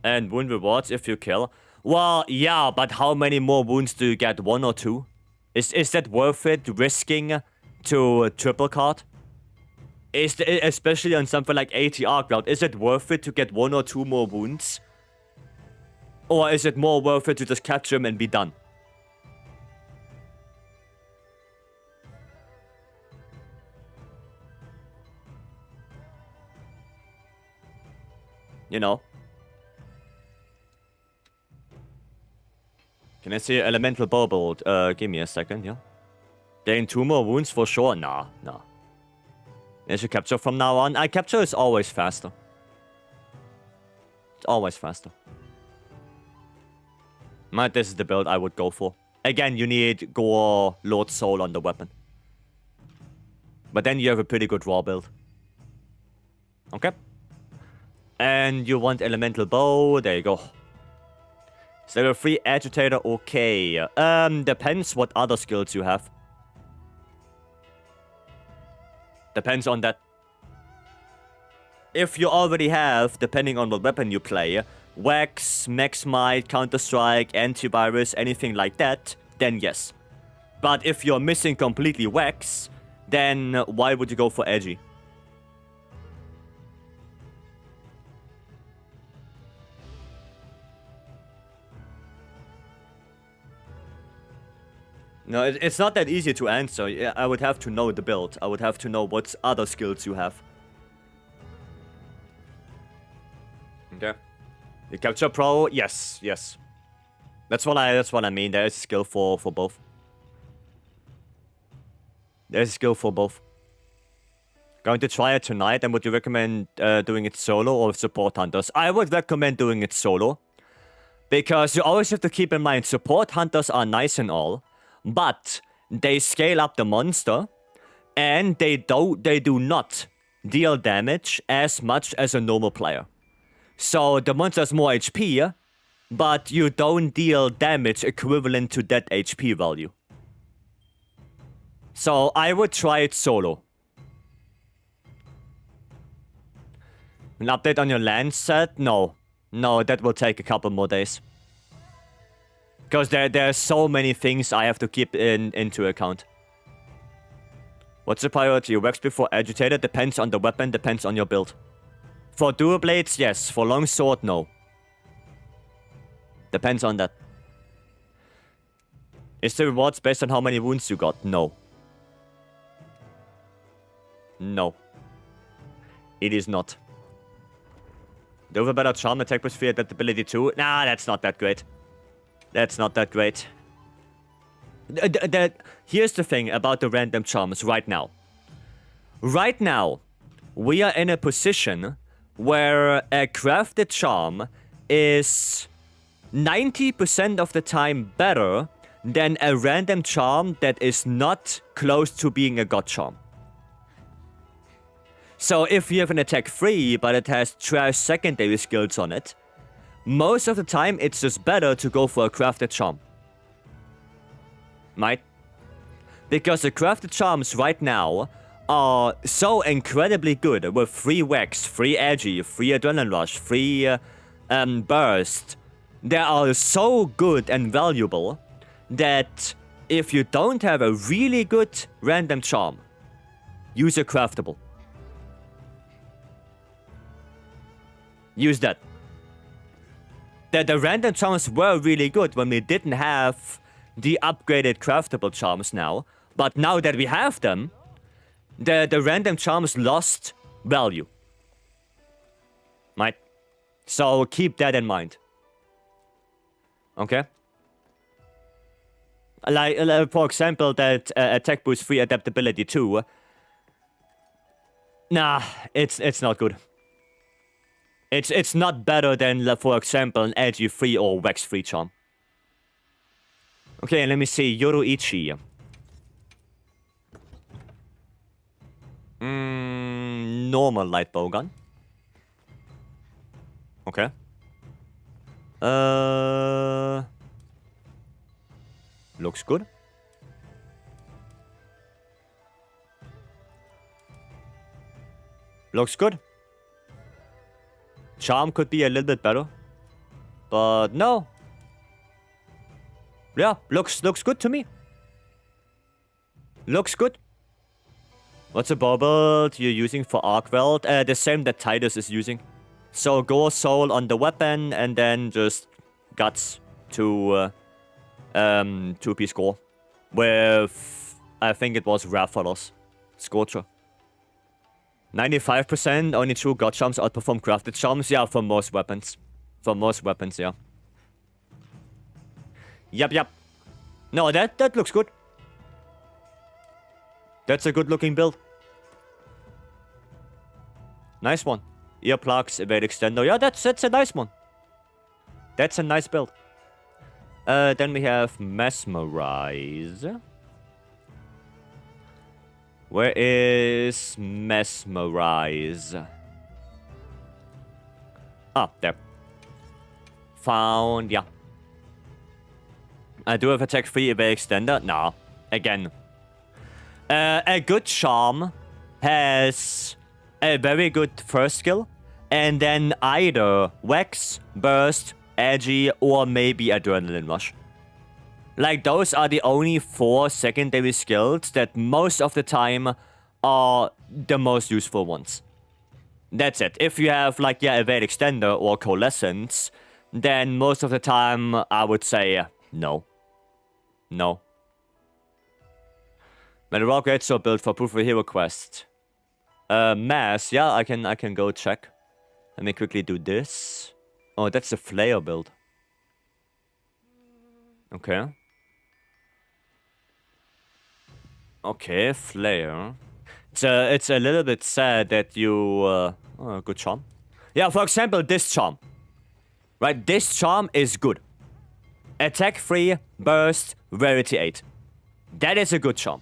and wound rewards if you kill. Well, yeah, but how many more wounds do you get? 1 or 2? Is that worth it, risking to triple card? Especially on something like ATR Cloud, is it worth it to get 1 or 2 more wounds? Or is it more worth it to just capture him and be done? You know? Can I see Elemental Bow Bolt? Give me a second, yeah? Gain 2 more wounds for sure? Nah. I should capture from now on. Capture is always faster. It's always faster. This is the build I would go for. Again, you need Gore Lord Soul on the weapon. But then you have a pretty good raw build. Okay. And you want Elemental Bow. There you go. Is there a free Agitator? Okay. Depends what other skills you have. Depends on that. If you already have, depending on what weapon you play, Wax, Max Might, Counter-Strike, Antivirus, anything like that, then yes. But if you're missing completely Wax, then why would you go for Edgy? No, it's not that easy to answer. I would have to know the build. I would have to know what other skills you have. Okay. You capture pro? Yes. That's what I mean. There is skill for both. There's skill for both. Going to try it tonight, and would you recommend doing it solo or with support hunters? I would recommend doing it solo. Because you always have to keep in mind, support hunters are nice and all, but they scale up the monster, and they do not deal damage as much as a normal player. So the monster has more HP, but you don't deal damage equivalent to that HP value. So I would try it solo. An update on your land set? No, that will take a couple more days. Because there are so many things I have to keep into account. What's the priority? Wax before Agitator? Depends on the weapon, depends on your build. For dual blades, yes. For longsword, no. Depends on that. Is the rewards based on how many wounds you got? No. No. It is not. Do you have a better charm attack with fear adaptability too? Nah, that's not that great. That's not that great. Here's the thing about the random charms right now. Right now, we are in a position where a crafted charm is 90% of the time better than a random charm that is not close to being a god charm. So if you have an attack 3, but it has trash secondary skills on it, most of the time it's just better to go for a crafted charm. Right? Because the crafted charms right now are so incredibly good with free Vex, free Agi, free Adrenaline Rush, free Burst. They are so good and valuable that if you don't have a really good random charm, use a craftable. Use that. The random charms were really good when we didn't have the upgraded craftable charms now. But now that we have them, the random charms lost value. Right? So keep that in mind. Okay? Like for example, that attack boost free adaptability too. Nah, it's not good. It's not better than, for example, an Agi free or Vex free charm. Okay, let me see. Yoruichi. Normal light bowgun. Okay. Looks good. Looks good. Charm could be a little bit better. But no. Yeah, looks good to me. Looks good. What's a bubble you're using for Arc Weld? The same that Titus is using. So go Soul on the weapon and then just Guts to 2p score. With, I think it was Rathalos. Scorcher. 95%, only true God charms outperform crafted charms. Yeah, for most weapons. For most weapons, yeah. Yep. No, that looks good. That's a good looking build. Nice one. Earplugs, evade extender. Yeah, that's a nice one. That's a nice build. Then we have Mesmerize. Where is Mesmerize? Ah, there. Found, yeah. I do have attack free evade extender. Nah, again. A good charm has a very good first skill, and then either Vex, Burst, Agi, or maybe Adrenaline Rush. Like, those are the only 4 secondary skills that most of the time are the most useful ones. That's it. If you have, like, yeah, Evade Extender or Coalescence, then most of the time I would say no. No. Metal Great Sword build for Proof of Hero quest. Mass, yeah, I can go check. Let me quickly do this. Oh, that's a Flare build. Okay. Okay, Flare. It's a little bit sad that you... oh, good charm. Yeah, for example, this charm. Right, this charm is good. Attack free, burst, rarity 8. That is a good charm.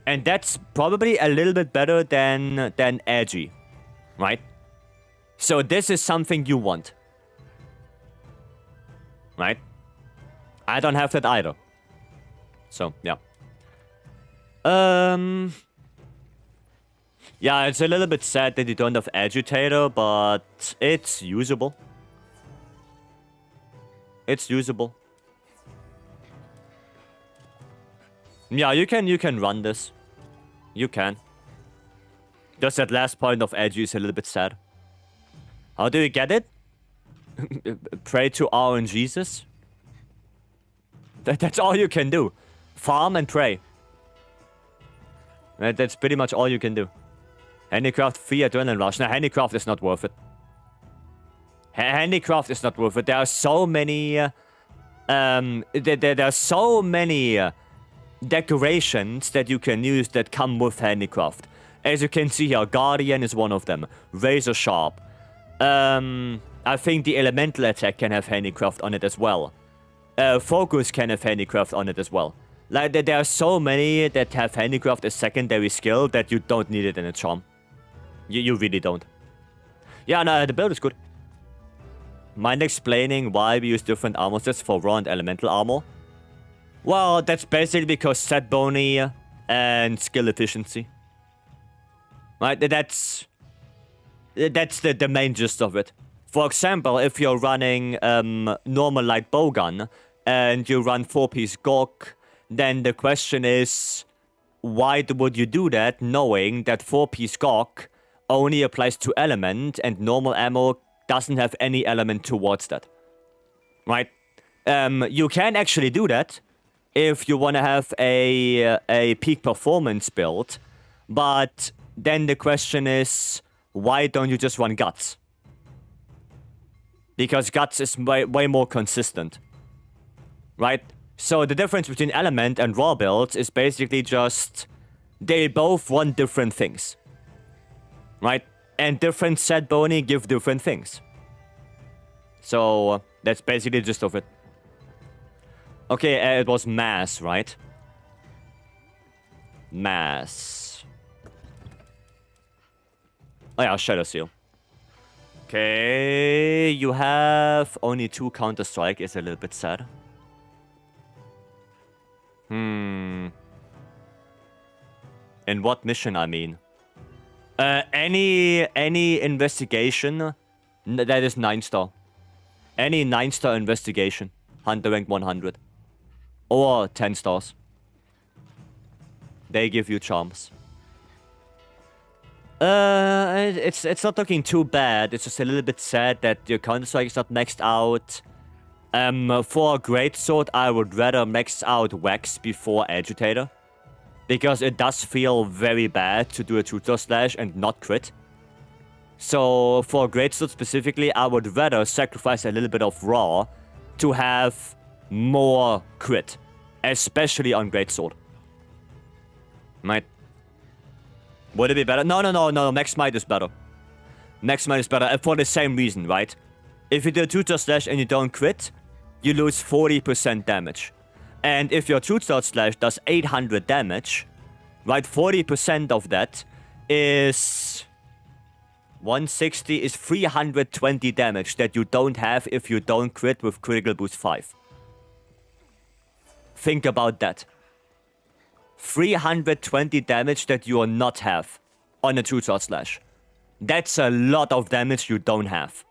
And that's probably a little bit better than Agi. Right? So this is something you want. Right? I don't have that either. So, yeah. Yeah, it's a little bit sad that you don't have Agitator, but it's usable. It's usable. Yeah, you can run this. You can. Just that last point of Agi is a little bit sad. How do you get it? Pray to RNGesus? That's all you can do. Farm and pray. That's pretty much all you can do. Handicraft free Adrenaline Rush. Now, Handicraft is not worth it. Handicraft is not worth it. There are so many... there are so many decorations that you can use that come with Handicraft. As you can see here, Guardian is one of them. Razor Sharp. I think the Elemental Attack can have Handicraft on it as well. Focus can have Handicraft on it as well. Like, there are so many that have Handicraft as secondary skill that you don't need it in a charm. You really don't. Yeah, no, the build is good. Mind explaining why we use different armor sets for raw and elemental armor? Well, that's basically because set bony and skill efficiency. Right? That's the main gist of it. For example, if you're running normal light bowgun and you run 4-piece Gawk, then the question is, why would you do that knowing that 4-piece Gawk only applies to element and normal ammo doesn't have any element towards that? Right? You can actually do that if you want to have a peak performance build, but then the question is, why don't you just run Guts? Because Guts is way more consistent, right? So the difference between element and raw builds is basically just they both run different things, right? And different set bony give different things. So that's basically the gist of it. Okay, it was mass, right? Mass. Oh yeah, Shadow Seal. Okay, you have only 2 Counter-Strike, is a little bit sad. In what mission, I mean? Any investigation that is 9-star. Any 9-star investigation. Hunter rank 100. Or 10 stars. They give you charms. It's not looking too bad. It's just a little bit sad that your Counter-Strike is not maxed out. For a Greatsword, I would rather max out Wax before Agitator. Because it does feel very bad to do a Tutor Slash and not crit. So, for a Greatsword specifically, I would rather sacrifice a little bit of Raw to have more crit. Especially on Greatsword. Right? Would it be better? No. Max Might is better. Max Might is better for the same reason, right? If you do a Tutor Slash and you don't crit, you lose 40% damage. And if your Tutor Slash does 800 damage, right, 40% of that is 160 is 320 damage that you don't have if you don't crit with Critical Boost 5. Think about that. 320 damage that you will not have on a Tutor Slash. That's a lot of damage you don't have.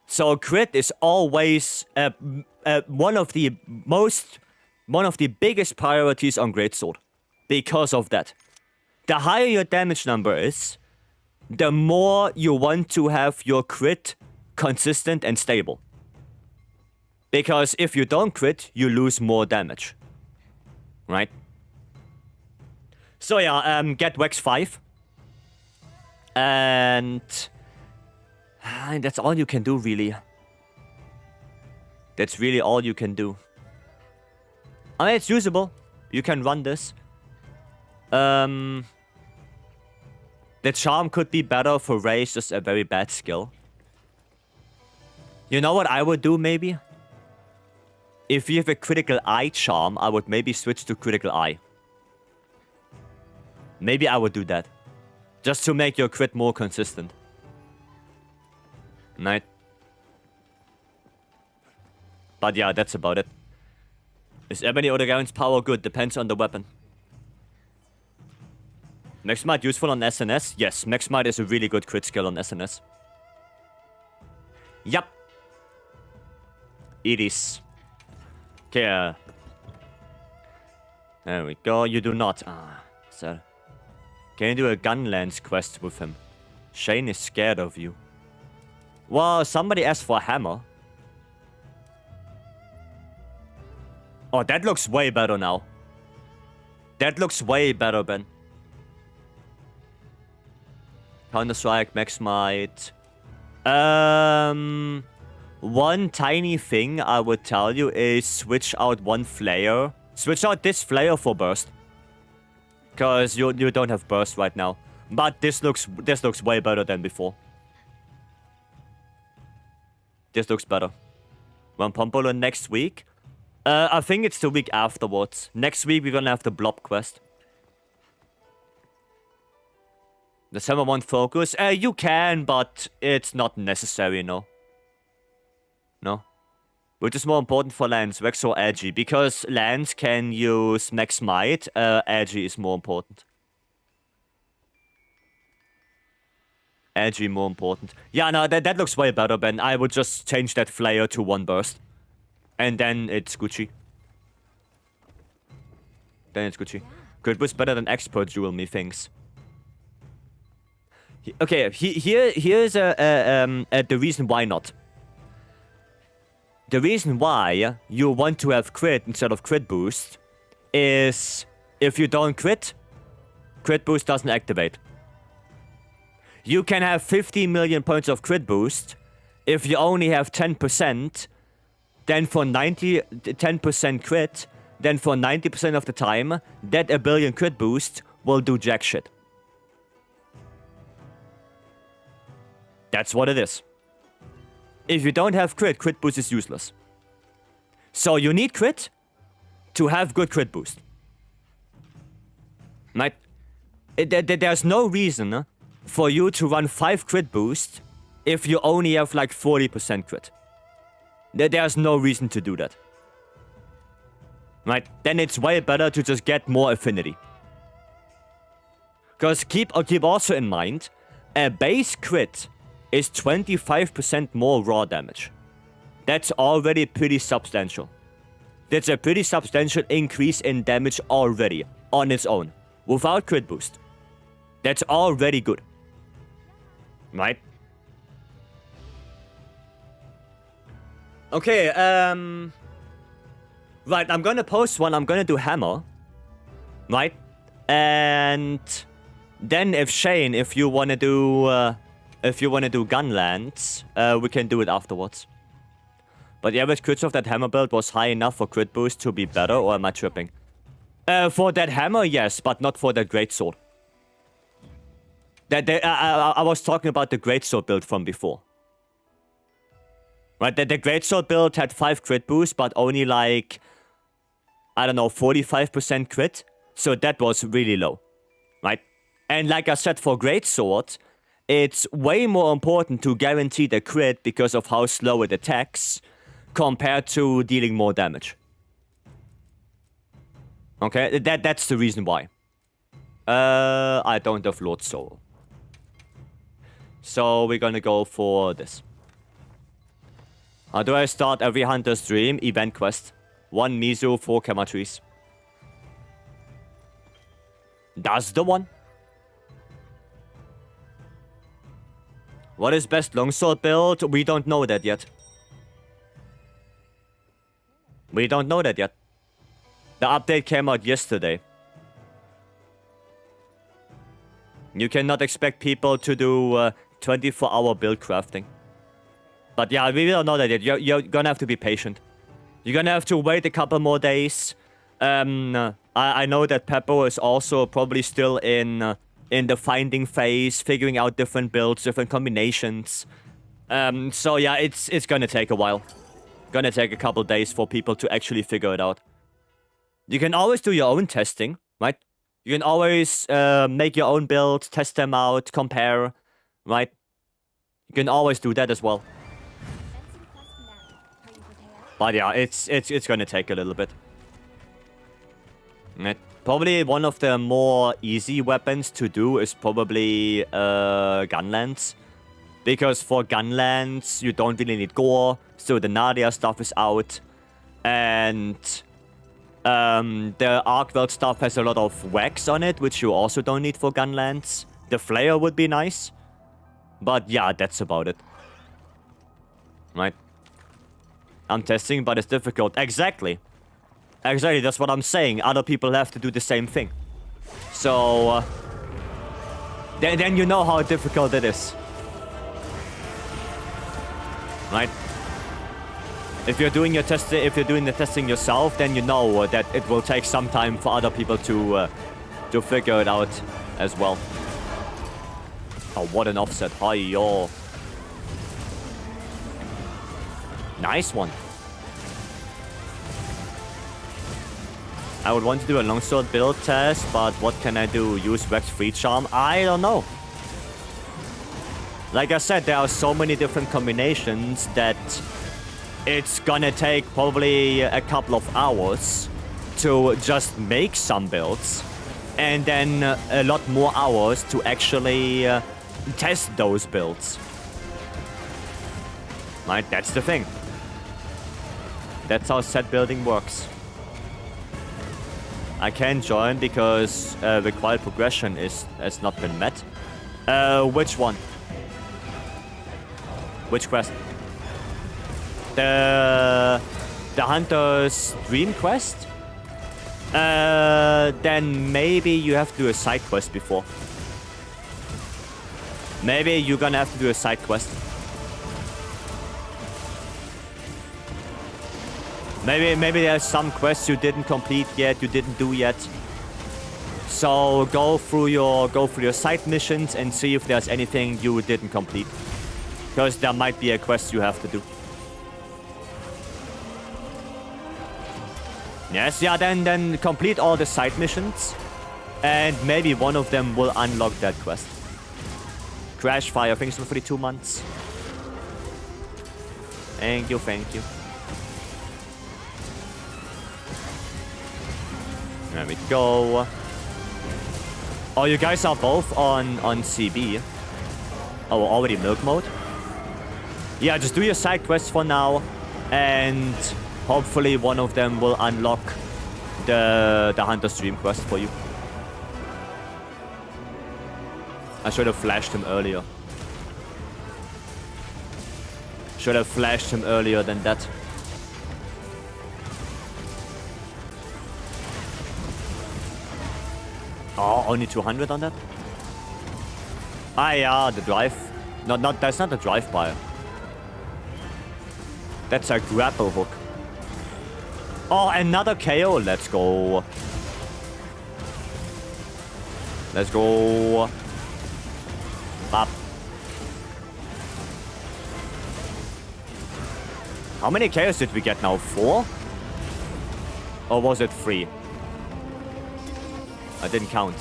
So crit is always one of the biggest priorities on Greatsword. Because of that. The higher your damage number is, the more you want to have your crit consistent and stable. Because if you don't crit, you lose more damage. Right? So yeah, get Wax 5. And that's all you can do, really. That's really all you can do. I mean, it's usable. You can run this. The charm could be better for Ray, it's just a very bad skill. You know what I would do, maybe? If you have a Critical Eye charm, I would maybe switch to Critical Eye. Maybe I would do that. Just to make your crit more consistent. Right? But yeah, that's about it. Is Ebony Odegaard's power good? Depends on the weapon. Max Might useful on SNS? Yes, Max Might is a really good crit skill on SNS. Yup. It is. Okay. There we go. You do not. Sad. Can you do a Gunlance quest with him? Shane is scared of you. Well, somebody asked for a hammer. Oh, that looks way better now. That looks way better, Ben. Counter-Strike, Max Might. One tiny thing I would tell you is switch out one flare. Switch out this flare for burst. Because you don't have burst right now. But this looks way better than before. This looks better. Run Pompolo next week. I think it's the week afterwards. Next week we're gonna have the Blob quest. The Summer 1 focus? You can, but it's not necessary, no. No? Which is more important for lands, Vex or Agi? Because lands can use Max Might, Agi is more important. Agi more important. Yeah, no, that looks way better, Ben. I would just change that flare to 1 burst. And then it's Gucci. Then it's Gucci. Crit boost better than expert duel, methinks. Okay, here's the reason why not. The reason why you want to have crit instead of crit boost is if you don't crit boost doesn't activate. You can have 50 million points of crit boost. If you only have 10%, then for 10% crit, then for 90% of the time, that 1 billion crit boost will do jack shit. That's what it is. If you don't have crit boost is useless. So you need crit to have good crit boost. Right? There's no reason for you to run 5 crit boost if you only have like 40% crit. There's no reason to do that. Right? Then it's way better to just get more affinity. Because keep also in mind, a base crit is 25% more raw damage. That's already pretty substantial. That's a pretty substantial increase in damage already, on its own, without crit boost. That's already good. Right? Okay, right, I'm gonna post one, I'm gonna do hammer. Right? And then if Shane, if you wanna do Gunlands, we can do it afterwards. But the average crits of that hammer build was high enough for crit boost to be better, or am I tripping? For that hammer, yes, but not for that greatsword. I was talking about the greatsword build from before. Right, the greatsword build had 5 crit boost, but only like, I don't know, 45% crit. So that was really low. Right? And like I said, for greatsword, it's way more important to guarantee the crit because of how slow it attacks compared to dealing more damage. Okay, that's the reason why. I don't have Lord Soul. So we're gonna go for this. How do I start every hunter's dream? Event quest. 1 Mizu, 4 Kama trees. That's the one. What is best longsword build? We don't know that yet. We don't know that yet. The update came out yesterday. You cannot expect people to do 24-hour build crafting. But yeah, we don't know that yet. You're gonna have to be patient. You're gonna have to wait a couple more days. I know that Peppo is also probably still in the finding phase, figuring out different builds, different combinations. So yeah, it's gonna take a while. Gonna take a couple days for people to actually figure it out. You can always do your own testing, right? You can always make your own build, test them out, compare, right? You can always do that as well. But yeah, it's gonna take a little bit. Probably one of the more easy weapons to do is probably Gunlands. Because for Gunlands, you don't really need gore, so the Nadia stuff is out. And the Arcweld stuff has a lot of wax on it, which you also don't need for Gunlands. The Flare would be nice. But yeah, that's about it. Right. I'm testing, but it's difficult. Exactly. Exactly, that's what I'm saying. Other people have to do the same thing. So, then you know how difficult it is. Right? If you're doing your testing, if you're doing the testing yourself, then you know that it will take some time for other people to figure it out as well. Oh, what an offset! Hi-yo. Nice one. I would want to do a longsword build test, but what can I do? Use Rex Free Charm? I don't know. Like I said, there are so many different combinations that it's gonna take probably a couple of hours to just make some builds, and then a lot more hours to actually test those builds. Right, that's the thing. That's how set building works. I can't join because required progression has not been met. Which one? Which quest? The Hunter's Dream quest? Then maybe you have to do a side quest before. Maybe you're gonna have to do a side quest. Maybe there's some quests you didn't complete yet, you didn't do yet. So go through your side missions and see if there's anything you didn't complete. Because there might be a quest you have to do. Yes, yeah, then complete all the side missions. And maybe one of them will unlock that quest. Crash Fire, thanks for 42 months. Thank you, thank you. There we go. Oh, you guys are both on CB. Oh, already milk mode? Yeah, just do your side quests for now. And hopefully one of them will unlock the Hunter's Dream quest for you. I should have flashed him earlier. Should have flashed him earlier than that. Oh, only 200 on that? Ah, yeah, the drive. Not that's not a drive-by. That's a grapple hook. Oh, another KO. Let's go. Let's go. Up. How many KOs did we get now? 4? Or was it 3? I didn't count.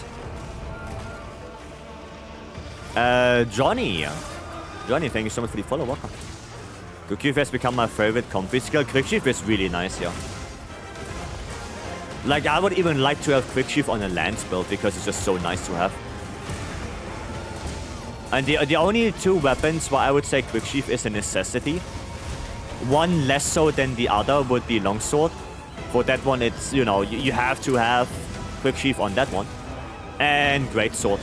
Johnny, thank you so much for the follow. Welcome. Quickshift has become my favorite comfy skill. Quickshift is really nice here. Like, I would even like to have Quickshift on a Lance build because it's just so nice to have. And the only two weapons where I would say Quickshift is a necessity. One less so than the other would be Longsword. For that one, it's, you know, you have to have Quickshift on that one. And Greatsword.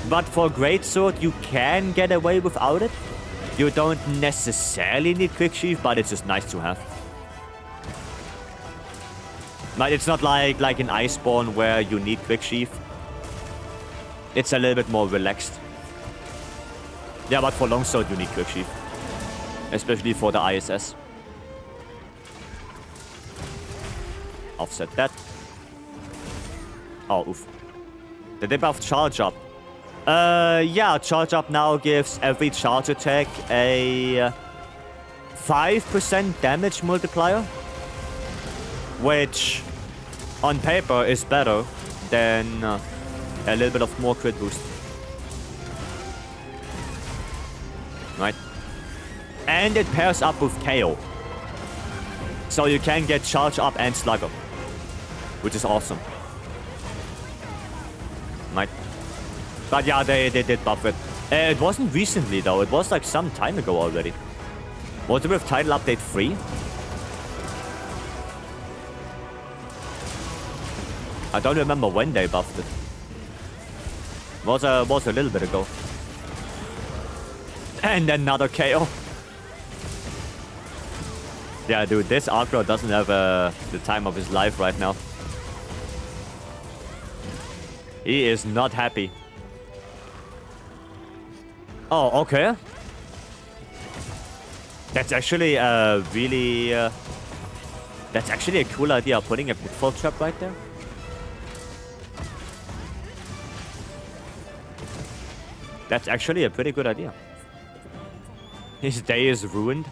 But for Greatsword, you can get away without it. You don't necessarily need Quickshift, but it's just nice to have. But it's not like in Iceborne where you need Quickshift. It's a little bit more relaxed. Yeah, but for Longsword, you need Quickshift. Especially for the ISS. Offset that. Oh, oof. The debuff charge up. Yeah, charge up now gives every charge attack a 5% damage multiplier. Which, on paper, is better than a little bit of more crit boost. Right? And it pairs up with KO. So you can get charge up and slugger. Which is awesome. Right? But yeah, they did buff it. It wasn't recently though, it was like some time ago already. Was it with title update 3? I don't remember when they buffed it. Was a little bit ago. And another KO. Yeah, dude, this Archer doesn't have the time of his life right now. He is not happy. Oh, okay. That's actually a really... that's actually a cool idea, putting a pitfall trap right there. That's actually a pretty good idea. His day is ruined.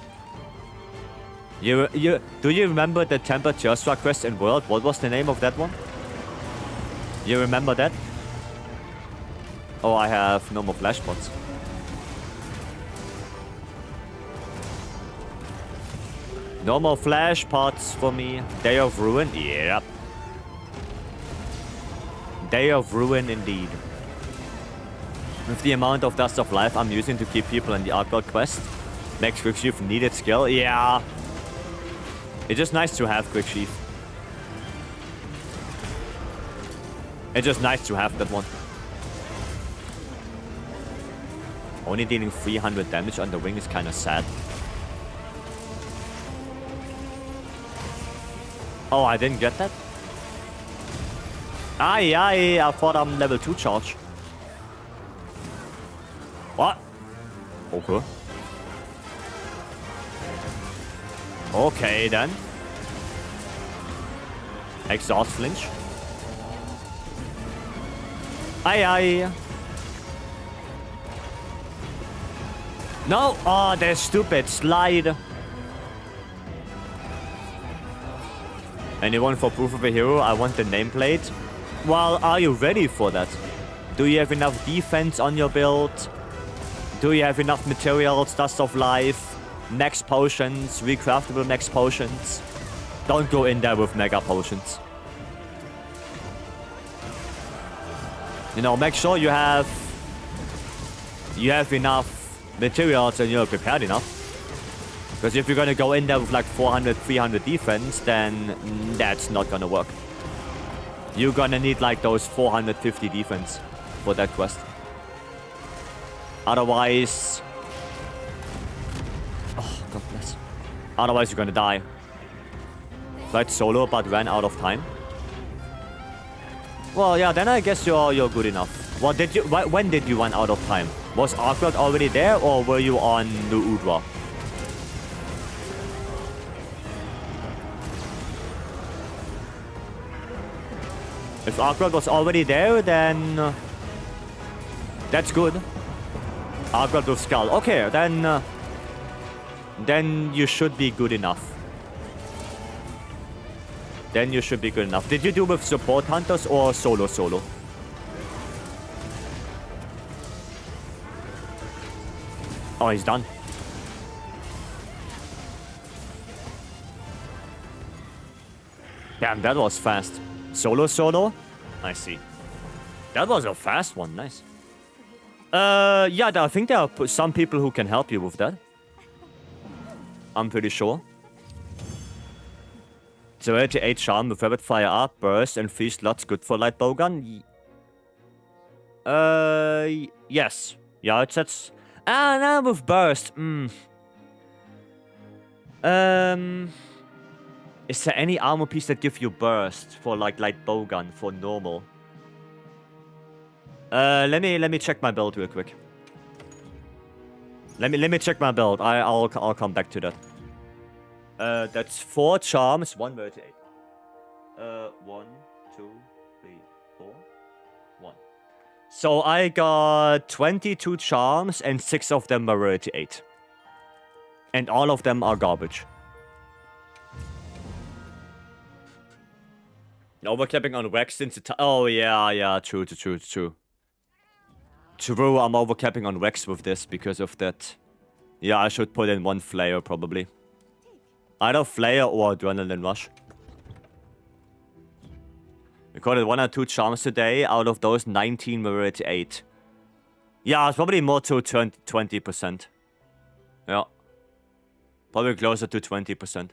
Do you remember the temperature struck quest in World? What was the name of that one? You remember that? Oh, I have no more flashpots. No more flash pots for me. Day of Ruin? Yep. Day of Ruin indeed. With the amount of Dust of Life I'm using to keep people in the Arcade quest, makes Quick Sheath needed skill. Yeah. It's just nice to have Quick Sheath. It's just nice to have that one. Only dealing 300 damage on the wing is kind of sad. Oh, I didn't get that? Aye, I thought I'm level 2 charge. What? Okay. Okay, then. Exhaust flinch. Aye. No! Oh, they're stupid. Slide. Anyone for proof of a hero? I want the nameplate. Well, are you ready for that? Do you have enough defense on your build? Do you have enough materials, Dust of Life, max potions, recraftable max potions? Don't go in there with mega potions. You know, make sure you have enough materials and you're prepared enough. Because if you're gonna go in there with like 400, 300 defense, then that's not gonna work. You're gonna need like those 450 defense for that quest. Otherwise... Oh, God bless. Otherwise, you're gonna die. Tried solo, but ran out of time. Well, yeah, then I guess you're good enough. Well, when did you run out of time? Was Arcade already there, or were you on New Udra? If Arcade was already there, then... that's good. Arcade with Skull. Okay, then you should be good enough. Then you should be good enough. Did you do with support hunters or solo? Oh, he's done. Damn, that was fast. Solo? I see. That was a fast one, nice. Yeah, I think there are some people who can help you with that. I'm pretty sure. Severity 8 charm with rapid fire up, burst, and 3 slots good for light bowgun. Yes. Yeah, it's now with burst. Is there any armor piece that give you burst for like light bowgun for normal? Let me check my build real quick. Let me check my build. I'll come back to that. That's 4 charms, 1 rarity 8. 1, 2, 3, 4, 1. So I got 22 charms and 6 of them are rarity 8. And all of them are garbage. Overcapping on Wax since the oh yeah, true. True, I'm overcapping on Wax with this because of that. Yeah, I should put in 1 Flare probably. Either Flare or Adrenaline Rush. Recorded 1 or 2 charms today. Out of those, 19 were rarity 8. Yeah, it's probably more to 20%. Yeah. Probably closer to 20%.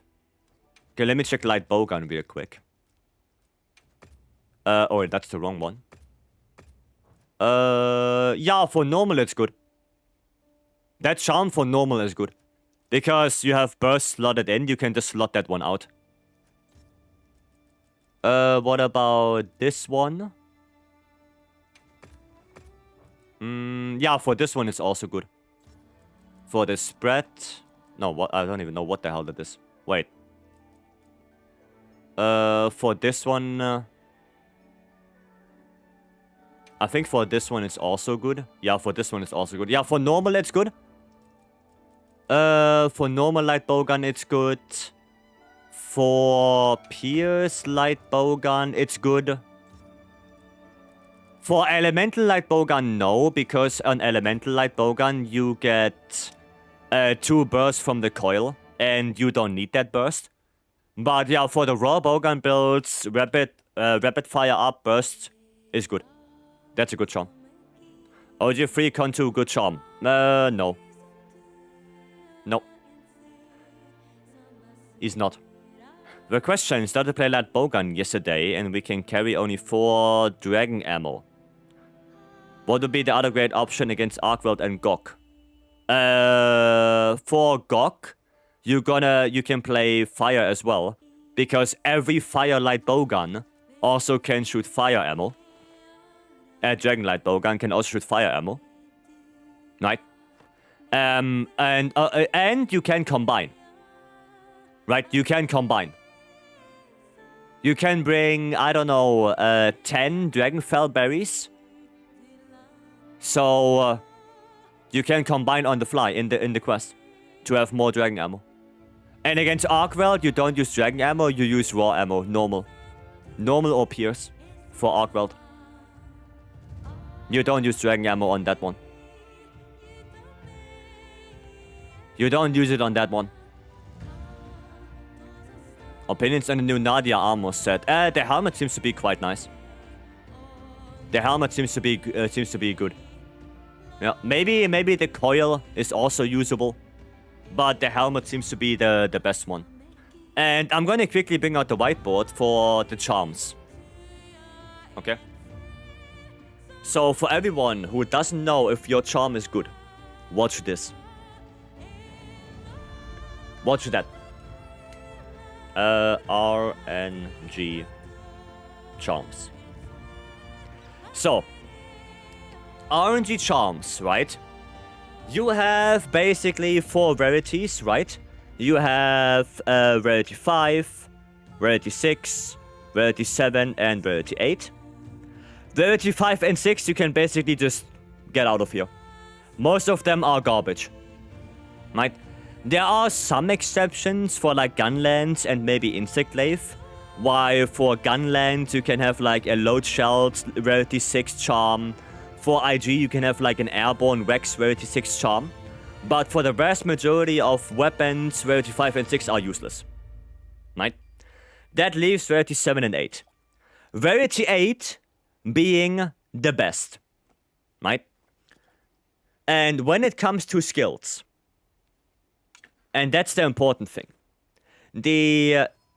Okay, let me check light bowgun real quick. Oh, that's the wrong one. Yeah, for normal it's good. That charm for normal is good. Because you have burst slotted in, you can just slot that one out. What about this one? Yeah, for this one it's also good. For the spread... No, what? I don't even know what the hell that is. Wait. For this one... I think for this one it's also good. Yeah, for this one it's also good. Yeah, for normal it's good. For normal light bowgun it's good. For Pierce light bowgun it's good. For elemental light bowgun no, because on elemental light bowgun you get 2 bursts from the coil. and you don't need that burst. But yeah, for the raw bowgun builds, rapid fire up burst is good. That's a good charm. OG3 Con 2, good charm. No. No. He's not. The question started to play that bowgun yesterday, and we can carry only 4 dragon ammo. What would be the other great option against Arcworld and Gok? For Gok, you can play fire as well, because every firelight bowgun also can shoot fire ammo. A dragonlight bowgun can also shoot fire ammo, right? And you can combine, right? You can combine. You can bring, I don't know, 10 Dragonfell berries. So you can combine on the fly in the quest to have more dragon ammo. And against Arcworld, you don't use dragon ammo, you use raw ammo, normal. Normal or pierce for Arcworld. You don't use dragon ammo on that one. You don't use it on that one. Opinions on the new Nadia armor set. The helmet seems to be quite nice. The helmet seems to be good. Yeah, maybe the coil is also usable, but the helmet seems to be the best one. And I'm gonna quickly bring out the whiteboard for the charms. Okay. So for everyone who doesn't know if your charm is good, watch this. Watch that. RNG charms. So, RNG charms, right? You have basically 4 rarities, right? You have rarity 5, rarity 6, rarity 7, and rarity 8. Rarity 5 and 6 you can basically just get out of here. Most of them are garbage, right? There are some exceptions for like Gunlands and maybe Insect Glaive. While for Gunlands you can have like a Load Shelled rarity 6 charm. For IG you can have like an Airborne Rex rarity 6 charm. But for the vast majority of weapons, rarity 5 and 6 are useless. Right? That leaves rarity 7 and 8. Rarity 8 being the best. Right? And when it comes to skills, and that's the important thing.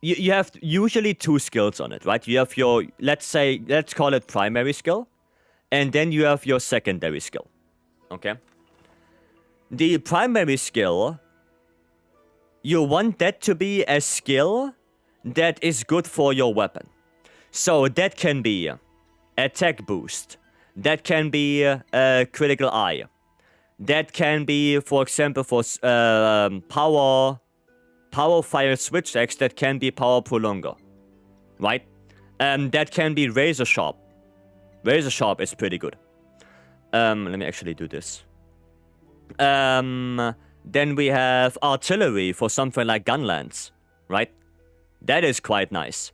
You have usually 2 skills on it, right? You have your, let's call it primary skill. And then you have your secondary skill. Okay? The primary skill, you want that to be a skill that is good for your weapon. So that can be attack boost. That can be a critical eye. That can be, for example, for power fire switch axe, that can be power prolonger. Right? That can be razor sharp. Razor sharp is pretty good. Let me actually do this. Then we have artillery for something like Gunlands. Right? That is quite nice.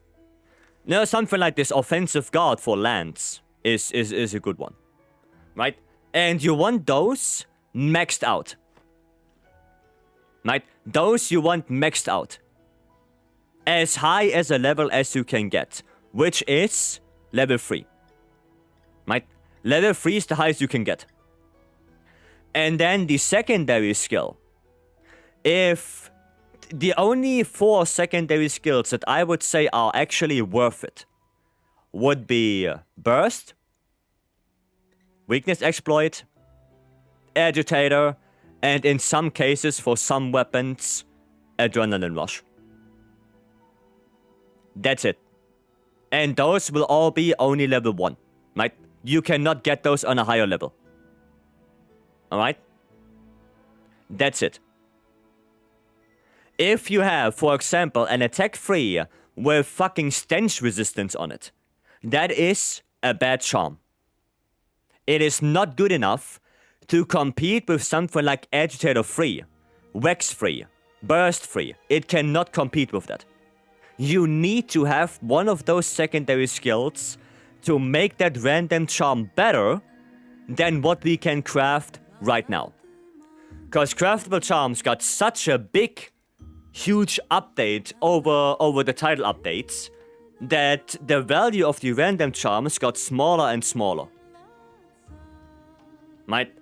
Now, something like this offensive guard for lands is a good one. Right? And you want those maxed out. Right? Those you want maxed out. As high as a level as you can get. Which is level 3. Right? Level 3 is the highest you can get. And then the secondary skill. If the only 4 secondary skills that I would say are actually worth it would be Burst, Weakness Exploit, Agitator, and in some cases, for some weapons, Adrenaline Rush. That's it. And those will all be only level 1, right? You cannot get those on a higher level. Alright? That's it. If you have, for example, an attack 3 with fucking stench resistance on it, that is a bad charm. It is not good enough to compete with something like Agitator 3, Wax 3, Burst 3. It cannot compete with that. You need to have one of those secondary skills to make that random charm better than what we can craft right now. Because craftable charms got such a big huge update over the title updates that the value of the random charms got smaller and smaller. Right?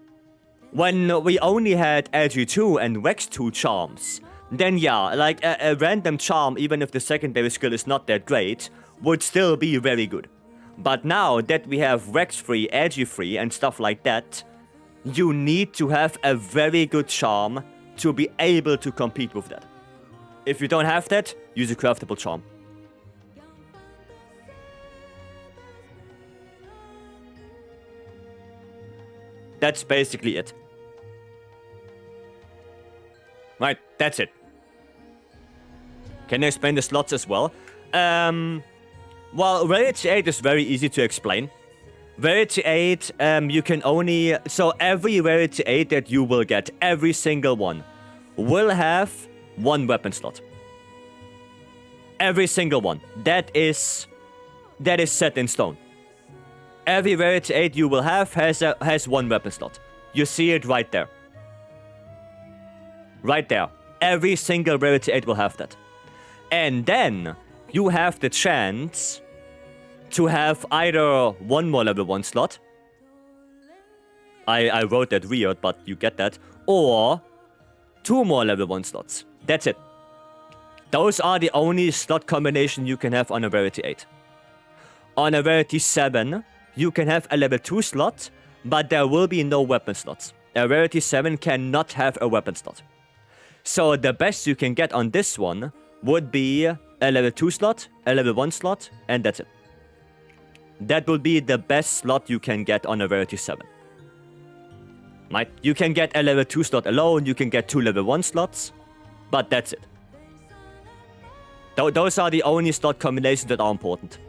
When we only had LG2 and Rex2 charms, then yeah, like a random charm, even if the secondary skill is not that great, would still be very good. But now that we have Rex3, LG3 and stuff like that, you need to have a very good charm to be able to compete with that. If you don't have that, use a craftable charm. That's basically it. Right, that's it. Can I explain the slots as well? Well, Rarity 8 is very easy to explain. Rarity 8, you can only... So every Rarity 8 that you will get, every single one, will have one weapon slot. Every single one. That is set in stone. Every Rarity 8 you will have has one weapon slot. You see it right there. Right there. Every single Rarity 8 will have that. And then you have the chance to have either one more level 1 slot. I wrote that weird, but you get that. Or 2 more level 1 slots. That's it. Those are the only slot combination you can have on a Rarity 8. On a Rarity 7, you can have a level 2 slot, but there will be no weapon slots. A Rarity 7 cannot have a weapon slot. So the best you can get on this one would be a level 2 slot, a level 1 slot, and that's it. That would be the best slot you can get on a Rarity 7. Right? You can get a level 2 slot alone, you can get 2 level 1 slots, but that's it. Those are the only slot combinations that are important.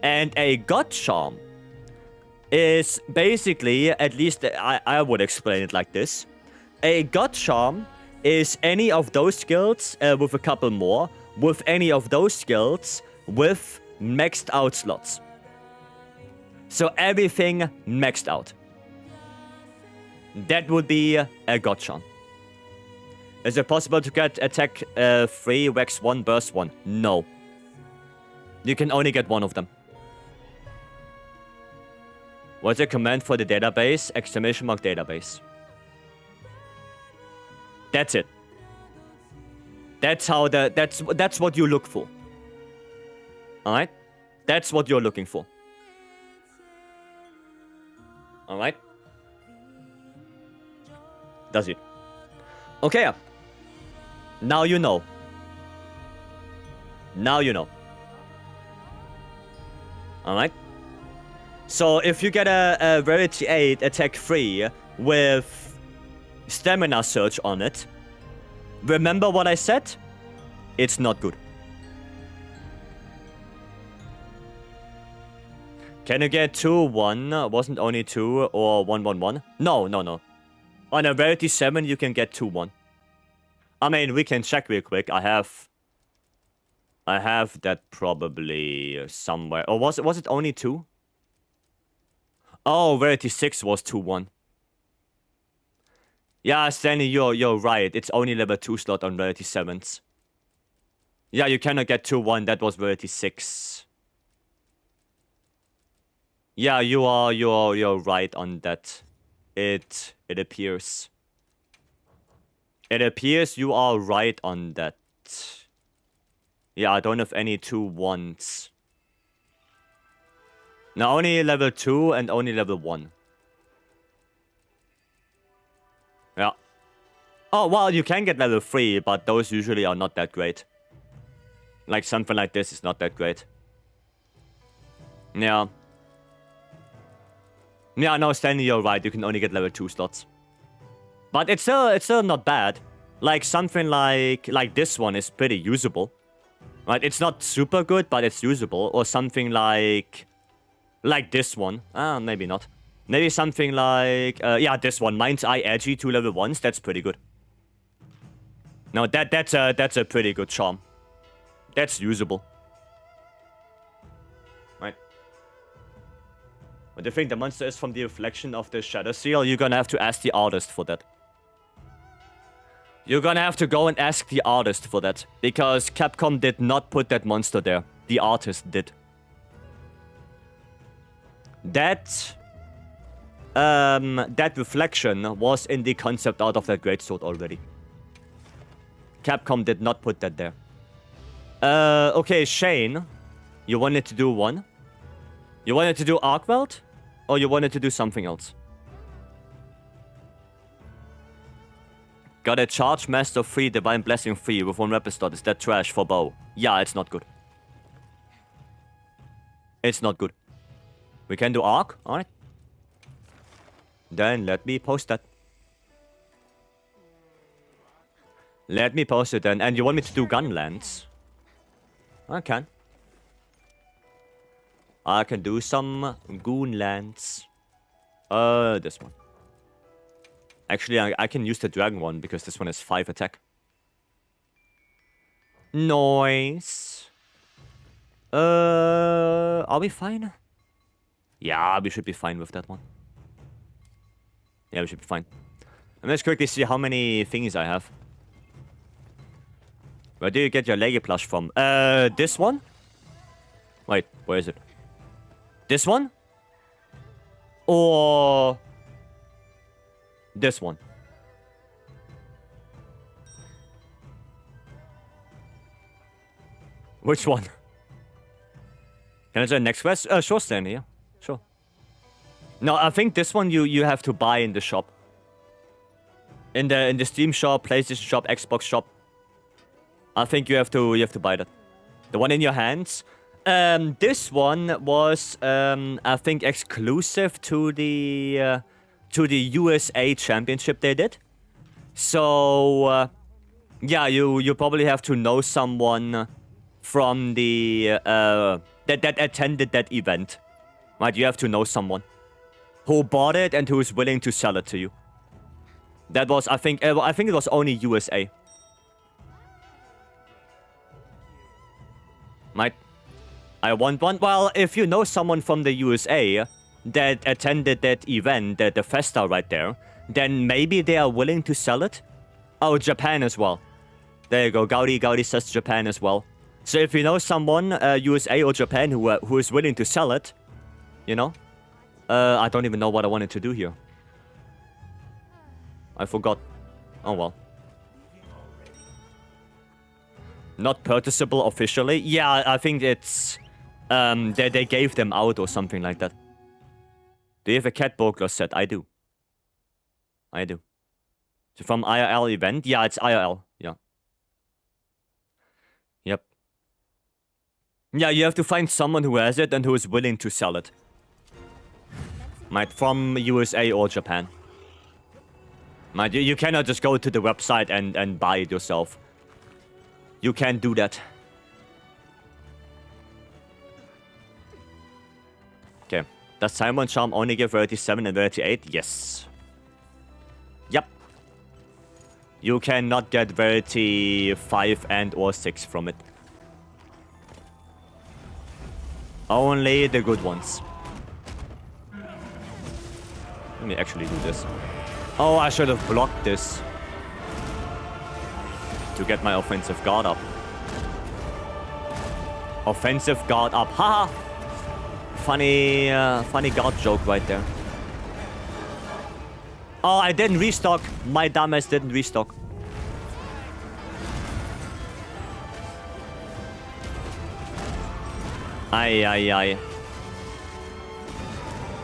And a God Charm is basically, at least I would explain it like this. A God Charm is any of those skills with a couple more, with any of those skills with maxed out slots. So everything maxed out. That would be a God Charm. Is it possible to get attack 3, Wax 1, Burst 1? No. You can only get one of them. What's the command for the database? Exclamation mark database. That's it. That's how that's what you look for. Alright? That's what you're looking for. Alright? Does it? Okay. Now you know. Now you know. Alright? So if you get a Rarity 8 attack 3 with Stamina Surge on it, remember what I said? It's not good. Can you get 2-1? Wasn't only 2 or 1-1-1? No. On a Rarity 7 you can get 2-1. I mean, we can check real quick. I have that probably somewhere. Or was it only 2? Oh, Rarity 6 was 2-1. Yeah, Stanley, you're right. It's only level 2 slot on Rarity 7s. Yeah, you cannot get 2-1. That was Rarity 6. Yeah, you're right on that. It appears. It appears you are right on that. Yeah, I don't have any 2-1s. Now only level 2 and only level 1. Yeah. Oh, well, you can get level 3, but those usually are not that great. Like, something like this is not that great. Yeah. Yeah, no, Stanley, you're right. You can only get level 2 slots. But it's still not bad. Like, something like this one is pretty usable. Right? It's not super good, but it's usable. Or something like this one. Maybe not. Maybe something like... yeah, this one. Mind's Eye Edgy, 2 level 1s. That's pretty good. No, that's a pretty good charm. That's usable. Right. What do you think the monster is from the reflection of the Shadow Seal? You're gonna have to ask the artist for that. You're gonna have to go and ask the artist for that. Because Capcom did not put that monster there. The artist did. That reflection was in the concept art of that greatsword already. Capcom did not put that there. Okay, Shane. You wanted to do one? You wanted to do Arkweld? Or you wanted to do something else? Got a Charge Master 3, Divine Blessing 3 with 1 weapon slot. Is that trash for bow? Yeah, it's not good. It's not good. We can do Arc? Alright. Then let me post that. Let me post it then. And you want me to do Gunlands? I can. I can do some Goonlands. This one. Actually, I can use the Dragon one because this one has 5 attack. Nice. Are we fine? Yeah, we should be fine with that one. Yeah, we should be fine. Let's quickly see how many things I have. Where do you get your Legi plush from? This one? Wait, where is it? This one? Or... this one? Which one? Can I do the next quest? Sure, Stanley, yeah. Sure. No, I think this one you have to buy in the shop. In the Steam shop, PlayStation shop, Xbox shop. I think you have to buy that. The one in your hands. This one was I think exclusive to the USA Championship they did. So yeah, you probably have to know someone from the that attended that event. Right, you have to know someone who bought it and who is willing to sell it to you. That was, I think it was only USA. Might I want one? Well, if you know someone from the USA that attended that event, the festa right there, then maybe they are willing to sell it. Oh, Japan as well. There you go. Gaudi says Japan as well. So if you know someone, USA or Japan, who is willing to sell it, you know, I don't even know what I wanted to do here. I forgot. Oh well. Not purchasable officially. Yeah, I think it's they gave them out or something like that. Do you have a cat burglar set? I do. I do. So from IRL event? Yeah, it's IRL. Yeah. Yep. Yeah, you have to find someone who has it and who is willing to sell it. Right, from USA or Japan. Right, you cannot just go to the website and buy it yourself. You can't do that. Okay. Does Simon Charm only give 37 and 38? Yes. Yep. You cannot get 35 and or 6 from it. Only the good ones. Let me actually do this. Oh, I should have blocked this. To get my offensive guard up. Offensive guard up. Haha! Funny guard joke right there. Oh, I didn't restock. My dumbass didn't restock. Aye.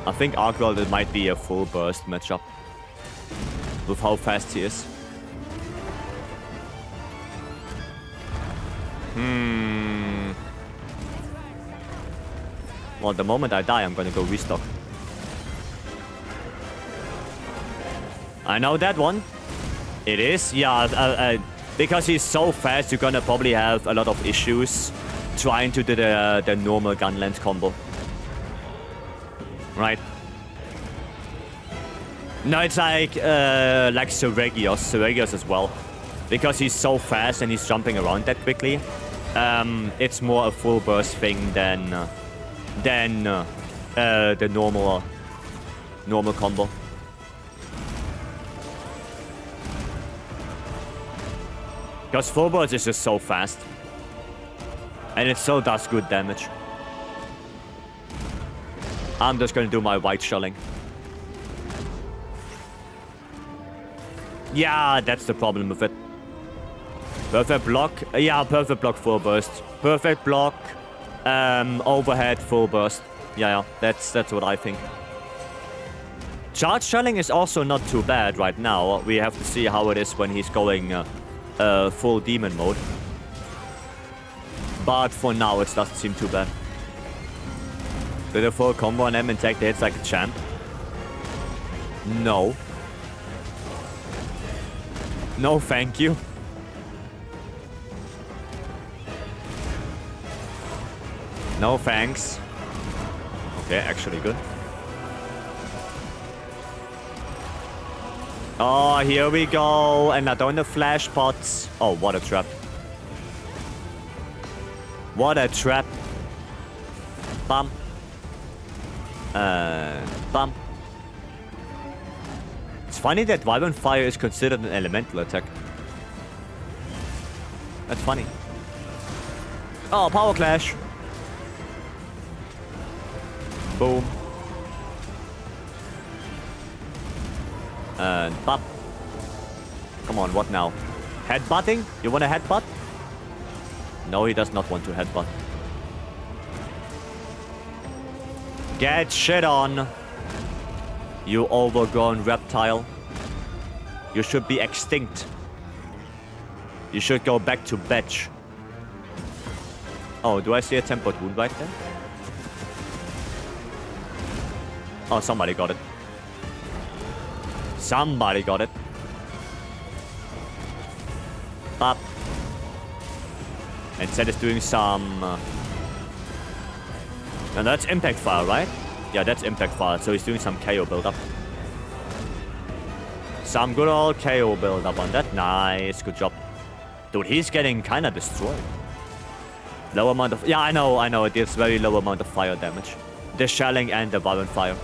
I think Arkwell might be a full burst matchup. With how fast he is. Well, the moment I die, I'm gonna go restock. I know that one. It is, yeah. Because he's so fast, you're gonna probably have a lot of issues trying to do the normal gunland combo. Right. No, it's like Seregios as well. Because he's so fast and he's jumping around that quickly. It's more a full burst thing than the normal combo. Because full burst is just so fast. And it so does good damage. I'm just gonna do my white shelling. Yeah, that's the problem with it. Perfect block. Yeah, perfect block full burst. Perfect block. Overhead full burst. Yeah, that's what I think. Charge shelling is also not too bad right now. We have to see how it is when he's going full demon mode. But for now, it doesn't seem too bad. Did a full combo on him and take the hits like a champ? No. No, thank you. No thanks. Okay, actually good. Oh, here we go. And not on the flash pots. Oh, what a trap. What a trap. Bam. Bam. It's funny that Vibrant Fire is considered an elemental attack. That's funny. Oh, Power Clash. Boom. And bop. Come on, what now? Headbutting? You want a headbutt? No, he does not want to headbutt. Get shit on. You overgrown reptile. You should be extinct. You should go back to Betch. Oh, do I see a tempered wound right there? Oh, somebody got it. Somebody got it. Pop. And Zed is doing some... And that's Impact Fire, right? Yeah, that's Impact Fire. So he's doing some KO build-up. Some good old KO build-up on that. Nice. Good job. Dude, he's getting kind of destroyed. Low amount of... Yeah, I know. It deals very low amount of fire damage. The shelling and the violent fire.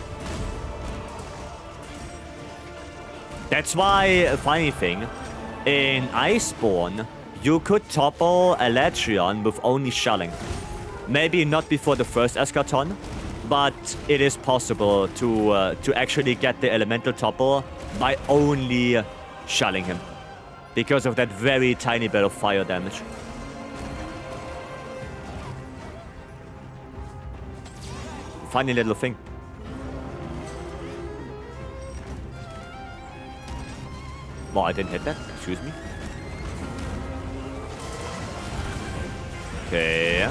That's why, funny thing, in Iceborne, you could topple Elytrion with only shelling. Maybe not before the first Eschaton, but it is possible to actually get the elemental topple by only shelling him. Because of that very tiny bit of fire damage. Funny little thing. Oh, I didn't hit that. Excuse me. Okay.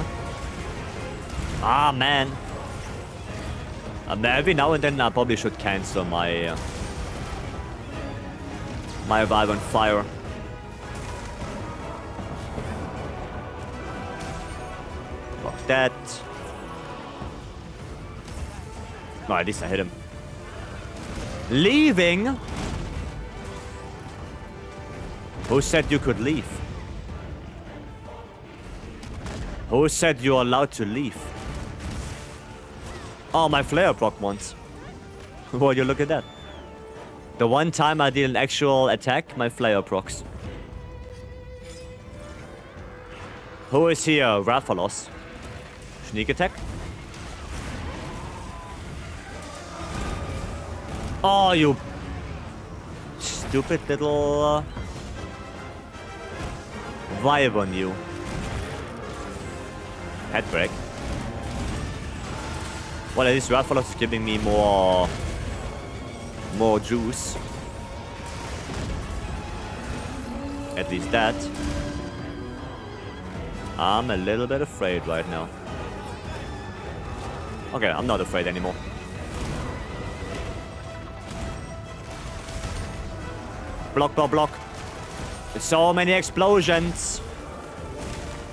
Ah, man. Every now and then I probably should cancel my... my Vibrant Fire. Fuck that. No, at least I hit him. Leaving? Who said you could leave? Who said you're allowed to leave? Oh, my flare proc once. Well, you look at that. The one time I did an actual attack, my flare procs. Who is here? Rathalos. Sneak attack? Oh, you stupid little vibe on you. Head break. Well, at least Rathalos is giving me more juice. At least that. I'm a little bit afraid right now. Okay, I'm not afraid anymore. Block, block, block. So many explosions.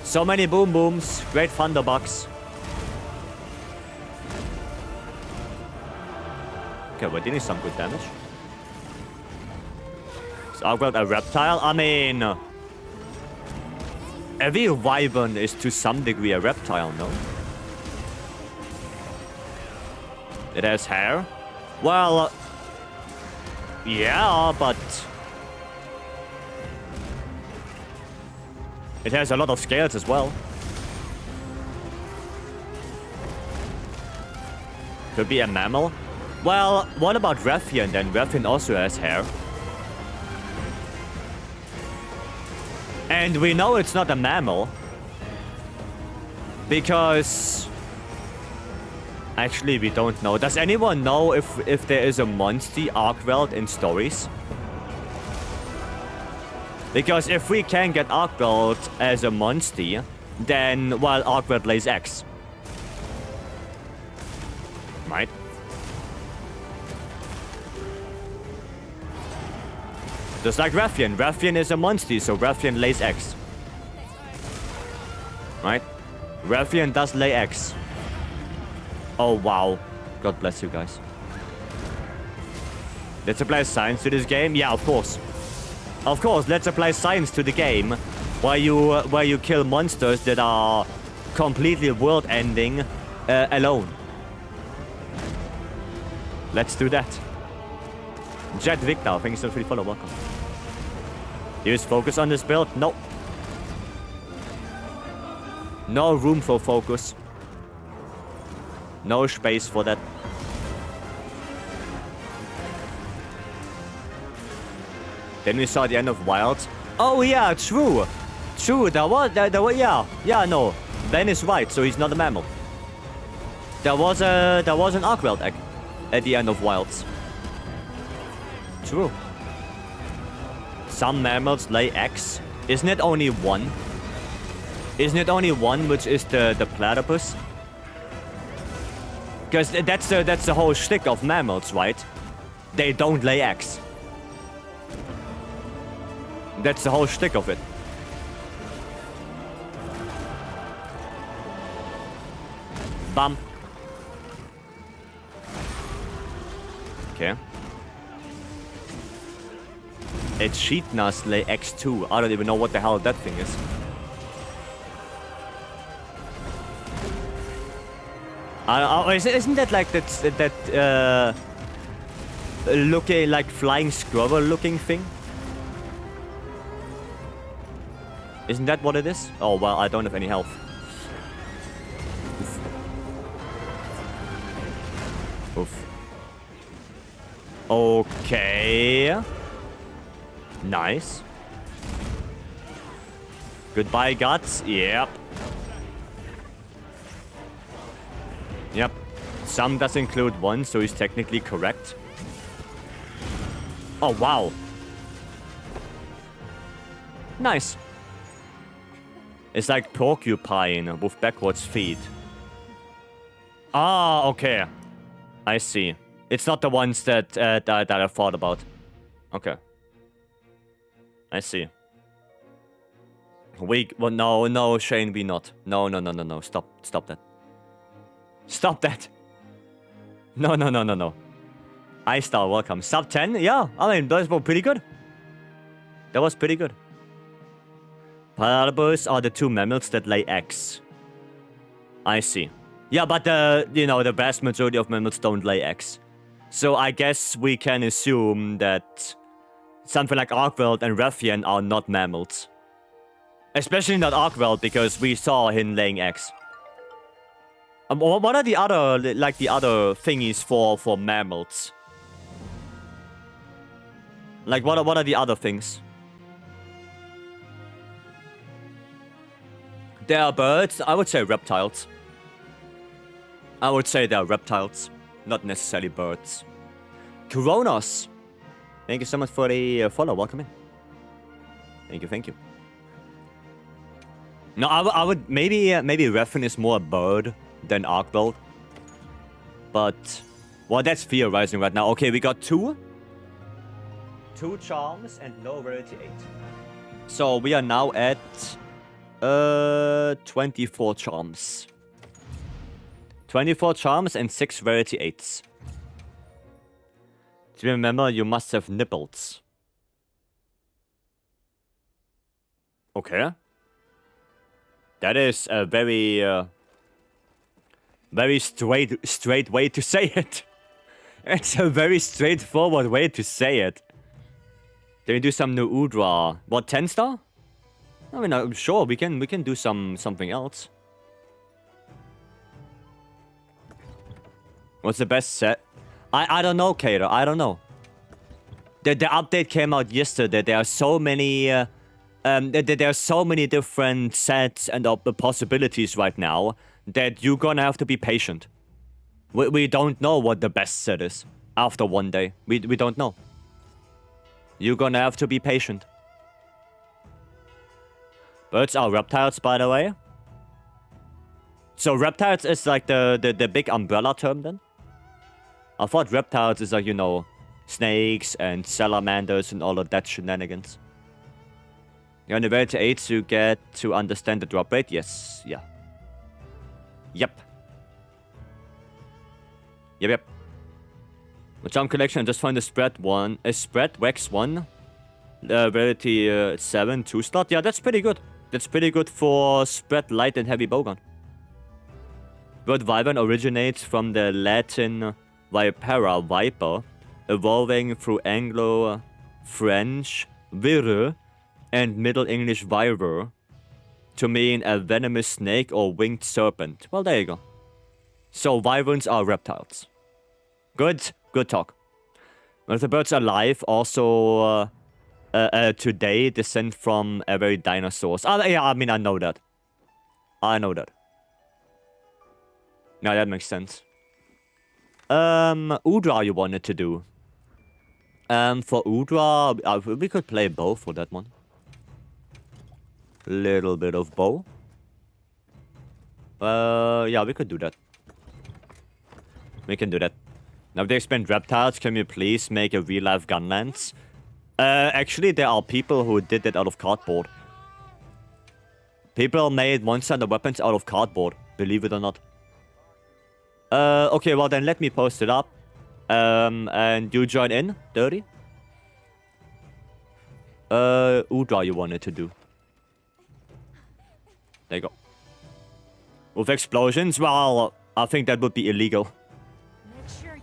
So many boom booms. Great thunderbugs. Okay, we're dealing some good damage. So I've got a reptile. I mean... every wyvern is to some degree a reptile, no? It has hair? Well... yeah, but... It has a lot of scales as well. Could be a mammal. Well, what about Raffian then? Raffian also has hair. And we know it's not a mammal. Because... Actually, we don't know. Does anyone know if there is a Monster Arkweld in stories? Because if we can get Arkweld as a Monster, then, well, Arkweld lays eggs. Right? Just like Raffian. Raffian is a Monster, so Raffian lays eggs. Right? Raffian does lay eggs. Oh, wow. God bless you guys. Let's apply science to this game? Yeah, of course. Of course, let's apply science to the game where you kill monsters that are completely world-ending alone. Let's do that. Jet Victor, thanks so much for the follow. Welcome. Use focus on this build? Nope. No room for focus. No space for that. Then we saw the end of Wilds. Oh yeah, true. True, there was, yeah. Yeah, no. Ben is right, so he's not a mammal. There was an Arkweld egg at the end of Wilds. True. Some mammals lay eggs. Isn't it only one? Isn't it only one, which is the platypus? Because that's the whole shtick of mammals, right? They don't lay eggs. That's the whole shtick of it. Bam. Okay. Echidnas lay eggs too. I don't even know what the hell that thing is. Isn't that like that looking like flying squirrel looking thing? Isn't that what it is? Oh well, I don't have any health. Oof. Oof. Okay. Nice. Goodbye, guts. Yep. Yep. Some does include one, so he's technically correct. Oh, wow. Nice. It's like porcupine with backwards feet. Ah, okay. I see. It's not the ones that I thought about. Okay. I see. Well, no, Shane, we not. No. Stop that. Stop that. No. Ice Star, welcome. Sub 10? Yeah, I mean, those were pretty good. That was pretty good. Platypus are the two mammals that lay eggs. I see. Yeah, but the vast majority of mammals don't lay eggs. So I guess we can assume that something like Arkweld and Raffian are not mammals. Especially not Arkweld, because we saw him laying eggs. What are the other, like the other thingies for mammals? Like, what are the other things? There are birds. I would say reptiles. I would say they are reptiles, not necessarily birds. Kronos. Thank you so much for the follow. Welcome in. Thank you. No, I would maybe Raffian is more a bird than Arkweld. But well, that's theorizing right now. Okay, we got two charms and no rarity 8. So we are now at 24 charms. 24 charms and 6 rarity 8s. To remember, you must have nipples. Okay. That is a very straight way to say it. It's a very straightforward way to say it. Then we do some new Udra. What, 10 star? I mean, I'm sure we can do something else. What's the best set? I don't know, Kato. I don't know. The update came out yesterday. There are so many there are so many different sets and possibilities right now that you're gonna have to be patient. We don't know what the best set is after one day. We don't know. You're gonna have to be patient. Birds are reptiles, by the way. So reptiles is like the big umbrella term then? I thought reptiles is like, you know, snakes and salamanders and all of that shenanigans. You're on the way to 8 to get to understand the drop rate? Yes, yeah. Yep. Yep. The charm collection, just find a spread wax 1. Rarity 7, 2 slot. Yeah, that's pretty good. That's pretty good for spread light and heavy bowgun. Word Wyvern originates from the Latin Vipera, viper, evolving through Anglo-French vire and Middle English viver to mean a venomous snake or winged serpent. Well, there you go. So wyverns are reptiles. Good talk. Well, the birds alive also today descend from very dinosaurs. Yeah, I mean, I know that. Yeah, that makes sense. Udra you wanted to do. For Udra, we could play bow for that one. Little bit of bow. Yeah, we could do that. We can do that. Now they expand reptiles, can you please make a real-life gun lance? Actually, there are people who did it out of cardboard. People made one-sided weapons out of cardboard, believe it or not. Okay, well then let me post it up. And you join in, Dirty? Udra you wanted to do. There you go. With explosions, well, I think that would be illegal.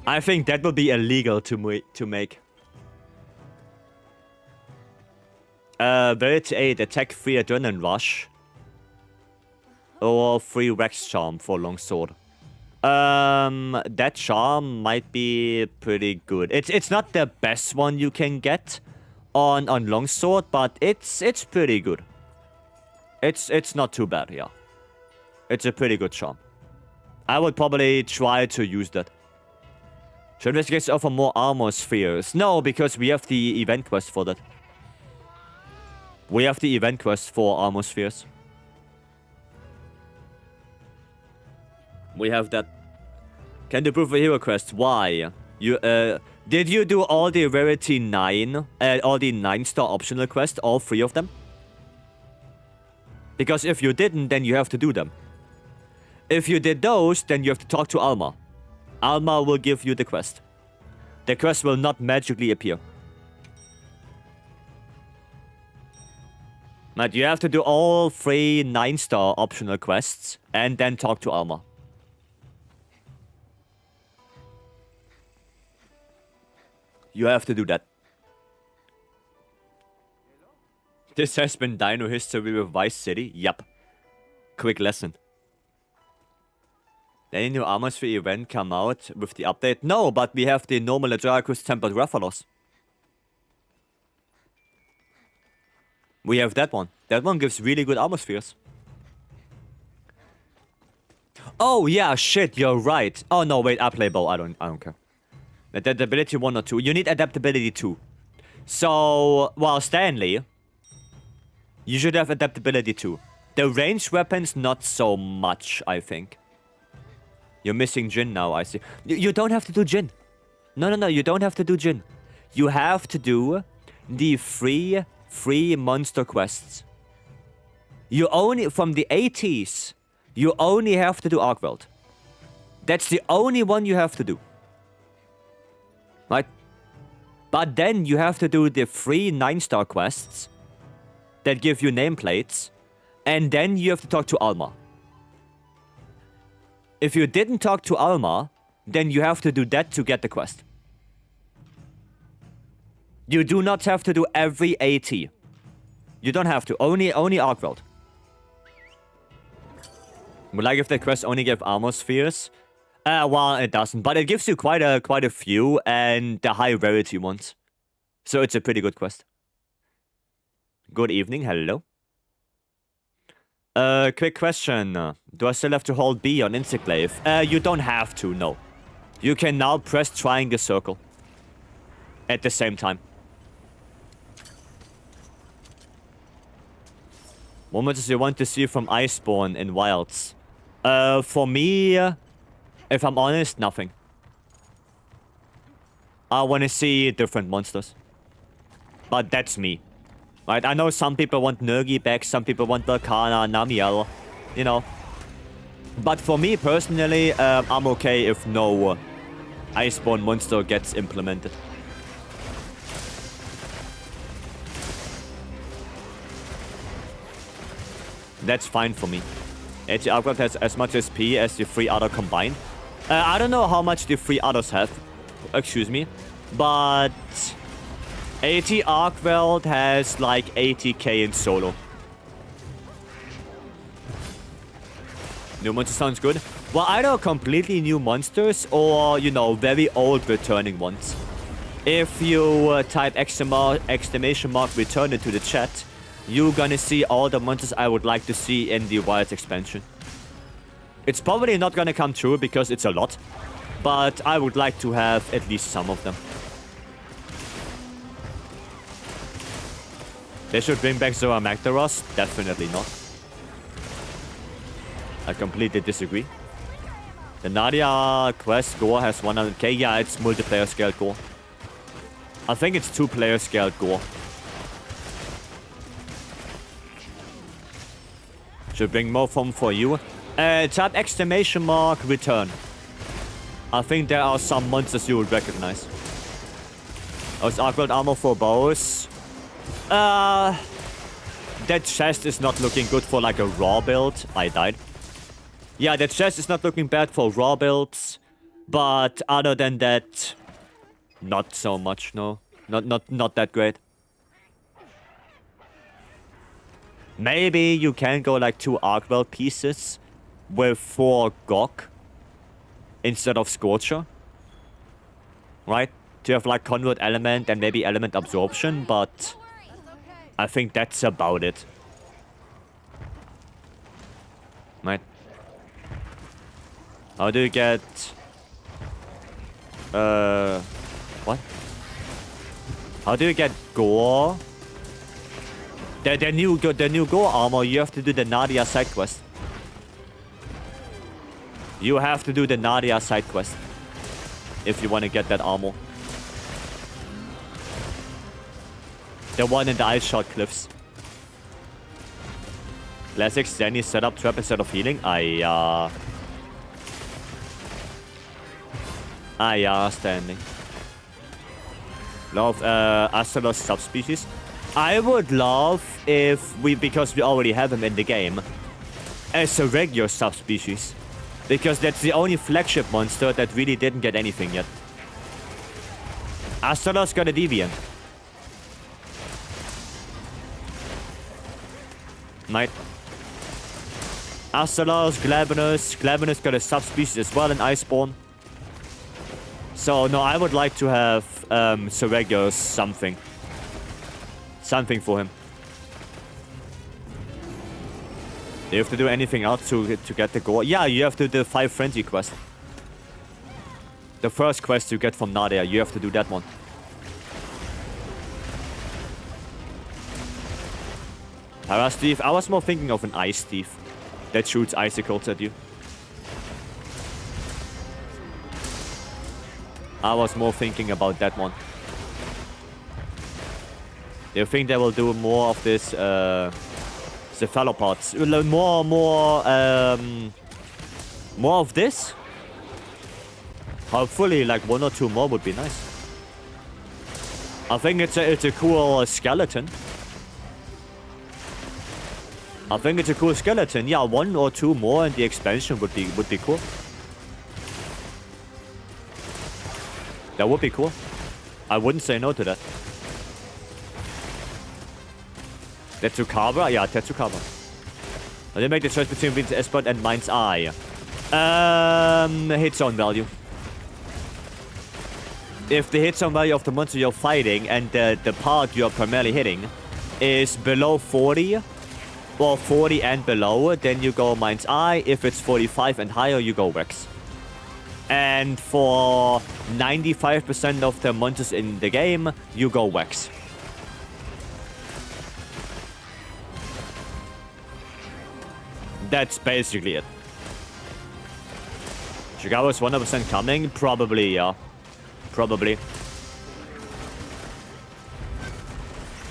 I think that would be illegal to make. Verity 8, attack 3 adrenaline rush. Or 3 Rex charm for longsword. That charm might be pretty good. It's not the best one you can get on longsword, but it's pretty good. It's not too bad, yeah. It's a pretty good charm. I would probably try to use that. Should investigators offer more armor spheres? No, because we have the event quest for that. We have the event quest for armor spheres. We have that. Can you prove a hero quest? Why? You did you do all the rarity 9, all the 9-star optional quests, all 3 of them? Because if you didn't, then you have to do them. If you did those, then you have to talk to Alma. Alma will give you the quest. The quest will not magically appear. But you have to do all 3 9-star optional quests and then talk to Alma. You have to do that. This has been Dino history with Vycery. Yup. Quick lesson. Any new armor sphere event come out with the update? No, but we have the normal Adracus Tempered Rathalos. We have that one. That one gives really good armor spheres. Oh yeah, shit, you're right. Oh no, wait, I play bow. I don't care. Adaptability 1 or 2. You need adaptability 2. So, well, Stanley, you should have adaptability 2. The ranged weapons, not so much, I think. You're missing Jin now, I see. You don't have to do Jin. No, you don't have to do Jin. You have to do the free monster quests. You only, from the 80s, you only have to do Arkweld. That's the only one you have to do. Right? But then you have to do the free 9-star quests that give you nameplates, and then you have to talk to Alma. If you didn't talk to Alma, then you have to do that to get the quest. You do not have to do every AT. You don't have to. Only Arcworld. Would like if the quest only gave armor spheres? Well, it doesn't, but it gives you quite a few and the high rarity ones. So it's a pretty good quest. Good evening, hello. Quick question. Do I still have to hold B on Insectlave? You don't have to, no. You can now press triangle circle at the same time. What monsters you want to see from Iceborne in Wilds? For me, if I'm honest, nothing. I want to see different monsters. But that's me. Right? I know some people want Nergi back, some people want Darkana, Namiel, you know. But for me personally, I'm okay if no Iceborne monster gets implemented. That's fine for me. HE Arcworld has as much SP as the 3 other combined. I don't know how much the 3 others have. Excuse me. But AT Arcworld has like 80k in solo. New monster sounds good. Well, either completely new monsters or, you know, very old returning ones. If you type exclamation mark return into the chat, you're gonna see all the monsters I would like to see in the Wilds expansion. It's probably not gonna come true because it's a lot, but I would like to have at least some of them. They should bring back Zora Magdaros? Definitely not. I completely disagree. The Nadia quest gore has 100k. Yeah, it's multiplayer scaled gore. I think it's 2-player scaled gore. Should bring more from for you. Type exclamation mark return. I think there are some monsters you would recognize. Oh, it's Arcworld armor for bows. That chest is not looking good for like a raw build. I died. Yeah, that chest is not looking bad for raw builds. But other than that, not so much, no. Not that great. Maybe you can go like 2 Arcworld pieces with 4 Gok instead of Scorcher. Right? To have like Convert Element and maybe Element Absorption, but I think that's about it. Right? How do you get... what? How do you get Gore? The new Gore armor, you have to do the Nadia side quest. You have to do the Nadia side quest if you want to get that armor. The one in the Ice Shot Cliffs. Classic Stanley setup trap instead of healing. Yeah, Stanley. Love Astalos subspecies. I would love if because we already have him in the game, as a regular subspecies. Because that's the only flagship monster that really didn't get anything yet. Astalos got a Deviant. Right. Astalos, Glavenus got a subspecies as well in Iceborne. So no, I would like to have Seregios something. Something for him. Do you have to do anything else to get the gore? Yeah, you have to do the 5 Frenzy quest. The first quest you get from Nadia, you have to do that one. Para Steve, I was more thinking of an Ice Thief that shoots icicles at you. I was more thinking about that one. Do you think they will do more of this cephalopods? More of this? Hopefully like 1 or 2 more would be nice. I think it's a cool skeleton. I think it's a cool skeleton. Yeah, 1 or 2 more in the expansion would be cool. That would be cool. I wouldn't say no to that. Tetsukaba? Yeah, Tetsukaba. They make the choice between Vince Esport and Mind's Eye. Hit zone value. If the hit zone value of the monster you're fighting and the part you're primarily hitting is below 40, or 40 and below, then you go Mind's Eye. If it's 45 and higher, you go Vex. And for 95% of the monsters in the game, you go Vex. That's basically it. Chicago is 100% coming? Probably, yeah. Probably.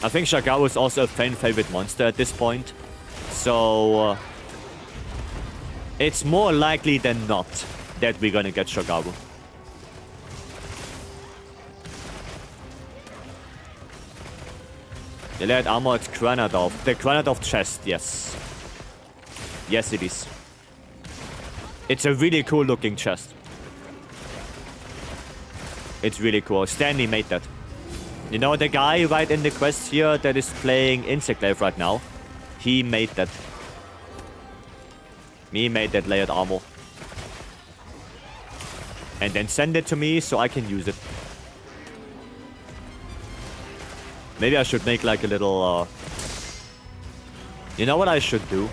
I think Shagawa is also a fan favorite monster at this point. So... it's more likely than not that we're gonna get Shagawa. The layered armor, it's Granadov. The Granadov chest, yes. Yes, it is. It's a really cool looking chest. It's really cool. Stanley made that. You know, the guy right in the quest here that is playing Insect Life right now, he made that. He made that layered armor. And then send it to me so I can use it. Maybe I should make like a little... You know what I should do?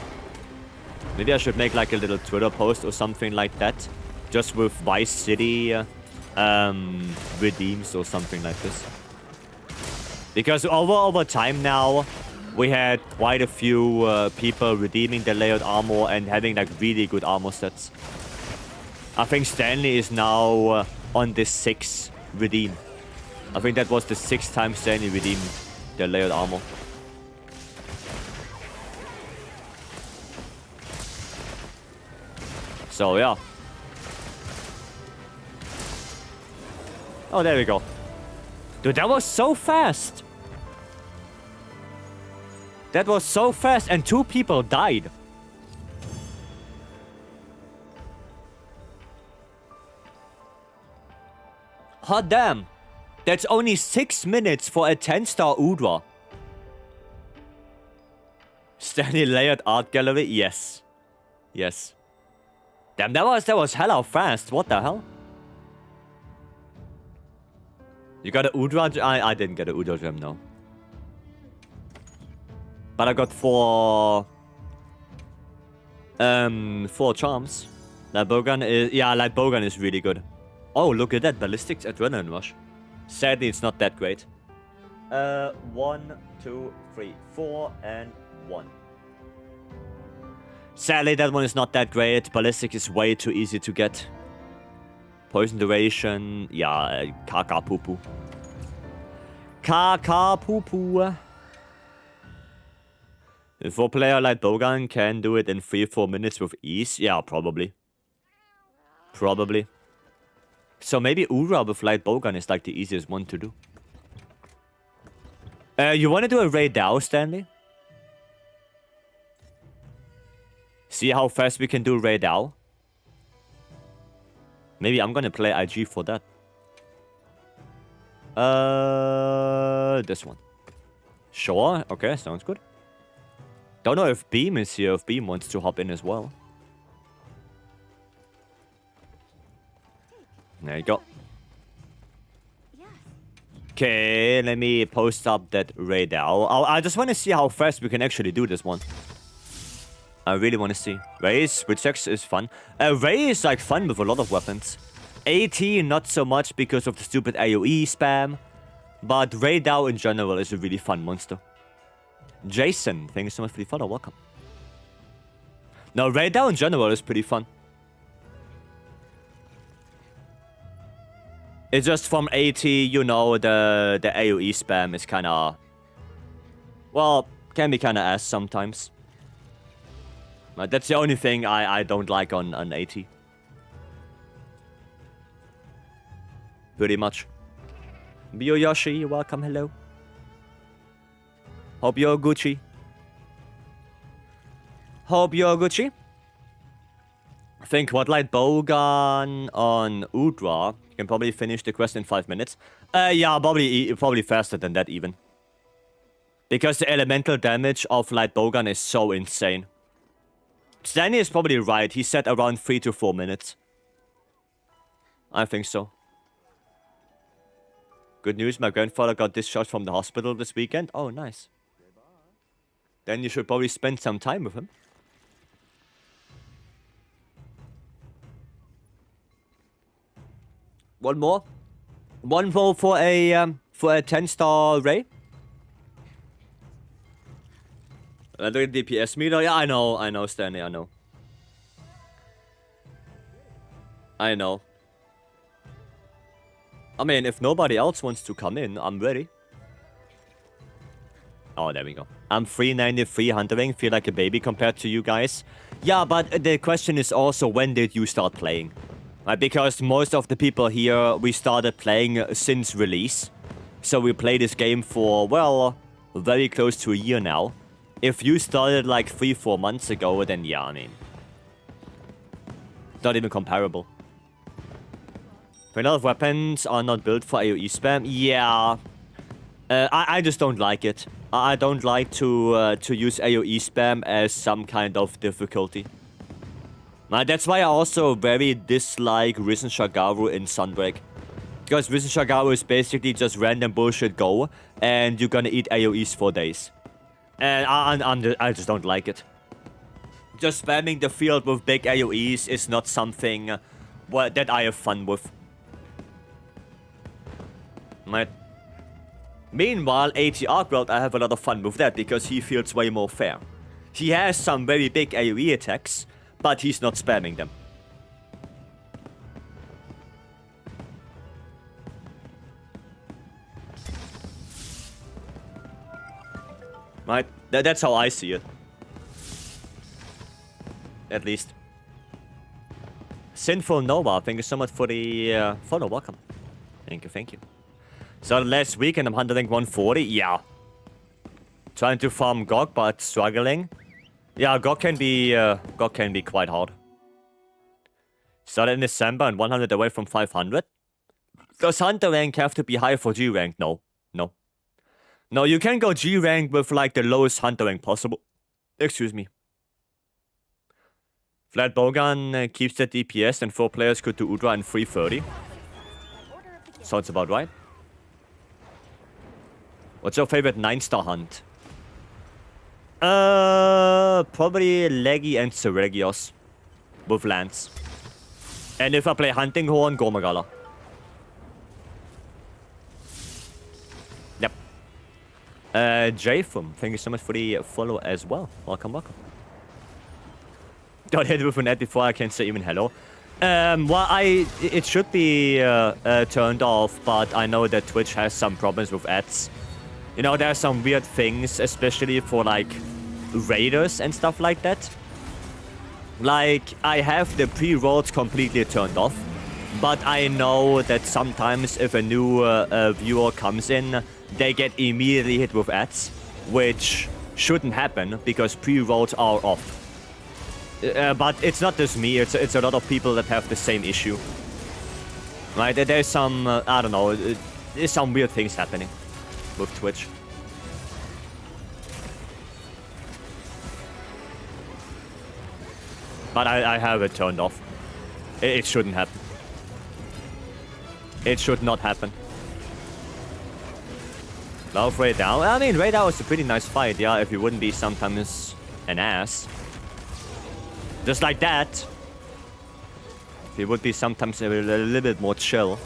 Maybe I should make like a little Twitter post or something like that. Just with Vycery redeems or something like this. Because over time now, we had quite a few people redeeming the layered armor and having like really good armor sets. I think Stanley is now on the 6th redeem. I think that was the 6th time Stanley redeemed the layered armor. So yeah. Oh, there we go. Dude, that was so fast. That was so fast and 2 people died. Hot damn. That's only 6 minutes for a 10-star Udra. Stanley layered art gallery? Yes. Yes. Damn, that was hella fast. What the hell? You got a Udra? I didn't get a Udra gem, no. But I got 4 charms. Lightbowgun is... Yeah, Lightbowgun is really good. Oh, look at that. Ballistics Adrenaline Rush. Sadly, it's not that great. 1, 2, 3, 4, and 1. Sadly, that one is not that great. Ballistic is way too easy to get. Poison duration. Yeah, Kaka Poo Poo. Kaka Poo Poo. The 4-player Lightbowgun can do it in 3-4 minutes with ease. Yeah, probably. Probably. So maybe Ura with Lightbowgun is like the easiest one to do. You want to do a Ray Dow, Stanley? See how fast we can do Ray Dow? Maybe I'm gonna play IG for that. This one. Sure, okay, sounds good. Don't know if Beam is here, if Beam wants to hop in as well. There you go. Okay, let me post up that Ray Dow. I just want to see how fast we can actually do this one. I really want to see. Ray's with X is fun. Ray is like fun with a lot of weapons. AT not so much because of the stupid AoE spam. But Ray Dow in general is a really fun monster. Jason, thank you so much for the follow. Welcome. No, Ray Dow in general is pretty fun. It's just from AT, you know, the AoE spam is kind of... Well, can be kind of ass sometimes. But that's the only thing I don't like on AT. Pretty much. Yoshi, welcome, hello. Hope you're Gucci. Hope you're Gucci. I think what Lightbowgun on Udra can probably finish the quest in 5 minutes. Yeah, probably faster than that even. Because the elemental damage of Light Bowgun is so insane. Stanley is probably right. He said around 3 to 4 minutes. I think so. Good news, my grandfather got discharged from the hospital this weekend. Oh, nice. Then you should probably spend some time with him. One more. One more for a 10-star Ray. Look at DPS meter. Yeah, I know, Stanley, I know. I mean, if nobody else wants to come in, I'm ready. Oh, there we go. I'm 393 huntering, feel like a baby compared to you guys. Yeah, but the question is also, when did you start playing? Because most of the people here, we started playing since release. So we play this game for, well, very close to a year now. If you started like 3-4 months ago, then yeah, I mean, not even comparable. A lot of weapons are not built for AoE spam. Yeah, I just don't like it. I don't like to use AoE spam as some kind of difficulty. That's why I also very dislike Risen Shagaru in Sunbreak. Because Risen Shagaru is basically just random bullshit go, and you're gonna eat AoEs for days. And I just don't like it. Just spamming the field with big AoEs is not something that I have fun with. Right. Meanwhile, HR999, I have a lot of fun with that because he feels way more fair. He has some very big AoE attacks, but he's not spamming them. Right? That's how I see it. At least. Sinful Nova, thank you so much for the follow. Welcome. Thank you, thank you. So last weekend I'm hunting 140. Yeah. Trying to farm GOG, but struggling. Yeah, GOG can be quite hard. Started in December and 100 away from 500. Does Hunter rank have to be high for G rank? No. No. No, you can go G rank with like the lowest Hunter rank possible. Excuse me. Flat Bowgun keeps the DPS and 4 players could do Udra in 330. Sounds about right. What's your favorite 9-star hunt? Probably Leggy and Seregios. With Lance. And if I play Hunting Horn, Gormagala. Yep. Jfum, thank you so much for the follow as well. Welcome, welcome. Got hit with an ad before I can say even hello. Well, it should be turned off, but I know that Twitch has some problems with ads. You know, there are some weird things, especially for like raiders and stuff like that. Like, I have the pre-rolls completely turned off, but I know that sometimes if a new viewer comes in, they get immediately hit with ads, which shouldn't happen because pre-rolls are off. But it's not just me, it's a lot of people that have the same issue. Right, there's some, I don't know, there's some weird things happening with Twitch. But I have it turned off. It shouldn't happen. It should not happen. Love Ray down. I mean, Ray down was a pretty nice fight, yeah, if he wouldn't be sometimes an ass. Just like that. He would be sometimes a little bit more chill.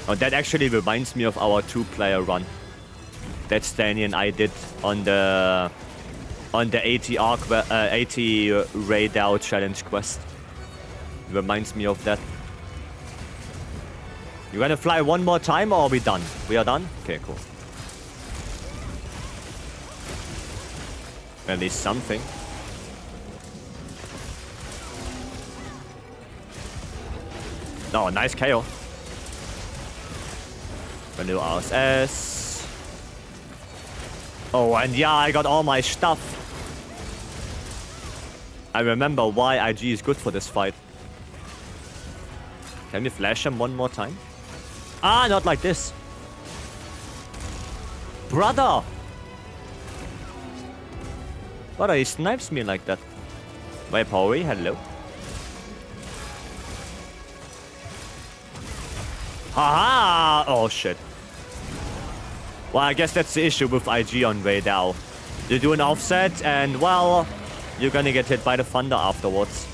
Oh, that actually reminds me of our 2-player run that Stanley and I did on the 80 Raid Out challenge quest. Reminds me of that. You gonna fly one more time or are we done? We are done? Okay, cool. At least something. Oh, nice KO. Renew RSS. Oh, and yeah, I got all my stuff. I remember why IG is good for this fight. Can we flash him one more time? Ah, not like this. brother! Brother, he snipes me like that. Wait, Pori, hello. Haha! Oh, shit. Well, I guess that's the issue with IG on Raidao. You do an offset and, well, you're gonna get hit by the thunder afterwards.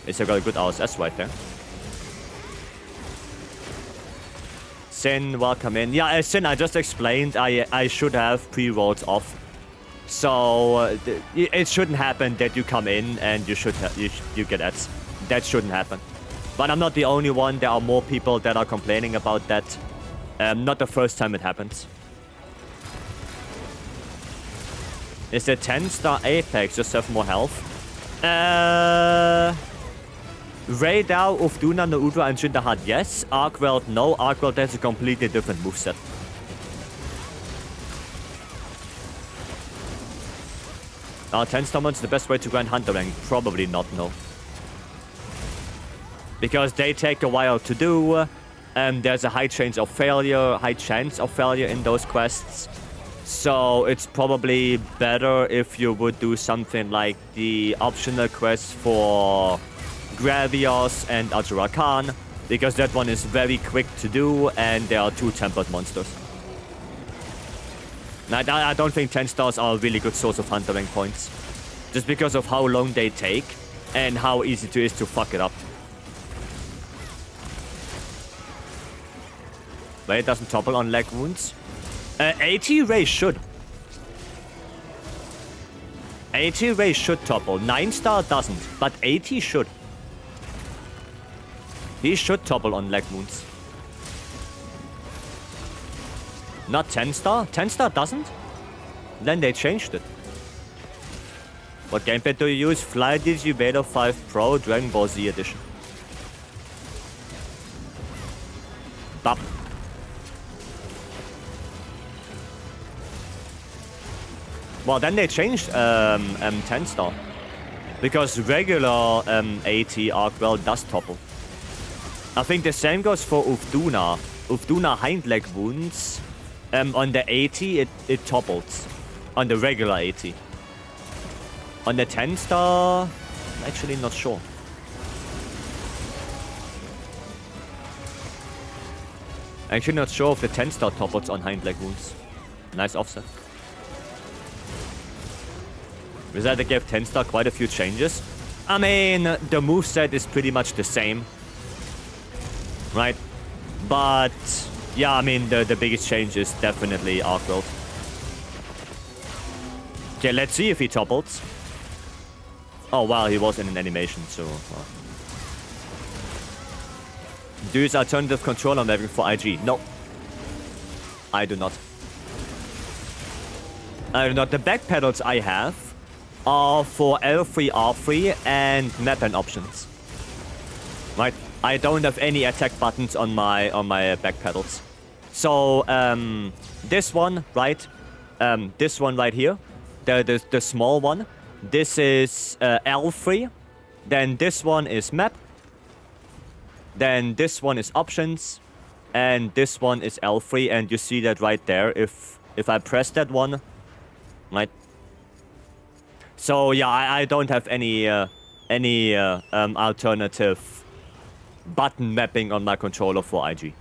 It's got a good RSS right there. Sin, welcome in. Yeah, Sin, I just explained I should have pre-rolls off. So, it shouldn't happen that you come in and you get ads. That shouldn't happen. But I'm not the only one. There are more people that are complaining about that. Not the first time it happens. Is it 10-star Apex? Just have more health? Raidao, Ufduna, Naudra, and Jindahat, yes. Arkweld, no. Arkweld has a completely different moveset. Are 10-star mods the best way to grind Hunter rank? Probably not, no. Because they take a while to do. There's a high chance of failure in those quests. So it's probably better if you would do something like the optional quest for Gravios and Ajura Khan, because that one is very quick to do and there are 2 tempered monsters. I don't think 10 stars are a really good source of Hunter rank points, just because of how long they take and how easy it is to fuck it up. Wait, it doesn't topple on leg wounds. 80 Ray should. 80 Ray should topple. 9-star doesn't, but 80 should. He should topple on leg wounds. Not 10-star? 10-star doesn't? Then they changed it. What gamepad do you use? Fly Digi Vader 5 Pro Dragon Ball Z Edition. Bop. Well, then they changed 10-star. Because regular 80 Arkwell does topple. I think the same goes for Ufduna. Ufduna hind leg wounds. On the 80, it topples. On the regular 80. On the 10-star, I'm actually not sure. Actually not sure if the 10-star topples on hind leg wounds. Nice offset. Besides, they gave 10-star quite a few changes. I mean, the moveset is pretty much the same. Right? But, yeah, I mean, the biggest change is definitely Arkwell. Okay, let's see if he topples. Oh, wow, he was in an animation, so... Well. Do you use alternative controller mapping for IG? No. I do not. I do not. The back pedals I have are for L3, R3, and map and options. Right? I don't have any attack buttons on my back pedals. So, this one, right? This one right here. The small one. This is L3. Then this one is map. Then this one is options. And this one is L3. And you see that right there. If I press that one, right? So yeah, I don't have any alternative button mapping on my controller for IG.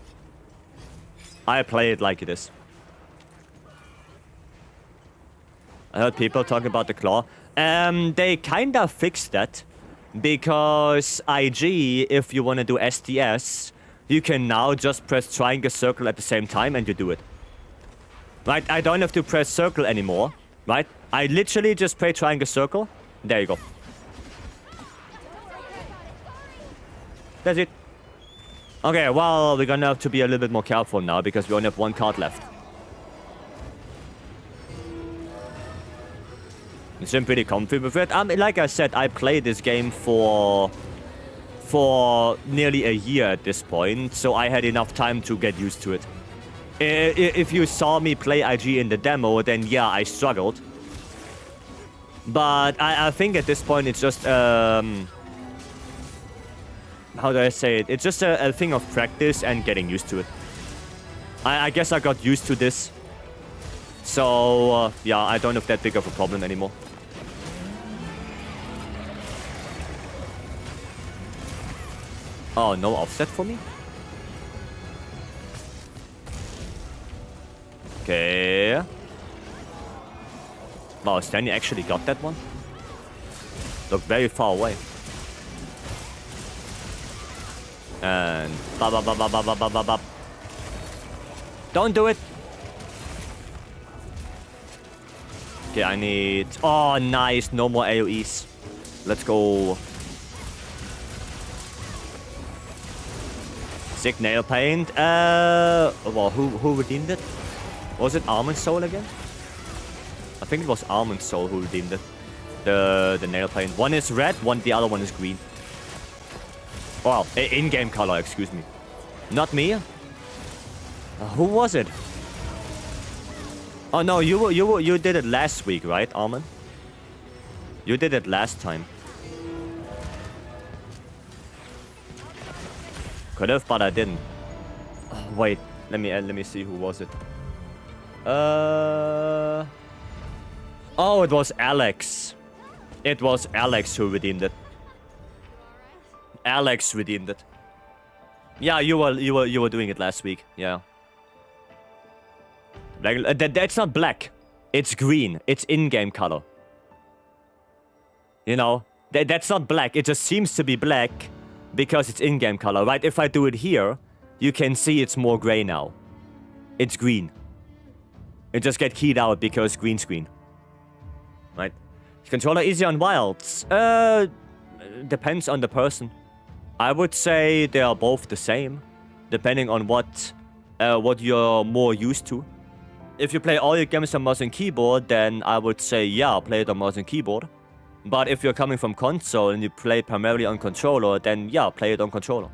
I play it like it is. I heard people talking about the claw. They kinda fixed that. Because IG, if you want to do SDS, you can now just press triangle circle at the same time and you do it. Right? I don't have to press circle anymore. Right? I literally just play triangle circle. There you go. That's it. Okay, well, we're gonna have to be a little bit more careful now because we only have 1 card left. I'm pretty comfy with it. Like I said, I played this game for nearly a year at this point, so I had enough time to get used to it. If you saw me play IG in the demo, then yeah, I struggled. But I think at this point it's just how do I say it? It's just a thing of practice and getting used to it. I guess I got used to this. So, yeah, I don't have that big of a problem anymore. Oh, no offset for me? Okay. Wow, Stanley actually got that one? Looked very far away. And... Ba. Don't do it! Okay, I need... Oh, nice. No more AoEs. Let's go. Sick nail paint. Well, who redeemed it? Was it Almond Soul again? I think it was Almond Soul who redeemed it. The nail paint. One is red, the other one is green. Well, in-game color, excuse me. Not me. Who was it? Oh no, you did it last week, right, Almond? You did it last time. Could have, but I didn't. Oh, wait, let me see who was it. Oh, it was Alex. It was Alex who redeemed it. Alex redeemed it. Yeah, you were doing it last week. Yeah. That's not black. It's green. It's in-game color. You know, that's not black. It just seems to be black because it's in-game color, right? If I do it here, you can see it's more gray now. It's green. It just get keyed out because green screen. Right? Controller easy on wilds. Depends on the person. I would say they are both the same, depending on what you're more used to. If you play all your games on mouse and keyboard, then I would say, yeah, play it on mouse and keyboard. But if you're coming from console and you play primarily on controller, then yeah, play it on controller.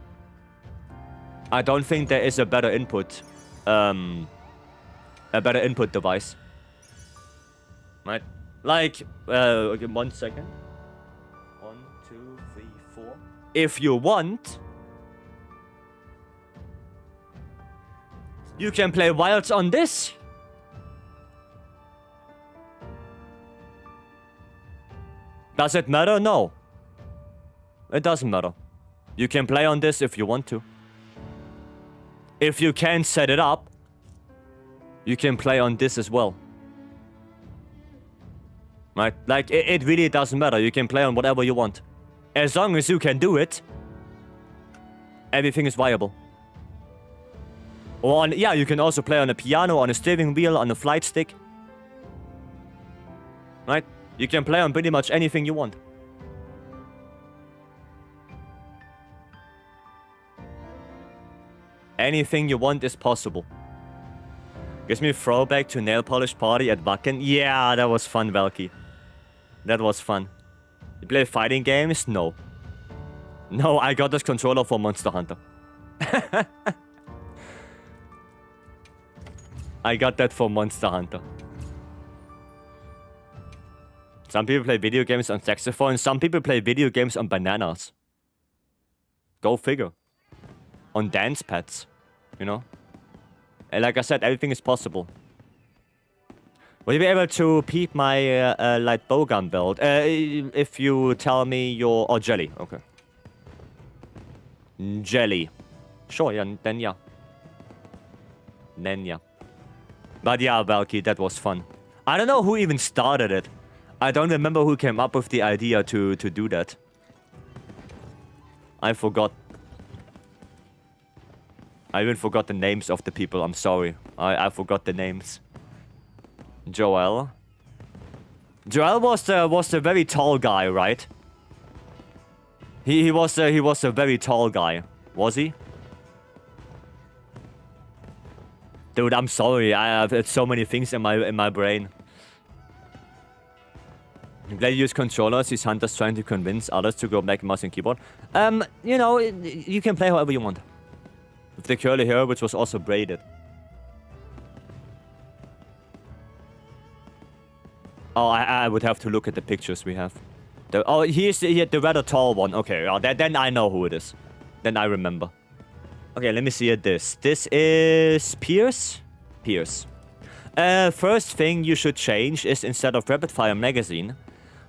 I don't think there is a better input device. Right? Like, okay, 1 second. 1, 2, 3, 4. If you want, you can play wilds on this. Does it matter? No. It doesn't matter. You can play on this if you want to. If you can set it up, you can play on this as well. Right? Like, it really doesn't matter. You can play on whatever you want. As long as you can do it, everything is viable. Or on, yeah, you can also play on a piano, on a steering wheel, on a flight stick. Right? You can play on pretty much anything you want. Anything you want is possible. Gives me a throwback to nail polish party at Wacken. Yeah, that was fun, Valky. That was fun. You play fighting games? No. No, I got this controller for Monster Hunter. I got that for Monster Hunter. Some people play video games on saxophone. Some people play video games on bananas. Go figure. On dance pads. You know? And like I said, everything is possible. Will you be able to peep my light bowgun build? If you tell me your... Oh, jelly. Okay. Jelly. Sure, yeah, then yeah. Then yeah. But yeah, Valky, that was fun. I don't know who even started it. I don't remember who came up with the idea to do that. I forgot. I even forgot the names of the people. I'm sorry. I forgot the names. Joel. Joel was the very tall guy, right? He was a very tall guy, was he? Dude, I'm sorry. I have so many things in my brain. Glad you use controllers. These hunters trying to convince others to go back mouse and keyboard. You know, you can play however you want. With the curly hair, which was also braided. Oh, I would have to look at the pictures we have. Oh, he had the rather tall one. Okay, well, then I know who it is. Then I remember. Okay, let me see this. This is Pierce? Pierce. First thing you should change is instead of rapid fire magazine,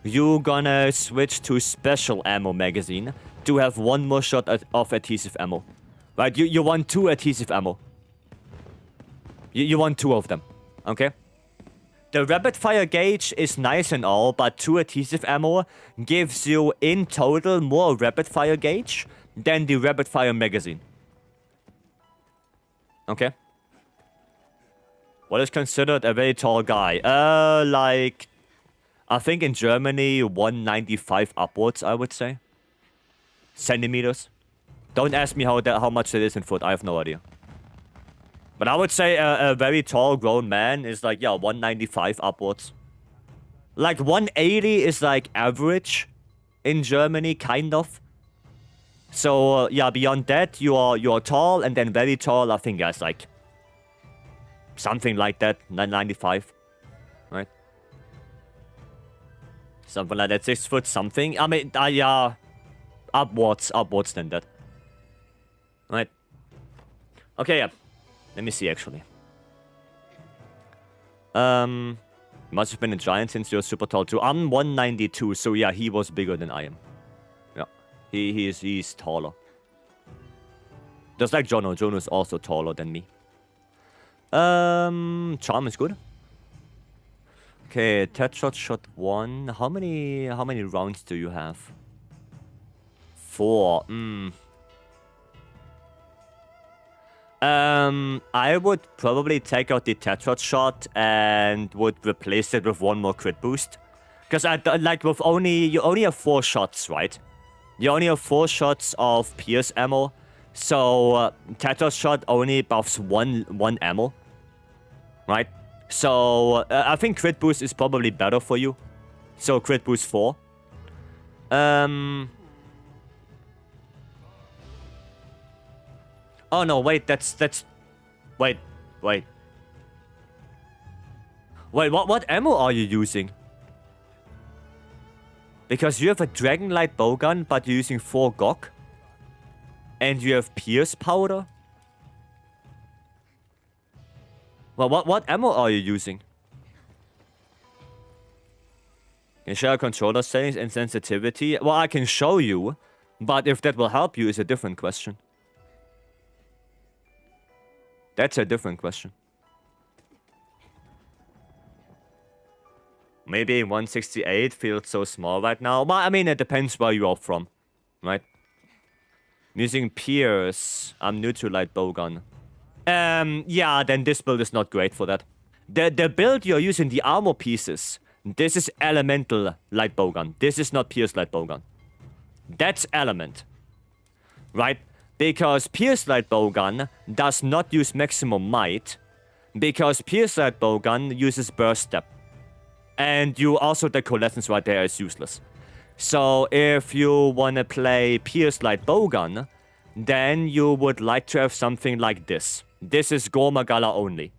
you're gonna switch to special ammo magazine to have one more shot of adhesive ammo. Right, you want 2 adhesive ammo. You want 2 of them, okay? The rapid fire gauge is nice and all, but 2 adhesive ammo gives you in total more rapid fire gauge than the rapid fire magazine. Okay? What is considered a very tall guy? Like, I think in Germany, 195 upwards, I would say. Centimeters. Don't ask me how much it is in foot, I have no idea. But I would say a very tall grown man is like, yeah, 195 upwards. Like 180 is like average in Germany, kind of. So yeah, beyond that, you are tall, and then very tall, I think that's like something like that, 95, right? Something like that, 6 foot something. I mean, yeah, upwards than that. Right. Okay, yeah. Let me see, actually. Must have been a giant since you're super tall too. I'm 192, so yeah, he was bigger than I am. Yeah. He's taller. Just like Jono. Jono's also taller than me. Charm is good. Okay, Tetshot shot 1. How many rounds do you have? 4. I would probably take out the Tetrod shot and would replace it with 1 more crit boost. Because like you only have 4 shots, right? You only have 4 shots of Pierce ammo. So Tetrod shot only buffs one ammo. Right? So I think crit boost is probably better for you. So crit boost 4. Oh no, wait, that's... Wait. Wait, what ammo are you using? Because you have a Dragonlight bowgun, but you're using 4 GOC. And you have Pierce powder? Well, what ammo are you using? Can you share controller settings and sensitivity? Well, I can show you, but if that will help you is a different question. That's a different question. Maybe 168 feels so small right now. Well, I mean, it depends where you are from, right? I'm using Pierce. I'm new to light bowgun. Yeah, then this build is not great for that. The build you're using, the armor pieces, this is elemental light bowgun. This is not Pierce light bowgun. That's element, right? Because Pierce light bowgun does not use maximum might, because Pierce light bowgun uses burst step. And you also, the coalescence right there is useless. So if you want to play Pierce light bowgun, then you would like to have something like this. This is Gormagala only.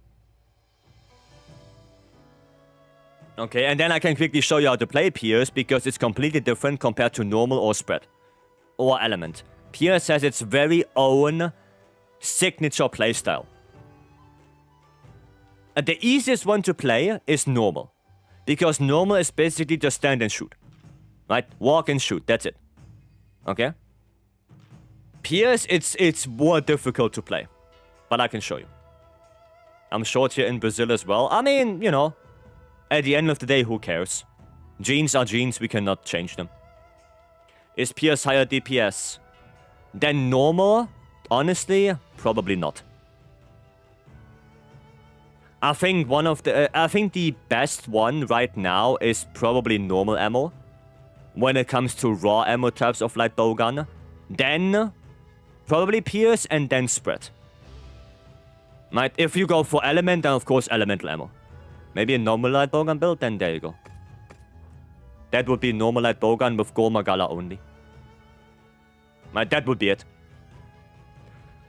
Okay, and then I can quickly show you how to play Pierce, because it's completely different compared to normal or spread. Or element. Pierce has its very own signature playstyle. And the easiest one to play is normal. Because normal is basically just stand and shoot. Right? Walk and shoot, that's it. Okay? Pierce, it's more difficult to play. But I can show you. I'm short here in Brazil as well. I mean, you know, at the end of the day, who cares? Genes are genes, we cannot change them. Is Pierce higher DPS than normal? Honestly, probably not. I think the best one right now is probably normal ammo. When it comes to raw ammo types of light bowgun. Then, probably Pierce and then spread. Right, if you go for element, then of course elemental ammo. Maybe a normal light bowgun build, then there you go. That would be normal light bowgun with Gormagala only. Right, that would be it.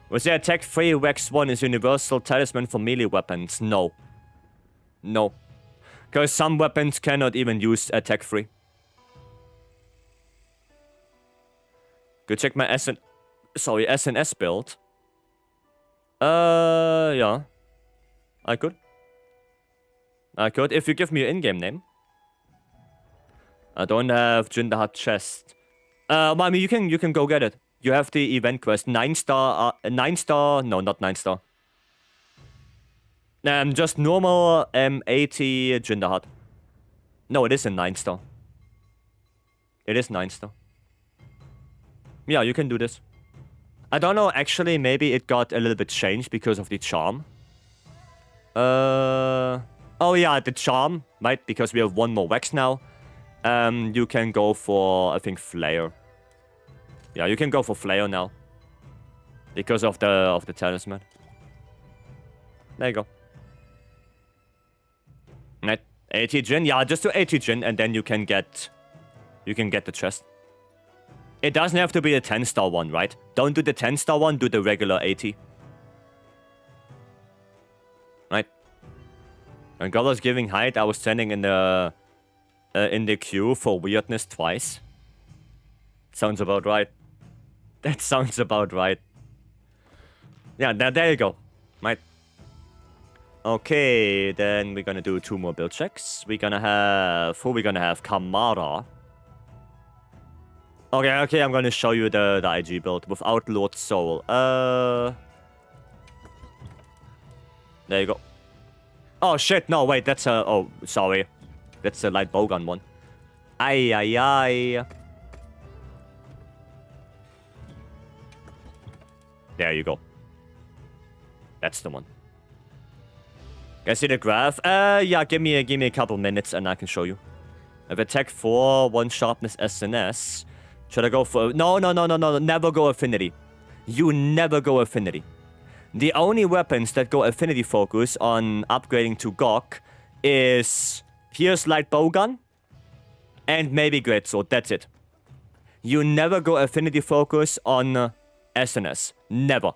Was there attack 3 Wax 1 is universal talisman for melee weapons? No. No. Because some weapons cannot even use attack 3. Go check my Sorry, SNS build. Yeah. I could. If you give me your in-game name. I don't have Jindahat chest. Well, I mean, you can go get it. You have the event quest. 9-star, 9-star, no, not 9-star. Just normal, 80 Jindahat. No, it is a 9-star. It is 9-star. Yeah, you can do this. I don't know, actually, maybe it got a little bit changed because of the charm. Oh yeah, the charm, right? Because we have one more wax now. You can go for, I think, Flare. Yeah, you can go for Flare now. Because of the talisman. There you go. Right. 80 Jin, yeah, just do 80 Jin and then you can get the chest. It doesn't have to be a 10-star one, right? Don't do the 10-star one, do the regular 80. Right. When God was giving height, I was standing in the queue for weirdness twice. Sounds about right. That sounds about right. Yeah, there you go. Right. Okay, then we're gonna do 2 more build checks. We're gonna have... Who we gonna have? Kamara. Okay, I'm gonna show you the IG build without Lord Soul. There you go. Oh shit, no, wait, that's a... Oh, sorry. That's the light bowgun one. Ay. There you go. That's the one. Can I see the graph? Yeah, give me a couple minutes and I can show you. I have attack 4, 1 sharpness SNS. Should I go for... No, never go affinity. You never go affinity. The only weapons that go affinity focus on upgrading to Gok is Pierce Light Bowgun and maybe Greatsword. That's it. You never go affinity focus on SNS. Never.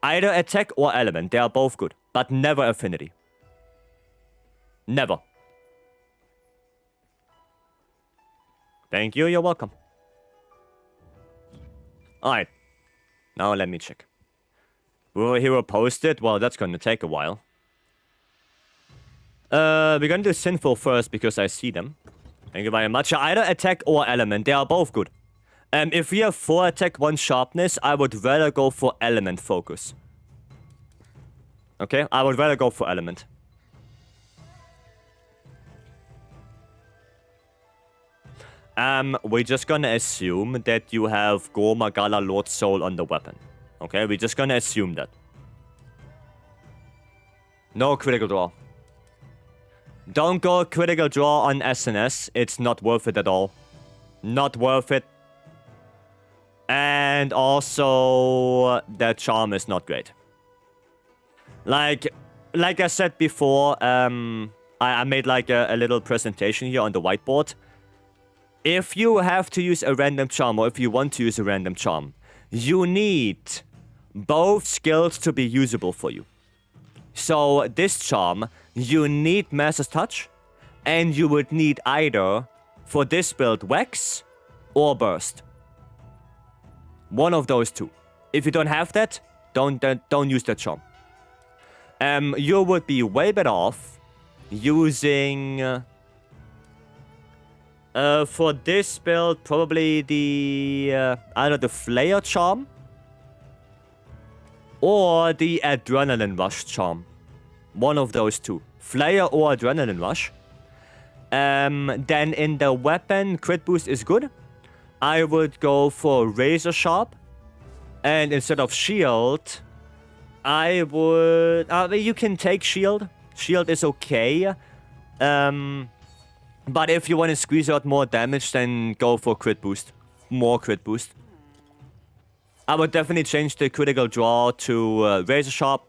Either attack or element. They are both good. But never affinity. Never. Thank you, you're welcome. Alright. Now let me check. Will a hero post it? Well, that's gonna take a while. We're gonna do Sinful first because I see them. Thank you very much. Either attack or element. They are both good. If we have 4 attack, 1 sharpness, I would rather go for element focus. Okay? I would rather go for element. We're just gonna assume that you have Go Magala Lord Soul on the weapon. Okay? We're just gonna assume that. No critical draw. Don't go critical draw on SNS. It's not worth it at all. Not worth it. And also, the charm is not great. Like I said before, I made like a little presentation here on the whiteboard. If you have to use a random charm, or if you want to use a random charm, you need both skills to be usable for you. So this charm, you need Master's Touch, and you would need either, for this build, Wax or Burst. One of those two. If you don't have that, don't use that charm. You would be way better off using... for this build, probably the... either the Flare charm or the Adrenaline Rush charm. One of those two. Flare or Adrenaline Rush. Then in the weapon, crit boost is good. I would go for Razor Sharp. And instead of Shield, I would... you can take Shield. Shield is okay. But if you want to squeeze out more damage, then go for crit boost. More crit boost. I would definitely change the critical draw to Razor Sharp.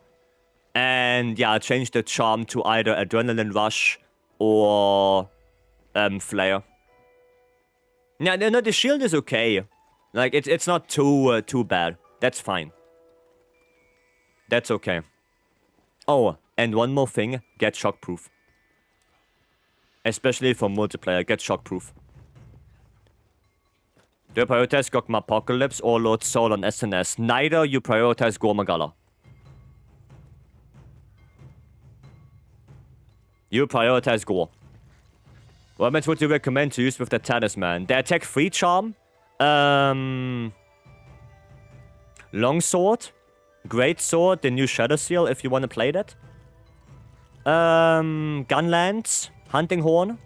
And yeah, change the charm to either Adrenaline Rush or Flare. Yeah, no, the shield is okay. Like, it's not too bad. That's fine. That's okay. Oh, and one more thing. Get shockproof. Especially for multiplayer, get shockproof. Do you prioritize Gokmapocalypse or Lord Soul on SNS? Neither. You prioritize Gormagala. You prioritize Gore. What weapons would you recommend to use with the talisman? The attack 3 charm. Longsword. Great sword. The new Shadow Seal if you want to play that. Gunlance. Hunting Horn.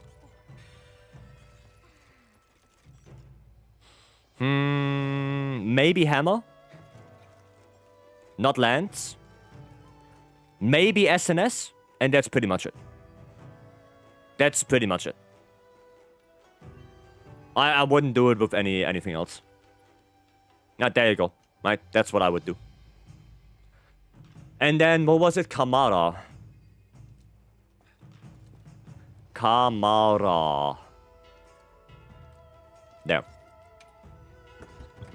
Maybe Hammer. Not Lance. Maybe SNS. And that's pretty much it. That's pretty much it. I wouldn't do it with anything else. Now, there you go. Right? That's what I would do. And then, what was it? Kamara. Kamara. There.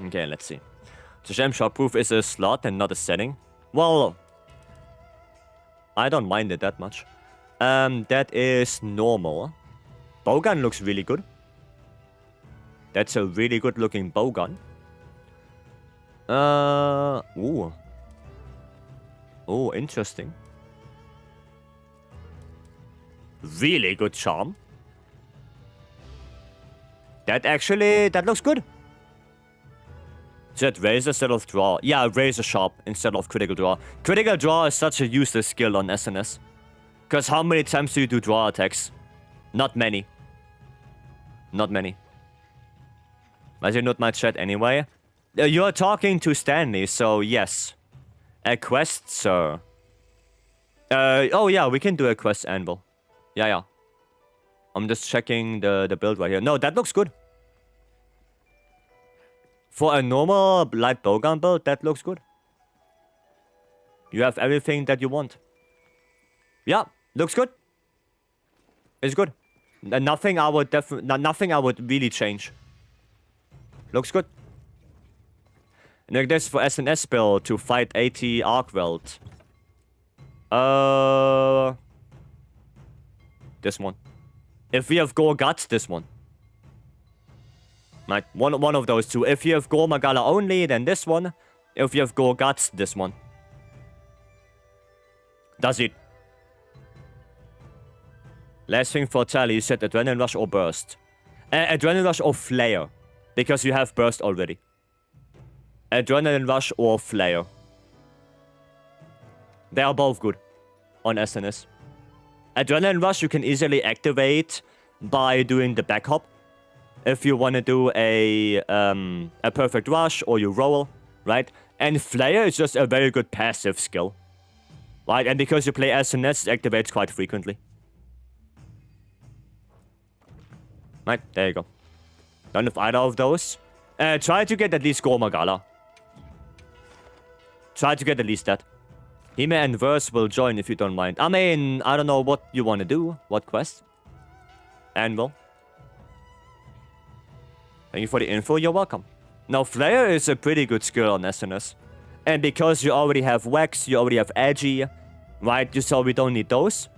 Okay, let's see. So, Gem Shotproof is a slot and not a setting. Well, I don't mind it that much. That is normal. Bowgun looks really good. That's a really good looking bowgun. Ooh. Oh, interesting. Really good charm. That looks good. Is that razor instead of draw? Yeah, razor sharp instead of critical draw. Critical draw is such a useless skill on SNS. Because how many times do you do draw attacks? Not many. Not many. As you note my chat anyway. You're talking to Stanley, so yes. A quest, sir. Oh yeah, we can do a quest anvil. Yeah. I'm just checking the build right here. No, that looks good. For a normal light bowgun build, that looks good. You have everything that you want. Yeah, looks good. It's good. Nothing I would really change. Looks good. And this for SNS build to fight AT Arkweld. This one. If we have Gore Guts, this one. Right, one of those two. If you have Gore Magala only, then this one. If you have Gore Guts, this one. Does it? Last thing for Tally, you said Adrenaline Rush or Burst. Adrenaline Rush or Flare. Because you have Burst already. Adrenaline Rush or Flare. They are both good on SNS. Adrenaline Rush you can easily activate by doing the back hop. If you want to do a perfect rush or you roll, right? And Flare is just a very good passive skill. Right? And because you play SNS, it activates quite frequently. Right, there you go. Done with either of those. Try to get at least Gormagala. Try to get at least that. Hime and Verse will join if you don't mind. I mean, I don't know what you want to do. What quest? Anvil. Thank you for the info. You're welcome. Now, Flare is a pretty good skill on SNS. And because you already have Wax, you already have Edgy, right? So we don't need those.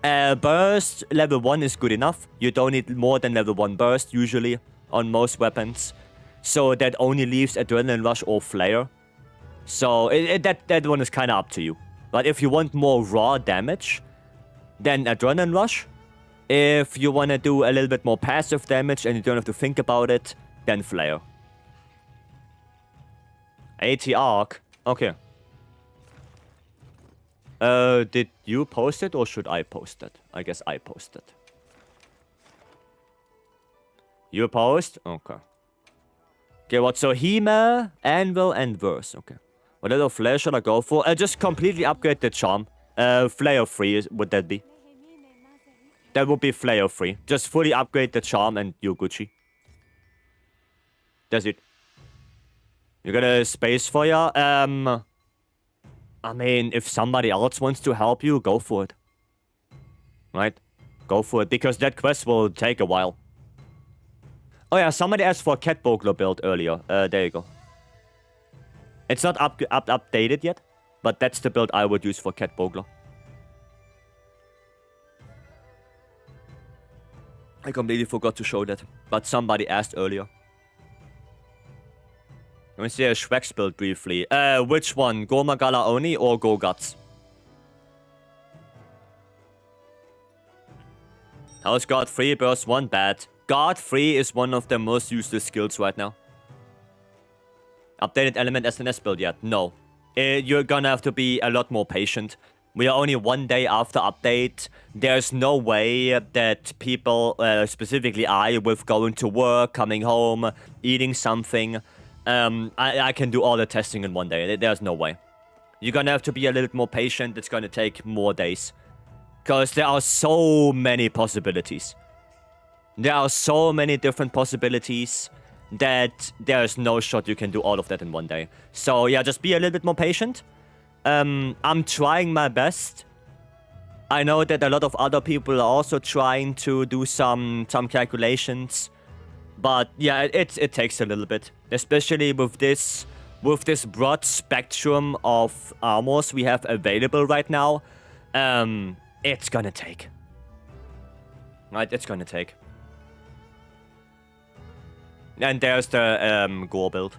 Burst, level 1 is good enough. You don't need more than level 1 burst, usually, on most weapons. So that only leaves Adrenaline Rush or Flare. So that one is kind of up to you. But if you want more raw damage, then Adrenaline Rush. If you want to do a little bit more passive damage and you don't have to think about it, then Flare. AT Arc. Okay. Did you post it or should I post it? I guess I posted. You post? Okay. Okay, what? So Hime, Anvil, and Verse. Okay. What little flare should I go for? Just completely upgrade the charm. Flare free, would that be? That would be flare free. Just fully upgrade the charm and you're Gucci. That's it. You got a space for ya? I mean, if somebody else wants to help you, go for it. Right? Go for it, because that quest will take a while. Oh yeah, somebody asked for a Cat Bogler build earlier. There you go. It's not updated yet, but that's the build I would use for Cat Bogler. I completely forgot to show that, but somebody asked earlier. Let me see a Shrek's build briefly. Which one? Go Magala Oni or Go Guts? How's God 3 burst 1 bad? God 3 is one of the most useless skills right now. Updated element SNS build yet? No. You're gonna have to be a lot more patient. We are only 1 day after update. There's no way that people, specifically I, with going to work, coming home, eating something, I can do all the testing in 1 day. There's no way. You're gonna have to be a little bit more patient. It's gonna take more days. Because there are so many possibilities. There are so many different possibilities that there's no shot you can do all of that in 1 day. So yeah, just be a little bit more patient. I'm trying my best. I know that a lot of other people are also trying to do some calculations. But yeah, it takes a little bit. Especially with this broad spectrum of armors we have available right now. It's gonna take. Right, it's gonna take. And there's the Gore build.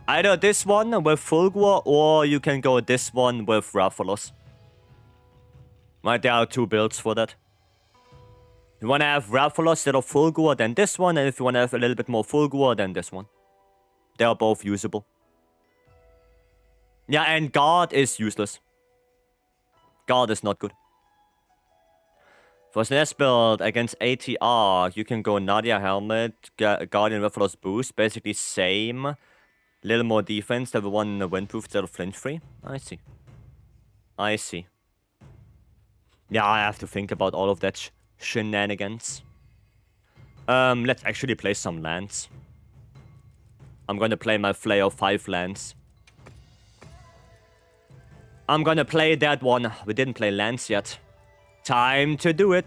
Either this one with full Gore, or you can go this one with Rathalos. Right, there are 2 builds for that. You wanna have Rathalos instead of full Gore, then this one, and if you wanna have a little bit more full Gore, then this one. They are both usable. Yeah, and Guard is useless. Guard is not good. For SNS build against ATR, you can go Nadia Helmet, Guardian Rathalos Boost, basically same. Little more defense, level 1 windproof instead of flinch free. I see. I see. Yeah, I have to think about all of that shenanigans. Let's actually play some lands. I'm gonna play my Flair 5 lands. I'm gonna play that one. We didn't play lands yet. Time to do it.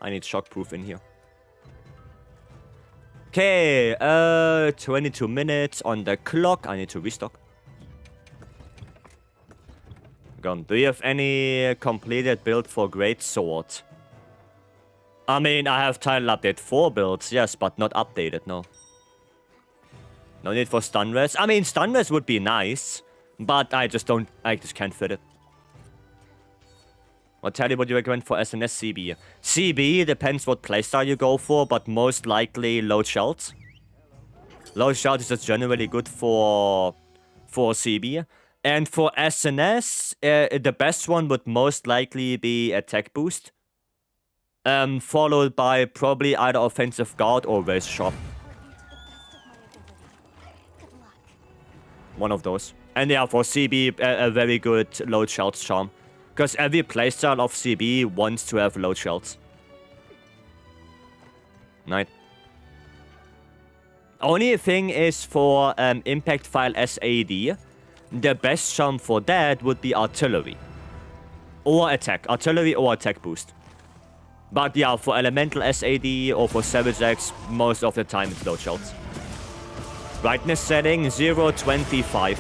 I need shockproof in here. Okay, 22 minutes on the clock. I need to restock. Do you have any completed build for Great Sword? I mean, I have title update 4 builds, yes, but not updated, no. No need for stun rest. I mean, stun rest would be nice, but I just can't fit it. I'll tell you what you recommend for SNS CB. CB depends what playstyle you go for, but most likely load shells. Load shells is just generally good for CB. And for SNS, the best one would most likely be attack boost. Followed by probably either offensive guard or raise shop. One of those. And yeah, for CB, a very good load shells charm. Because every playstyle of CB wants to have load shells. Right. Only thing is for impact file SAD, the best charm for that would be artillery. Or attack. Artillery or attack boost. But yeah, for elemental SAD or for Savage X, most of the time it's load shells. Brightness setting 0.25.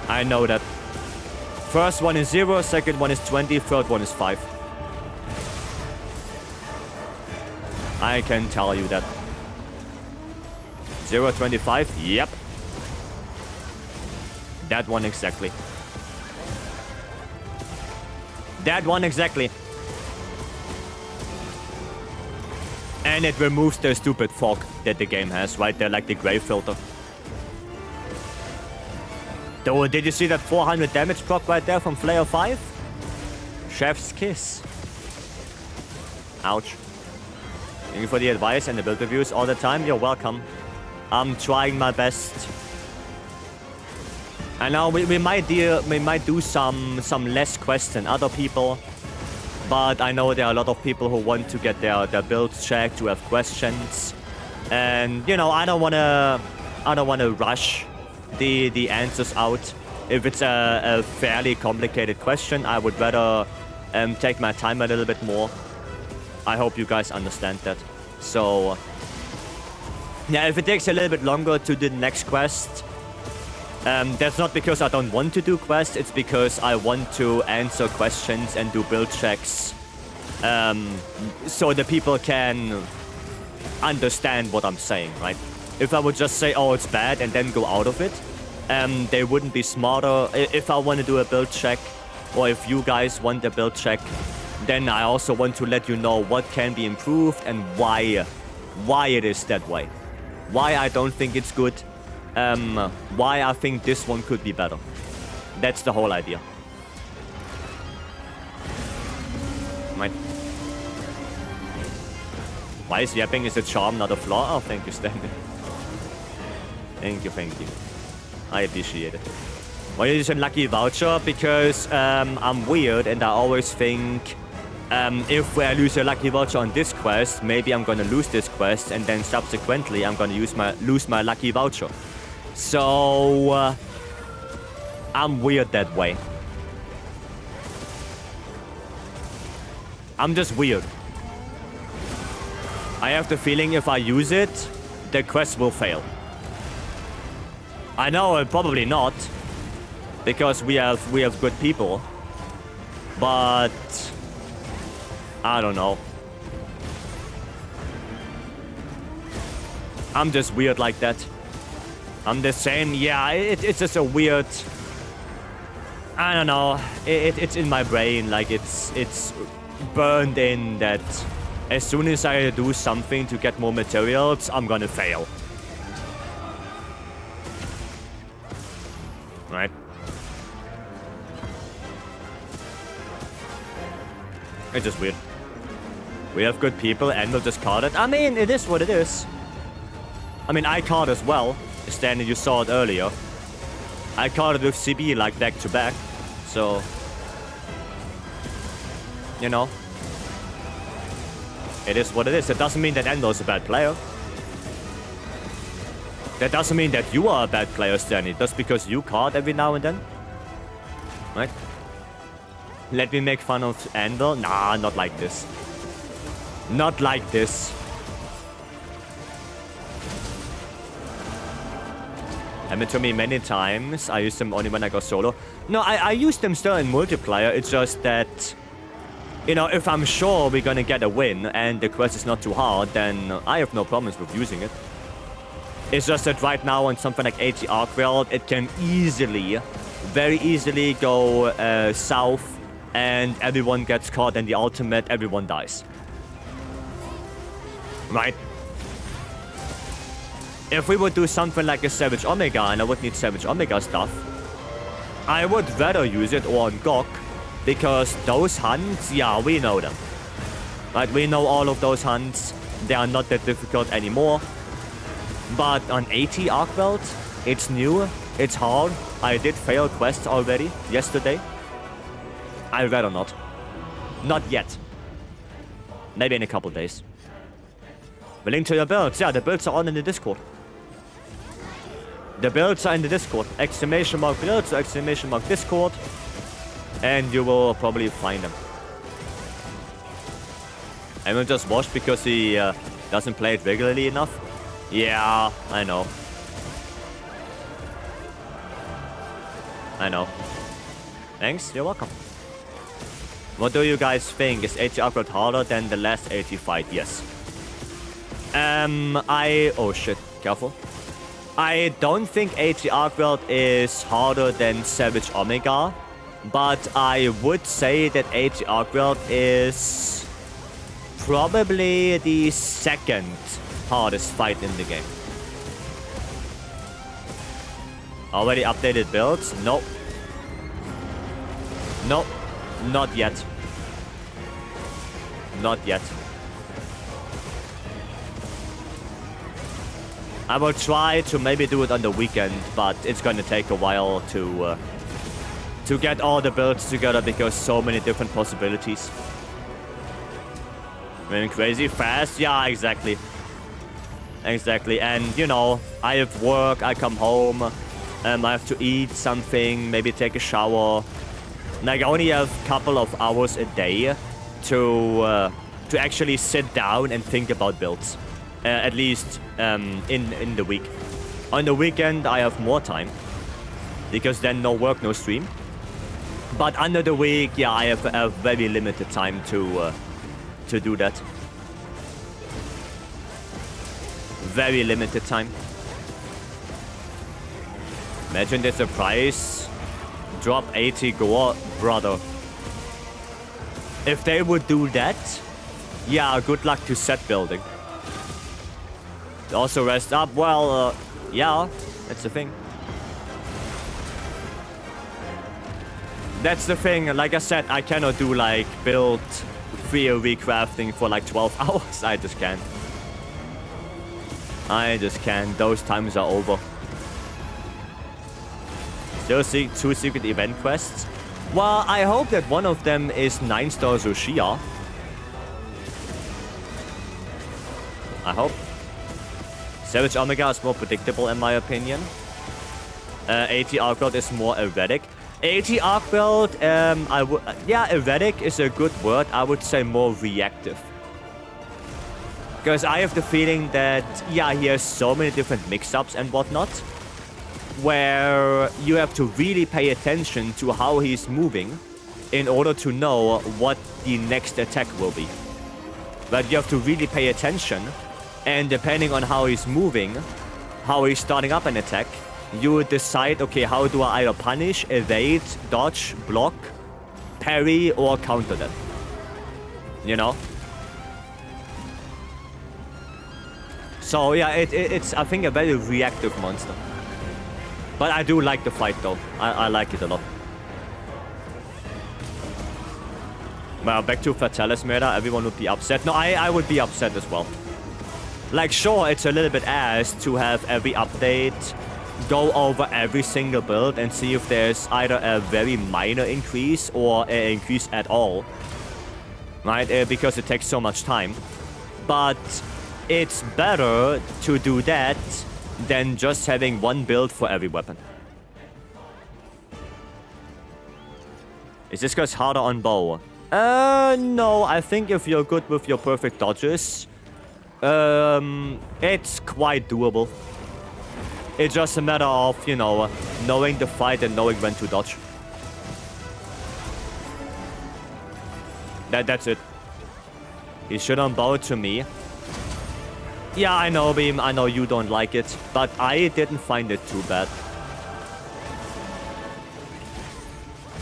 I know that. First one is 0, second one is 20, third one is 5. I can tell you that. 0.25, yep. That one exactly. That one exactly. And it removes the stupid fog that the game has right there, like the gray filter. Though, did you see that 400 damage proc right there from Flair 5? Chef's kiss. Ouch. Thank you for the advice and the build reviews all the time. You're welcome. I'm trying my best. I know we might do some less quests than other people, but I know there are a lot of people who want to get their builds checked, who have questions, and you know I don't wanna rush the answers out. If it's a fairly complicated question, I would rather take my time a little bit more. I hope you guys understand that. So yeah, if it takes a little bit longer to do the next quest, that's not because I don't want to do quests, it's because I want to answer questions and do build checks, so the people can understand what I'm saying, right? If I would just say, oh, it's bad, and then go out of it, they wouldn't be smarter. If I want to do a build check, or if you guys want a build check, then I also want to let you know what can be improved and why it is that way. Why I don't think it's good. Why I think this one could be better. That's the whole idea. Right. Why is yapping is a charm, not a flaw? Oh, thank you, Stanley. Thank you, thank you. I appreciate it. Why is it a lucky voucher? Because I'm weird and I always think if I lose a lucky voucher on this quest, maybe I'm gonna lose this quest and then subsequently I'm gonna lose my lucky voucher. So I'm weird that way. I'm just weird. I have the feeling if I use it, the quest will fail. I know, probably not, because we have good people, but I don't know. I'm just weird like that. I'm the same. Yeah, it's just a weird. I don't know. It's in my brain, like it's burned in that as soon as I do something to get more materials, I'm gonna fail. Right? It's just weird. We have good people and we'll just card it. I mean, it is what it is. I mean, I card as well. Stanley, you saw it earlier. I carded with CB like back to back. So, you know. It is what it is. It doesn't mean that Endo's a bad player. That doesn't mean that you are a bad player, Stanley. Just because you card every now and then. Right? Let me make fun of Endo? Nah, not like this. Not like this. Happened to me many times. I used them only when I go solo. No, I use them still in multiplayer. It's just that, you know, if I'm sure we're gonna get a win and the quest is not too hard, then I have no problems with using it. It's just that right now on something like HR999, it can easily, very easily go south and everyone gets caught and the ultimate, everyone dies. Right? If we would do something like a Savage Omega and I would need Savage Omega stuff, I would rather use it on GOG, because those hunts, yeah, we know them. Right, we know all of those hunts. They are not that difficult anymore. But on AT ArcWorld, it's new, it's hard. I did fail quests already yesterday. I'd rather not. Not yet. Maybe in a couple days. The link to your builds. Yeah, the builds are on in the Discord. The builds are in the Discord. Exclamation mark builds or exclamation mark Discord. And you will probably find them. I will just watch because he doesn't play it regularly enough. Yeah, I know. I know. Thanks, you're welcome. What do you guys think? Is AT ArcWorld harder than the last AT fight? Yes. Oh shit, careful. I don't think AT ArcWorld is harder than Savage Omega, but I would say that AT ArcWorld is probably the second hardest fight in the game. Already updated builds? Nope. Nope. Not yet. Not yet. I will try to maybe do it on the weekend, but it's gonna take a while to get all the builds together because so many different possibilities. Moving crazy fast? Yeah, exactly. Exactly. And you know, I have work, I come home, I have to eat something, maybe take a shower. Like I only have a couple of hours a day to actually sit down and think about builds. At least in the week. On the weekend I have more time because then no work, no stream. But under the week, yeah, I have a very limited time to do that. Very limited time. Imagine the surprise. Drop 80 gore, brother. If they would do that, yeah, good luck to set building. Also rest up, well, yeah, that's the thing. That's the thing, like I said, I cannot do like build 3 recrafting for like 12 hours. I just can't. I just can't. Those times are over. Still see 2 secret event quests. Well, I hope that one of them is 9-star Zushia. I hope. Savage Omega is more predictable in my opinion. 80 Arc Belt is more erratic. 80 Arc Belt, yeah, erratic is a good word. I would say more reactive. Because I have the feeling that, yeah, he has so many different mix-ups and whatnot, where you have to really pay attention to how he's moving in order to know what the next attack will be. But you have to really pay attention, and depending on how he's moving, how he's starting up an attack, you would decide, okay, how do I either punish, evade, dodge, block, parry, or counter them? You know? So yeah, it's I think a very reactive monster. But I do like the fight though. I like it a lot. Well, back to Fatalis meta, everyone would be upset. No, I would be upset as well. Like, sure, it's a little bit ass to have every update go over every single build and see if there's either a very minor increase or an increase at all. Right? Because it takes so much time. But it's better to do that than just having one build for every weapon. Is this because harder on bow? No, I think if you're good with your perfect dodges, it's quite doable. It's just a matter of, you know, knowing the fight and knowing when to dodge. That's it. He shouldn't bow to me. Yeah, I know, Beam. I know you don't like it, but I didn't find it too bad.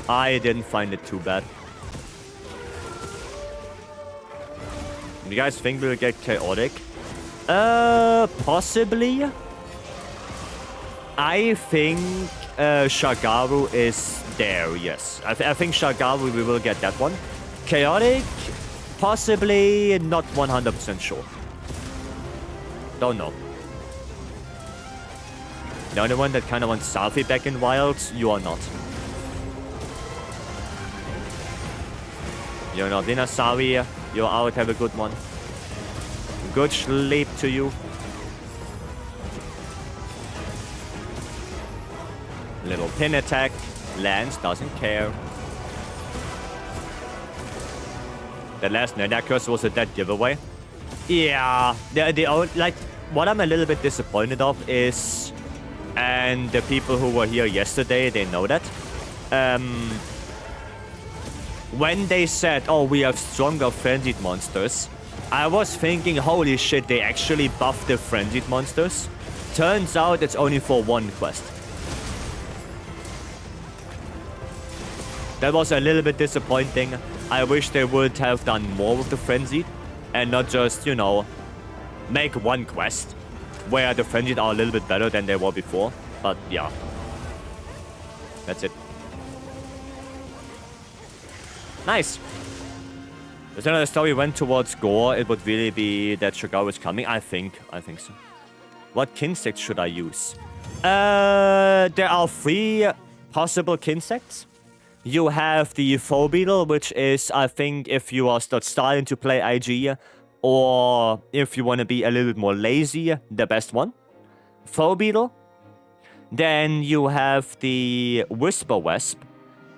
I didn't find it too bad. Do you guys think we'll get chaotic? Possibly. I think Shagaru is there, yes. I think Shagaru, we will get that one. Chaotic? Possibly, not 100% sure. Don't know. The only one that kind of wants Safi back in Wilds, you are not. You're not in a Savi. You're out, have a good one. Good sleep to you. Little pin attack. Lance doesn't care. The last Neda curse was a dead giveaway. Yeah, like, what I'm a little bit disappointed of is, and the people who were here yesterday, they know that. When they said, oh, we have stronger frenzied monsters, I was thinking, holy shit, they actually buffed the frenzied monsters. Turns out it's only for one quest. That was a little bit disappointing. I wish they would have done more with the frenzied and not just, you know, make one quest where the frenzied are a little bit better than they were before. But yeah, that's it. Nice. If another story went towards gore, it would really be that Shagaru is coming. I think so. What kinsect should I use? There are 3 possible kinsects. You have the Foe Beetle, which is, I think, if you are starting to play IG, or if you want to be a little bit more lazy, the best one. Foe Beetle. Then you have the Whisper Wasp,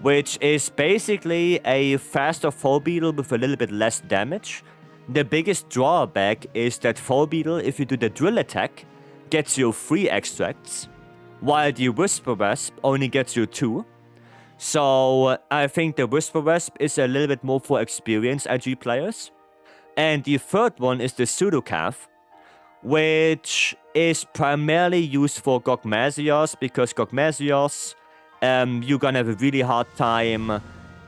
which is basically a faster Foe Beetle with a little bit less damage. The biggest drawback is that Foe Beetle, if you do the drill attack, gets you 3 extracts, while the Whisper Wasp only gets you 2. So I think the Whisper Wasp is a little bit more for experienced IG players. And the third one is the Pseudo Calf, which is primarily used for Gogmasios, because Gogmasios, you're gonna have a really hard time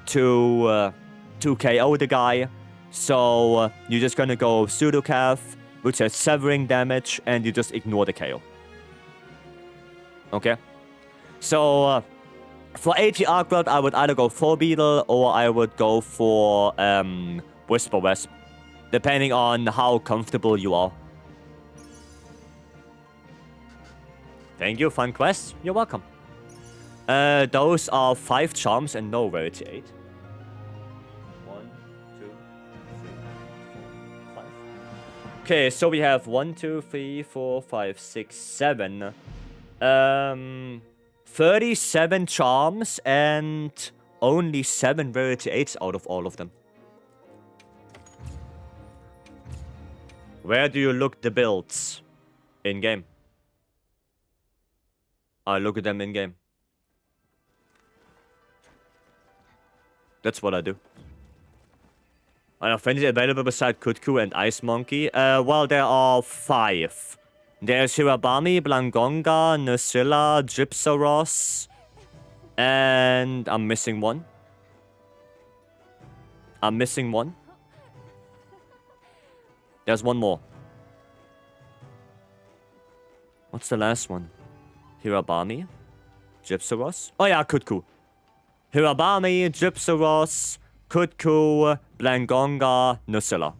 to KO the guy. So you're just gonna go Pseudocav, which has severing damage, and you just ignore the KO. Okay? So for AG Arcblood, I would either go Four Beetle or I would go for Whisper Wisp, depending on how comfortable you are. Thank you, fun quest. You're welcome. Those are 5 charms and no rarity 8. 1, 2, 3, 4, 5. Okay, so we have 1, 2, 3, 4, 5, 6, 7. 37 charms and only 7 rarity 8s out of all of them. Where do you look the builds? In-game. I look at them in-game. That's what I do. Are friendly available beside Kutku and Ice Monkey? Well, there are 5. There's Hirabami, Blangonga, Nucilla, Gypsaros, and I'm missing one. There's one more. What's the last one? Hirabami? Gypsaros? Oh yeah, Kutku. Hirabami, Gypsaros, Kutku, Blangonga, Nucilla.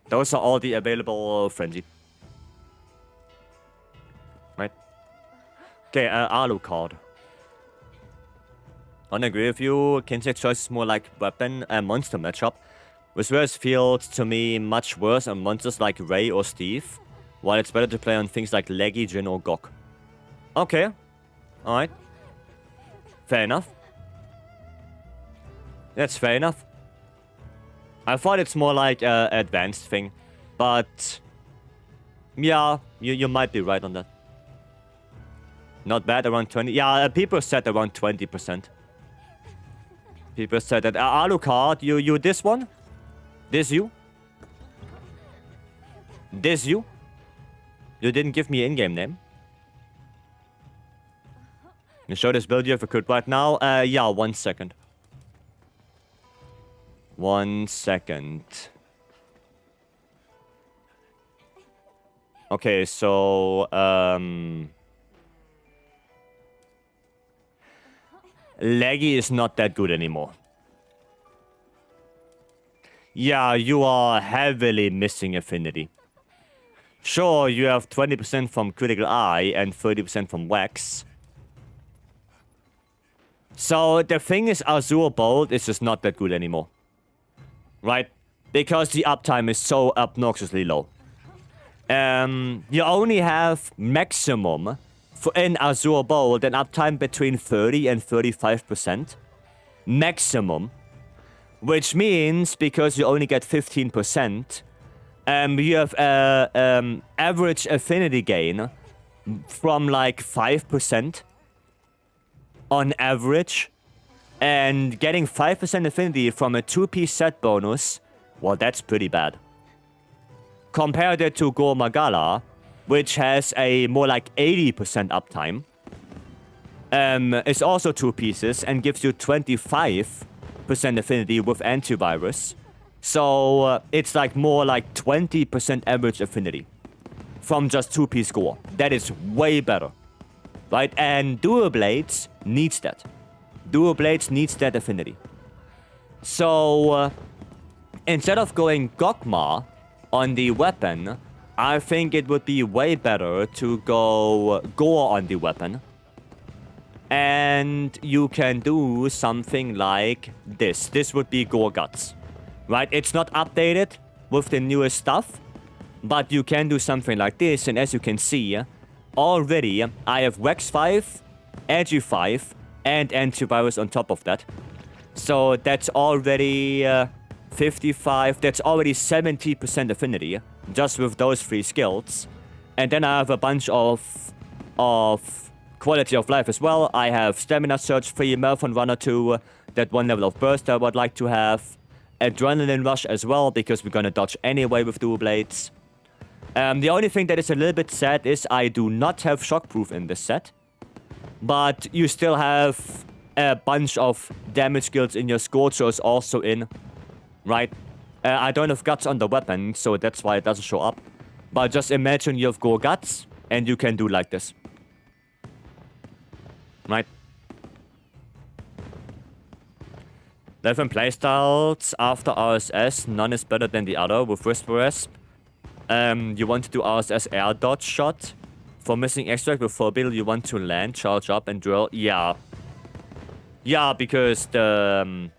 Those are all the available frenzy. Right? Okay, Alucard. I agree with you. Kinsek's choice is more like weapon and monster matchup. Which feels to me much worse on monsters like Ray or Steve, while it's better to play on things like Leggy, Jin, or Gok. Okay. Alright. Fair enough. That's fair enough. I thought it's more like an advanced thing, but yeah, you might be right on that. Not bad, around 20. Yeah, people said around 20%. People said that. Alucard, you this one? This you? This you? You didn't give me an in-game name. You show this build you if I could right now. Yeah, 1 second. 1 second. Okay, so Leggy is not that good anymore. Yeah, you are heavily missing affinity. Sure, you have 20% from Critical Eye and 30% from Wax. So the thing is, Azure Bolt is just not that good anymore. Right? Because the uptime is so obnoxiously low. You only have maximum in Azure Bolt an uptime between 30 and 35%. Maximum. Which means, because you only get 15%, you have average affinity gain from like 5% on average. And getting 5% affinity from a 2-piece set bonus, well, that's pretty bad. Compared it to Gormagala, which has a more like 80% uptime. It's also 2 pieces and gives you 25% affinity with antivirus. So it's like more like 20% average affinity from just 2-piece gore. That is way better. Right? And Dual Blades needs that. Dual Blades needs that affinity. So instead of going Gokma on the weapon, I think it would be way better to go Gore on the weapon. And you can do something like this. This would be Gore Guts. Right? It's not updated with the newest stuff. But you can do something like this. And as you can see, already I have Wax 5, Agi 5, and antivirus on top of that. So that's already 55. That's already 70% affinity. Just with those 3 skills. And then I have a bunch of quality of life as well. I have Stamina Surge 3, Marathon Runner 2, that 1 level of burst I would like to have. Adrenaline Rush as well, because we're gonna dodge anyway with Dual Blades. The only thing that is a little bit sad is I do not have shockproof in this set. But you still have a bunch of damage skills in your Scorchers also in, right? I don't have guts on the weapon, so that's why it doesn't show up. But just imagine you have Gore Guts, and you can do like this. Right? Different playstyles after RSS, none is better than the other with Whisper. You want to do RSS air dodge shot. For missing extract with Phobia, you want to land, charge up, and drill. Yeah. Yeah, because the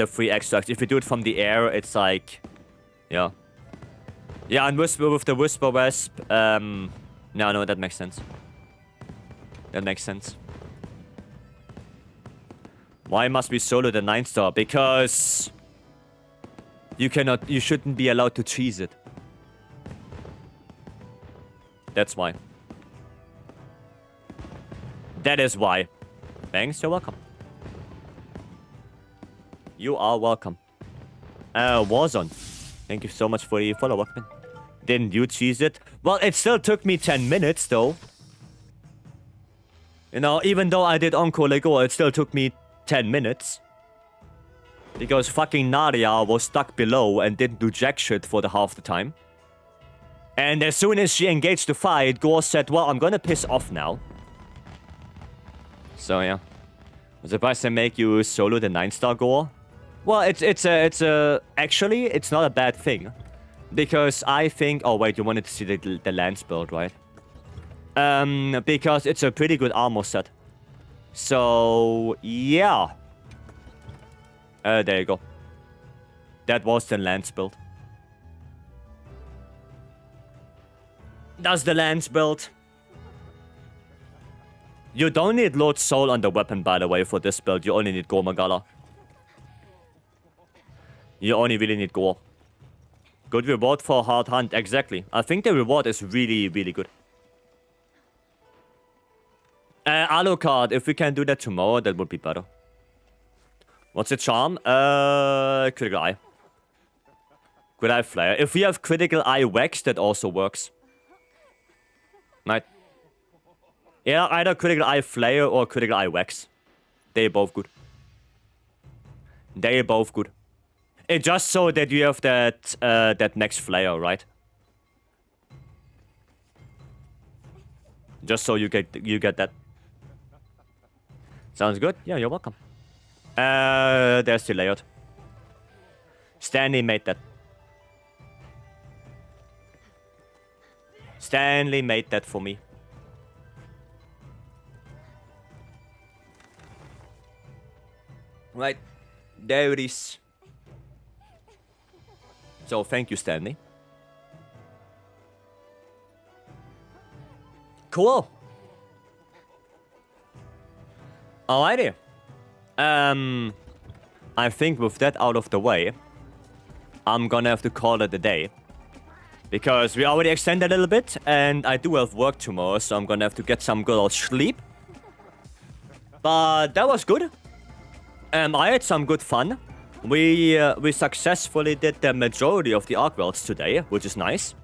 free extracts. If you do it from the air, it's like, yeah. Yeah, and with the Whisper Wasp, no, that makes sense. That makes sense. Why must we solo the 9-star? Because you shouldn't be allowed to cheese it. That's why. That is why. Thanks, you're welcome. You are welcome. Warzone. Thank you so much for the follow, Walkman. Didn't you cheese it? Well, it still took me 10 minutes, though. You know, even though I did Encore Lego, it still took me 10 minutes. Because fucking Nadia was stuck below and didn't do jack shit for the half the time. And as soon as she engaged the fight, Gore said, well, I'm gonna piss off now. So, yeah. I'm surprised they make you solo the 9-star Gore. Well, actually, it's not a bad thing. Because I think... Oh, wait, you wanted to see the lance build, right? Because it's a pretty good armor set. So, yeah. There you go. That was the lance build. That's the lance build. You don't need Lord Soul on the weapon, by the way, for this build. You only need Gore Magala. You only really need Gore. Good reward for Hard Hunt, exactly. I think the reward is really, really good. Alucard, if we can do that tomorrow, that would be better. What's the charm? Critical Eye. Critical Eye Flare. If we have Critical Eye Wax, that also works. Right. Yeah, either Critical Eye Flare or Critical Eye Wax. They're both good. They're both good. It's just so that you have that next flare, right? Just so you get that. Sounds good? Yeah, you're welcome. They're still layered. Stanley made that. Stanley made that for me. Right. There it is. So, thank you, Stanley. Cool. Alrighty. I think with that out of the way, I'm gonna have to call it a day. Because we already extended a little bit, and I do have work tomorrow, so I'm gonna have to get some good old sleep. But that was good. I had some good fun. We successfully did the majority of the MHWilds today, which is nice.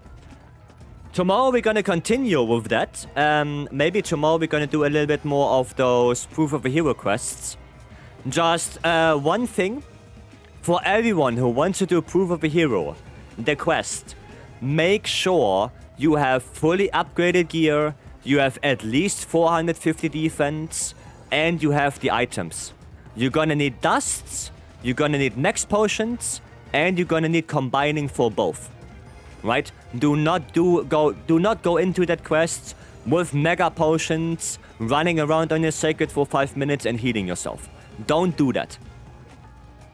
Tomorrow we're gonna continue with that. Maybe tomorrow we're gonna do a little bit more of those Proof of a Hero quests. Just one thing for everyone who wants to do Proof of a Hero, the quest. Make sure you have fully upgraded gear, you have at least 450 defense, and you have the items. You're gonna need dusts, you're gonna need next potions, and you're gonna need combining for both. Right? Do not go into that quest with mega potions, running around on your sacred for 5 minutes and healing yourself. Don't do that.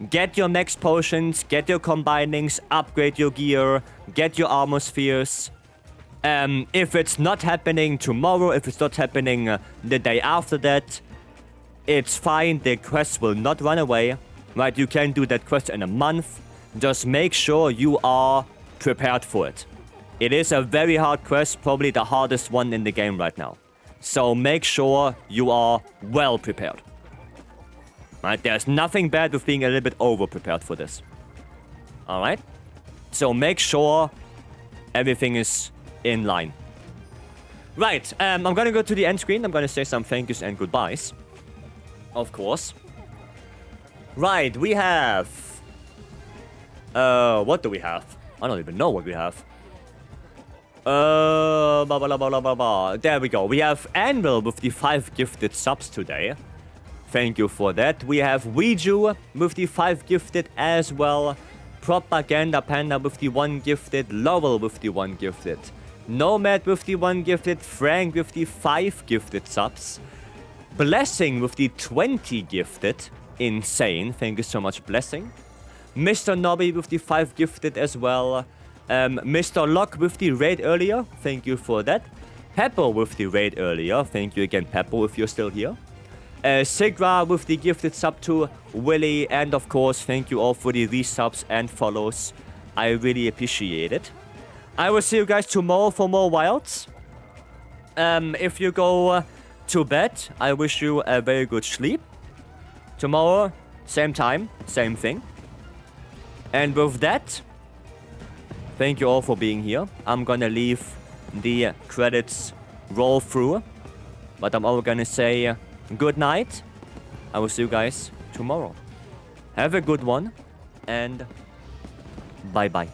Get your next potions, get your combinings, upgrade your gear, get your armor spheres. If it's not happening tomorrow, if it's not happening the day after that, it's fine, the quest will not run away. Right, you can do that quest in a month. Just make sure you are prepared for it. It is a very hard quest, probably the hardest one in the game right now. So make sure you are well prepared. Right, there's nothing bad with being a little bit over prepared for this. Alright? So make sure everything is in line. Right, I'm gonna go to the end screen. I'm gonna say some thank yous and goodbyes. Of course. Right, we have... what do we have? I don't even know what we have. Blah, blah, blah, blah, blah, blah. There we go. We have Anvil with the 5 gifted subs today. Thank you for that. We have Weiju with the 5 gifted as well. Propaganda Panda with the 1 gifted. Lowell with the 1 gifted. Nomad with the 1 gifted. Frank with the 5 gifted subs. Blessing with the 20 gifted. Insane. Thank you so much, Blessing. Mr. Nobby with the 5 gifted as well. Mr. Locke with the raid earlier. Thank you for that. Pepper with the raid earlier. Thank you again, Pepper, if you're still here. Sigra with the gifted sub to Willie. And of course, thank you all for the resubs and follows. I really appreciate it. I will see you guys tomorrow for more wilds. If you go to bed, I wish you a very good sleep. Tomorrow, same time, same thing. And with that, thank you all for being here. I'm gonna leave the credits roll through. But I'm all gonna say good night. I will see you guys tomorrow. Have a good one. And bye-bye.